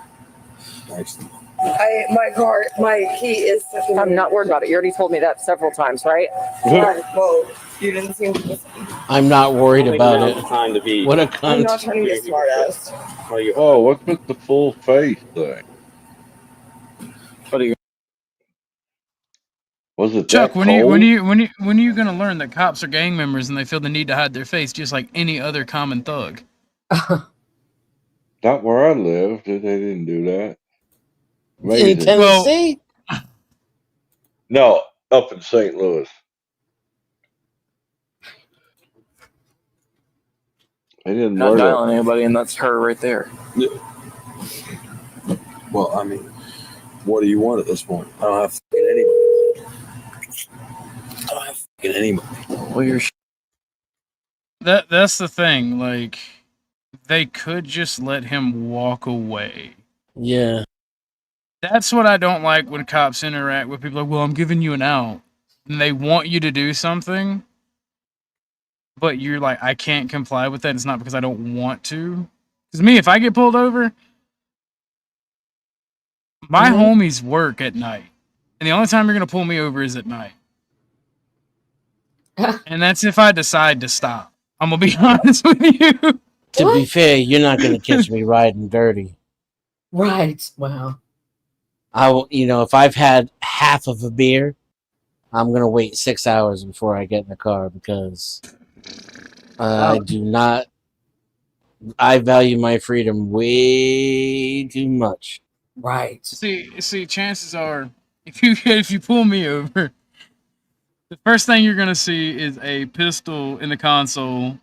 Nice. My key is stuck in. I'm not worried about it. You already told me that several times, right? Yeah, well, you didn't seem to listen. I'm not worried about it. Time to be. What a I'm not cunt. trying to be a smart ass. Oh, what's with the full face thing? What are you? Was it Chuck, that when cold? are you gonna learn that cops are gang members and they feel the need to hide their face just like any other common thug? Not where I lived. They didn't do that. In Amazing. Tennessee? No, up in St. Louis. They didn't Not murder. dialing anybody, and that's her right there. Yeah. Well, I mean, what do you want at this point? I don't have fucking anybody. I don't have fucking anybody. Well, you're. That's the thing. Like, they could just let him walk away. Yeah. That's what I don't like when cops interact with people. Like, well, I'm giving you an out, and they want you to do something, but you're like, I can't comply with that. It's not because I don't want to. Because me, if I get pulled over, my homies work at night, and the only time you're gonna pull me over is at night. And that's if I decide to stop. I'm gonna be honest with you. To be fair, you're not gonna catch me riding dirty. Right. Wow. I will, if I've had half of a beer, I'm gonna wait 6 hours before I get in the car because I do not. I value my freedom way too much. Right. See, chances are, if you pull me over, the first thing you're gonna see is a pistol in the console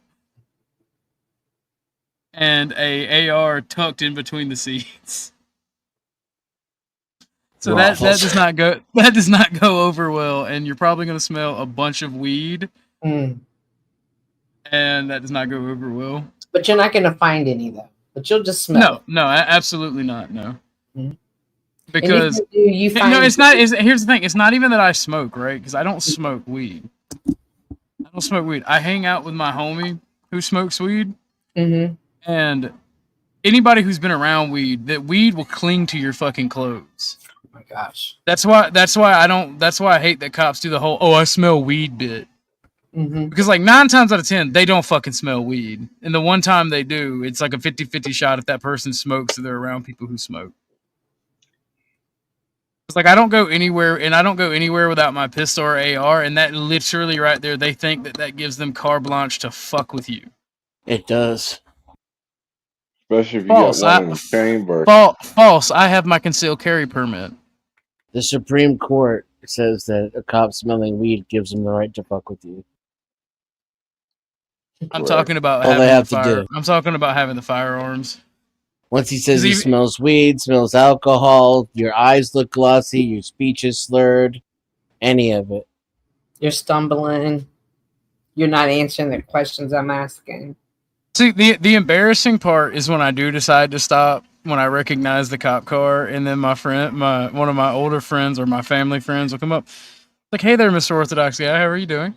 and a AR tucked in between the seats. So that does not go over well, and you're probably gonna smell a bunch of weed, and that does not go over well. But you're not gonna find any though. But you'll just smell it. No, absolutely not. No. Mhm. Because here's the thing. It's not even that I smoke, right? Because I don't smoke weed. I hang out with my homie who smokes weed, and anybody who's been around weed, that weed will cling to your fucking clothes. Oh my gosh. That's why I hate that cops do the whole I smell weed bit. Because like 9 times out of 10, they don't fucking smell weed. And the one time they do, it's like a 50-50 shot if that person smokes or they're around people who smoke. It's like I don't go anywhere without my pistol or AR, and that literally right there, they think that gives them carte blanche to fuck with you. It does. Especially if you False. got one in the chamber. False. I have my concealed carry permit. The Supreme Court says that a cop smelling weed gives him the right to fuck with you. I'm talking about all they have to do. I'm talking about having the firearms. Once he says he smells weed, smells alcohol, your eyes look glossy, your speech is slurred, any of it. You're stumbling. You're not answering the questions I'm asking. See, the embarrassing part is when I do decide to stop, when I recognize the cop car, and then one of my older friends or my family friends will come up, like, "Hey there, Mr. Orthodox Guy, how are you doing?"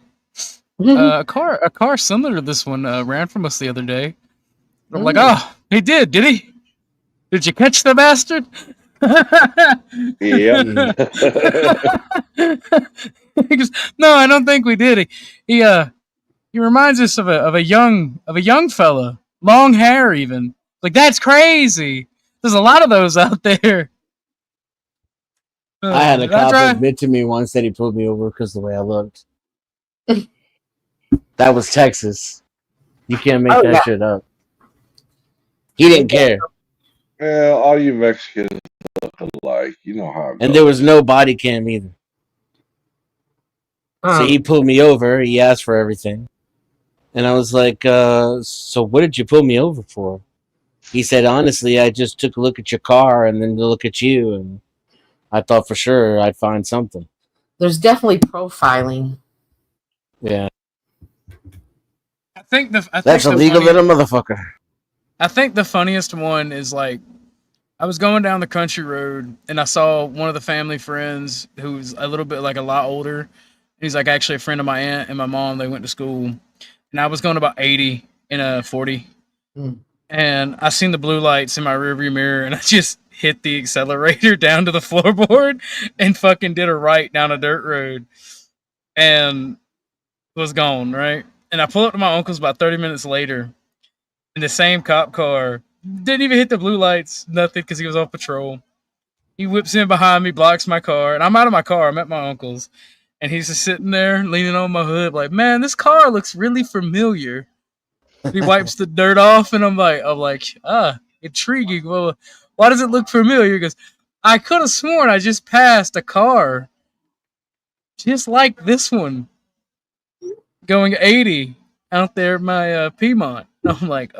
A car similar to this one ran from us the other day. I'm like, "Oh, he did he? Did you catch the bastard?" Yeah. He goes, "No, I don't think we did. He reminds us of a young fella, long hair even. Like, that's crazy. There's a lot of those out there." I had a cop admit to me once that he pulled me over because of the way I looked. That was Texas. You can't make that shit up. He didn't care. Yeah, all you Mexicans look alike. You know how it And goes. there was no body cam either. So he pulled me over. He asked for everything. And I was like, so what did you pull me over for? He said, honestly, I just took a look at your car and then to look at you, and I thought for sure I'd find something. There's definitely profiling. Yeah. I think That's illegal than a motherfucker. I think the funniest one is like, I was going down the country road and I saw one of the family friends who's a little bit like a lot older. He's like actually a friend of my aunt and my mom. They went to school, and I was going about 80 in a 40. And I seen the blue lights in my rearview mirror, and I just hit the accelerator down to the floorboard and fucking did a right down a dirt road and was gone, right? And I pulled up to my uncle's about 30 minutes later in the same cop car. Didn't even hit the blue lights, nothing, because he was on patrol. He whips in behind me, blocks my car, and I'm out of my car. I'm at my uncle's, and he's just sitting there leaning on my hood like, man, this car looks really familiar. He wipes the dirt off, and I'm like, intriguing. Well, why does it look familiar? He goes, I could have sworn I just passed a car just like this one going 80 out there at my Piedmont. I'm like,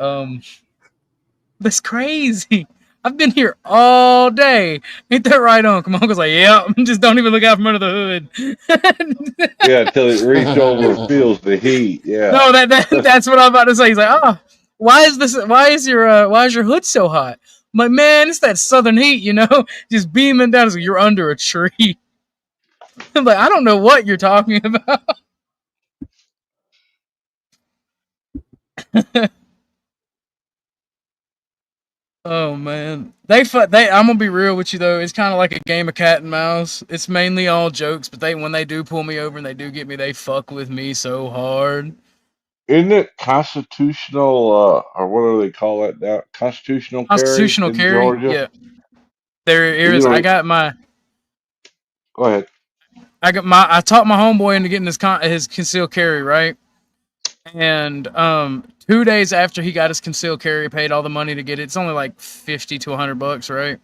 that's crazy. I've been here all day. Ain't that right, Uncle? My uncle's like, yeah, just don't even look out from under the hood. Yeah, until it reaches over and feels the heat. Yeah. No, that's what I'm about to say. He's like, why is your hood so hot? I'm like, man, it's that southern heat, just beaming down. So you're under a tree. I'm like, I don't know what you're talking about. Oh man, I'm gonna be real with you though. It's kind of like a game of cat and mouse. It's mainly all jokes, but when they do pull me over and they do get me, they fuck with me so hard. Isn't it constitutional, or what do they call it now? Constitutional carry in Georgia? Yeah. There is. I got my. Go ahead. I talked my homeboy into getting his concealed carry, right? And 2 days after he got his concealed carry, paid all the money to get it. It's only like $50 to $100, right?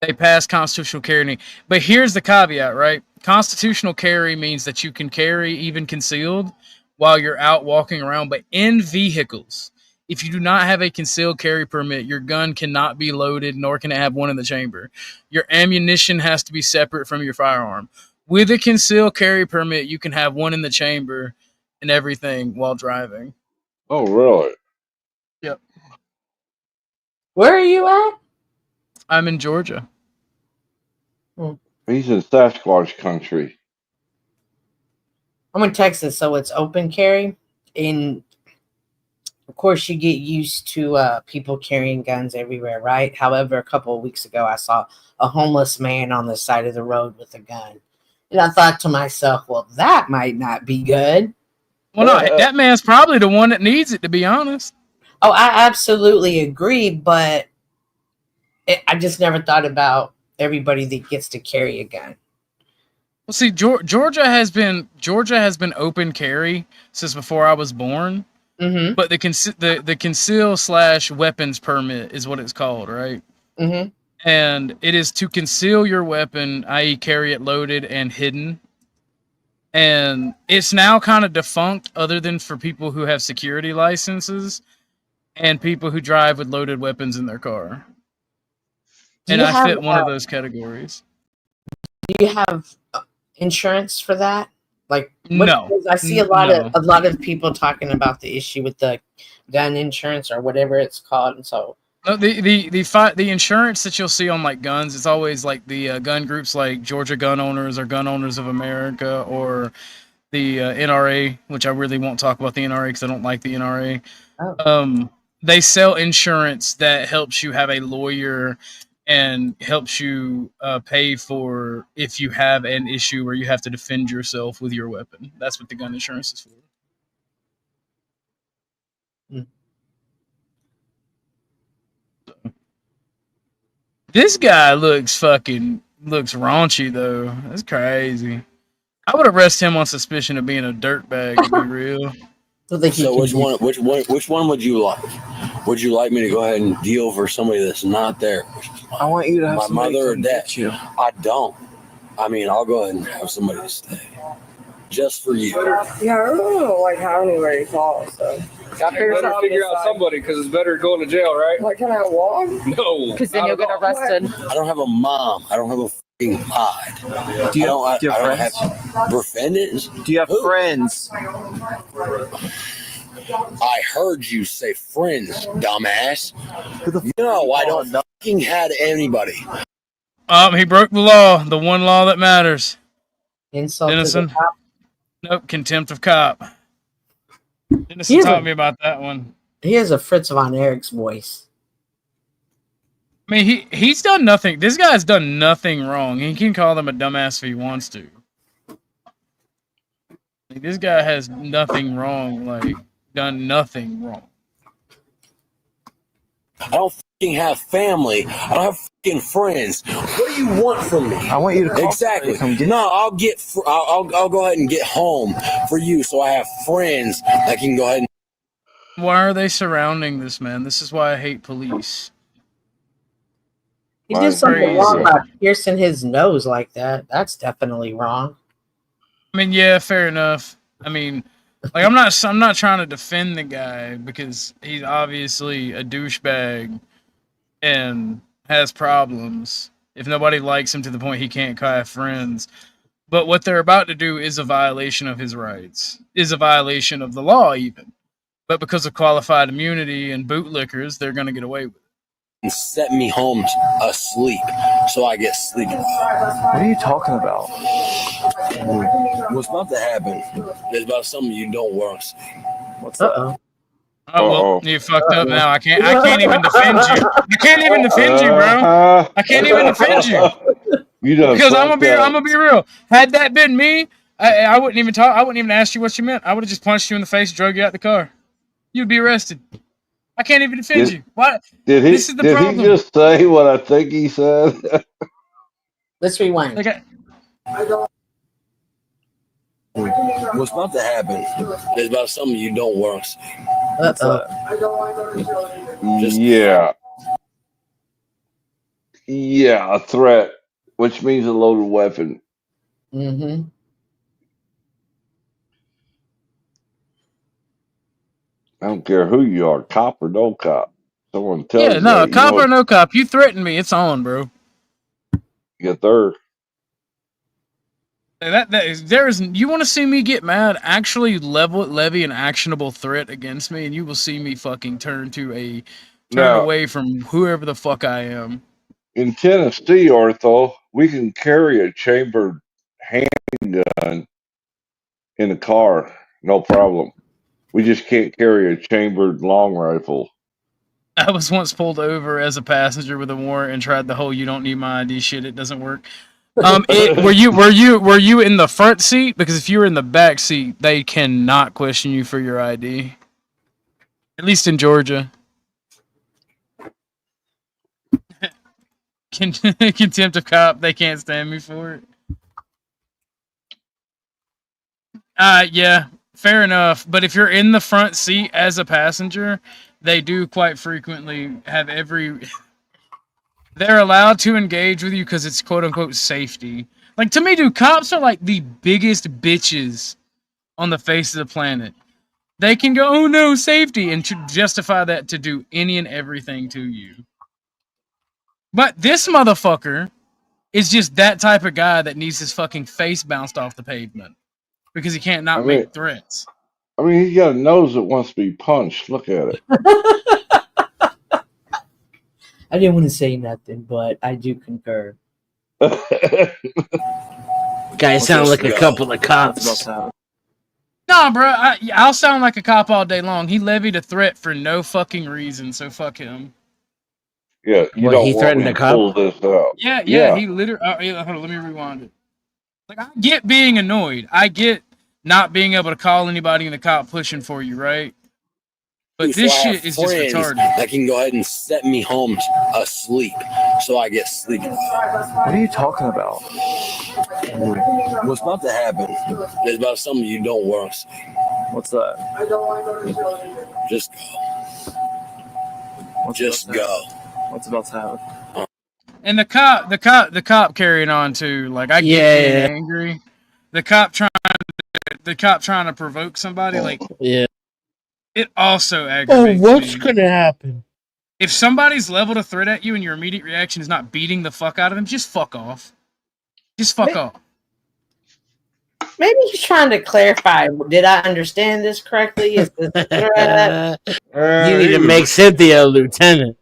They passed constitutional carry. But here's the caveat, right? Constitutional carry means that you can carry even concealed while you're out walking around, but in vehicles. If you do not have a concealed carry permit, your gun cannot be loaded, nor can it have one in the chamber. Your ammunition has to be separate from your firearm. With a concealed carry permit, you can have one in the chamber and everything while driving. Oh, really? Yep. Where are you at? I'm in Georgia. He's in Sasquatch country. I'm in Texas, so it's open carry. And of course, you get used to people carrying guns everywhere, right? However, a couple of weeks ago, I saw a homeless man on the side of the road with a gun. And I thought to myself, well, that might not be good. Well, no, that man's probably the one that needs it, to be honest. Oh, I absolutely agree, but I just never thought about everybody that gets to carry a gun. Well, see, Georgia has been open carry since before I was born. Mm-hmm. But the conceal/weapons permit is what it's called, right? Mm-hmm. And it is to conceal your weapon, i.e., carry it loaded and hidden. And it's now kind of defunct, other than for people who have security licenses and people who drive with loaded weapons in their car. And I fit one of those categories. Do you have insurance for that? Like, no, I see a lot of people talking about the issue with the gun insurance or whatever it's called, and so. No, the insurance that you'll see on like guns, it's always like the gun groups like Georgia Gun Owners or Gun Owners of America or the NRA, which I really won't talk about the NRA because I don't like the NRA. Oh. They sell insurance that helps you have a lawyer and helps you pay for if you have an issue where you have to defend yourself with your weapon. That's what the gun insurance is for. This guy looks raunchy though. That's crazy. I would arrest him on suspicion of being a dirtbag, to be real. So which one would you like? Would you like me to go ahead and deal for somebody that's not there? I want you to have my somebody mother or come dad. get you. I don't. I mean, I'll go ahead and have somebody stay. just for you. Yeah, I really don't like how anybody calls. So. You better figure out somebody because it's better going to jail, right? Like, can I walk? No. Because then you'll get arrested. I don't have a mom. I don't have a fucking pod. Do you have friends? Have friends? Do you have friends? I heard you say friends, dumbass. No, I don't fucking had anybody. He broke the law, the one law that matters. Insult Dennison. to the cop. Nope, contempt of cop. Dennison taught me about that one. He has a Fritz von Erich's voice. I mean, he's done nothing. This guy's done nothing wrong. He can call them a dumbass if he wants to. Like, this guy has nothing wrong. Like, done nothing wrong. I don't fucking have family. I don't have fucking friends. What do you want from me? I want you to call exactly. No, I'll go ahead and get home for you, so I have friends that can go ahead and. Why are they surrounding this man? This is why I hate police. He did something wrong by piercing his nose like that. That's definitely wrong. I mean, yeah, fair enough. I mean, like I'm not trying to defend the guy because he's obviously a douchebag and has problems. If nobody likes him to the point he can't have friends. But what they're about to do is a violation of his rights, is a violation of the law even. But because of qualified immunity and bootlickers, they're going to get away with it. And set me home asleep so I get sleepy. What are you talking about? What's about to happen is about something you don't want to see. What's that? Oh well, you fucked up now. I can't even defend you. I can't even defend you, bro. I can't even defend you. Because I'm gonna be real. Had that been me, I wouldn't even talk. I wouldn't even ask you what you meant. I would have just punched you in the face, drug you out the car. You'd be arrested. I can't even defend you. What? Did he? This is the did problem. he just say what I think he said? Let's rewind. Okay. What's about to happen is about something you don't want to see. Yeah. Yeah, a threat, which means a loaded weapon. Mm-hmm. I don't care who you are, cop or no cop. Someone tells Yeah, you. no, cop or no cop, you threaten me, it's on, bro. Get there. You want to see me get mad? Actually, levy an actionable threat against me, and you will see me fucking turn away from whoever the fuck I am. In Tennessee, Ortho, we can carry a chambered handgun in the car, no problem. We just can't carry a chambered long rifle. I was once pulled over as a passenger with a warrant and tried the whole "you don't need my ID" shit. It doesn't work. Were you in the front seat? Because if you were in the back seat, they cannot question you for your ID. At least in Georgia. Contempt of cop, they can't stand me for it. Yeah, fair enough. But if you're in the front seat as a passenger, they do quite frequently have they're allowed to engage with you because it's quote unquote safety. Like, to me, dude, cops are like the biggest bitches on the face of the planet. They can go, oh no, safety, and to justify that to do any and everything to you. But this motherfucker is just that type of guy that needs his fucking face bounced off the pavement because he can't make threats. I mean, he got a nose that wants to be punched. Look at it. I didn't want to say nothing, but I do concur. Guys sound like a couple of cops. Nah, bro, I'll sound like a cop all day long. He levied a threat for no fucking reason, so fuck him. Yeah, he threatened a cop. Pull this out. Yeah. He literally. Hold on, let me rewind it. Like, I get being annoyed. I get not being able to call anybody and the cop pushing for you, right? But this shit is just retarded. That can go ahead and set me home asleep so I get sleepy. What are you talking about? What's about to happen is about something you don't want to see. What's that? Just go. Just go. What's about to happen? And the cop carrying on too. Like, I get being angry. The cop trying the cop trying to provoke somebody, like, yeah, it also aggravates what's me. gonna happen? If somebody's leveled a threat at you and your immediate reaction is not beating the fuck out of them, just fuck off. Just fuck off. Maybe he's trying to clarify. Did I understand this correctly? Is this a threat? You need to make Cynthia a lieutenant.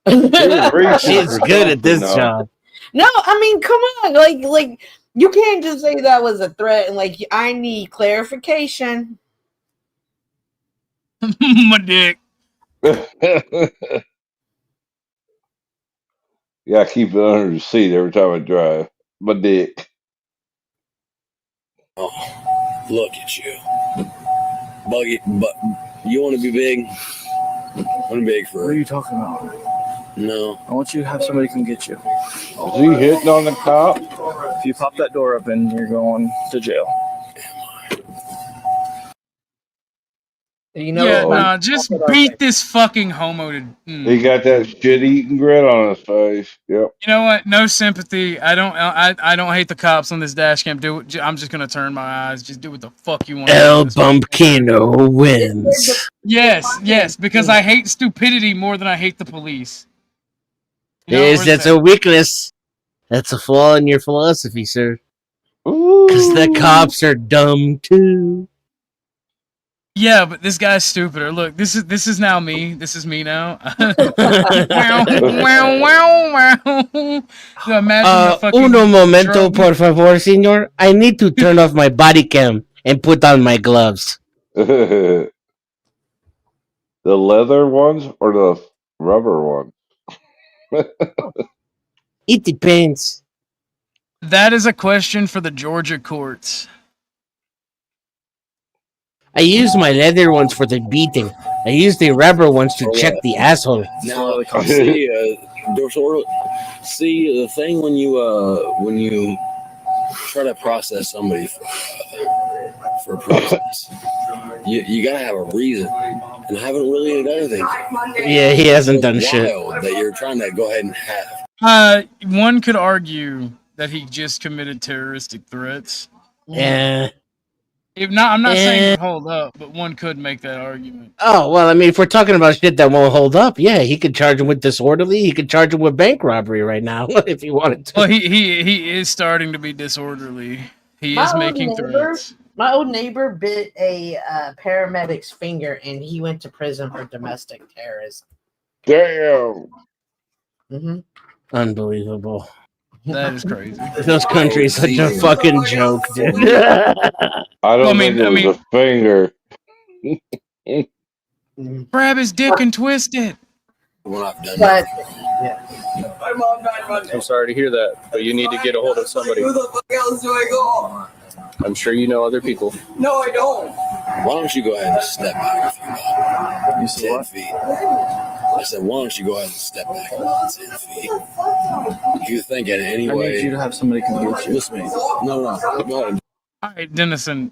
She's good at this job. No, I mean, come on, like you can't just say that was a threat and like I need clarification. My dick. Yeah, I keep it under the seat every time I drive. My dick. Oh, look at you. Buggy, but you want to be big? I'm big for. What are you talking about? No. I want you to have somebody come get you. Is he hitting on the cop? If you pop that door open, you're going to jail. You know, yeah, nah, just beat this fucking homo to. He got that shit eating grin on his face. Yep. You know what? No sympathy. I don't hate the cops on this dash cam. I'm just gonna turn my eyes. Just do what the fuck you want. El Bumpkino wins. Yes, because I hate stupidity more than I hate the police. That's a weakness. That's a flaw in your philosophy, sir. Because the cops are dumb too. Yeah, but this guy's stupider. Look, this is now me. This is me now. Wow. So imagine the fucking Uno momento, por favor, senor. I need to turn off my body cam and put on my gloves. The leather ones or the rubber ones? It depends. That is a question for the Georgia courts. I use my leather ones for the beating. I use the rubber ones to check the asshole. Now, see, the thing when you try to process somebody for a process, you gotta have a reason, and I haven't really done anything. Yeah, he hasn't done shit. That you're trying to go ahead and have. One could argue that he just committed terroristic threats. Yeah. If not, I'm not saying it hold up, but one could make that argument. Oh, well, I mean, if we're talking about shit that won't hold up, yeah, he could charge him with disorderly. He could charge him with bank robbery right now if he wanted to. Well, he is starting to be disorderly. He is making threats. My old neighbor bit a paramedic's finger, and he went to prison for domestic terrorism. Damn. Mm-hmm. Unbelievable. That is crazy. This country is such a fucking joke, dude. I think it was a finger. Grab his dick and twist it. But I'm sorry to hear that, but you need to get a hold of somebody. Who the fuck else do I go? I'm sure you know other people. No, I don't. Why don't you go ahead and step back a few about You said 10 what? feet? I said, why don't you go ahead and step back about 10 feet? If you think in any I way. need you to have somebody come get you. Listen to me. No. Go ahead. All right, Dennison.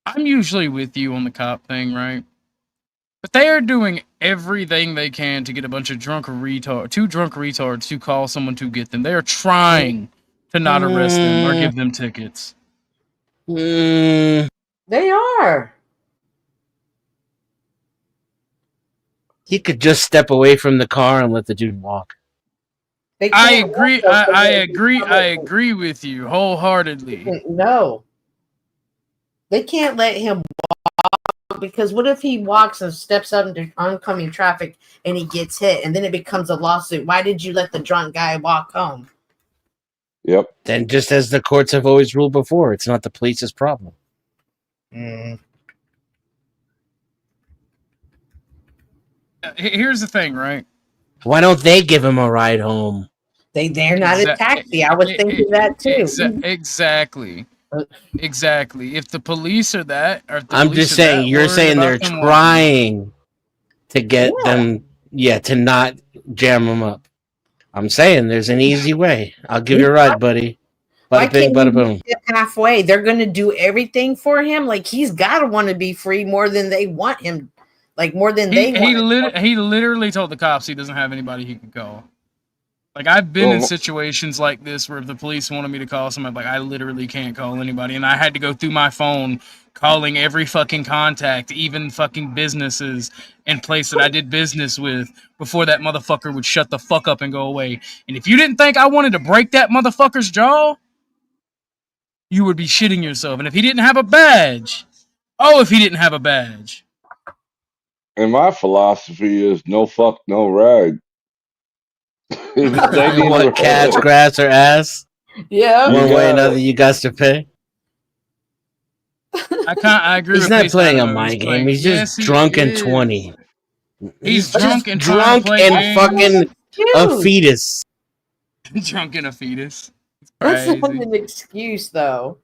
I'm usually with you on the cop thing, right? But they are doing everything they can to get a bunch of two drunk retards to call someone to get them. They are trying to not arrest them or give them tickets. they are. He could just step away from the car and let the dude walk. I agree. I agree with you wholeheartedly. No, they can't let him walk because what if he walks and steps up into oncoming traffic and he gets hit and then it becomes a lawsuit? Why did you let the drunk guy walk home? Yep. Then, just as the courts have always ruled before, it's not the police's problem. Here's the thing, right? Why don't they give him a ride home? They're not a taxi. I was thinking that too. Exactly. If the police are that, I'm just saying. You're saying they're trying to get them, to not jam them up. I'm saying there's an easy way. I'll give you a ride, buddy. Bada bing, bada boom. Halfway, they're going to do everything for him. Like he's got to want to be free more than they want him. Like more than they want. He literally told the cops he doesn't have anybody he can call. Like, I've been in Well, situations like this where if the police wanted me to call somebody, like, I literally can't call anybody. And I had to go through my phone calling every fucking contact, even fucking businesses and place that I did business with before that motherfucker would shut the fuck up and go away. And if you didn't think I wanted to break that motherfucker's jaw, you would be shitting yourself. And if he didn't have a badge, if he didn't have a badge. and my philosophy is no fuck, no rag. If they need What, cats, grass, or ass? Yeah. One way or another, you got to pay. I agree He's with not Peace playing a Dynamo. mind He's game. playing- He's just Yes, he drunk and is. 20. He's just drunk and trying to drunk play and games. fucking a fetus. Drunk and a fetus. That's Crazy. not an excuse, though.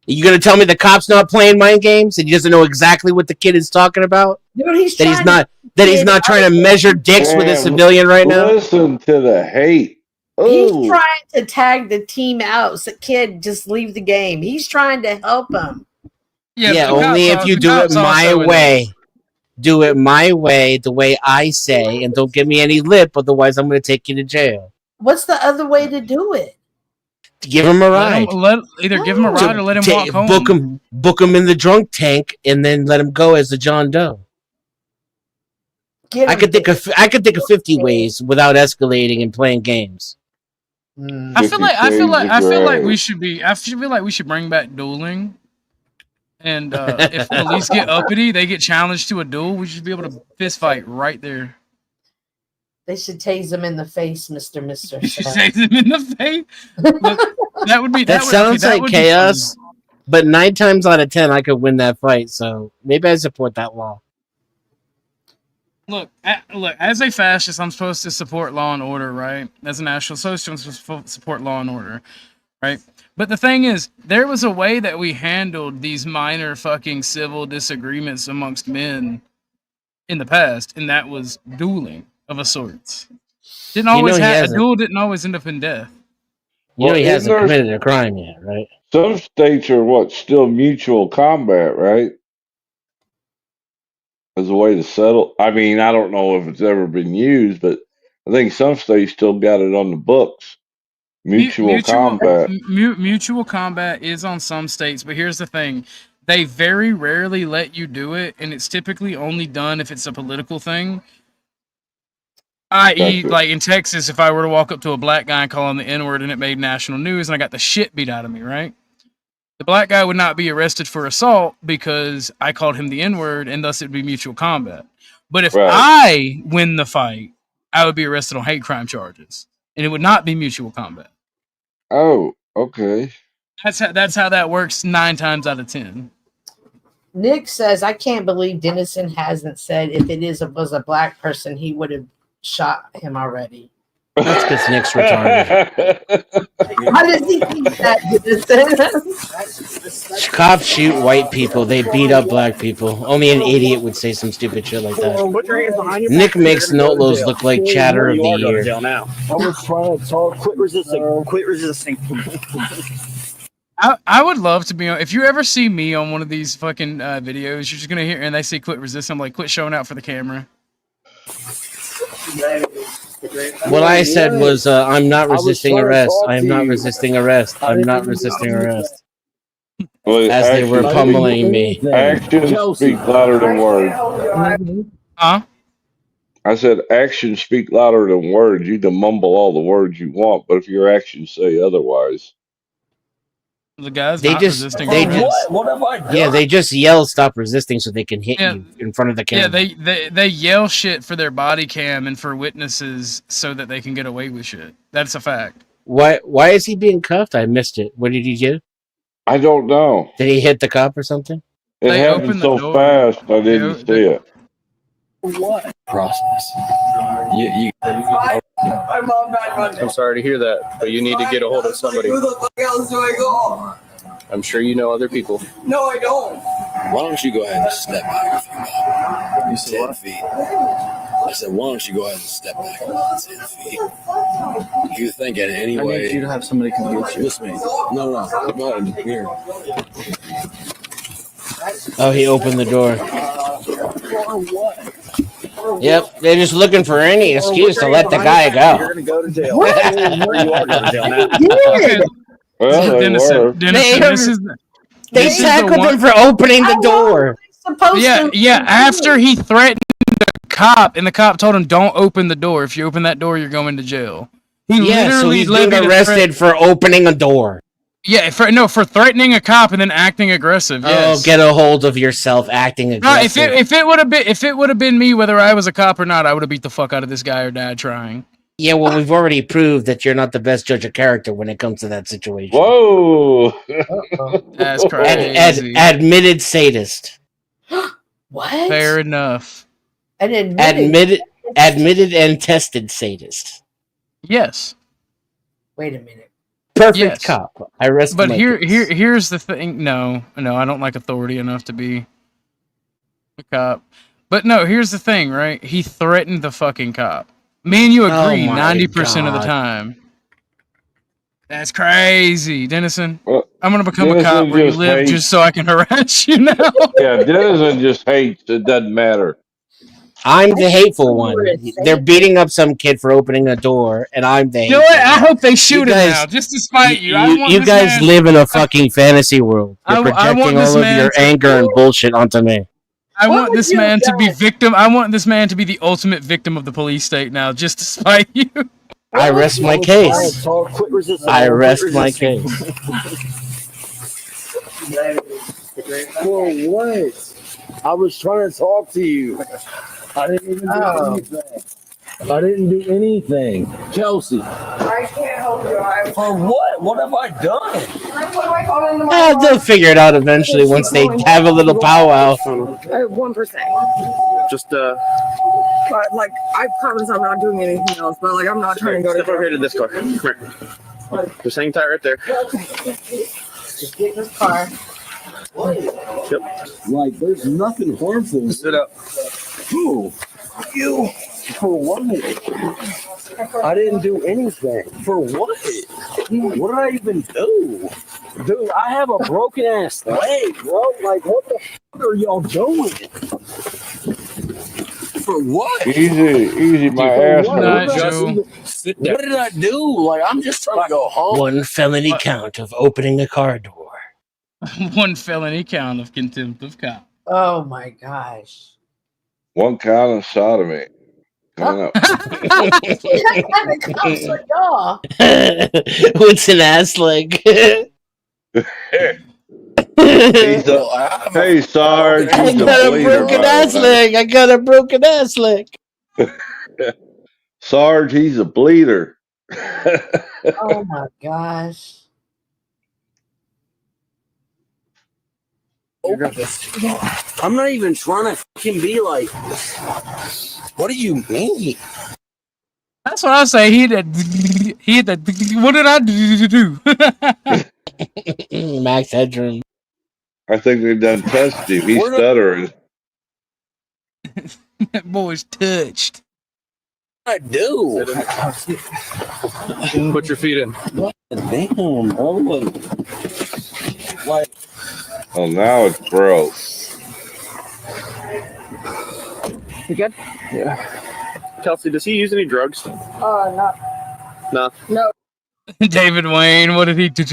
You gonna tell me the cop's not playing mind games and he doesn't know exactly what the kid is talking about? Dude, he's He's not trying to measure dicks with a Damn, civilian right now. Listen to the hate. He's Ooh. trying to tag the team out. So, kid, just leave the game. He's trying to help him. Yeah, only if you do it my way. Do it my way, the way I say, and don't give me any lip, otherwise I'm going to take you to jail. What's the other way to do it? Give him a ride. Either give him a ride or let him walk home. Book him in the drunk tank, and then let him go as a John Doe. I could think of 50 ways without escalating and playing games. I feel like we should be. I feel like we should bring back dueling. And if police get uppity, they get challenged to a duel. We should be able to fist fight right there. They should tase him in the face, Mister. Tase him in the face. Look, that would be. That sounds like chaos. But 9 times out of 10, I could win that fight. So maybe I support that law. Look. As a fascist, I'm supposed to support law and order, right? As a national socialist, I'm supposed to support law and order, right? But the thing is, there was a way that we handled these minor fucking civil disagreements amongst men in the past, and that was dueling of a sort. A duel didn't always end up in death. He hasn't committed a crime yet, right? Some states are still mutual combat, right? As a way to settle. I mean, I don't know if it's ever been used, but I think some states still got it on the books. Mutual combat. Mutual combat is on some states, but here's the thing. They very rarely let you do it, and it's typically only done if it's a political thing. I.e., like in Texas, if I were to walk up to a black guy and call him the N-word and it made national news and I got the shit beat out of me, right? The black guy would not be arrested for assault because I called him the N-word, and thus it would be mutual combat. But if I win the fight, I would be arrested on hate crime charges, and it would not be mutual combat. Oh, okay. That's how that works 9 times out of 10. Nick says, I can't believe Dennison hasn't said if it was a black person, he would have shot him already. That's because Nick's retarded. How does he think that, Dennison? Cops shoot white people. They beat up black people. Only an idiot would say some stupid shit like that. Nick makes Notlos look like chatter of the year. I was trying to talk. Quit resisting. Quit resisting. I would love to be on. If you ever see me on one of these fucking videos, you're just gonna hear and they say quit resisting. I'm like, quit showing out for the camera. What I said was, I'm not resisting arrest. I am not resisting arrest. I'm not resisting arrest. As they were pummeling me. Actions speak louder than words. Huh? I said actions speak louder than words. You can mumble all the words you want, but if your actions say otherwise. The guys They not just resisting. What have I done? yeah, they just yell stop resisting so they can hit you in front of the camera. Yeah, they yell shit for their body cam and for witnesses so that they can get away with shit. That's a fact. Why is he being cuffed? I missed it. What did he do? I don't know. Did he hit the cop or something? It happened so fast I didn't see it. What process? I'm sorry to hear that, but you need to get a hold of somebody. Who the fuck else do I go? I'm sure you know other people. No, I don't. Why don't you go ahead and step back a few more? You said 10 feet. I said, why don't you go ahead and step back about 10 feet? If you think in any way... I need you to have somebody come get you. Listen to me. No. Go ahead. Here. Oh, he opened the door. Yep, they're just looking for any excuse to let the guy go. You're gonna go to jail. What? Or you are going to jail now. Okay, Well, they were. Dennison, They this is the tackled one- him for opening the door. Yeah. After he threatened the cop, and the cop told him, "Don't open the door. If you open that door, you're going to jail." He Yeah, so he's being levied a arrested for opening a door. Yeah, for threatening a cop and then acting aggressive. Yes. Oh, get a hold of yourself, acting aggressive. No, if it would have been me, whether I was a cop or not, I would have beat the fuck out of this guy or died trying. Yeah, well, we've already proved that you're not the best judge of character when it comes to that situation. Whoa! That's crazy. Admitted sadist. What? Fair enough. Admitted and tested sadist. Yes. Wait a minute. Perfect cop. I rest But my case. here's the thing. No, I don't like authority enough to be a cop. But no, here's the thing, right? He threatened the fucking cop. Me and you agree 90% of the time. That's crazy, Dennison. I'm gonna become a cop where you live just so I can harass you now. Yeah, Dennison just hates. It doesn't matter. I'm the hateful one. They're beating up some kid for opening a door, and I'm the You know hateful what? I hope they shoot You him guys- now, just to spite you. You guys live in a fucking fantasy world. You're projecting all of your anger and bullshit onto me. I want this man to be victim. I want this man to be the ultimate victim of the police state now, just to spite you. I rest my case. Quit resisting. I rest my case. For what? I was trying to talk to you. I didn't even do anything. I didn't do anything. Chelsea. I can't help you. For what? What have I done? They'll figure it out eventually once they have a little powwow. 1%. Just But like, I promise I'm not doing anything else. But like, I'm not trying to go to step over here to this car. Come here. Just hang tight right there. Just get in this car. Yep. Like, there's nothing harmful. Sit up. Who? You. For what? I didn't do anything. For what? What did I even do? Dude, I have a broken ass leg, bro. Like, what the fuck are y'all doing? For what? Easy, my ass. What did I do? Like, I'm just trying to go home. One felony count of opening a car door. One felony count of contempt of cop. Oh my gosh. One count of sodomy. Coming up. What's an ass leg? Hey, Sarge. I got a broken ass leg. I got a broken ass leg. Sarge, he's a bleeder. Oh my gosh. I'm not even trying to fucking be like, what do you mean? That's what I say. He had that. What did I do? Max Headroom. I think they've done tested him. He's stuttering. That boy's touched. I do. Put your feet in. Damn, bro. Like, Oh, now it's broke. You good? Yeah. Kelsey, does he use any drugs? No. No. No. David Wayne, what did he do?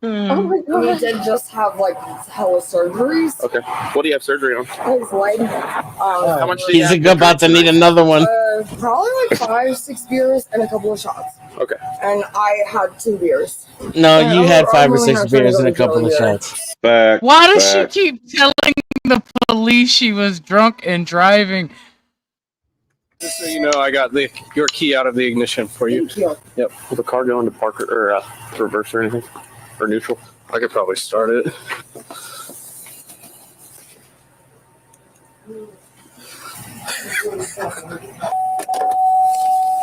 Oh my god. He did just have like hella surgeries. Okay. What do you have surgery on? His leg. How much do you He's have? about to need another one. Probably like 5-6 beers and a couple of shots. Okay. And I had 2 beers. No, And you had I'm 5 or really 6 not trying to beers go and a to jail couple of yet. shots. Back. Why does she keep telling the police she was drunk and driving? Just so you know, I got your key out of the ignition for you. Thank you. Yep. Will the car go into park or reverse or anything? Or neutral? I could probably start it.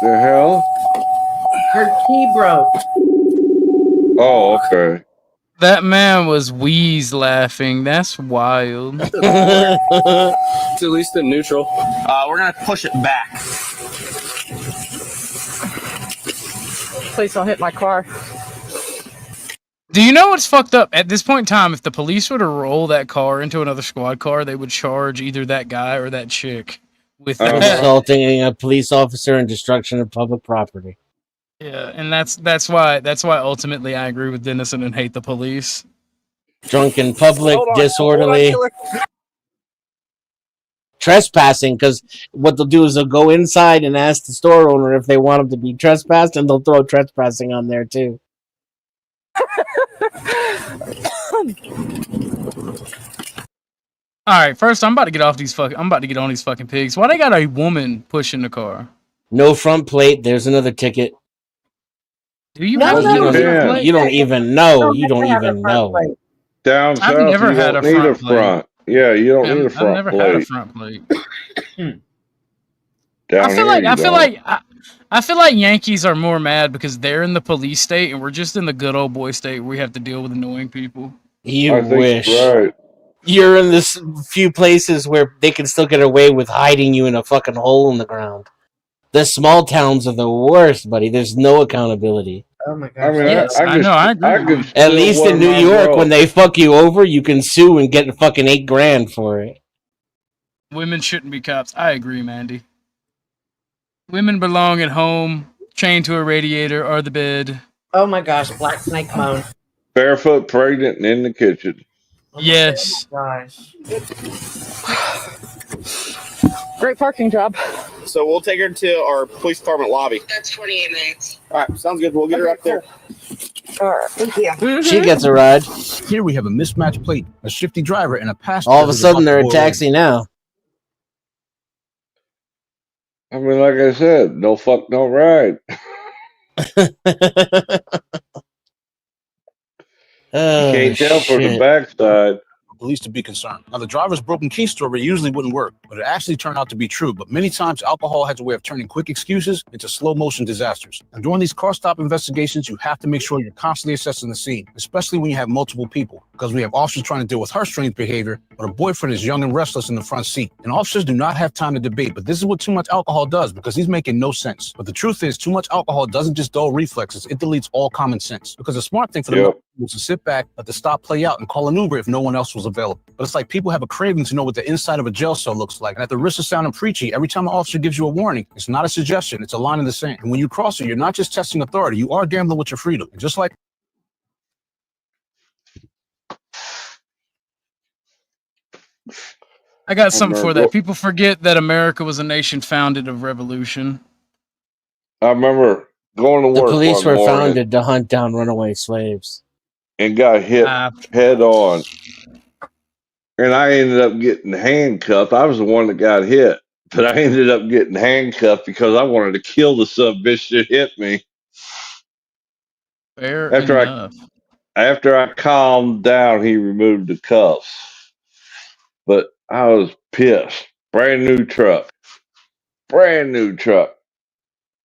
The hell? Her key broke. Oh, okay. That man was wheeze laughing. That's wild. It's at least in neutral. We're gonna push it back. Please don't hit my car. Do you know what's fucked up? At this point in time, if the police were to roll that car into another squad car, they would charge either that guy or that chick with that. Assaulting a police officer and destruction of public property. Yeah, and that's why ultimately I agree with Dennison and hate the police. Drunk in public, disorderly, trespassing. Because what they'll do is they'll go inside and ask the store owner if they want them to be trespassed, and they'll throw trespassing on there too. All right, first I'm about to get on these fucking pigs. Why they got a woman pushing the car? No front plate. There's another ticket. Do you? No, have you don't even know. You don't even know. Down south, I've never you had don't a need front a plate. front. Yeah, you don't need a front I've never plate. had a front plate. Down I feel here, I feel like Yankees are more mad because they're in the police state and we're just in the good old boy state where we have to deal with annoying people. You wish. You're in this few places where they can still get away with hiding you in a fucking hole in the ground. The small towns are the worst, buddy. There's no accountability. Oh my gosh. I mean, Yes, I know. I agree. At least in New York, when they fuck you over, you can sue and get fucking $8,000 for it. Women shouldn't be cops. I agree, Mandy. Women belong at home, chained to a radiator or the bed. Oh my gosh, Black Snake Moan. barefoot, pregnant, and in the kitchen. Yes. Gosh. Great parking job. So we'll take her to our police department lobby. That's 28 minutes. All right, sounds good. We'll get her up there. All right, thank you. She gets a ride. Here we have a mismatched plate, a shifty driver, and a passenger. All of a sudden, they're a taxi now. I mean, like I said, no fuck, no ride. You can't tell from the backside. Police to be concerned. Now, the driver's broken key story usually wouldn't work, but it actually turned out to be true. But many times, alcohol has a way of turning quick excuses into slow-motion disasters. And during these car stop investigations, you have to make sure you're constantly assessing the scene, especially when you have multiple people, because we have officers trying to deal with her strange behavior, but her boyfriend is young and restless in the front seat. And officers do not have time to debate, but this is what too much alcohol does, because he's making no sense. But the truth is, too much alcohol doesn't just dull reflexes, it deletes all common sense. Because the smart thing for them was to sit back, let the stop play out, and call an Uber if no one else was available. But it's like people have a craving to know what the inside of a jail cell looks like. And at the risk of sounding preachy, every time an officer gives you a warning, it's not a suggestion, it's a line in the sand. And when you cross it, you're not just testing authority, you are gambling with your freedom. And just like I got something for that. People forget that America was a nation founded of revolution. I remember going to The work. police one were morning founded to hunt down runaway slaves. and got hit head on. And I ended up getting handcuffed. I was the one that got hit, but I ended up getting handcuffed because I wanted to kill the sub bitch that hit me. Fair After enough. After I calmed down, he removed the cuffs. But I was pissed. Brand new truck.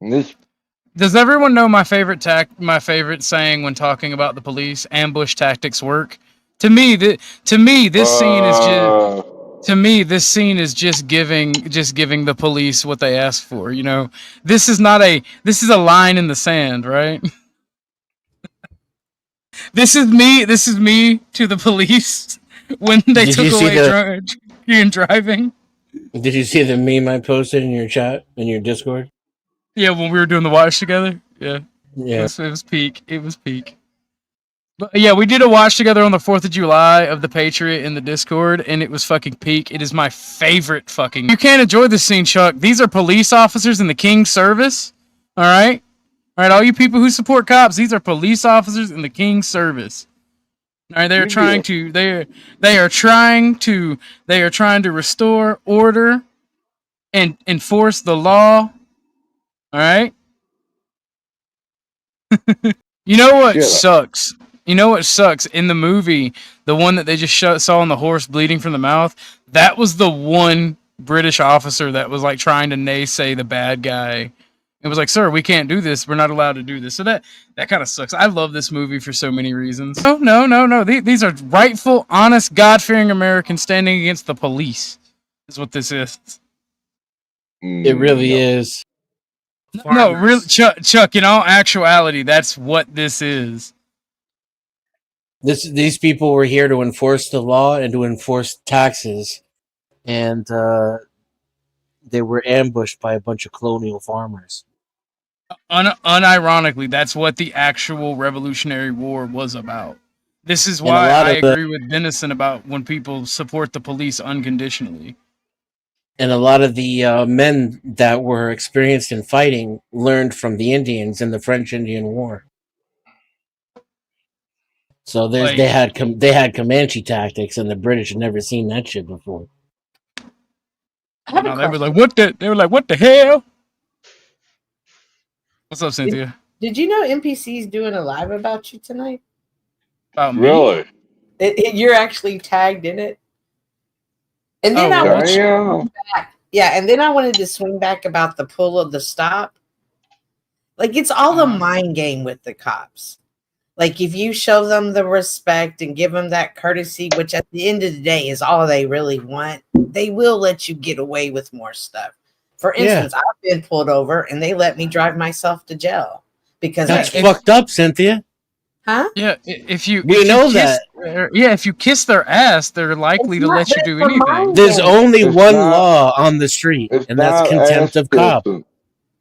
And this Does everyone know my favorite saying when talking about the police? Ambush tactics work. To me, this scene is just giving the police what they asked for. You know, this is a line in the sand, right? This is me to the police when they Did took you see away driving. Did you see the meme I posted in your chat, in your Discord? Yeah, when we were doing the watch together. Yeah. Yeah. It was peak. It was peak. But yeah, we did a watch together on the 4th of July of the Patriot in the Discord, and it was fucking peak. It is my favorite fucking... You can't enjoy this scene, Chuck. These are police officers in the King's service. All right? All right, all you people who support cops, these are police officers in the King's service. All right, they are trying to restore order and enforce the law. All right? You know what sucks? You know what sucks? In the movie, the one that they just saw on the horse bleeding from the mouth, that was the one British officer that was like trying to naysay the bad guy. It was like, sir, we can't do this. We're not allowed to do this. So that kind of sucks. I love this movie for so many reasons. No. These are rightful, honest, God-fearing Americans standing against the police. Is what this is. It really is. No, really, Chuck. In all actuality, that's what this is. These people were here to enforce the law and to enforce taxes, and they were ambushed by a bunch of colonial farmers. Unironically, that's what the actual Revolutionary War was about. This is And a why lot I of the- agree with Denison about when people support the police unconditionally. And a lot of the men that were experienced in fighting learned from the Indians in the French Indian War. So Like- they had Comanche tactics, and the British had never seen that shit before. No, they were like, "What the?" They were like, "What the hell?" What's up, Cynthia? Did you know NPC's doing a live about you tonight? About me? Really? You're actually tagged in it. And then I wanted to swing back. Yeah, and then I wanted to swing back about the pull of the stop. Like, it's all the mind game with the cops. Like, if you show them the respect and give them that courtesy, which at the end of the day is all they really want, they will let you get away with more stuff. For instance, I've been pulled over and they let me drive myself to jail because That's fucked up, Cynthia. Huh? Yeah, if you if you kiss their ass, they're likely to let you do anything. There's only one law on the street, and that's contempt of cop.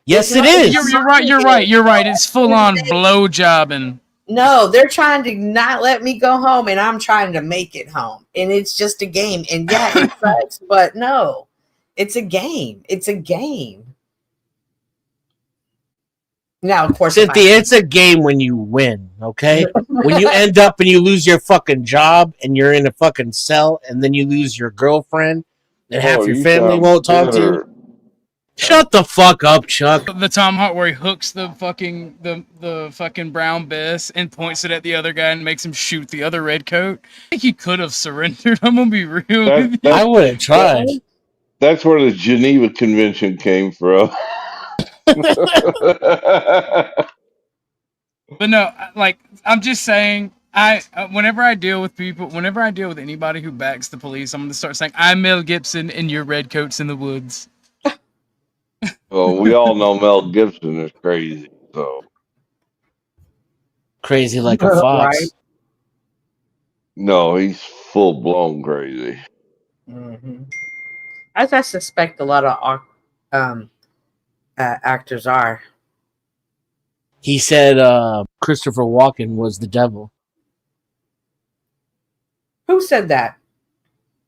Yes, it is. You're right. It's full on blowjobbing. No, they're trying to not let me go home, and I'm trying to make it home. And it's just a game. And yeah, it sucks, but no, it's a game. It's a game. Now, of course, Cynthia, it's a game when you win, okay? When you end up and you lose your fucking job and you're in a fucking cell and then you lose your girlfriend and half your family won't talk to you. Shut the fuck up, Chuck. The Tom Hart where he hooks the fucking the fucking brown bess and points it at the other guy and makes him shoot the other red coat. I think he could have surrendered. I'm gonna be real with you. I would have tried. That's where the Geneva Convention came from. But no, like I'm just saying, whenever I deal with anybody who backs the police, I'm gonna start saying, "I'm Mel Gibson, and your red coats in the woods." Well, we all know Mel Gibson is crazy, so crazy like a fox. Right. No, he's full blown crazy. Mm-hmm. As I suspect a lot of actors are. He said Christopher Walken was the devil. Who said that?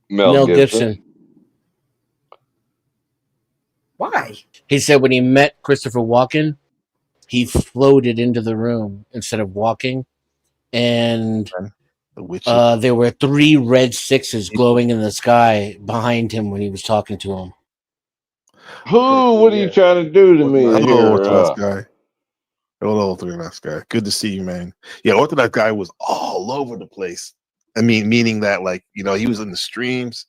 Mel Gibson. Why? He said when he met Christopher Walken, he floated into the room instead of walking, and there were 3 red sixes glowing in the sky behind him when he was talking to him. Who? What are you trying to do to me Hello, here? Orthodox Guy. Hello, Orthodox Guy. Good to see you, man. Yeah, Orthodox Guy was all over the place. I mean, meaning that, like, you know, he was in the streams.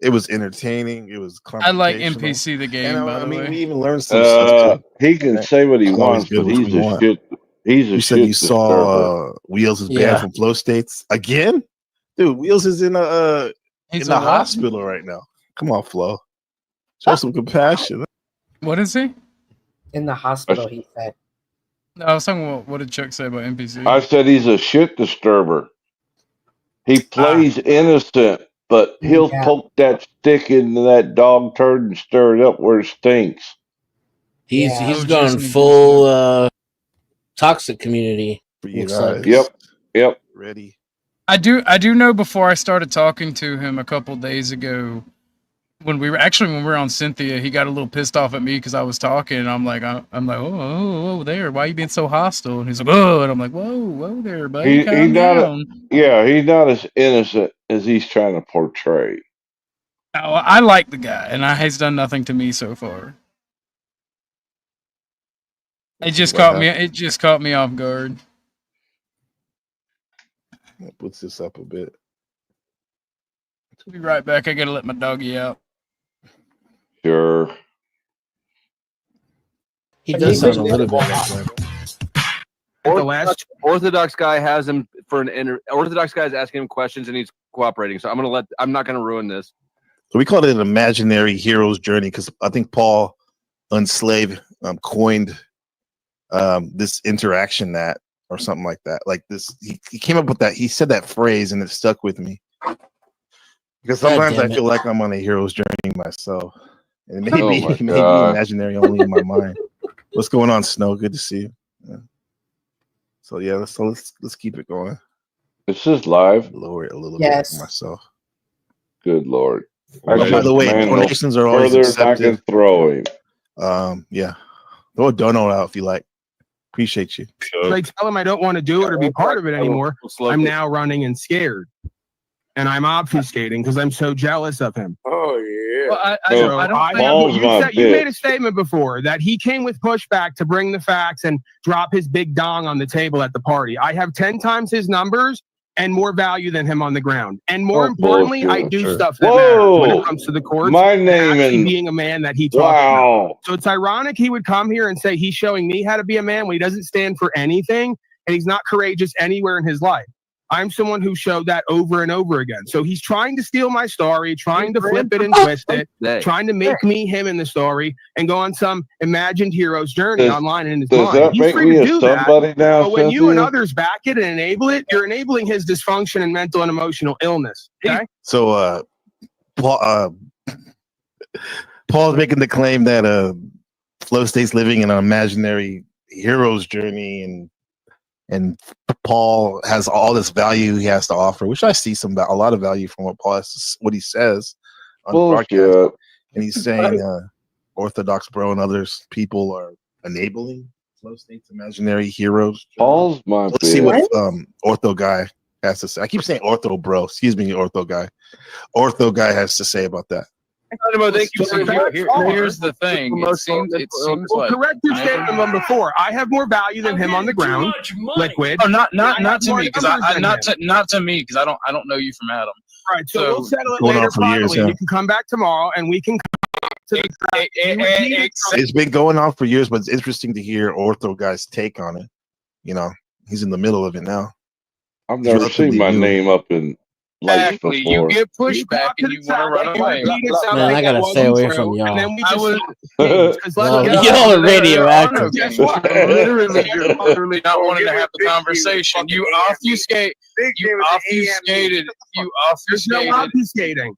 It was entertaining. It was. I like NPC the game. And, by the way, we even learned some stuff too. He can say what he wants, but he's a shit. He's a You said shit you saw disturber. Wheels is banned Yeah. from flow states again, dude. Wheels is in the hospital right now. Come on, Flo. Show some compassion. What is he? In the hospital, he said. No, I was talking about what did Chuck say about NPC? I said he's a shit disturber. He plays innocent, but he'll poke that stick into that dog turd and stir it up where it stinks. He's gone full toxic community. Looks like. Yep. Ready. I do know before I started talking to him a couple days ago, when we were on Cynthia, he got a little pissed off at me because I was talking. And I'm like, oh, there, why you being so hostile? And he's like, oh, and I'm like, whoa there, buddy, He's calm down. he's not as innocent as he's trying to portray. Oh, I like the guy, and he's done nothing to me so far. It just caught me off guard. Puts this up a bit. Be right back. I gotta let my doggy out. Sure. He does sound a little bit like Orthodox Guy has him for an Orthodox Guy is asking him questions and he's cooperating. So I'm not gonna ruin this. So we call it an imaginary hero's journey because I think Paul Unslave coined this interaction that or something like that. Like this, he came up with that. He said that phrase, and it stuck with me because sometimes I feel like I'm on a hero's journey myself, and maybe imaginary only in my mind. What's going on, Snow? Good to see you. Yeah. So yeah, let's keep it going. It's just live. Lower it a little bit for myself. Good Lord. Oh, by the way, donations are always accepted. Yeah. Throw a dono out if you like. Appreciate you. I tell him I don't want to do it or be part of it anymore. I'm now running and scared. And I'm obfuscating because I'm so jealous of him. Oh, yeah. Well, I don't you made a statement before that he came with pushback to bring the facts and drop his big dong on the table at the party. I have 10 times his numbers and more value than him on the ground. And more importantly, I do stuff that matters when it comes to the courts. My name and being a man that he talks about. So it's ironic he would come here and say he's showing me how to be a man when he doesn't stand for anything and he's not courageous anywhere in his life. I'm someone who showed that over and over again. So he's trying to steal my story, trying to flip it and twist it, trying to make me him in the story and go on some imagined hero's journey online in his mind. Does that He's make free me to a do somebody that, now, but when you and Cynthia? others back it and enable it, you're enabling his dysfunction and mental and emotional illness. Okay? So Paul's making the claim that Flow State's living in an imaginary hero's journey, and Paul has all this value he has to offer, which I see a lot of value from what he says on the broadcast. And he's saying Orthodox Bro and others people are enabling Flow State's imaginary heroes. Paul's my Let's see what Ortho Guy has to say. I keep saying Ortho Bro. Excuse me, Ortho Guy. Ortho Guy has to say about that. Here's the thing. It seems like correct your statement from before. I have more value than him on the ground. Liquid. Oh, not to me because not to me because I don't know you from Adam. Right. So we'll settle it later. Finally, you can come back tomorrow and we can. It's been going on for years, but it's interesting to hear Ortho Guy's take on it. You know, he's in the middle of it now. I've never seen my name up in lights before. You get pushback and you want to run away. Man, I gotta stay away from y'all. Y'all are radioactive. Guess what? You're literally not wanting to have the conversation. You obfuscated. There's no obfuscating.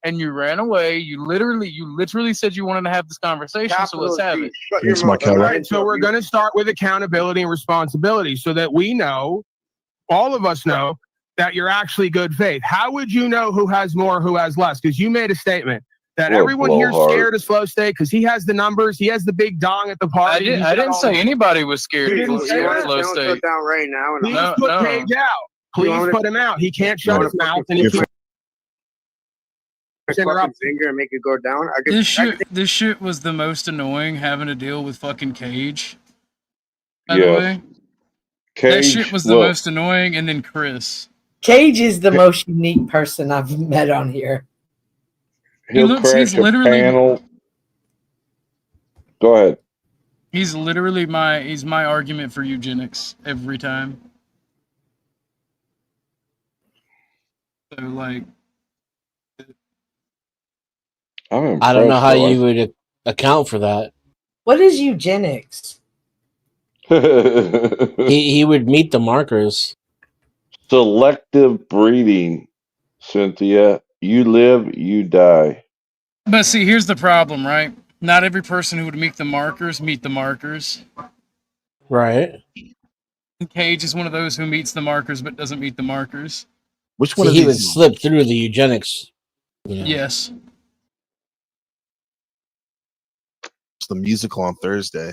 And you ran away. You literally said you wanted to have this conversation. So let's have it. Right. So we're going to start with accountability and responsibility, so that we know, all of us know, that you're actually good faith. How would you know who has more, who has less? Because you made a statement that everyone here's scared of Slow State because he has the numbers, he has the big dong at the party. I didn't say anybody was scared of Slow State. Down right now. Please put Cage out. Please put him out. He can't shut his mouth. And he can't interrupt finger and make it go down. This shit was the most annoying having to deal with fucking Cage. By the way, that shit was the most annoying, and then Chris. Cage is the most unique person I've met on here. He's literally panel. Go ahead. He's literally my argument for eugenics every time. So like, I don't know how you would account for that. What is eugenics? He would meet the markers. Selective breeding, Cynthia. You live, you die. But see, here's the problem, right? Not every person who would meet the markers. Right. Cage is one of those who meets the markers but doesn't meet the markers. Which one? He would slip through the eugenics. You know. Yes. It's the musical on Thursday.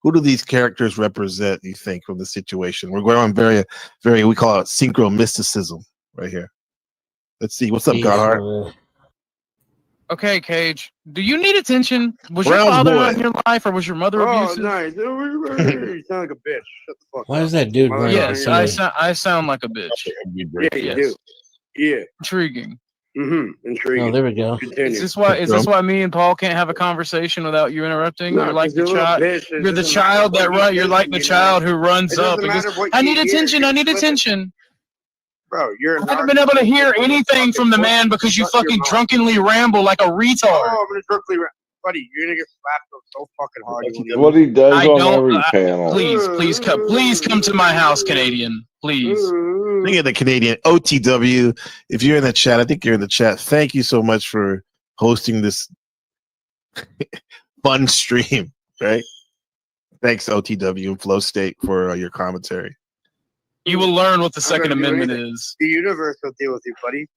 Who do these characters represent, you think, from the situation? We're going on very, we call it synchro mysticism right here. Let's see. What's up, Godheart? Okay, Cage. Do you need attention? Was your father not in your life, or was your mother abusive? Oh, nice. You sound like a bitch. Shut the fuck Why up. is that dude? Yes, I sound like a bitch. Yeah, you do. Yeah. Intriguing. Intriguing. Oh, there we go. Is this why me and Paul can't have a conversation without you interrupting? No, you're like the you're child. You're the child that run. You're like the child who runs up and goes, "I need attention. I need attention." Bro, I haven't been able to hear anything from the man because you fucking drunkenly ramble like a retard. Oh, I'm gonna drunkenly buddy, you're gonna get slapped so fucking hard. What he does I on don't. every panel. Please come to my house, Canadian. Please. Look at the Canadian OTW. If you're in the chat, I think you're in the chat. Thank you so much for hosting this fun stream. Right? Thanks, OTW and Flow State, for your commentary. You will learn what the I'm Second gonna do Amendment anything. is. The universe will deal with you, buddy.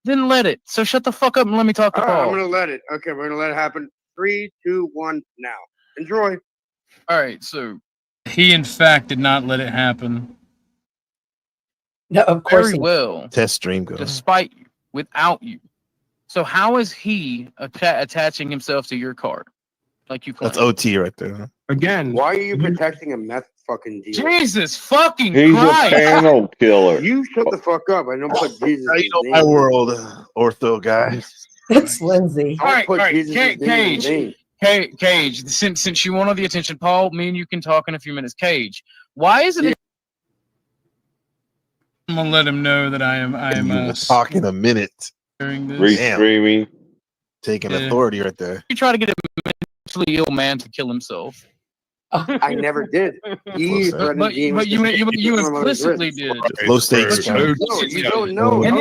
Then let it. So shut the fuck up and let me talk to All right, I'm Paul. gonna let it. Okay, we're gonna let it happen. 3, 2, 1, now. Enjoy. All right, so he in fact did not let it happen. No, of course. Very well. Test stream go. Despite you, without you. So how is he attaching himself to your car? Like you claim? That's OT right there. Huh? Again, why are you protecting a meth fucking dealer? Jesus fucking He's Christ! a panel killer. You shut the fuck up. I don't put Jesus. How you know my world, Ortho guy? It's Lindsay. All right, Jesus' name in his name. Cage. Since you want all the attention, Paul, me and you can talk in a few minutes. Cage, why is it? I'm gonna let him know that I am. Talk in a minute. During this. Restreaming. Taking authority right there. You try to get a mentally ill man to kill himself. I never did. He But you implicitly did. Low stakes. No, you don't know. And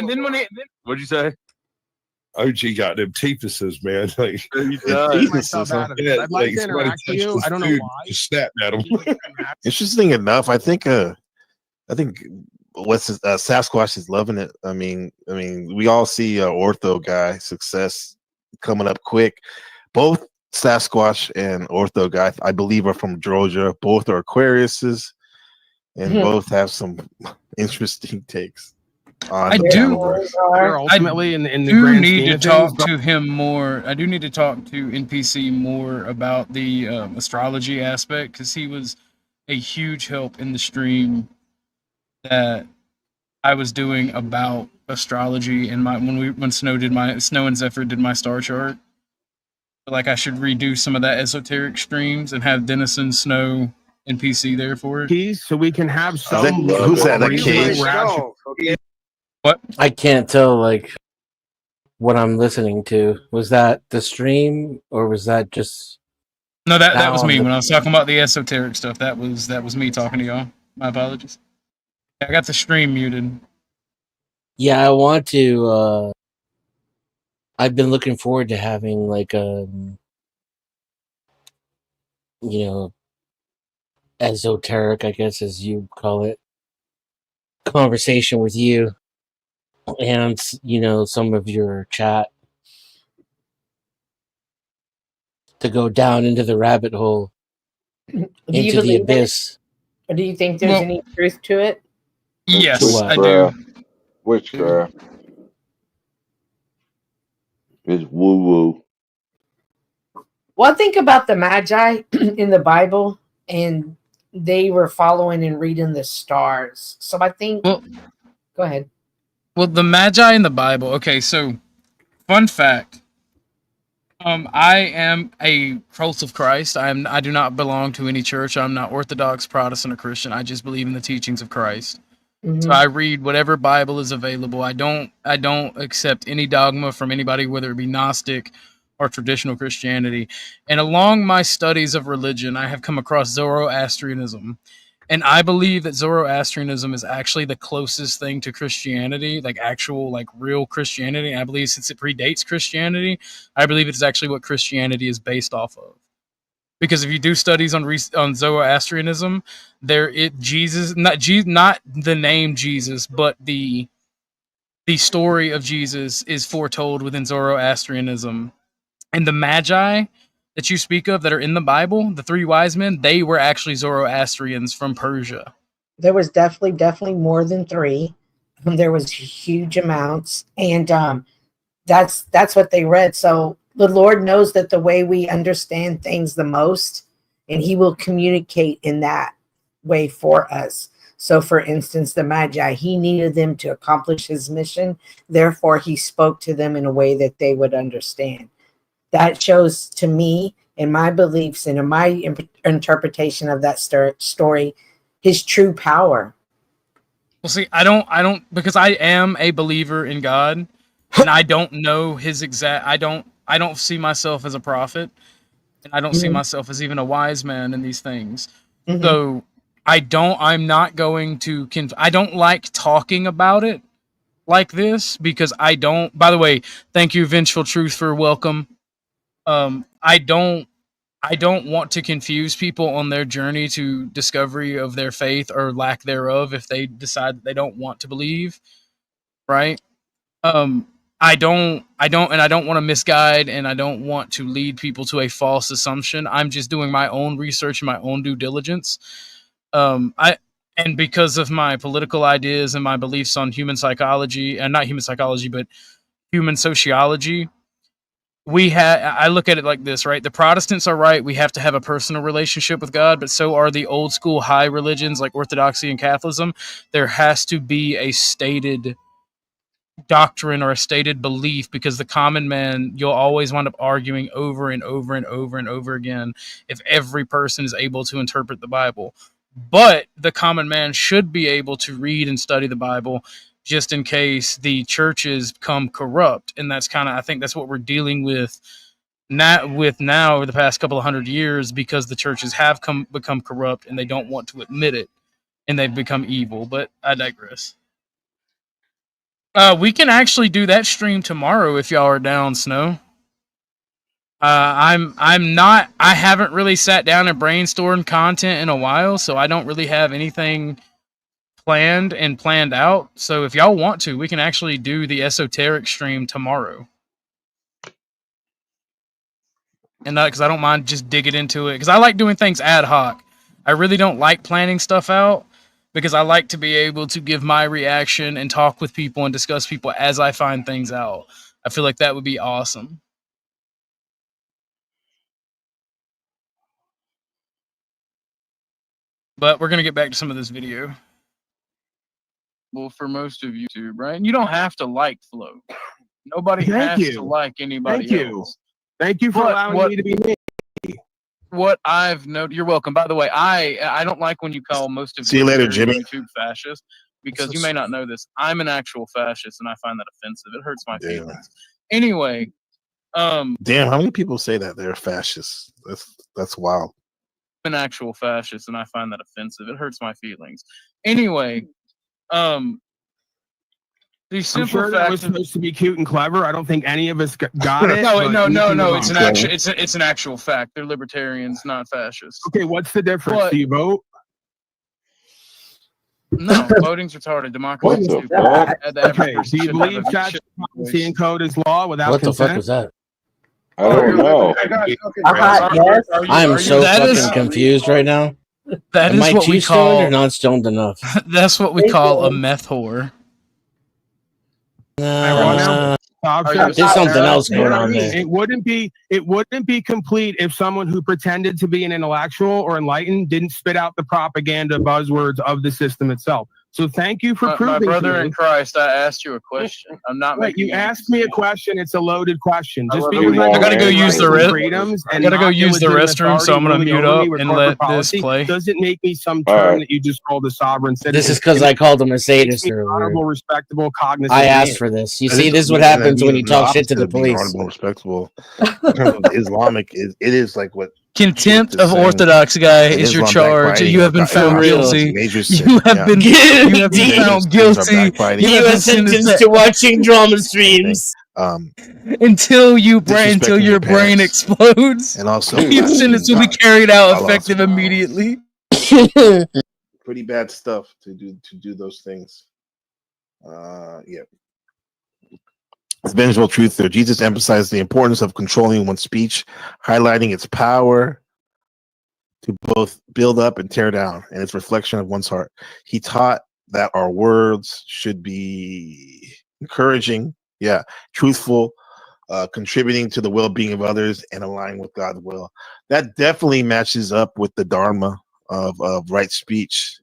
then when it. What'd you say? OG got them teethuses, man. Like, I'd like to interact with you. I don't know why. Just snapped at him. Interesting enough, I think what's Sasquatch is loving it. I mean, we all see Ortho Guy success coming up quick. Both Sasquatch and Ortho Guy, I believe, are from Georgia. Both are Aquariuses, and both have some interesting takes. I do. Ultimately, in the do grand need scheme to of things, talk to him more. I do need to talk to NPC more about the astrology aspect, because he was a huge help in the stream that I was doing about astrology and when Snow and Zephyr did my star chart. Like, I should redo some of that esoteric streams and have Dennison, Snow, and PC there for it. keys, so we can have some. Who's that? That Cage? What? I can't tell, like, what I'm listening to. Was that the stream, or was that just? No, that was me when I was talking about the esoteric stuff. That was me talking to y'all. My apologies. I got the stream muted. Yeah, I want to. I've been looking forward to having like a, esoteric, I guess, as you call it, conversation with you, and some of your chat, to go down into the rabbit hole, into the abyss. Or do you think there's any truth to it? Yes, I do. Witchcraft. It's woo woo. Well, think about the Magi in the Bible, and they were following and reading the stars. So I think. Well, go ahead. Well, the Magi in the Bible. Okay, so fun fact. I am a cult of Christ. I do not belong to any church. I'm not Orthodox, Protestant, or Christian. I just believe in the teachings of Christ. So I read whatever Bible is available. I don't accept any dogma from anybody, whether it be Gnostic or traditional Christianity. And along my studies of religion, I have come across Zoroastrianism. And I believe that Zoroastrianism is actually the closest thing to Christianity, like actual, like real Christianity. I believe since it predates Christianity, I believe it's actually what Christianity is based off of. Because if you do studies on Zoroastrianism, Jesus, not the name Jesus, but the story of Jesus is foretold within Zoroastrianism. And the Magi that you speak of that are in the Bible, the three wise men, they were actually Zoroastrians from Persia. There was definitely more than 3. There was huge amounts, and that's what they read. So the Lord knows that the way we understand things the most, and He will communicate in that way for us. So, for instance, the Magi, He needed them to accomplish His mission. Therefore, He spoke to them in a way that they would understand. That shows to me, in my beliefs and in my interpretation of that story, His true power. Well, see, I don't, because I am a believer in God, and I don't know his exact. I don't see myself as a prophet, and I don't see myself as even a wise man in these things. So I'm not going to. I don't like talking about it like this because I don't. By the way, thank you, Vengeful Truth, for welcome. I don't want to confuse people on their journey to discovery of their faith or lack thereof if they decide that they don't want to believe, right? I don't want to misguide, and I don't want to lead people to a false assumption. I'm just doing my own research and my own due diligence. And because of my political ideas and my beliefs on human psychology, and not human psychology, but human sociology, I look at it like this, right? The Protestants are right. We have to have a personal relationship with God, but so are the old school high religions like Orthodoxy and Catholicism. There has to be a stated doctrine or a stated belief, because the common man, you'll always wind up arguing over and over and over and over again if every person is able to interpret the Bible. But the common man should be able to read and study the Bible, just in case the churches become corrupt. And that's I think that's what we're dealing with now over the past couple of 100 years, because the churches have become corrupt and they don't want to admit it, and they've become evil. But I digress. We can actually do that stream tomorrow if y'all are down, Snow. I'm not. I haven't really sat down and brainstormed content in a while, so I don't really have anything planned out. So if y'all want to, we can actually do the esoteric stream tomorrow. And because I don't mind just digging into it, because I like doing things ad hoc. I really don't like planning stuff out, because I like to be able to give my reaction and talk with people and discuss people as I find things out. I feel like that would be awesome. But we're going to get back to some of this video. Well, for most of YouTube, right? And you don't have to like Flo. Nobody has to like anybody else. Thank you for allowing me to be me. What I've noted, you're welcome. By the way, I don't like when you call most of See you later, Jimmy. YouTube fascist, because you may not know this. I'm an actual fascist, and I find that offensive. It hurts my feelings. Anyway, damn, how many people say that they're fascists? That's wild. I'm an actual fascist, and I find that offensive. It hurts my feelings. Anyway, the I'm sure that was supposed to be cute and clever. I don't think any of us got it. No. It's an actual fact. They're libertarians, not fascists. Okay, what's the difference? Do you vote? No, voting's retarded. Democracy is stupid. Okay, do you believe that policy and code is law without consent? What the fuck was that? I don't know. I am so fucking confused right now. That Am is I what too we stoned call or not stoned enough? That's what we call a meth whore. There's something else going on there. It wouldn't be complete if someone who pretended to be an intellectual or enlightened didn't spit out the propaganda buzzwords of the system itself. So thank you for proving. My brother in Christ, I asked you a question. I'm not making. You asked me a question. It's a loaded question. Just because I gotta go use the restroom, so I'm gonna mute up and let this play. Doesn't make me some term that you just called a sovereign citizen. This is because I called him a sadist earlier. Honorable, respectable, cognizant. I asked for this. You see, this is what happens when you talk shit to the police. Honorable, respectable. Islamic it is like what. Contempt of Orthodox Guy is your charge. You have been found guilty. You have been found guilty. You are sentenced to watching drama streams until your brain explodes. And also, your sentence will be carried out effective immediately. Pretty bad stuff to do those things. Yeah. It's vengeful truth there. Jesus emphasized the importance of controlling one's speech, highlighting its power to both build up and tear down, and its reflection of one's heart. He taught that our words should be encouraging, truthful, contributing to the well-being of others, and aligning with God's will. That definitely matches up with the dharma of right speech.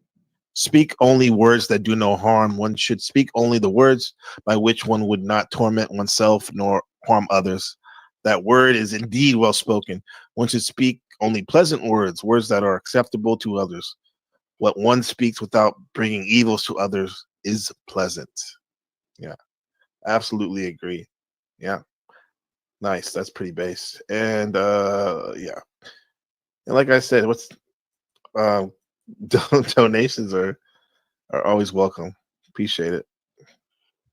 Speak only words that do no harm. One should speak only the words by which one would not torment oneself nor harm others. That word is indeed well spoken. One should speak only pleasant words, words that are acceptable to others. What one speaks without bringing evils to others is pleasant. Yeah, absolutely agree. Yeah, nice. That's pretty base. And yeah, and like I said, what's donations are always welcome. Appreciate it.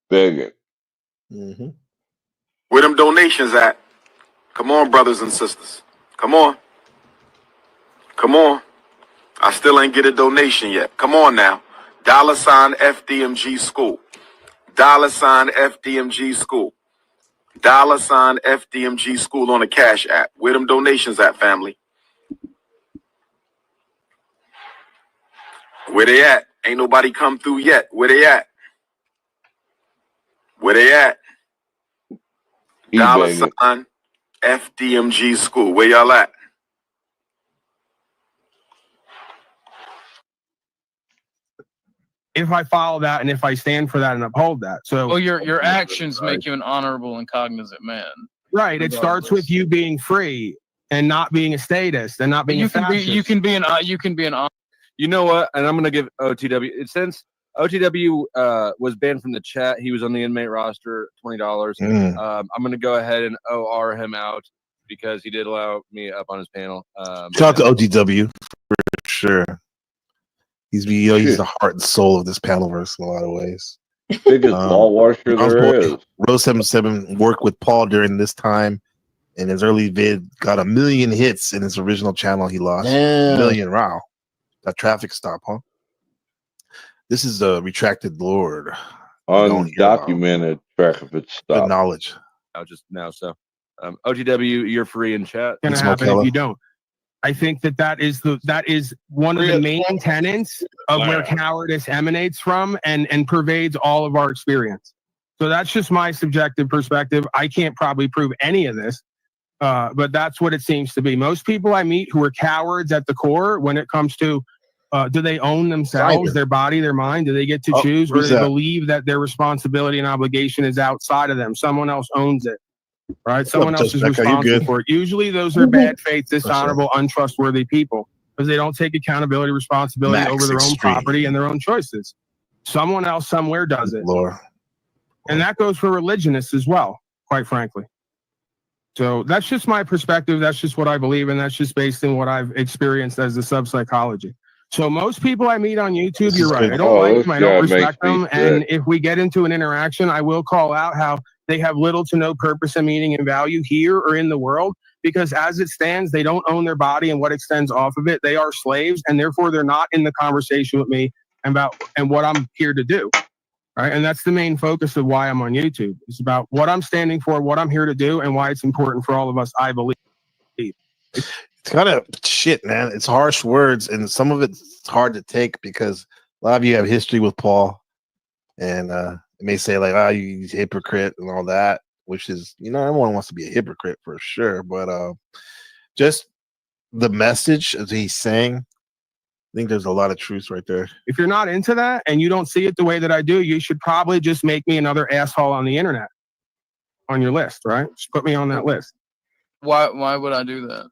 Big it. Mm-hmm. Where them donations at? Come on, brothers and sisters. Come on. Come on. I still ain't get a donation yet. Come on now. $ FDMG School. $ FDMG School. $ FDMG School on the Cash App. Where them donations at, family? Where they at? Ain't nobody come through yet. Where they at? Where they at? $ FDMG School. Where y'all at? If I follow that and if I stand for that and uphold that. So well, your actions make you an honorable and cognizant man. Right. It starts with you being free and not being a statist and not being a fascist. You can be an You know what? And I'm gonna give OTW since OTW was banned from the chat. He was on the inmate roster, $20. I'm gonna go ahead and OR him out because he did allow me up on his panel. Shout out to OTW for sure. He's the heart and soul of this panelverse in a lot of ways. Biggest ball washer there is. Rose 77 worked with Paul during this time, and his early vid got 1 million hits in his original channel. He lost 1 million. Wow, that traffic stop, huh? This is a retracted Lord. Undocumented traffic stop. Good knowledge. Just now, so OTW, you're free in chat. Gonna happen if you don't. I think that is one of the main tenets of where cowardice emanates from and pervades all of our experience. So that's just my subjective perspective. I can't probably prove any of this, but that's what it seems to be. Most people I meet who are cowards at the core when it comes to do they own themselves, their body, their mind? Do they get to choose, or do they believe that their responsibility and obligation is outside of them? Someone else owns it. Right, someone else is responsible for it. Usually, those are bad faith, dishonorable, untrustworthy people because they don't take accountability, responsibility over their own property and their own choices. Someone else somewhere does it, and that goes for religionists as well. Quite frankly, so that's just my perspective. That's just what I believe, and that's just based on what I've experienced as a sub-psychology. So most people I meet on YouTube, you're right. I don't like them. I don't respect them. And if we get into an interaction, I will call out how they have little to no purpose and meaning and value here or in the world, because as it stands, they don't own their body and what extends off of it. They are slaves, and therefore they're not in the conversation with me about and what I'm here to do. Right. And that's the main focus of why I'm on YouTube. It's about what I'm standing for, what I'm here to do, and why it's important for all of us, I believe. It's kind of shit, man. It's harsh words, and some of it's hard to take because a lot of you have history with Paul, and it may say like, "Oh, you hypocrite" and all that, which is, everyone wants to be a hypocrite for sure. But just the message as he's saying, I think there's a lot of truth right there. If you're not into that and you don't see it the way that I do, you should probably just make me another asshole on the internet on your list, right? Just put me on that list. Why would I do that?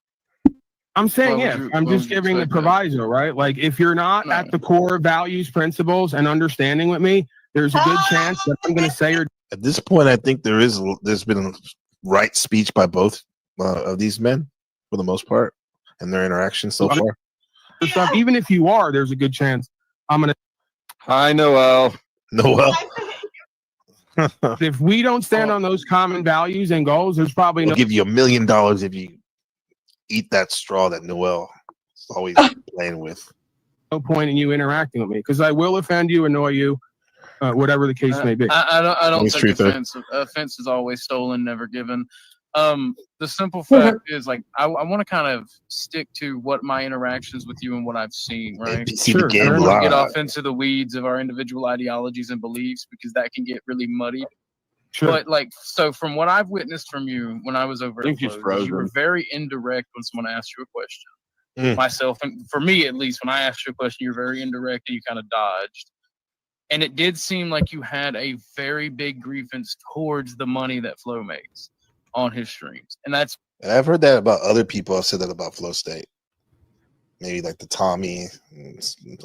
I'm saying I'm just giving the proviso, right? Like if you're not at the core values, principles, and understanding with me, there's a good chance that I'm going to say or at this point, I think there's been right speech by both of these men for the most part and their interactions so far. Stuff. Even if you are, there's a good chance I'm going to. Hi, Noel. If we don't stand on those common values and goals, there's probably I'll give you $1 million if you eat that straw that Noel is always playing with. No point in you interacting with me because I will offend you, annoy you, whatever the case may be. I don't think offense is always stolen, never given. The simple fact is, like, I want to kind of stick to what my interactions with you and what I've seen, right? Sure. I don't want to get off into the weeds of our individual ideologies and beliefs because that can get really muddied. Sure. But so from what I've witnessed from you when I was over at Flo, you were very indirect when someone asked you a question. Myself, and for me at least, when I asked you a question, you're very indirect and you kind of dodged. And it did seem like you had a very big grievance towards the money that Flo makes on his streams. And I've heard that about other people. I've said that about Flow State. Maybe like the Tommy,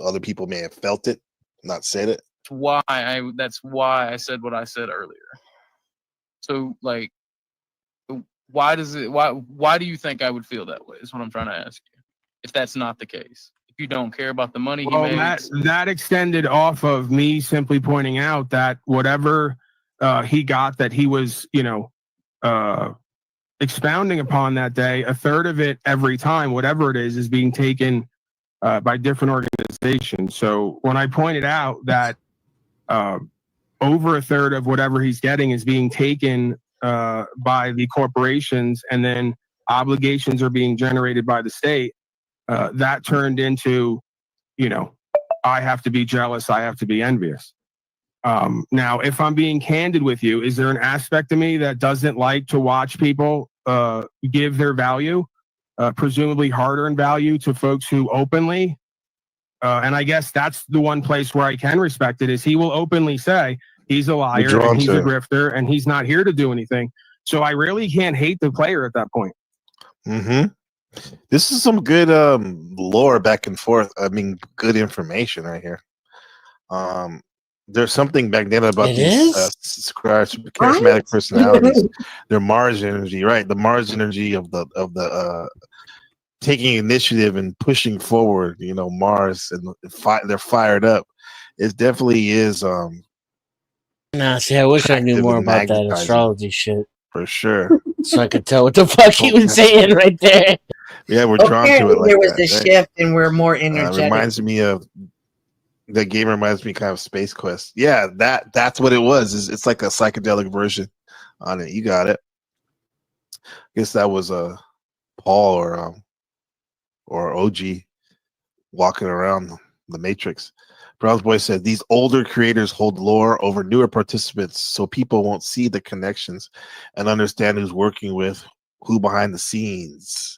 other people may have felt it, not said it. That's why I said what I said earlier. So like, why do you think I would feel that way? Is what I'm trying to ask you. If that's not the case, if you don't care about the money he makes, that extended off of me simply pointing out that whatever he got, that he was, expounding upon that day, a third of it every time, whatever it is being taken by different organizations. So when I pointed out that over a third of whatever he's getting is being taken by the corporations, and then obligations are being generated by the state, that turned into, I have to be jealous, I have to be envious. Now, if I'm being candid with you, is there an aspect of me that doesn't like to watch people give their value, presumably hard-earned value, to folks who openly, and I guess that's the one place where I can respect it, is he will openly say he's a liar and he's a grifter and he's not here to do anything. So I really can't hate the player at that point. Mm-hmm. This is some good lore back and forth. I mean, good information right here. There's something back then about these charismatic personalities. Their Mars energy, right? The Mars energy of the taking initiative and pushing forward. Mars, and they're fired up. It definitely is. Nah, see, I wish I knew more about that astrology shit. For sure. So I could tell what the fuck he was saying right there. Yeah, we're drawn to it. Like there was that, a right? shift, and we're more energetic. Reminds me of the game. Reminds me kind of Space Quest. Yeah, that's what it was. It's like a psychedelic version on it. You got it. I guess that was Paul or OG walking around the Matrix. Brown's Boy said these older creators hold lore over newer participants, so people won't see the connections and understand who's working with who behind the scenes.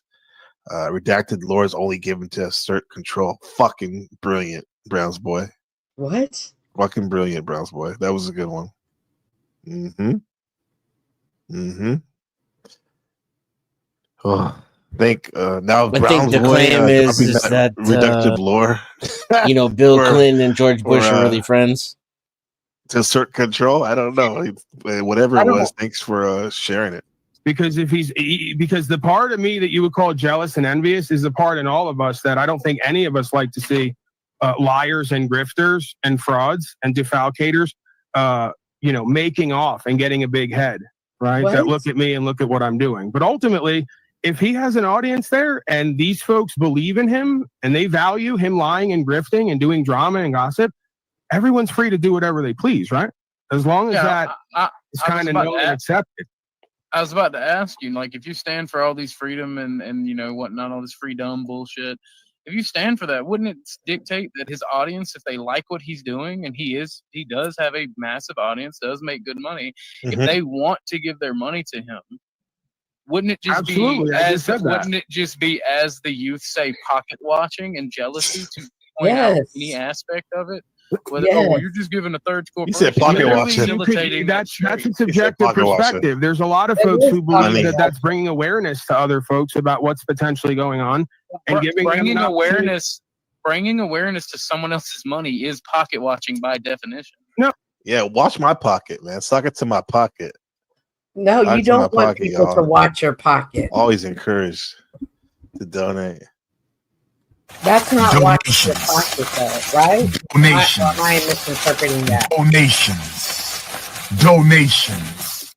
Redacted lore is only given to assert control. Fucking brilliant, Brown's Boy. What? Fucking brilliant, Brown's Boy. That was a good one. Mm-hmm. Mm-hmm. Oh, now I Brown's think the Boy claim is that reductive lore. Bill Clinton and George Bush are really friends. To assert control? I don't know. Whatever it was, thanks for sharing it. Because because the part of me that you would call jealous and envious is the part in all of us that I don't think any of us like to see liars and grifters and frauds and defalcators, making off and getting a big head, right? What? That look at me and look at what I'm doing. But ultimately, if he has an audience there and these folks believe in him and they value him lying and grifting and doing drama and gossip, everyone's free to do whatever they please, right? As long as that is kind of known and accepted. I was about to ask you, like, if you stand for all these freedom and whatnot, all this freedom bullshit, if you stand for that, wouldn't it dictate that his audience, if they like what he's doing, and he does have a massive audience, does make good money, if they want to give their money to him, wouldn't it just be as the youth say, pocket watching and jealousy to point out any aspect of it? Whether, you're just giving a third to corporation. He said pocket watching. That's a subjective perspective. There's a lot of folks who believe that that's bringing awareness to other folks about what's potentially going on, and bringing awareness to someone else's money is pocket watching by definition. No. Yeah, watch my pocket, man. Suck it to my pocket. No, you don't want people to watch your pocket. Always encouraged to donate. That's not watching your pocket, though, right? Donations. I am misinterpreting that. Donations.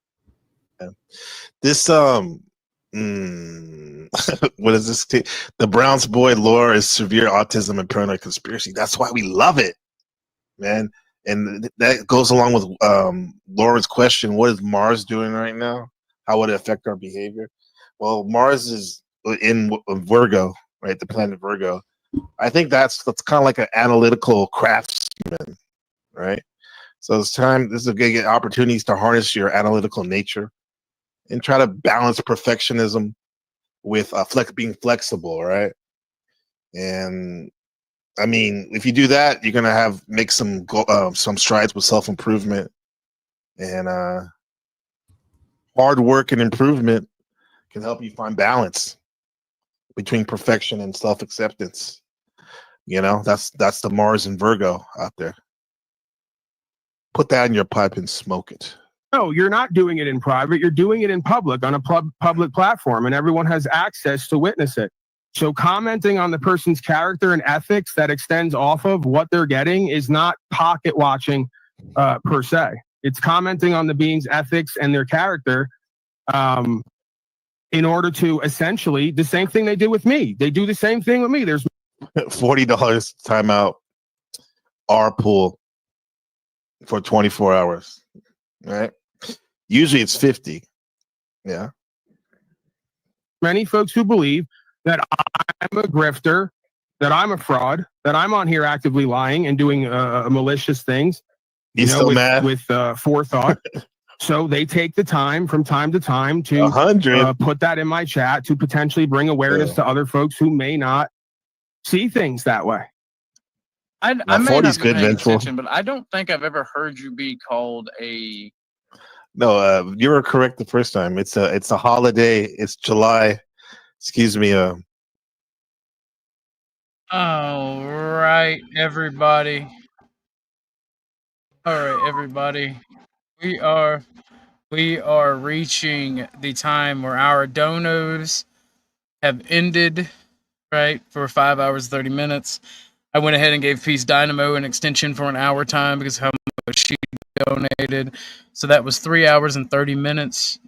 This what is this? The Brown's Boy lore is severe autism and paranoid conspiracy. That's why we love it, man. And that goes along with Lauren's question: what is Mars doing right now? How would it affect our behavior? Well, Mars is in Virgo, right? The planet Virgo. I think that's kind of like an analytical craftsman, right? So it's time. This is a good opportunities to harness your analytical nature and try to balance perfectionism with being flexible, right? And I mean, if you do that, you're gonna make some strides with self-improvement, and hard work and improvement can help you find balance between perfection and self-acceptance. That's the Mars and Virgo out there. Put that in your pipe and smoke it. No, you're not doing it in private. You're doing it in public on a public platform, and everyone has access to witness it. So commenting on the person's character and ethics that extends off of what they're getting is not pocket watching per se. It's commenting on the being's ethics and their character in order to essentially the same thing they did with me. They do the same thing with me. There's $40 timeout, R pool for 24 hours. Right? Usually it's 50. Yeah. many folks who believe that I'm a grifter, that I'm a fraud, that I'm on here actively lying and doing malicious things. You still mad? With forethought. So they take the time from time to time to put that in my chat to potentially bring awareness to other folks who may not see things that way. I may not be paying attention, but I don't think I've ever heard you be called a. No, you were correct the first time. It's a holiday. It's July. Excuse me. All right, everybody. All right, everybody. We are reaching the time where our donos have ended, right, for 5 hours 30 minutes. I went ahead and gave Peace Dynamo an extension for an hour time because how much she donated. So that was 3 hours and 30 minutes.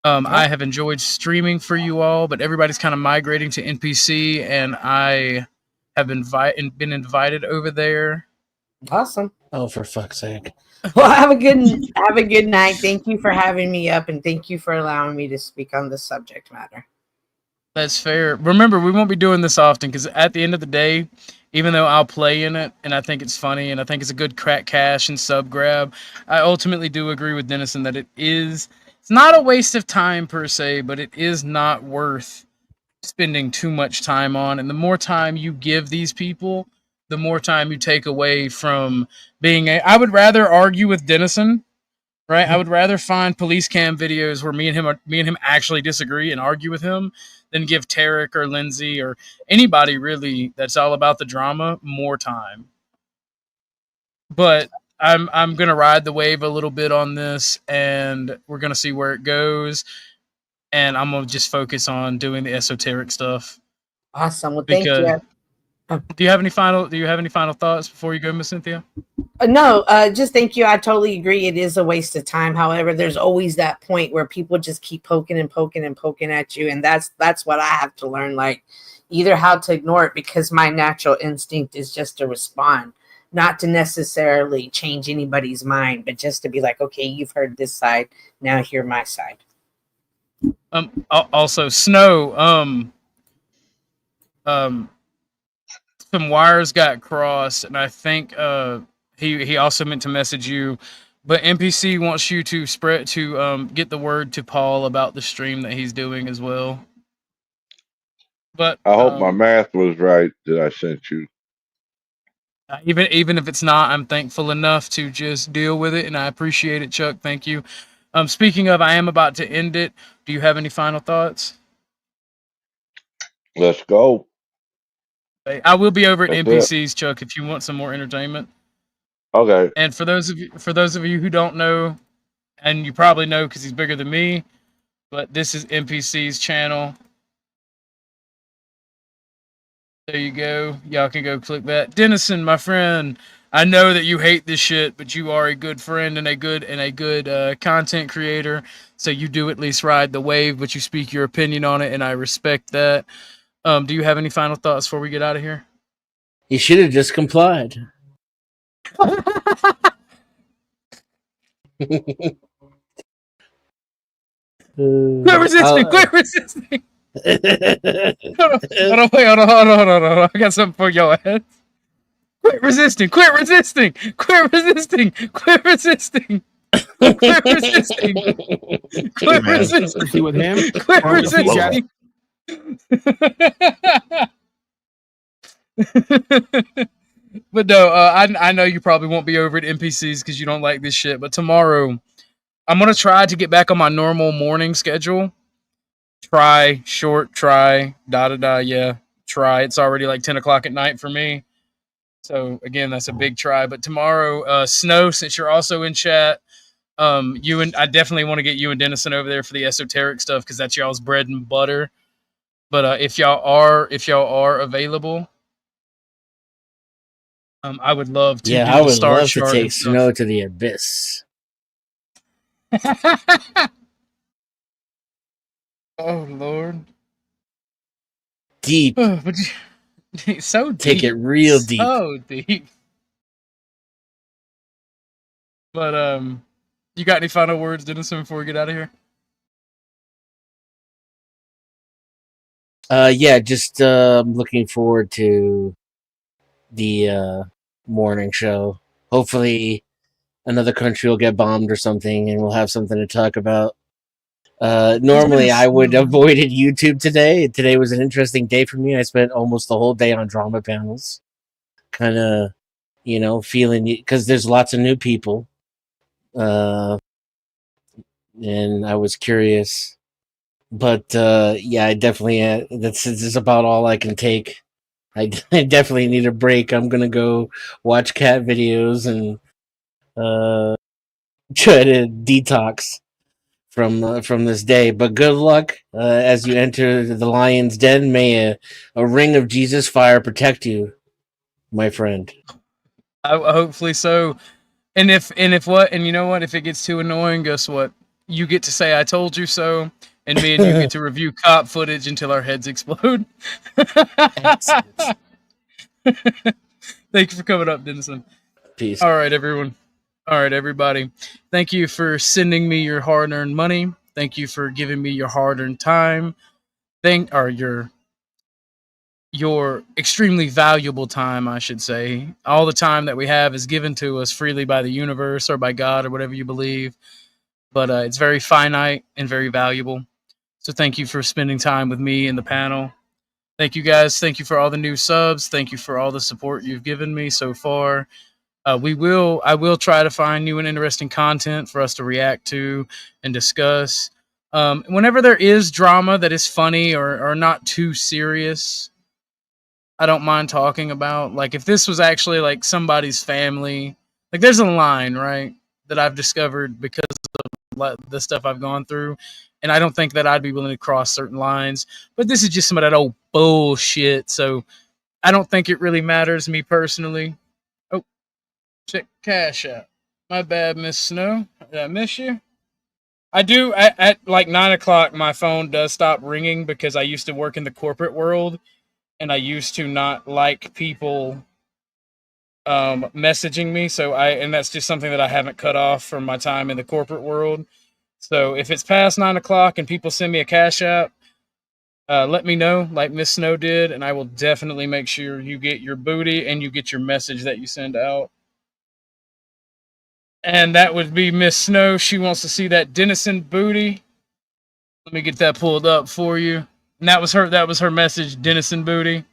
I have enjoyed streaming for you all, but everybody's kind of migrating to NPC, and I have been invited over there. Awesome. Oh, for fuck's sake. Well, have a good night. Thank you for having me up, and thank you for allowing me to speak on this subject matter. That's fair. Remember, we won't be doing this often because at the end of the day, even though I'll play in it and I think it's funny and I think it's a good crack cash and sub grab, I ultimately do agree with Dennison that it's not a waste of time per se, but it is not worth spending too much time on. And the more time you give these people, the more time you take away from being I would rather argue with Dennison, right? I would rather find police cam videos where me and him actually disagree and argue with him than give Tarek or Lindsay or anybody really that's all about the drama more time. But I'm gonna ride the wave a little bit on this, and we're gonna see where it goes. And I'm gonna just focus on doing the esoteric stuff. Awesome. Well, thank you. Do you have any final thoughts before you go, Miss Cynthia? No, just thank you. I totally agree. It is a waste of time. However, there's always that point where people just keep poking and poking and poking at you, and that's what I have to learn. Like, either how to ignore it because my natural instinct is just to respond, not to necessarily change anybody's mind, but just to be like, okay, you've heard this side, now hear my side. Also, Snow. Some wires got crossed, and I think he also meant to message you, but NPC wants you to get the word to Paul about the stream that he's doing as well. But I hope my math was right that I sent you. Even if it's not, I'm thankful enough to just deal with it, and I appreciate it, Chuck. Thank you. Speaking of, I am about to end it. Do you have any final thoughts? Let's go. I will be over at NPCs, Chuck, if you want some more entertainment. Okay. And for those of you who don't know, and you probably know because he's bigger than me, but this is NPC's channel. There you go. Y'all can go click that. Dennison, my friend, I know that you hate this shit, but you are a good friend and a good content creator. So you do at least ride the wave, but you speak your opinion on it, and I respect that. Do you have any final thoughts before we get out of here? You should have just complied. Quit resisting! Quit resisting! Hold on. I got something for y'all ahead. Quit resisting! Quit resisting! Quit resisting! Quit resisting! Quit resisting! Quit resisting! With him? Quit resisting! But no, I know you probably won't be over at NPCs because you don't like this shit. But tomorrow, I'm gonna try to get back on my normal morning schedule. Try. Yeah, try. It's already like 10 o'clock at night for me. So again, that's a big try. But tomorrow, Snow, since you're also in chat, I definitely want to get you and Dennison over there for the esoteric stuff because that's y'all's bread and butter. But if y'all are available, I would love to Yeah, do I the would star love to chart take and stuff. Snow to the abyss. Oh Lord, Deep. But so deep. Take it real deep. So deep. But you got any final words, Dennison, before we get out of here? Yeah, just looking forward to the morning show. Hopefully, another country will get bombed or something, and we'll have something to talk about. Normally, I would have avoided YouTube today. Today was an interesting day for me. I spent almost the whole day on drama panels, kind of, feeling because there's lots of new people, and I was curious. But yeah, I definitely this is about all I can take. I definitely need a break. I'm gonna go watch cat videos and try to detox from this day. But good luck as you enter the lion's den. May a ring of Jesus fire protect you, my friend. Hopefully so. And if you know what? If it gets too annoying, guess what? You get to say I told you so, and me and you get to review cop footage until our heads explode. Thank you for coming up, Dennison. Peace. All right, everyone. All right, everybody. Thank you for sending me your hard-earned money. Thank you for giving me your hard-earned time. Your extremely valuable time, I should say. All the time that we have is given to us freely by the universe or by God or whatever you believe. But it's very finite and very valuable. So thank you for spending time with me and the panel. Thank you guys. Thank you for all the new subs. Thank you for all the support you've given me so far. I will try to find new and interesting content for us to react to and discuss. Whenever there is drama that is funny or not too serious, I don't mind talking about. Like if this was actually like somebody's family, like there's a line, right, that I've discovered because of the stuff I've gone through, and I don't think that I'd be willing to cross certain lines. But this is just some of that old bullshit, so I don't think it really matters me personally. Oh, check Cashapp. My bad, Miss Snow. Did I miss you? I do. At like 9 o'clock, my phone does stop ringing because I used to work in the corporate world, and I used to not like people messaging me. And that's just something that I haven't cut off from my time in the corporate world. So if it's past 9 o'clock and people send me a cash app, let me know, like Miss Snow did, and I will definitely make sure you get your booty and you get your message that you send out. And that would be Miss Snow. She wants to see that Dennison booty. Let me get that pulled up for you. And that was her message, Dennison booty.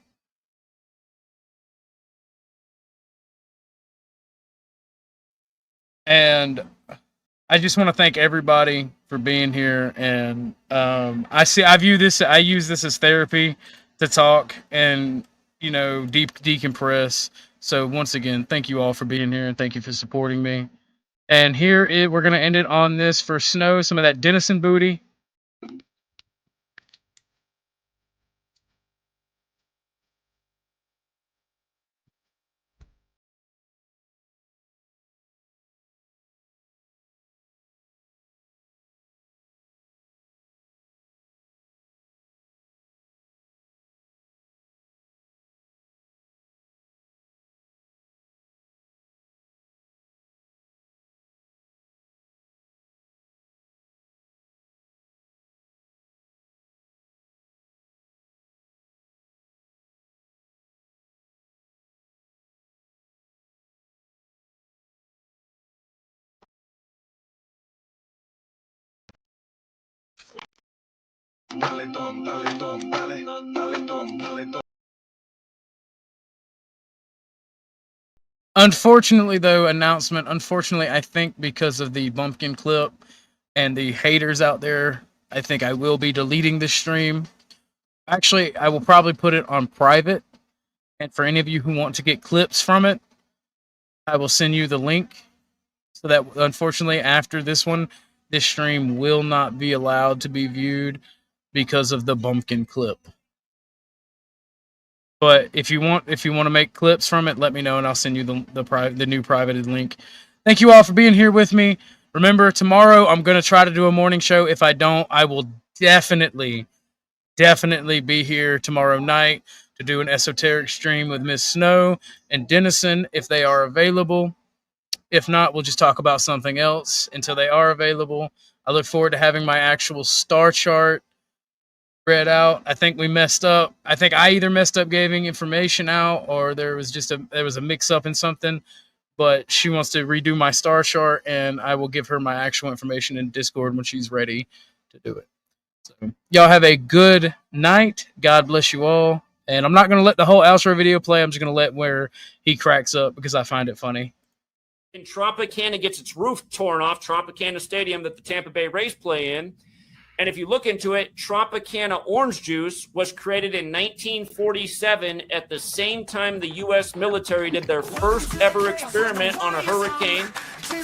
And I just want to thank everybody for being here. And I use this as therapy to talk and decompress. So once again, thank you all for being here and thank you for supporting me. And we're gonna end it on this for Snow, some of that Dennison booty. Unfortunately, though, unfortunately, I think because of the bumpkin clip and the haters out there, I think I will be deleting this stream. Actually, I will probably put it on private. And for any of you who want to get clips from it, I will send you the link. So that unfortunately after this one, this stream will not be allowed to be viewed because of the bumpkin clip. But if you want to make clips from it, let me know and I'll send you the new privated link. Thank you all for being here with me. Remember, tomorrow I'm going to try to do a morning show. If I don't, I will definitely be here tomorrow night to do an esoteric stream with Miss Snow and Dennison if they are available. If not, we'll just talk about something else until they are available. I look forward to having my actual star chart read out. I think we messed up. I think I either messed up giving information out or there was a mix up in something. But she wants to redo my star chart, and I will give her my actual information in Discord when she's ready to do it. So, y'all have a good night. God bless you all. And I'm not going to let the whole outro video play. I'm just going to let where he cracks up because I find it funny. In Tropicana gets its roof torn off, Tropicana Stadium that the Tampa Bay Rays play in. And if you look into it, Tropicana orange juice was created in 1947 at the same time the U.S. military did their first ever experiment on a hurricane.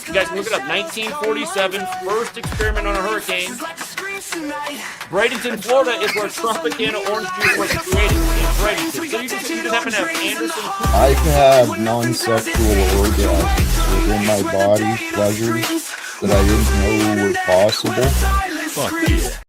You guys can look it up, 1947, first experiment on a hurricane. Bradenton, Florida is where Tropicana orange juice was created, in Bradenton. So you just happen to have Anderson. I can have non-sexual orgasms within my body, pleasures that I didn't know were possible. Fuck yeah.